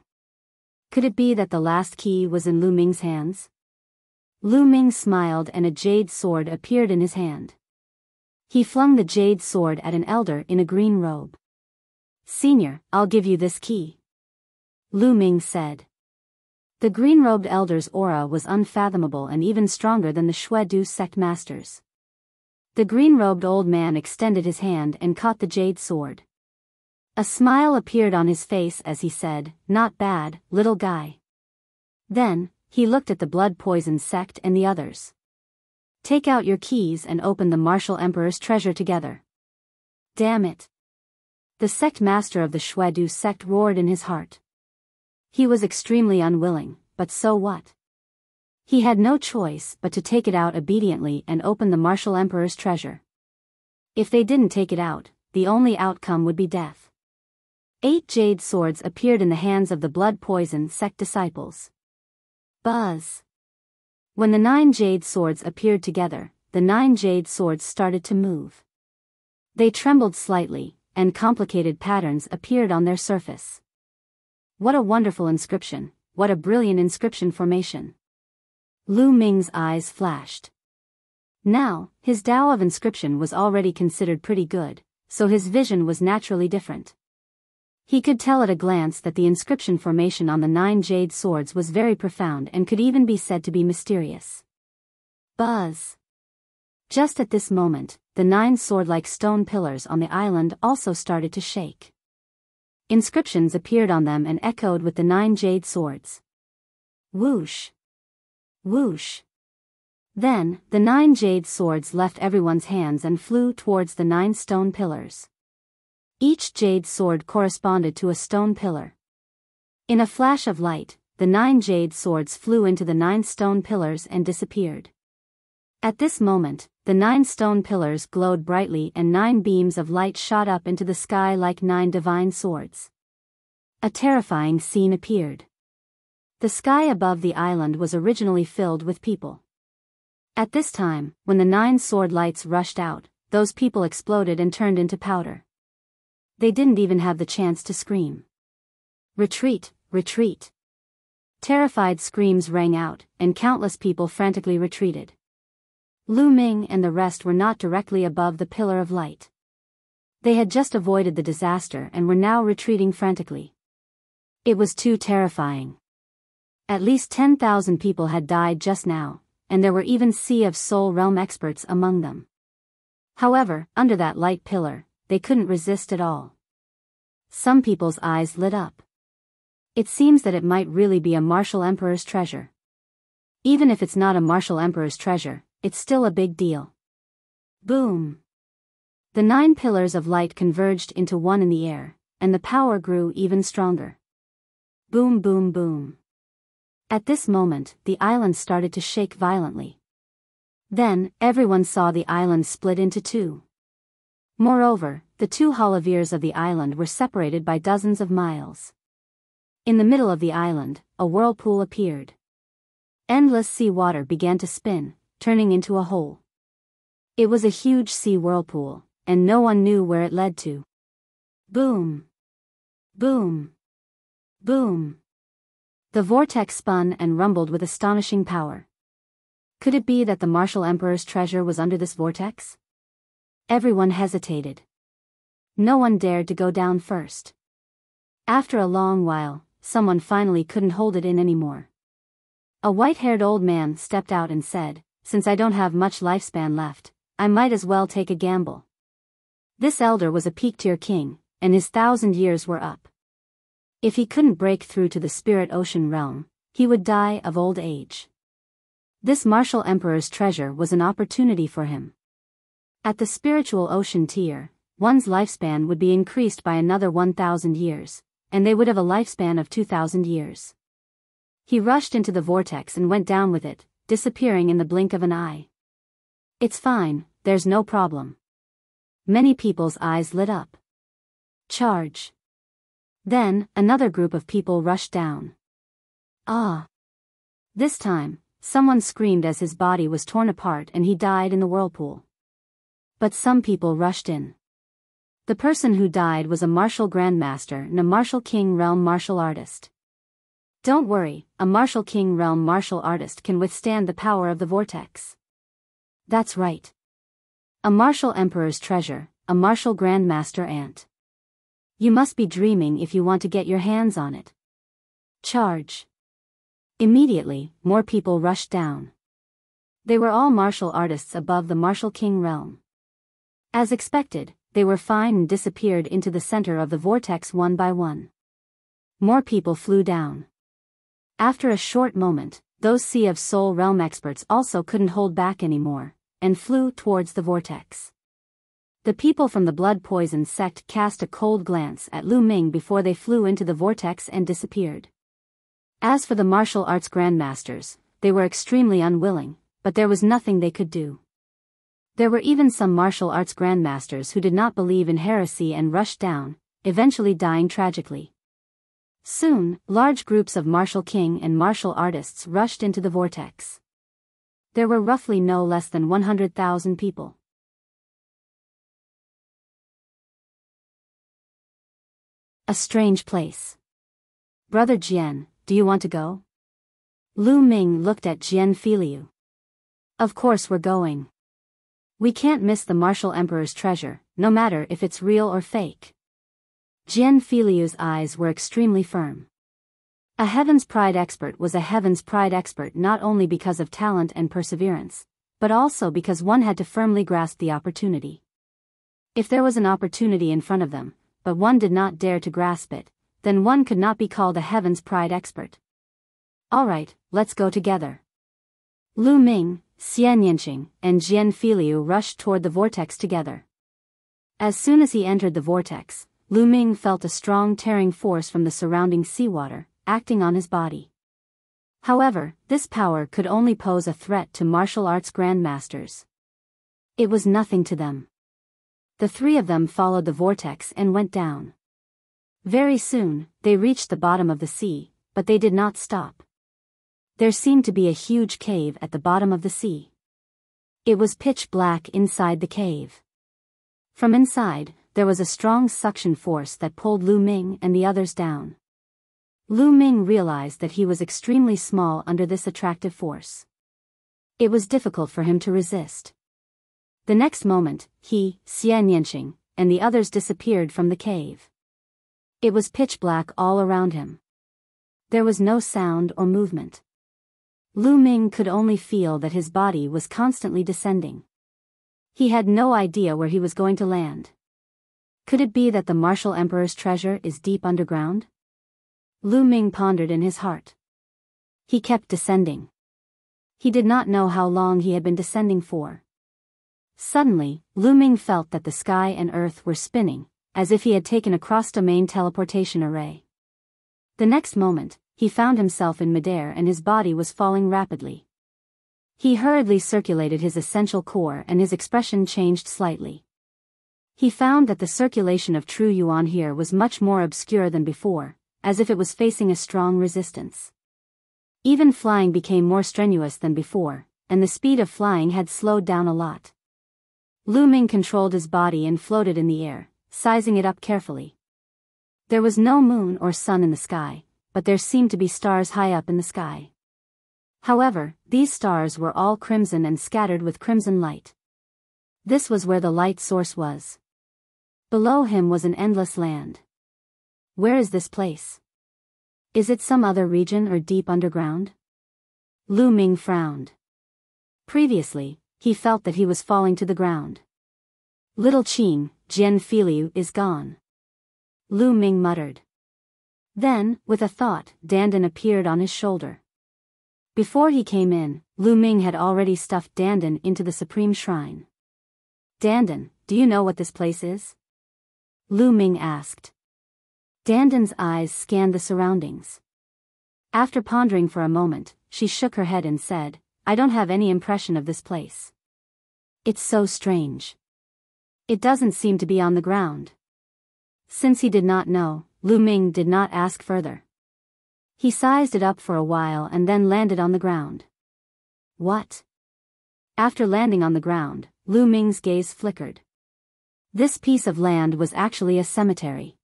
Could it be that the last key was in Lu Ming's hands? Lu Ming smiled and a jade sword appeared in his hand. He flung the jade sword at an elder in a green robe. "Senior, I'll give you this key," Lu Ming said. The green-robed elder's aura was unfathomable and even stronger than the Shui-Du sect masters. The green-robed old man extended his hand and caught the jade sword. A smile appeared on his face as he said, "Not bad, little guy." Then, he looked at the blood poison sect and the others. "Take out your keys and open the Martial Emperor's treasure together." Damn it. The sect master of the Shui-Du sect roared in his heart. He was extremely unwilling, but so what? He had no choice but to take it out obediently and open the Martial Emperor's treasure. If they didn't take it out, the only outcome would be death. 8 jade swords appeared in the hands of the blood poison sect disciples. Buzz. When the 9 jade swords appeared together, the 9 jade swords started to move. They trembled slightly, and complicated patterns appeared on their surface. What a wonderful inscription, what a brilliant inscription formation. Lu Ming's eyes flashed. Now, his Tao of inscription was already considered pretty good, so his vision was naturally different. He could tell at a glance that the inscription formation on the 9 jade swords was very profound and could even be said to be mysterious. Buzz! Just at this moment, the 9 sword-like stone pillars on the island also started to shake. Inscriptions appeared on them and echoed with the 9 jade swords. Whoosh! Whoosh! Then, the 9 jade swords left everyone's hands and flew towards the 9 stone pillars. Each jade sword corresponded to a stone pillar. In a flash of light, the 9 jade swords flew into the 9 stone pillars and disappeared. At this moment, the 9 stone pillars glowed brightly and 9 beams of light shot up into the sky like 9 divine swords. A terrifying scene appeared. The sky above the island was originally filled with people. At this time, when the 9 sword lights rushed out, those people exploded and turned into powder. They didn't even have the chance to scream. Retreat, retreat. Terrified screams rang out, and countless people frantically retreated. Lu Ming and the rest were not directly above the pillar of light. They had just avoided the disaster and were now retreating frantically. It was too terrifying. At least 10,000 people had died just now, and there were even Sea of Soul Realm experts among them. However, under that light pillar, they couldn't resist at all. Some people's eyes lit up. It seems that it might really be a martial emperor's treasure. Even if it's not a martial emperor's treasure, it's still a big deal. Boom! The 9 pillars of light converged into one in the air, and the power grew even stronger. Boom, boom, boom. At this moment, the island started to shake violently. Then, everyone saw the island split into 2. Moreover, the 2 holoviers of the island were separated by dozens of miles. In the middle of the island, a whirlpool appeared. Endless sea water began to spin, turning into a hole. It was a huge sea whirlpool, and no one knew where it led to. Boom! Boom! Boom! The vortex spun and rumbled with astonishing power. Could it be that the martial emperor's treasure was under this vortex? Everyone hesitated. No one dared to go down first. After a long while, someone finally couldn't hold it in anymore. A white-haired old man stepped out and said, "Since I don't have much lifespan left, I might as well take a gamble." This elder was a peak-tier king, and his 1,000 years were up. If he couldn't break through to the spirit ocean realm, he would die of old age. This martial emperor's treasure was an opportunity for him. At the spiritual ocean tier, one's lifespan would be increased by another 1,000 years, and they would have a lifespan of 2,000 years. He rushed into the vortex and went down with it, disappearing in the blink of an eye. "It's fine, there's no problem." Many people's eyes lit up. Charge! Then, another group of people rushed down. Ah! This time, someone screamed as his body was torn apart and he died in the whirlpool. But some people rushed in. The person who died was a martial grandmaster and a martial king realm martial artist. Don't worry, a martial king realm martial artist can withstand the power of the vortex. That's right. A martial emperor's treasure, a martial grandmaster ant. You must be dreaming if you want to get your hands on it. Charge! Immediately, more people rushed down. They were all martial artists above the martial king realm. As expected, they were fine and disappeared into the center of the vortex one by one. More people flew down. After a short moment, those Sea of Soul realm experts also couldn't hold back anymore, and flew towards the vortex. The people from the blood poison sect cast a cold glance at Lu Ming before they flew into the vortex and disappeared. As for the martial arts grandmasters, they were extremely unwilling, but there was nothing they could do. There were even some martial arts grandmasters who did not believe in heresy and rushed down, eventually dying tragically. Soon, large groups of martial king and martial artists rushed into the vortex. There were roughly no less than 100,000 people. A strange place. Brother Jian, do you want to go? Lu Ming looked at Jian Filiu. Of course we're going. We can't miss the martial emperor's treasure, no matter if it's real or fake. Jian Filiu's eyes were extremely firm. A Heaven's Pride expert was a Heaven's Pride expert not only because of talent and perseverance, but also because one had to firmly grasp the opportunity. If there was an opportunity in front of them, but one did not dare to grasp it, then one could not be called a Heaven's Pride expert. Alright, let's go together. Lu Ming, Xian Yanqing, and Jian Filiu rushed toward the vortex together. As soon as he entered the vortex, Lu Ming felt a strong tearing force from the surrounding seawater, acting on his body. However, this power could only pose a threat to martial arts grandmasters. It was nothing to them. The three of them followed the vortex and went down. Very soon, they reached the bottom of the sea, but they did not stop. There seemed to be a huge cave at the bottom of the sea. It was pitch black inside the cave. From inside, there was a strong suction force that pulled Lu Ming and the others down. Lu Ming realized that he was extremely small under this attractive force. It was difficult for him to resist. The next moment, he, Xian Yanqing, and the others disappeared from the cave. It was pitch black all around him. There was no sound or movement. Lu Ming could only feel that his body was constantly descending. He had no idea where he was going to land. Could it be that the martial emperor's treasure is deep underground? Lu Ming pondered in his heart. He kept descending. He did not know how long he had been descending for. Suddenly, Lu Ming felt that the sky and earth were spinning, as if he had taken a cross-domain teleportation array. The next moment, he found himself in midair and his body was falling rapidly. He hurriedly circulated his essential core and his expression changed slightly. He found that the circulation of true yuan here was much more obscure than before, as if it was facing a strong resistance. Even flying became more strenuous than before, and the speed of flying had slowed down a lot. Lu Ming controlled his body and floated in the air, sizing it up carefully. There was no moon or sun in the sky, but there seemed to be stars high up in the sky. However, these stars were all crimson and scattered with crimson light. This was where the light source was. Below him was an endless land. Where is this place? Is it some other region or deep underground? Lu Ming frowned. Previously, he felt that he was falling to the ground. Little Qing, Jian Filiu is gone. Lu Ming muttered. Then, with a thought, Dandan appeared on his shoulder. Before he came in, Lu Ming had already stuffed Dandan into the supreme shrine. Dandan, do you know what this place is? Lu Ming asked. Dandan's eyes scanned the surroundings. After pondering for a moment, she shook her head and said, I don't have any impression of this place. It's so strange. It doesn't seem to be on the ground. Since he did not know, Lu Ming did not ask further. He sized it up for a while and then landed on the ground. What? After landing on the ground, Lu Ming's gaze flickered. This piece of land was actually a cemetery.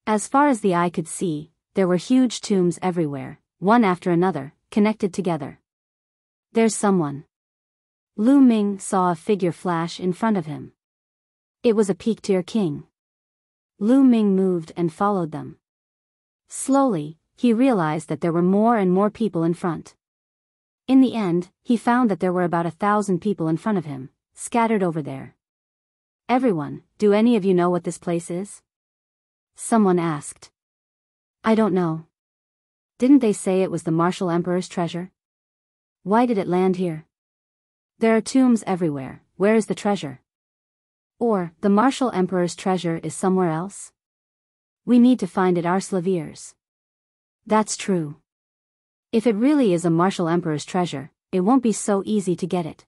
As far as the eye could see, there were huge tombs everywhere, one after another, connected together. There's someone. Lu Ming saw a figure flash in front of him. It was a peak-tier king. Lu Ming moved and followed them. Slowly, he realized that there were more and more people in front. In the end, he found that there were about 1,000 people in front of him, scattered over there. Everyone, do any of you know what this place is? Someone asked. I don't know. Didn't they say it was the martial emperor's treasure? Why did it land here? There are tombs everywhere, where is the treasure? Or, the martial emperor's treasure is somewhere else? We need to find it ourselves. That's true. If it really is a martial emperor's treasure, it won't be so easy to get it.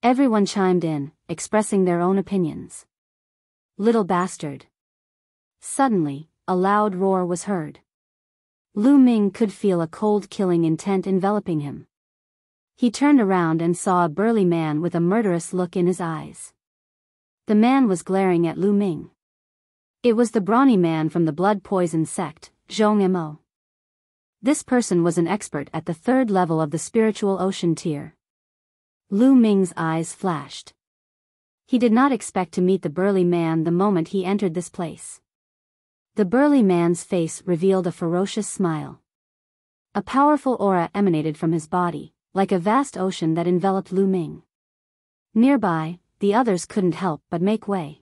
Everyone chimed in, expressing their own opinions. Little bastard. Suddenly, a loud roar was heard. Lu Ming could feel a cold killing intent enveloping him. He turned around and saw a burly man with a murderous look in his eyes. The man was glaring at Lu Ming. It was the brawny man from the blood poison sect, Zhong Mo. This person was an expert at the third level of the spiritual ocean tier. Lu Ming's eyes flashed. He did not expect to meet the burly man the moment he entered this place. The burly man's face revealed a ferocious smile. A powerful aura emanated from his body, like a vast ocean that enveloped Lu Ming. Nearby, the others couldn't help but make way.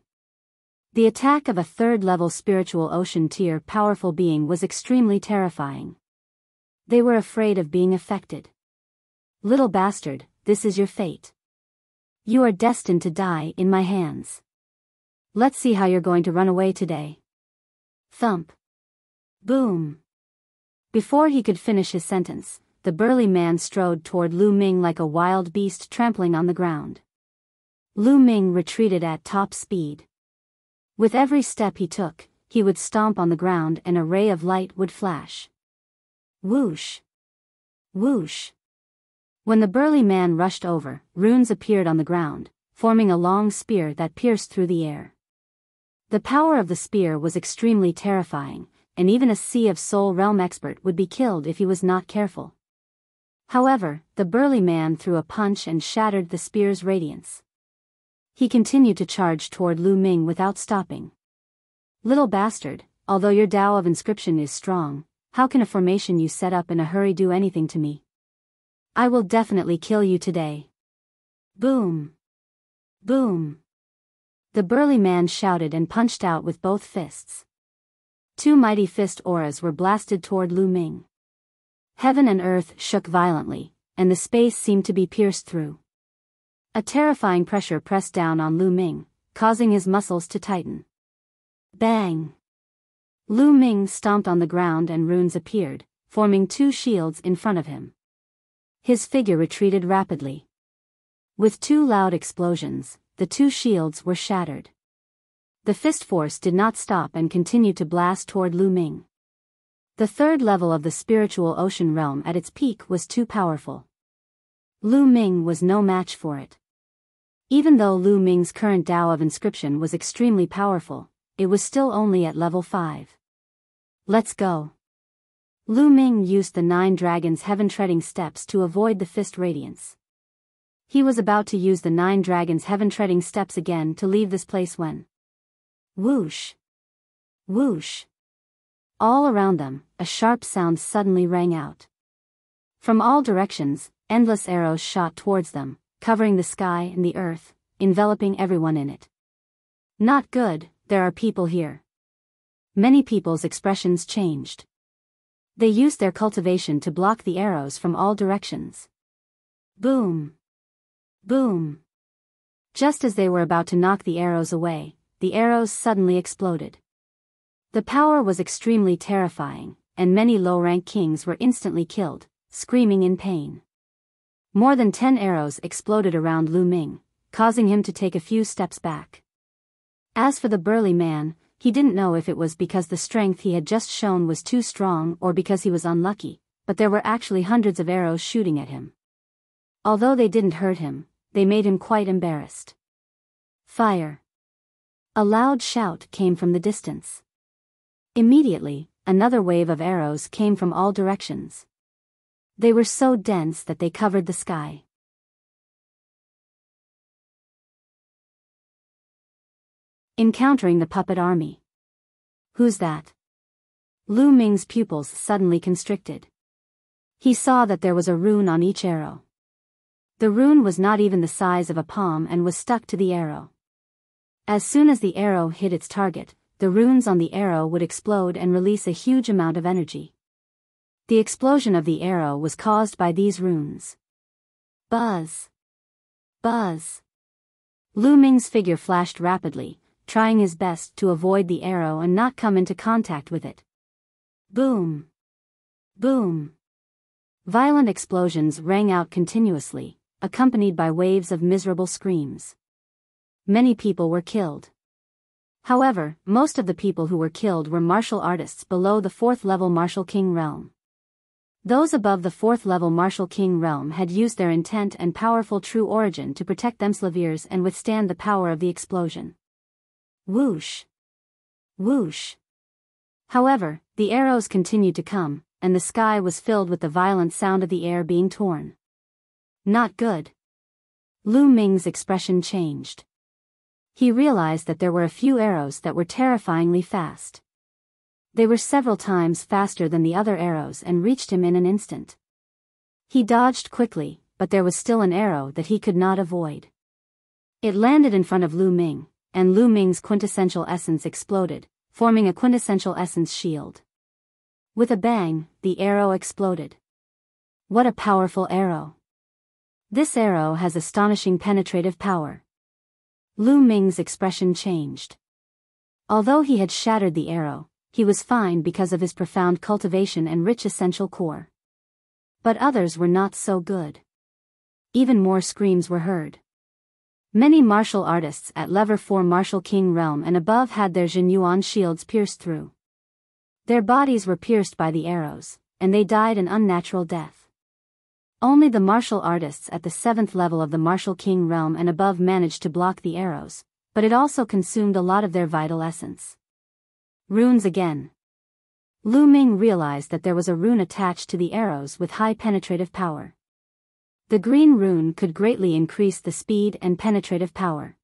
The attack of a third-level spiritual ocean tier powerful being was extremely terrifying. They were afraid of being affected. Little bastard, this is your fate. You are destined to die in my hands. Let's see how you're going to run away today. Thump. Boom. Before he could finish his sentence, the burly man strode toward Lu Ming like a wild beast trampling on the ground. Lu Ming retreated at top speed. With every step he took, he would stomp on the ground and a ray of light would flash. Whoosh! Whoosh! When the burly man rushed over, runes appeared on the ground, forming a long spear that pierced through the air. The power of the spear was extremely terrifying, and even a Sea of Soul Realm expert would be killed if he was not careful. However, the burly man threw a punch and shattered the spear's radiance. He continued to charge toward Lu Ming without stopping. Little bastard, although your Tao of inscription is strong, how can a formation you set up in a hurry do anything to me? I will definitely kill you today. Boom! Boom! The burly man shouted and punched out with both fists. Two mighty fist auras were blasted toward Lu Ming. Heaven and earth shook violently, and the space seemed to be pierced through. A terrifying pressure pressed down on Lu Ming, causing his muscles to tighten. Bang! Lu Ming stomped on the ground and runes appeared, forming two shields in front of him. His figure retreated rapidly. With two loud explosions, the two shields were shattered. The fist force did not stop and continued to blast toward Lu Ming. The third level of the spiritual ocean realm at its peak was too powerful. Lu Ming was no match for it. Even though Lu Ming's current Tao of inscription was extremely powerful, it was still only at level 5. Let's go. Lu Ming used the 9 dragons' heaven-treading steps to avoid the fist radiance. He was about to use the 9 dragons' heaven-treading steps again to leave this place when... Whoosh! Whoosh! All around them, a sharp sound suddenly rang out. From all directions, endless arrows shot towards them, covering the sky and the earth, enveloping everyone in it. Not good, there are people here. Many people's expressions changed. They used their cultivation to block the arrows from all directions. Boom! Boom! Just as they were about to knock the arrows away, the arrows suddenly exploded. The power was extremely terrifying, and many low-rank kings were instantly killed, screaming in pain. More than 10 arrows exploded around Lu Ming, causing him to take a few steps back. As for the burly man, he didn't know if it was because the strength he had just shown was too strong or because he was unlucky, but there were actually hundreds of arrows shooting at him. Although they didn't hurt him, they made him quite embarrassed. Fire! A loud shout came from the distance. Immediately, another wave of arrows came from all directions. They were so dense that they covered the sky. Encountering the puppet army. Who's that? Lu Ming's pupils suddenly constricted. He saw that there was a rune on each arrow. The rune was not even the size of a palm and was stuck to the arrow. As soon as the arrow hit its target, the runes on the arrow would explode and release a huge amount of energy. The explosion of the arrow was caused by these runes. Buzz! Buzz! Lu Ming's figure flashed rapidly, trying his best to avoid the arrow and not come into contact with it. Boom! Boom! Violent explosions rang out continuously, accompanied by waves of miserable screams. Many people were killed. However, most of the people who were killed were martial artists below the 4th level Martial King realm. Those above the 4th level Martial King realm had used their intent and powerful true origin to protect themselves and withstand the power of the explosion. Whoosh! Whoosh! However, the arrows continued to come, and the sky was filled with the violent sound of the air being torn. Not good. Lu Ming's expression changed. He realized that there were a few arrows that were terrifyingly fast. They were several times faster than the other arrows and reached him in an instant. He dodged quickly, but there was still an arrow that he could not avoid. It landed in front of Lu Ming, and Lu Ming's quintessential essence exploded, forming a quintessential essence shield. With a bang, the arrow exploded. What a powerful arrow! This arrow has astonishing penetrative power. Lu Ming's expression changed. Although he had shattered the arrow, he was fine because of his profound cultivation and rich essential core. But others were not so good. Even more screams were heard. Many martial artists at level 4 Martial King realm and above had their Jinyuan shields pierced through. Their bodies were pierced by the arrows, and they died an unnatural death. Only the martial artists at the 7th level of the Martial King realm and above managed to block the arrows, but it also consumed a lot of their vital essence. Runes again. Lu Ming realized that there was a rune attached to the arrows with high penetrative power. The green rune could greatly increase the speed and penetrative power.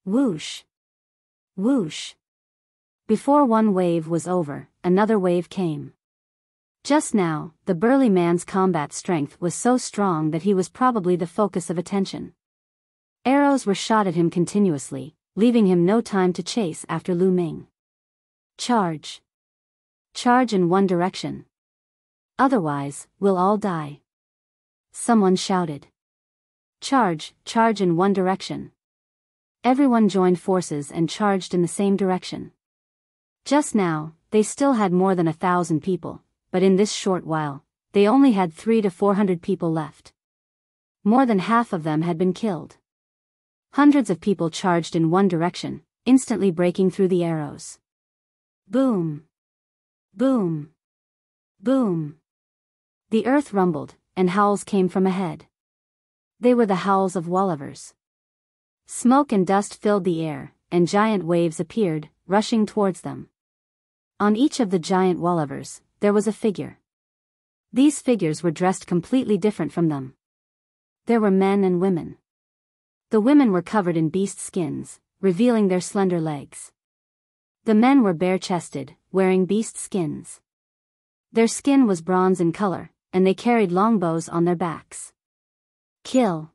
Whoosh! Whoosh! Before one wave was over, another wave came. Just now, the burly man's combat strength was so strong that he was probably the focus of attention. Arrows were shot at him continuously, leaving him no time to chase after Lu Ming. Charge! Charge in one direction. Otherwise, we'll all die. Someone shouted. Charge, charge in one direction. Everyone joined forces and charged in the same direction. Just now, they still had more than 1,000 people, but in this short while, they only had 300 to 400 people left. More than half of them had been killed. Hundreds of people charged in one direction, instantly breaking through the arrows. Boom! Boom! Boom! The earth rumbled, and howls came from ahead. They were the howls of Wallivers. Smoke and dust filled the air, and giant waves appeared, rushing towards them. On each of the giant Wallivers, there was a figure. These figures were dressed completely different from them. There were men and women. The women were covered in beast skins, revealing their slender legs. The men were bare-chested, wearing beast skins. Their skin was bronze in color, and they carried longbows on their backs. Kill!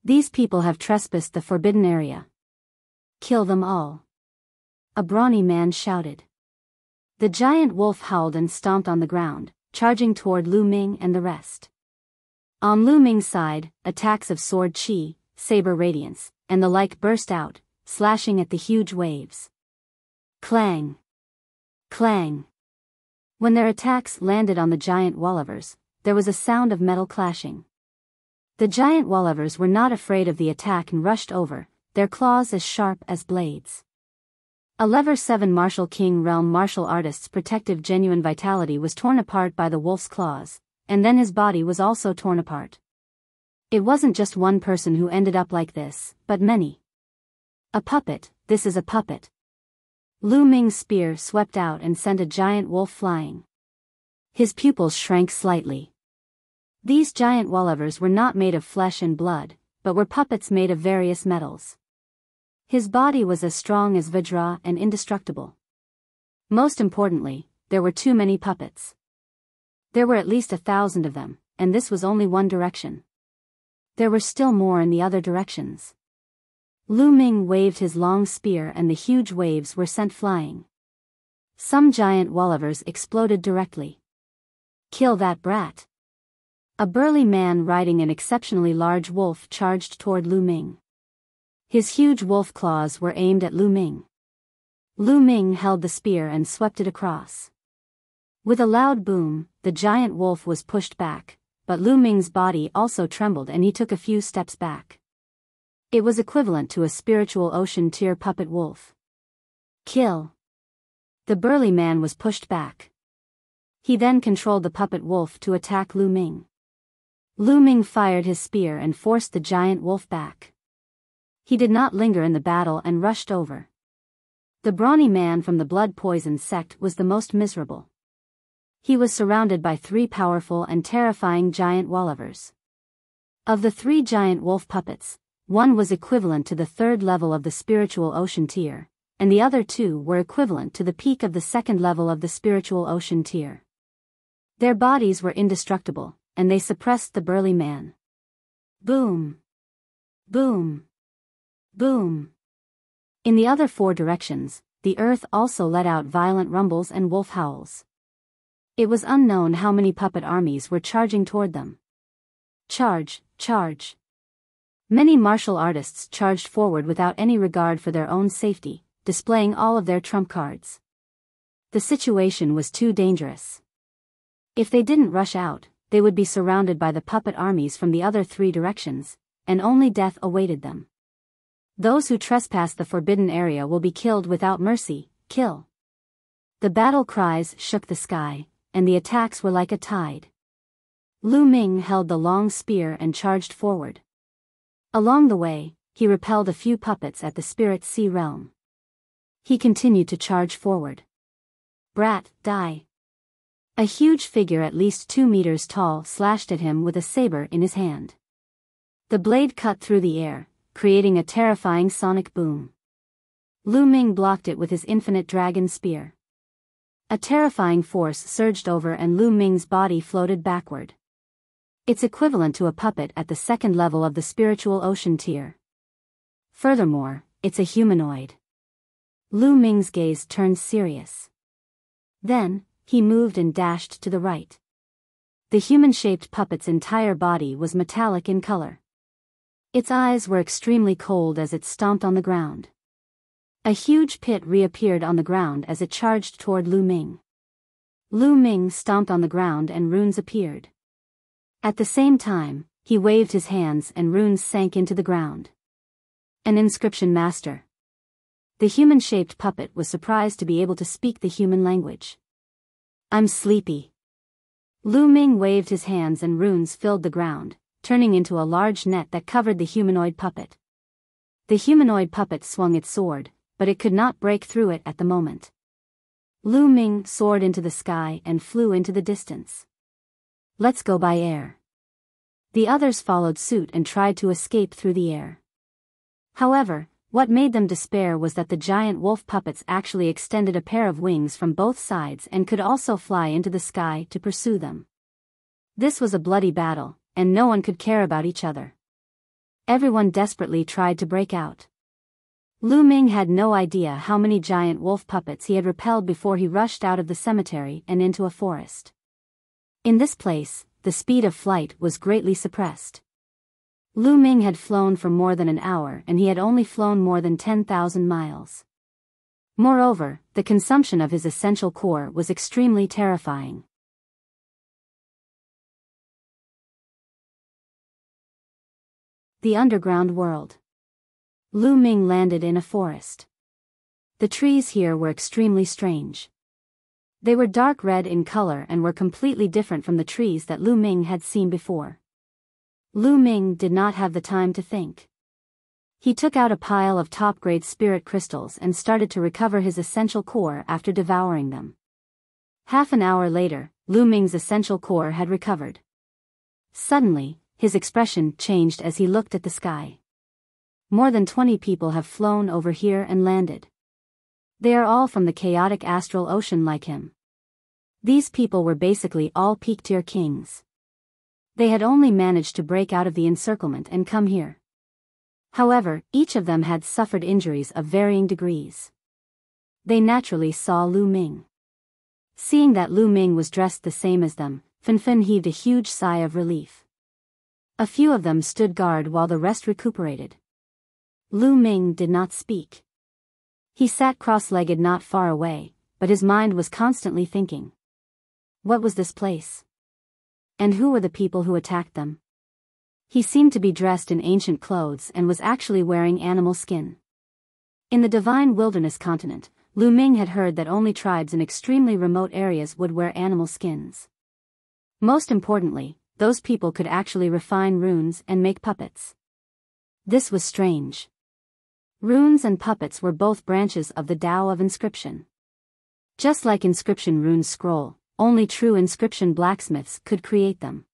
These people have trespassed the forbidden area. Kill them all! A brawny man shouted. The giant wolf howled and stomped on the ground, charging toward Lu Ming and the rest. On Lu Ming's side, attacks of sword chi, saber radiance, and the like burst out, slashing at the huge waves. Clang! Clang! When their attacks landed on the giant Wallivers, there was a sound of metal clashing. The giant Wallivers were not afraid of the attack and rushed over, their claws as sharp as blades. A level 7 Martial King realm martial artist's protective genuine vitality was torn apart by the wolf's claws, and then his body was also torn apart. It wasn't just one person who ended up like this, but many. A puppet, this is a puppet. Lu Ming's spear swept out and sent a giant wolf flying. His pupils shrank slightly. These giant Wallivers were not made of flesh and blood, but were puppets made of various metals. His body was as strong as Vajra and indestructible. Most importantly, there were too many puppets. There were at least 1,000 of them, and this was only one direction. There were still more in the other directions. Lu Ming waved his long spear and the huge waves were sent flying. Some giant Wallivers exploded directly. Kill that brat! A burly man riding an exceptionally large wolf charged toward Lu Ming. His huge wolf claws were aimed at Lu Ming. Lu Ming held the spear and swept it across. With a loud boom, the giant wolf was pushed back, but Lu Ming's body also trembled and he took a few steps back. It was equivalent to a spiritual ocean tier puppet wolf. Kill! The burly man was pushed back. He then controlled the puppet wolf to attack Lu Ming. Lu Ming fired his spear and forced the giant wolf back. He did not linger in the battle and rushed over. The brawny man from the blood-poisoned sect was the most miserable. He was surrounded by 3 powerful and terrifying giant wolvers. Of the 3 giant wolf puppets, one was equivalent to the 3rd level of the spiritual ocean tier, and the other 2 were equivalent to the peak of the 2nd level of the spiritual ocean tier. Their bodies were indestructible, and they suppressed the burly man. Boom! Boom! Boom! In the other 4 directions, the earth also let out violent rumbles and wolf howls. It was unknown how many puppet armies were charging toward them. Charge, charge! Many martial artists charged forward without any regard for their own safety, displaying all of their trump cards. The situation was too dangerous. If they didn't rush out, they would be surrounded by the puppet armies from the other 3 directions, and only death awaited them. Those who trespass the forbidden area will be killed without mercy. Kill! The battle cries shook the sky, and the attacks were like a tide. Lu Ming held the long spear and charged forward. Along the way, he repelled a few puppets at the spirit sea realm. He continued to charge forward. Brat, die! A huge figure at least 2 meters tall slashed at him with a saber in his hand. The blade cut through the air, creating a terrifying sonic boom. Lu Ming blocked it with his infinite dragon spear. A terrifying force surged over and Lu Ming's body floated backward. It's equivalent to a puppet at the 2nd level of the spiritual ocean tier. Furthermore, it's a humanoid. Lu Ming's gaze turned serious. Then, he moved and dashed to the right. The human-shaped puppet's entire body was metallic in color. Its eyes were extremely cold as it stomped on the ground. A huge pit reappeared on the ground as it charged toward Lu Ming. Lu Ming stomped on the ground and runes appeared. At the same time, he waved his hands and runes sank into the ground. An inscription master. The human-shaped puppet was surprised to be able to speak the human language. I'm sleepy. Lu Ming waved his hands and runes filled the ground, turning into a large net that covered the humanoid puppet. The humanoid puppet swung its sword, but it could not break through it at the moment. Lu Ming soared into the sky and flew into the distance. Let's go by air. The others followed suit and tried to escape through the air. However, what made them despair was that the giant wolf puppets actually extended a pair of wings from both sides and could also fly into the sky to pursue them. This was a bloody battle, and no one could care about each other. Everyone desperately tried to break out. Lu Ming had no idea how many giant wolf puppets he had repelled before he rushed out of the cemetery and into a forest. In this place, the speed of flight was greatly suppressed. Lu Ming had flown for more than an hour and he had only flown more than 10,000 miles. Moreover, the consumption of his essential core was extremely terrifying. The underground world. Lu Ming landed in a forest. The trees here were extremely strange. They were dark red in color and were completely different from the trees that Lu Ming had seen before. Lu Ming did not have the time to think. He took out a pile of top-grade spirit crystals and started to recover his essential core after devouring them. Half an hour later, Lu Ming's essential core had recovered. Suddenly, his expression changed as he looked at the sky. More than 20 people have flown over here and landed. They are all from the chaotic astral ocean like him. These people were basically all peak-tier kings. They had only managed to break out of the encirclement and come here. However, each of them had suffered injuries of varying degrees. They naturally saw Lu Ming. Seeing that Lu Ming was dressed the same as them, Fin heaved a huge sigh of relief. A few of them stood guard while the rest recuperated. Lu Ming did not speak. He sat cross-legged not far away, but his mind was constantly thinking. What was this place? And who were the people who attacked them? He seemed to be dressed in ancient clothes and was actually wearing animal skin. In the divine wilderness continent, Lu Ming had heard that only tribes in extremely remote areas would wear animal skins. Most importantly, those people could actually refine runes and make puppets. This was strange. Runes and puppets were both branches of the Tao of inscription. Just like inscription runes scroll, only true inscription blacksmiths could create them.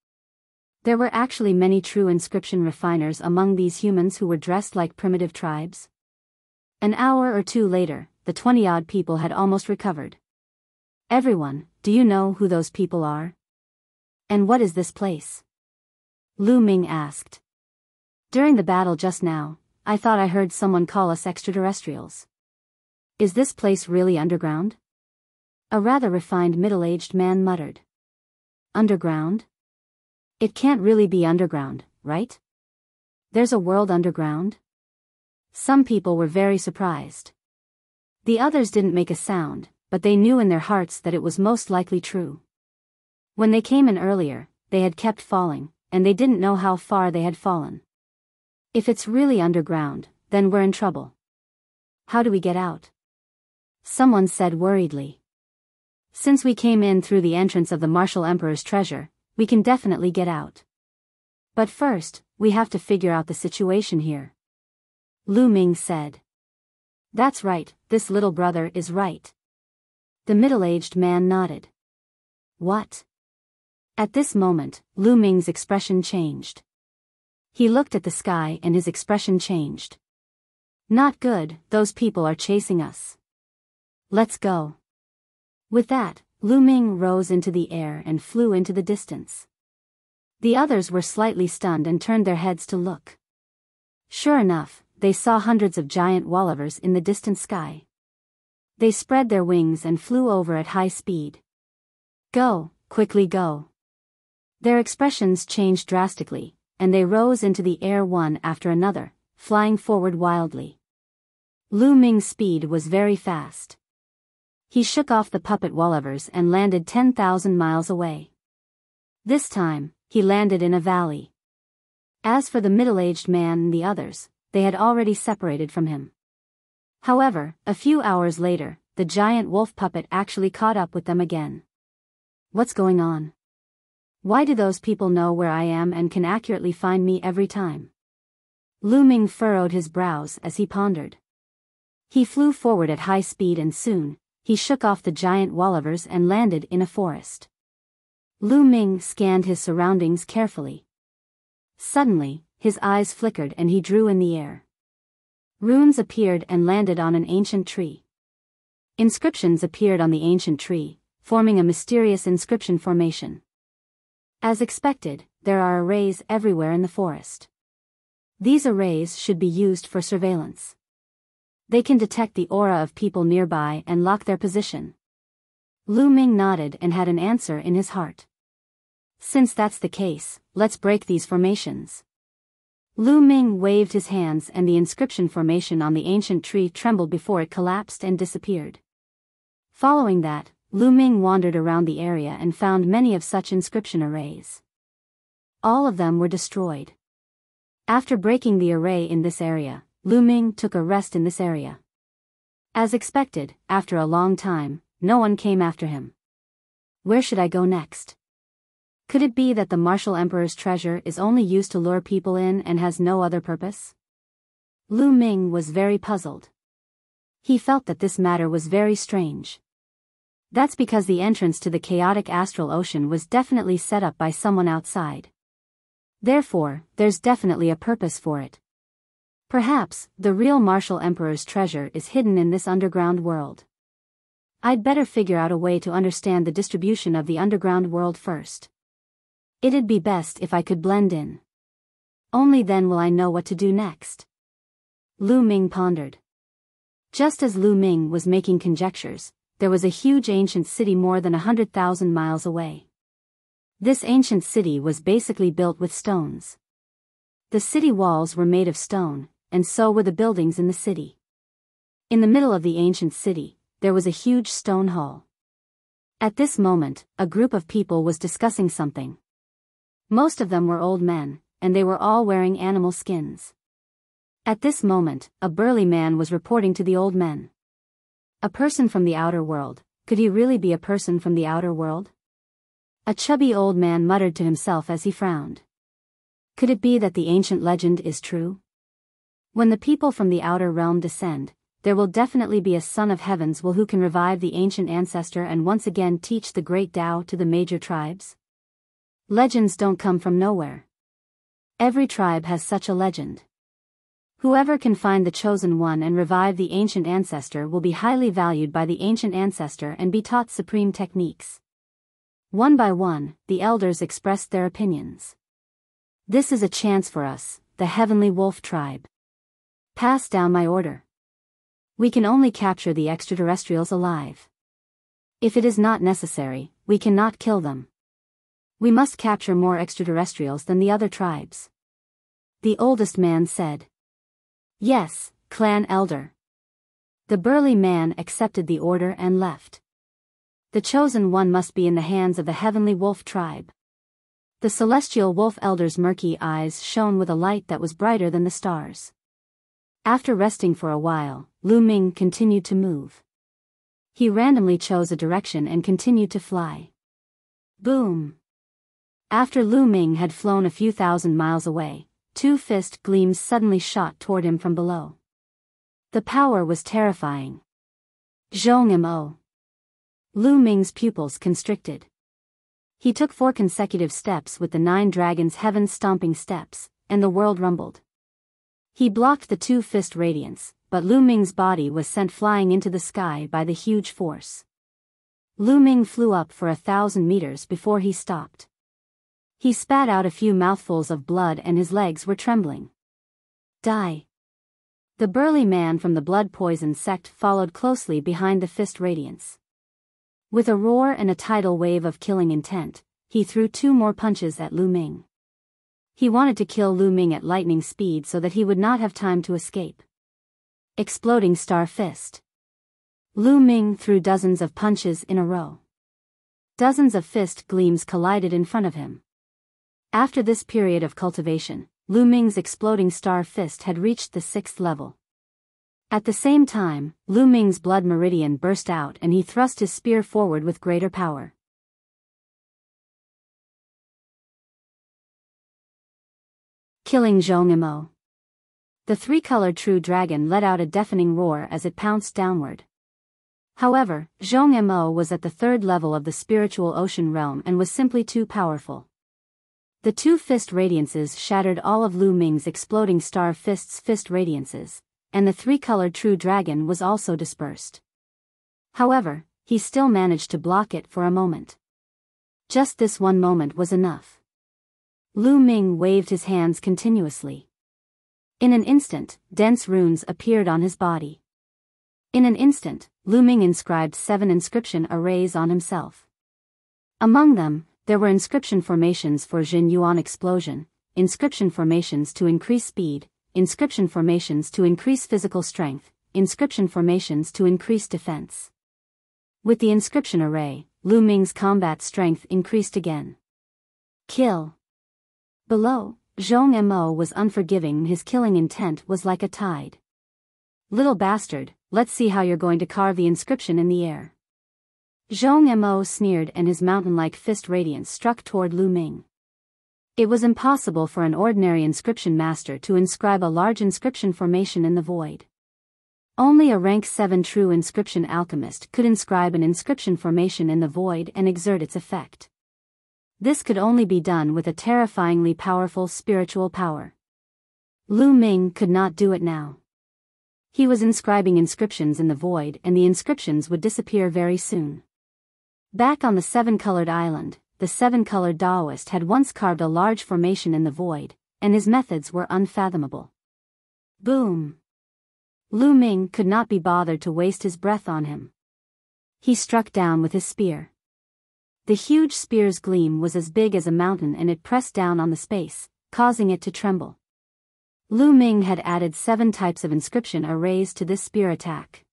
There were actually many true inscription refiners among these humans who were dressed like primitive tribes. An hour or two later, the 20-odd people had almost recovered. Everyone, do you know who those people are? And what is this place? Lu Ming asked. During the battle just now, I thought I heard someone call us extraterrestrials. Is this place really underground? A rather refined middle-aged man muttered. Underground? It can't really be underground, right? There's a world underground? Some people were very surprised. The others didn't make a sound, but they knew in their hearts that it was most likely true. When they came in earlier, they had kept falling, and they didn't know how far they had fallen. If it's really underground, then we're in trouble. How do we get out? Someone said worriedly. Since we came in through the entrance of the Martial Emperor's treasure, we can definitely get out. But first, we have to figure out the situation here. Lu Ming said. That's right, this little brother is right. The middle-aged man nodded. What? At this moment, Lu Ming's expression changed. He looked at the sky and his expression changed. Not good, those people are chasing us. Let's go. With that, Lu Ming rose into the air and flew into the distance. The others were slightly stunned and turned their heads to look. Sure enough, they saw hundreds of giant walrus in the distant sky. They spread their wings and flew over at high speed. Go, quickly go. Their expressions changed drastically, and they rose into the air one after another, flying forward wildly. Lu Ming's speed was very fast. He shook off the puppet walrus and landed 10,000 miles away. This time, he landed in a valley. As for the middle-aged man and the others, they had already separated from him. However, a few hours later, the giant wolf puppet actually caught up with them again. What's going on? Why do those people know where I am and can accurately find me every time? Lu Ming furrowed his brows as he pondered. He flew forward at high speed and soon, he shook off the giant walrus and landed in a forest. Lu Ming scanned his surroundings carefully. Suddenly, his eyes flickered and he drew in the air. Runes appeared and landed on an ancient tree. Inscriptions appeared on the ancient tree, forming a mysterious inscription formation. As expected, there are arrays everywhere in the forest. These arrays should be used for surveillance. They can detect the aura of people nearby and lock their position. Lu Ming nodded and had an answer in his heart. Since that's the case, let's break these formations. Lu Ming waved his hands and the inscription formation on the ancient tree trembled before it collapsed and disappeared. Following that, Lu Ming wandered around the area and found many of such inscription arrays. All of them were destroyed. After breaking the array in this area, Lu Ming took a rest in this area. As expected, after a long time, no one came after him. Where should I go next? Could it be that the Martial Emperor's treasure is only used to lure people in and has no other purpose? Lu Ming was very puzzled. He felt that this matter was very strange. That's because the entrance to the chaotic astral ocean was definitely set up by someone outside. Therefore, there's definitely a purpose for it. Perhaps, the real Martial Emperor's treasure is hidden in this underground world. I'd better figure out a way to understand the distribution of the underground world first. It'd be best if I could blend in. Only then will I know what to do next. Lu Ming pondered. Just as Lu Ming was making conjectures, there was a huge ancient city more than 100,000 miles away. This ancient city was basically built with stones. The city walls were made of stone, and so were the buildings in the city. In the middle of the ancient city, there was a huge stone hall. At this moment, a group of people was discussing something. Most of them were old men, and they were all wearing animal skins. At this moment, a burly man was reporting to the old men. A person from the outer world, could he really be a person from the outer world? A chubby old man muttered to himself as he frowned. Could it be that the ancient legend is true? When the people from the outer realm descend, there will definitely be a son of heavens who can revive the ancient ancestor and once again teach the great Tao to the major tribes. Legends don't come from nowhere. Every tribe has such a legend. Whoever can find the chosen one and revive the ancient ancestor will be highly valued by the ancient ancestor and be taught supreme techniques. One by one, the elders expressed their opinions. This is a chance for us, the Heavenly Wolf tribe. Pass down my order. We can only capture the extraterrestrials alive. If it is not necessary, we cannot kill them. We must capture more extraterrestrials than the other tribes. The oldest man said. Yes, clan elder. The burly man accepted the order and left. The chosen one must be in the hands of the Heavenly Wolf tribe. The celestial wolf elder's murky eyes shone with a light that was brighter than the stars. After resting for a while, Lu Ming continued to move. He randomly chose a direction and continued to fly. Boom! After Lu Ming had flown a few thousand miles away, two fist gleams suddenly shot toward him from below. The power was terrifying. Zhong-mo. Lu Ming's pupils constricted. He took 4 consecutive steps with the 9 dragons' heaven-stomping steps, and the world rumbled. He blocked the 2 fist radiance, but Lu Ming's body was sent flying into the sky by the huge force. Lu Ming flew up for 1,000 meters before he stopped. He spat out a few mouthfuls of blood and his legs were trembling. Die. The burly man from the blood poison sect followed closely behind the fist radiance. With a roar and a tidal wave of killing intent, he threw 2 more punches at Lu Ming. He wanted to kill Lu Ming at lightning speed so that he would not have time to escape. Exploding star fist. Lu Ming threw dozens of punches in a row. Dozens of fist gleams collided in front of him. After this period of cultivation, Lu Ming's exploding star fist had reached the 6th level. At the same time, Lu Ming's blood meridian burst out and he thrust his spear forward with greater power. Killing Zhong-mo. The 3-colored true dragon let out a deafening roar as it pounced downward. However, Zhong-mo was at the 3rd level of the spiritual ocean realm and was simply too powerful. The 2 fist radiances shattered all of Lu Ming's exploding star fist's fist radiances, and the 3-colored true dragon was also dispersed. However, he still managed to block it for a moment. Just this one moment was enough. Lu Ming waved his hands continuously. In an instant, dense runes appeared on his body. In an instant, Lu Ming inscribed 7 inscription arrays on himself. Among them, there were inscription formations for Jin Yuan explosion, inscription formations to increase speed, inscription formations to increase physical strength, inscription formations to increase defense. With the inscription array, Lu Ming's combat strength increased again. Kill. Below, Zhong-mo was unforgiving and his killing intent was like a tide. Little bastard, let's see how you're going to carve the inscription in the air. Zhong-mo sneered and his mountain-like fist radiance struck toward Lu Ming. It was impossible for an ordinary inscription master to inscribe a large inscription formation in the void. Only a rank 7 true inscription alchemist could inscribe an inscription formation in the void and exert its effect. This could only be done with a terrifyingly powerful spiritual power. Lu Ming could not do it now. He was inscribing inscriptions in the void and the inscriptions would disappear very soon. Back on the 7-colored island, the 7-colored Taoist had once carved a large formation in the void, and his methods were unfathomable. Boom! Lu Ming could not be bothered to waste his breath on him. He struck down with his spear. The huge spear's gleam was as big as a mountain and it pressed down on the space, causing it to tremble. Lu Ming had added 7 types of inscription arrays to this spear attack.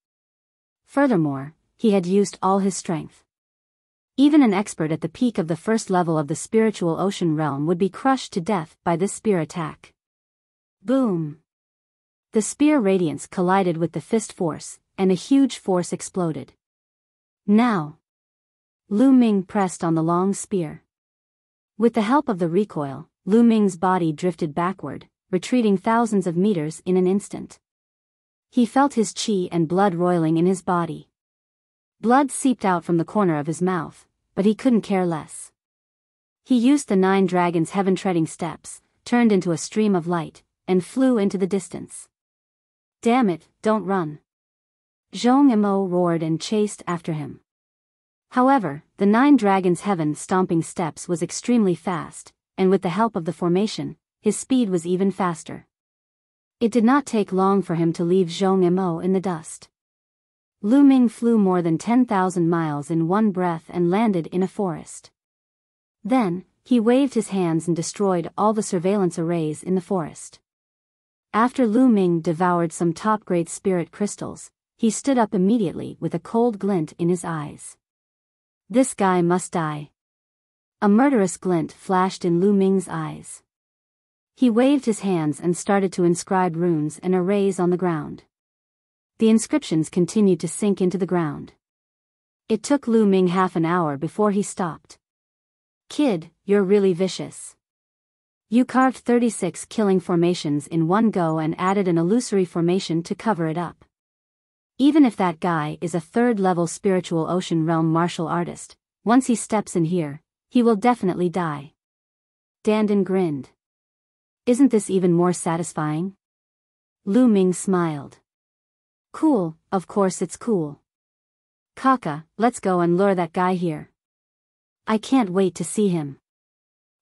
Furthermore, he had used all his strength. Even an expert at the peak of the 1st level of the spiritual ocean realm would be crushed to death by this spear attack. Boom! The spear radiance collided with the fist force, and a huge force exploded. Now! Lu Ming pressed on the long spear. With the help of the recoil, Lu Ming's body drifted backward, retreating thousands of meters in an instant. He felt his qi and blood roiling in his body. Blood seeped out from the corner of his mouth, but he couldn't care less. He used the 9 dragons' heaven-treading steps, turned into a stream of light, and flew into the distance. Damn it, don't run! Zhong Emo roared and chased after him. However, the 9 dragons' heaven-stomping steps was extremely fast, and with the help of the formation, his speed was even faster. It did not take long for him to leave Zhong Emo in the dust. Lu Ming flew more than 10,000 miles in one breath and landed in a forest. Then, he waved his hands and destroyed all the surveillance arrays in the forest. After Lu Ming devoured some top-grade spirit crystals, he stood up immediately with a cold glint in his eyes. This guy must die. A murderous glint flashed in Lu Ming's eyes. He waved his hands and started to inscribe runes and arrays on the ground. The inscriptions continued to sink into the ground. It took Lu Ming half an hour before he stopped. Kid, you're really vicious. You carved 36 killing formations in one go and added an illusory formation to cover it up. Even if that guy is a 3rd-level spiritual ocean realm martial artist, once he steps in here, he will definitely die. Dandan grinned. Isn't this even more satisfying? Lu Ming smiled. Cool, of course it's cool. Kaka, let's go and lure that guy here. I can't wait to see him.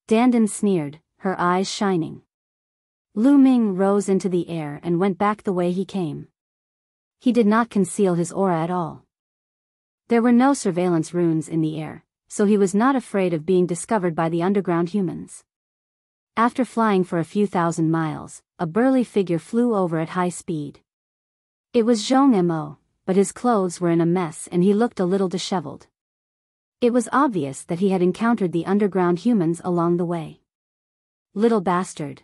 Dandan sneered, her eyes shining. Lu Ming rose into the air and went back the way he came. He did not conceal his aura at all. There were no surveillance runes in the air, so he was not afraid of being discovered by the underground humans. After flying for a few thousand miles, a burly figure flew over at high speed. It was Zhong Emo, but his clothes were in a mess and he looked a little disheveled. It was obvious that he had encountered the underground humans along the way. Little bastard.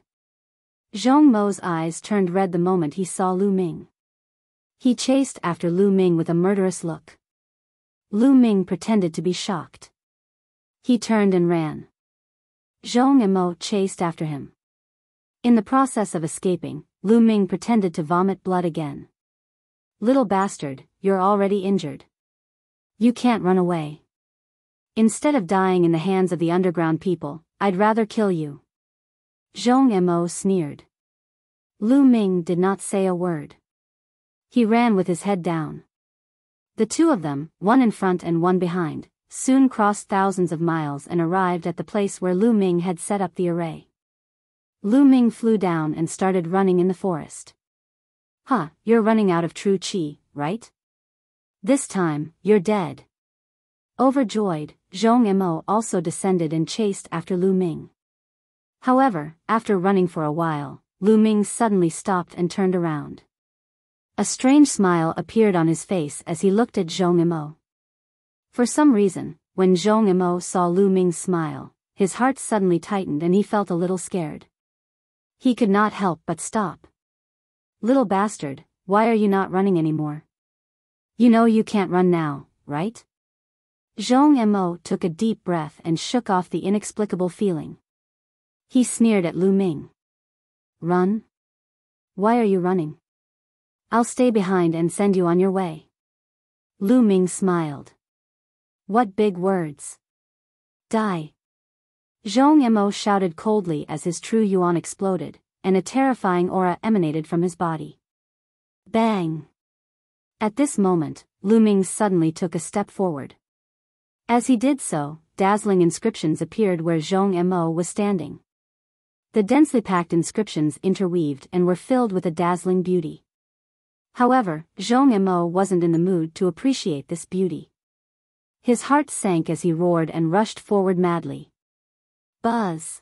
Zhong Mo's eyes turned red the moment he saw Lu Ming. He chased after Lu Ming with a murderous look. Lu Ming pretended to be shocked. He turned and ran. Zhong Emo chased after him. In the process of escaping, Lu Ming pretended to vomit blood again. Little bastard, you're already injured. You can't run away. Instead of dying in the hands of the underground people, I'd rather kill you. Zhong Emo sneered. Lu Ming did not say a word. He ran with his head down. The two of them, one in front and one behind, soon crossed thousands of miles and arrived at the place where Lu Ming had set up the array. Lu Ming flew down and started running in the forest. Huh, you're running out of true qi, right? This time, you're dead. Overjoyed, Zhong Emo also descended and chased after Lu Ming. However, after running for a while, Lu Ming suddenly stopped and turned around. A strange smile appeared on his face as he looked at Zhong Emo. For some reason, when Zhong Emo saw Lu Ming's smile, his heart suddenly tightened and he felt a little scared. He could not help but stop. Little bastard, why are you not running anymore? You know you can't run now, right? Zhong Emo took a deep breath and shook off the inexplicable feeling. He sneered at Lu Ming. Run? Why are you running? I'll stay behind and send you on your way. Lu Ming smiled. What big words. Die. Zhong Emo shouted coldly as his true yuan exploded, and a terrifying aura emanated from his body. Bang! At this moment, Lu Ming suddenly took a step forward. As he did so, dazzling inscriptions appeared where Zhong Emo was standing. The densely packed inscriptions interweaved and were filled with a dazzling beauty. However, Zhong Emo wasn't in the mood to appreciate this beauty. His heart sank as he roared and rushed forward madly. Buzz!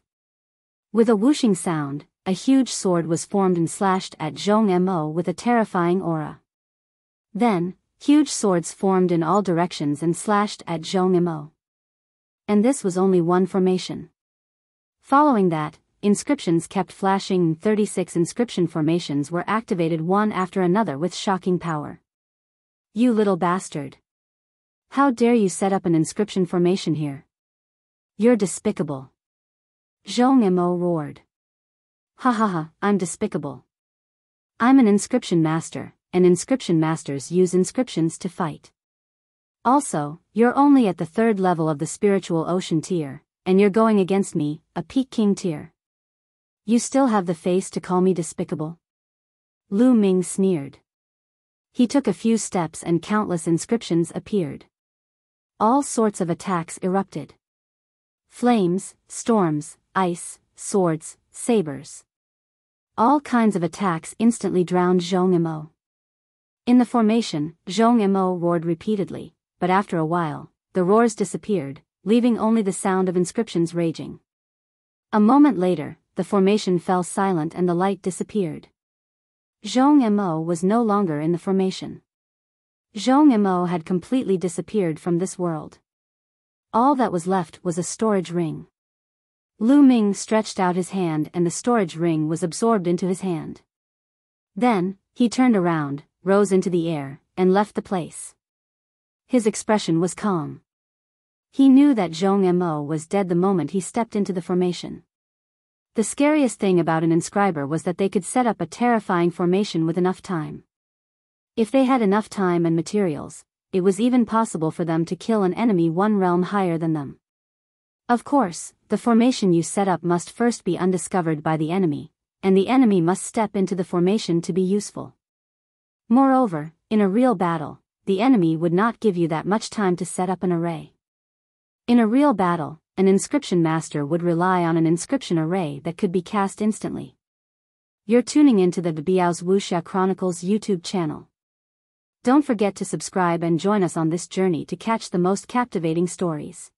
With a whooshing sound, a huge sword was formed and slashed at Zhong Emo with a terrifying aura. Then, huge swords formed in all directions and slashed at Zhong Emo. And this was only one formation. Following that, inscriptions kept flashing and 36 inscription formations were activated one after another with shocking power. You little bastard. How dare you set up an inscription formation here? You're despicable. Zhong Mo roared. Ha ha ha, I'm despicable. I'm an inscription master, and inscription masters use inscriptions to fight. Also, you're only at the 3rd level of the spiritual ocean tier, and you're going against me, a peak king tier. You still have the face to call me despicable? Lu Ming sneered. He took a few steps and countless inscriptions appeared. All sorts of attacks erupted. Flames, storms, ice, swords, sabers. All kinds of attacks instantly drowned Zhong Mo. In the formation, Zhong Mo roared repeatedly, but after a while, the roars disappeared, leaving only the sound of inscriptions raging. A moment later, the formation fell silent and the light disappeared. Zhong Mo was no longer in the formation. Zhong Mo had completely disappeared from this world. All that was left was a storage ring. Lu Ming stretched out his hand and the storage ring was absorbed into his hand. Then, he turned around, rose into the air, and left the place. His expression was calm. He knew that Zhong Mo was dead the moment he stepped into the formation. The scariest thing about an inscriber was that they could set up a terrifying formation with enough time. If they had enough time and materials, it was even possible for them to kill an enemy 1 realm higher than them. Of course, the formation you set up must first be undiscovered by the enemy, and the enemy must step into the formation to be useful. Moreover, in a real battle, the enemy would not give you that much time to set up an array. In a real battle, an inscription master would rely on an inscription array that could be cast instantly. You're tuning into the Biyao's Wuxia Chronicles YouTube channel. Don't forget to subscribe and join us on this journey to catch the most captivating stories.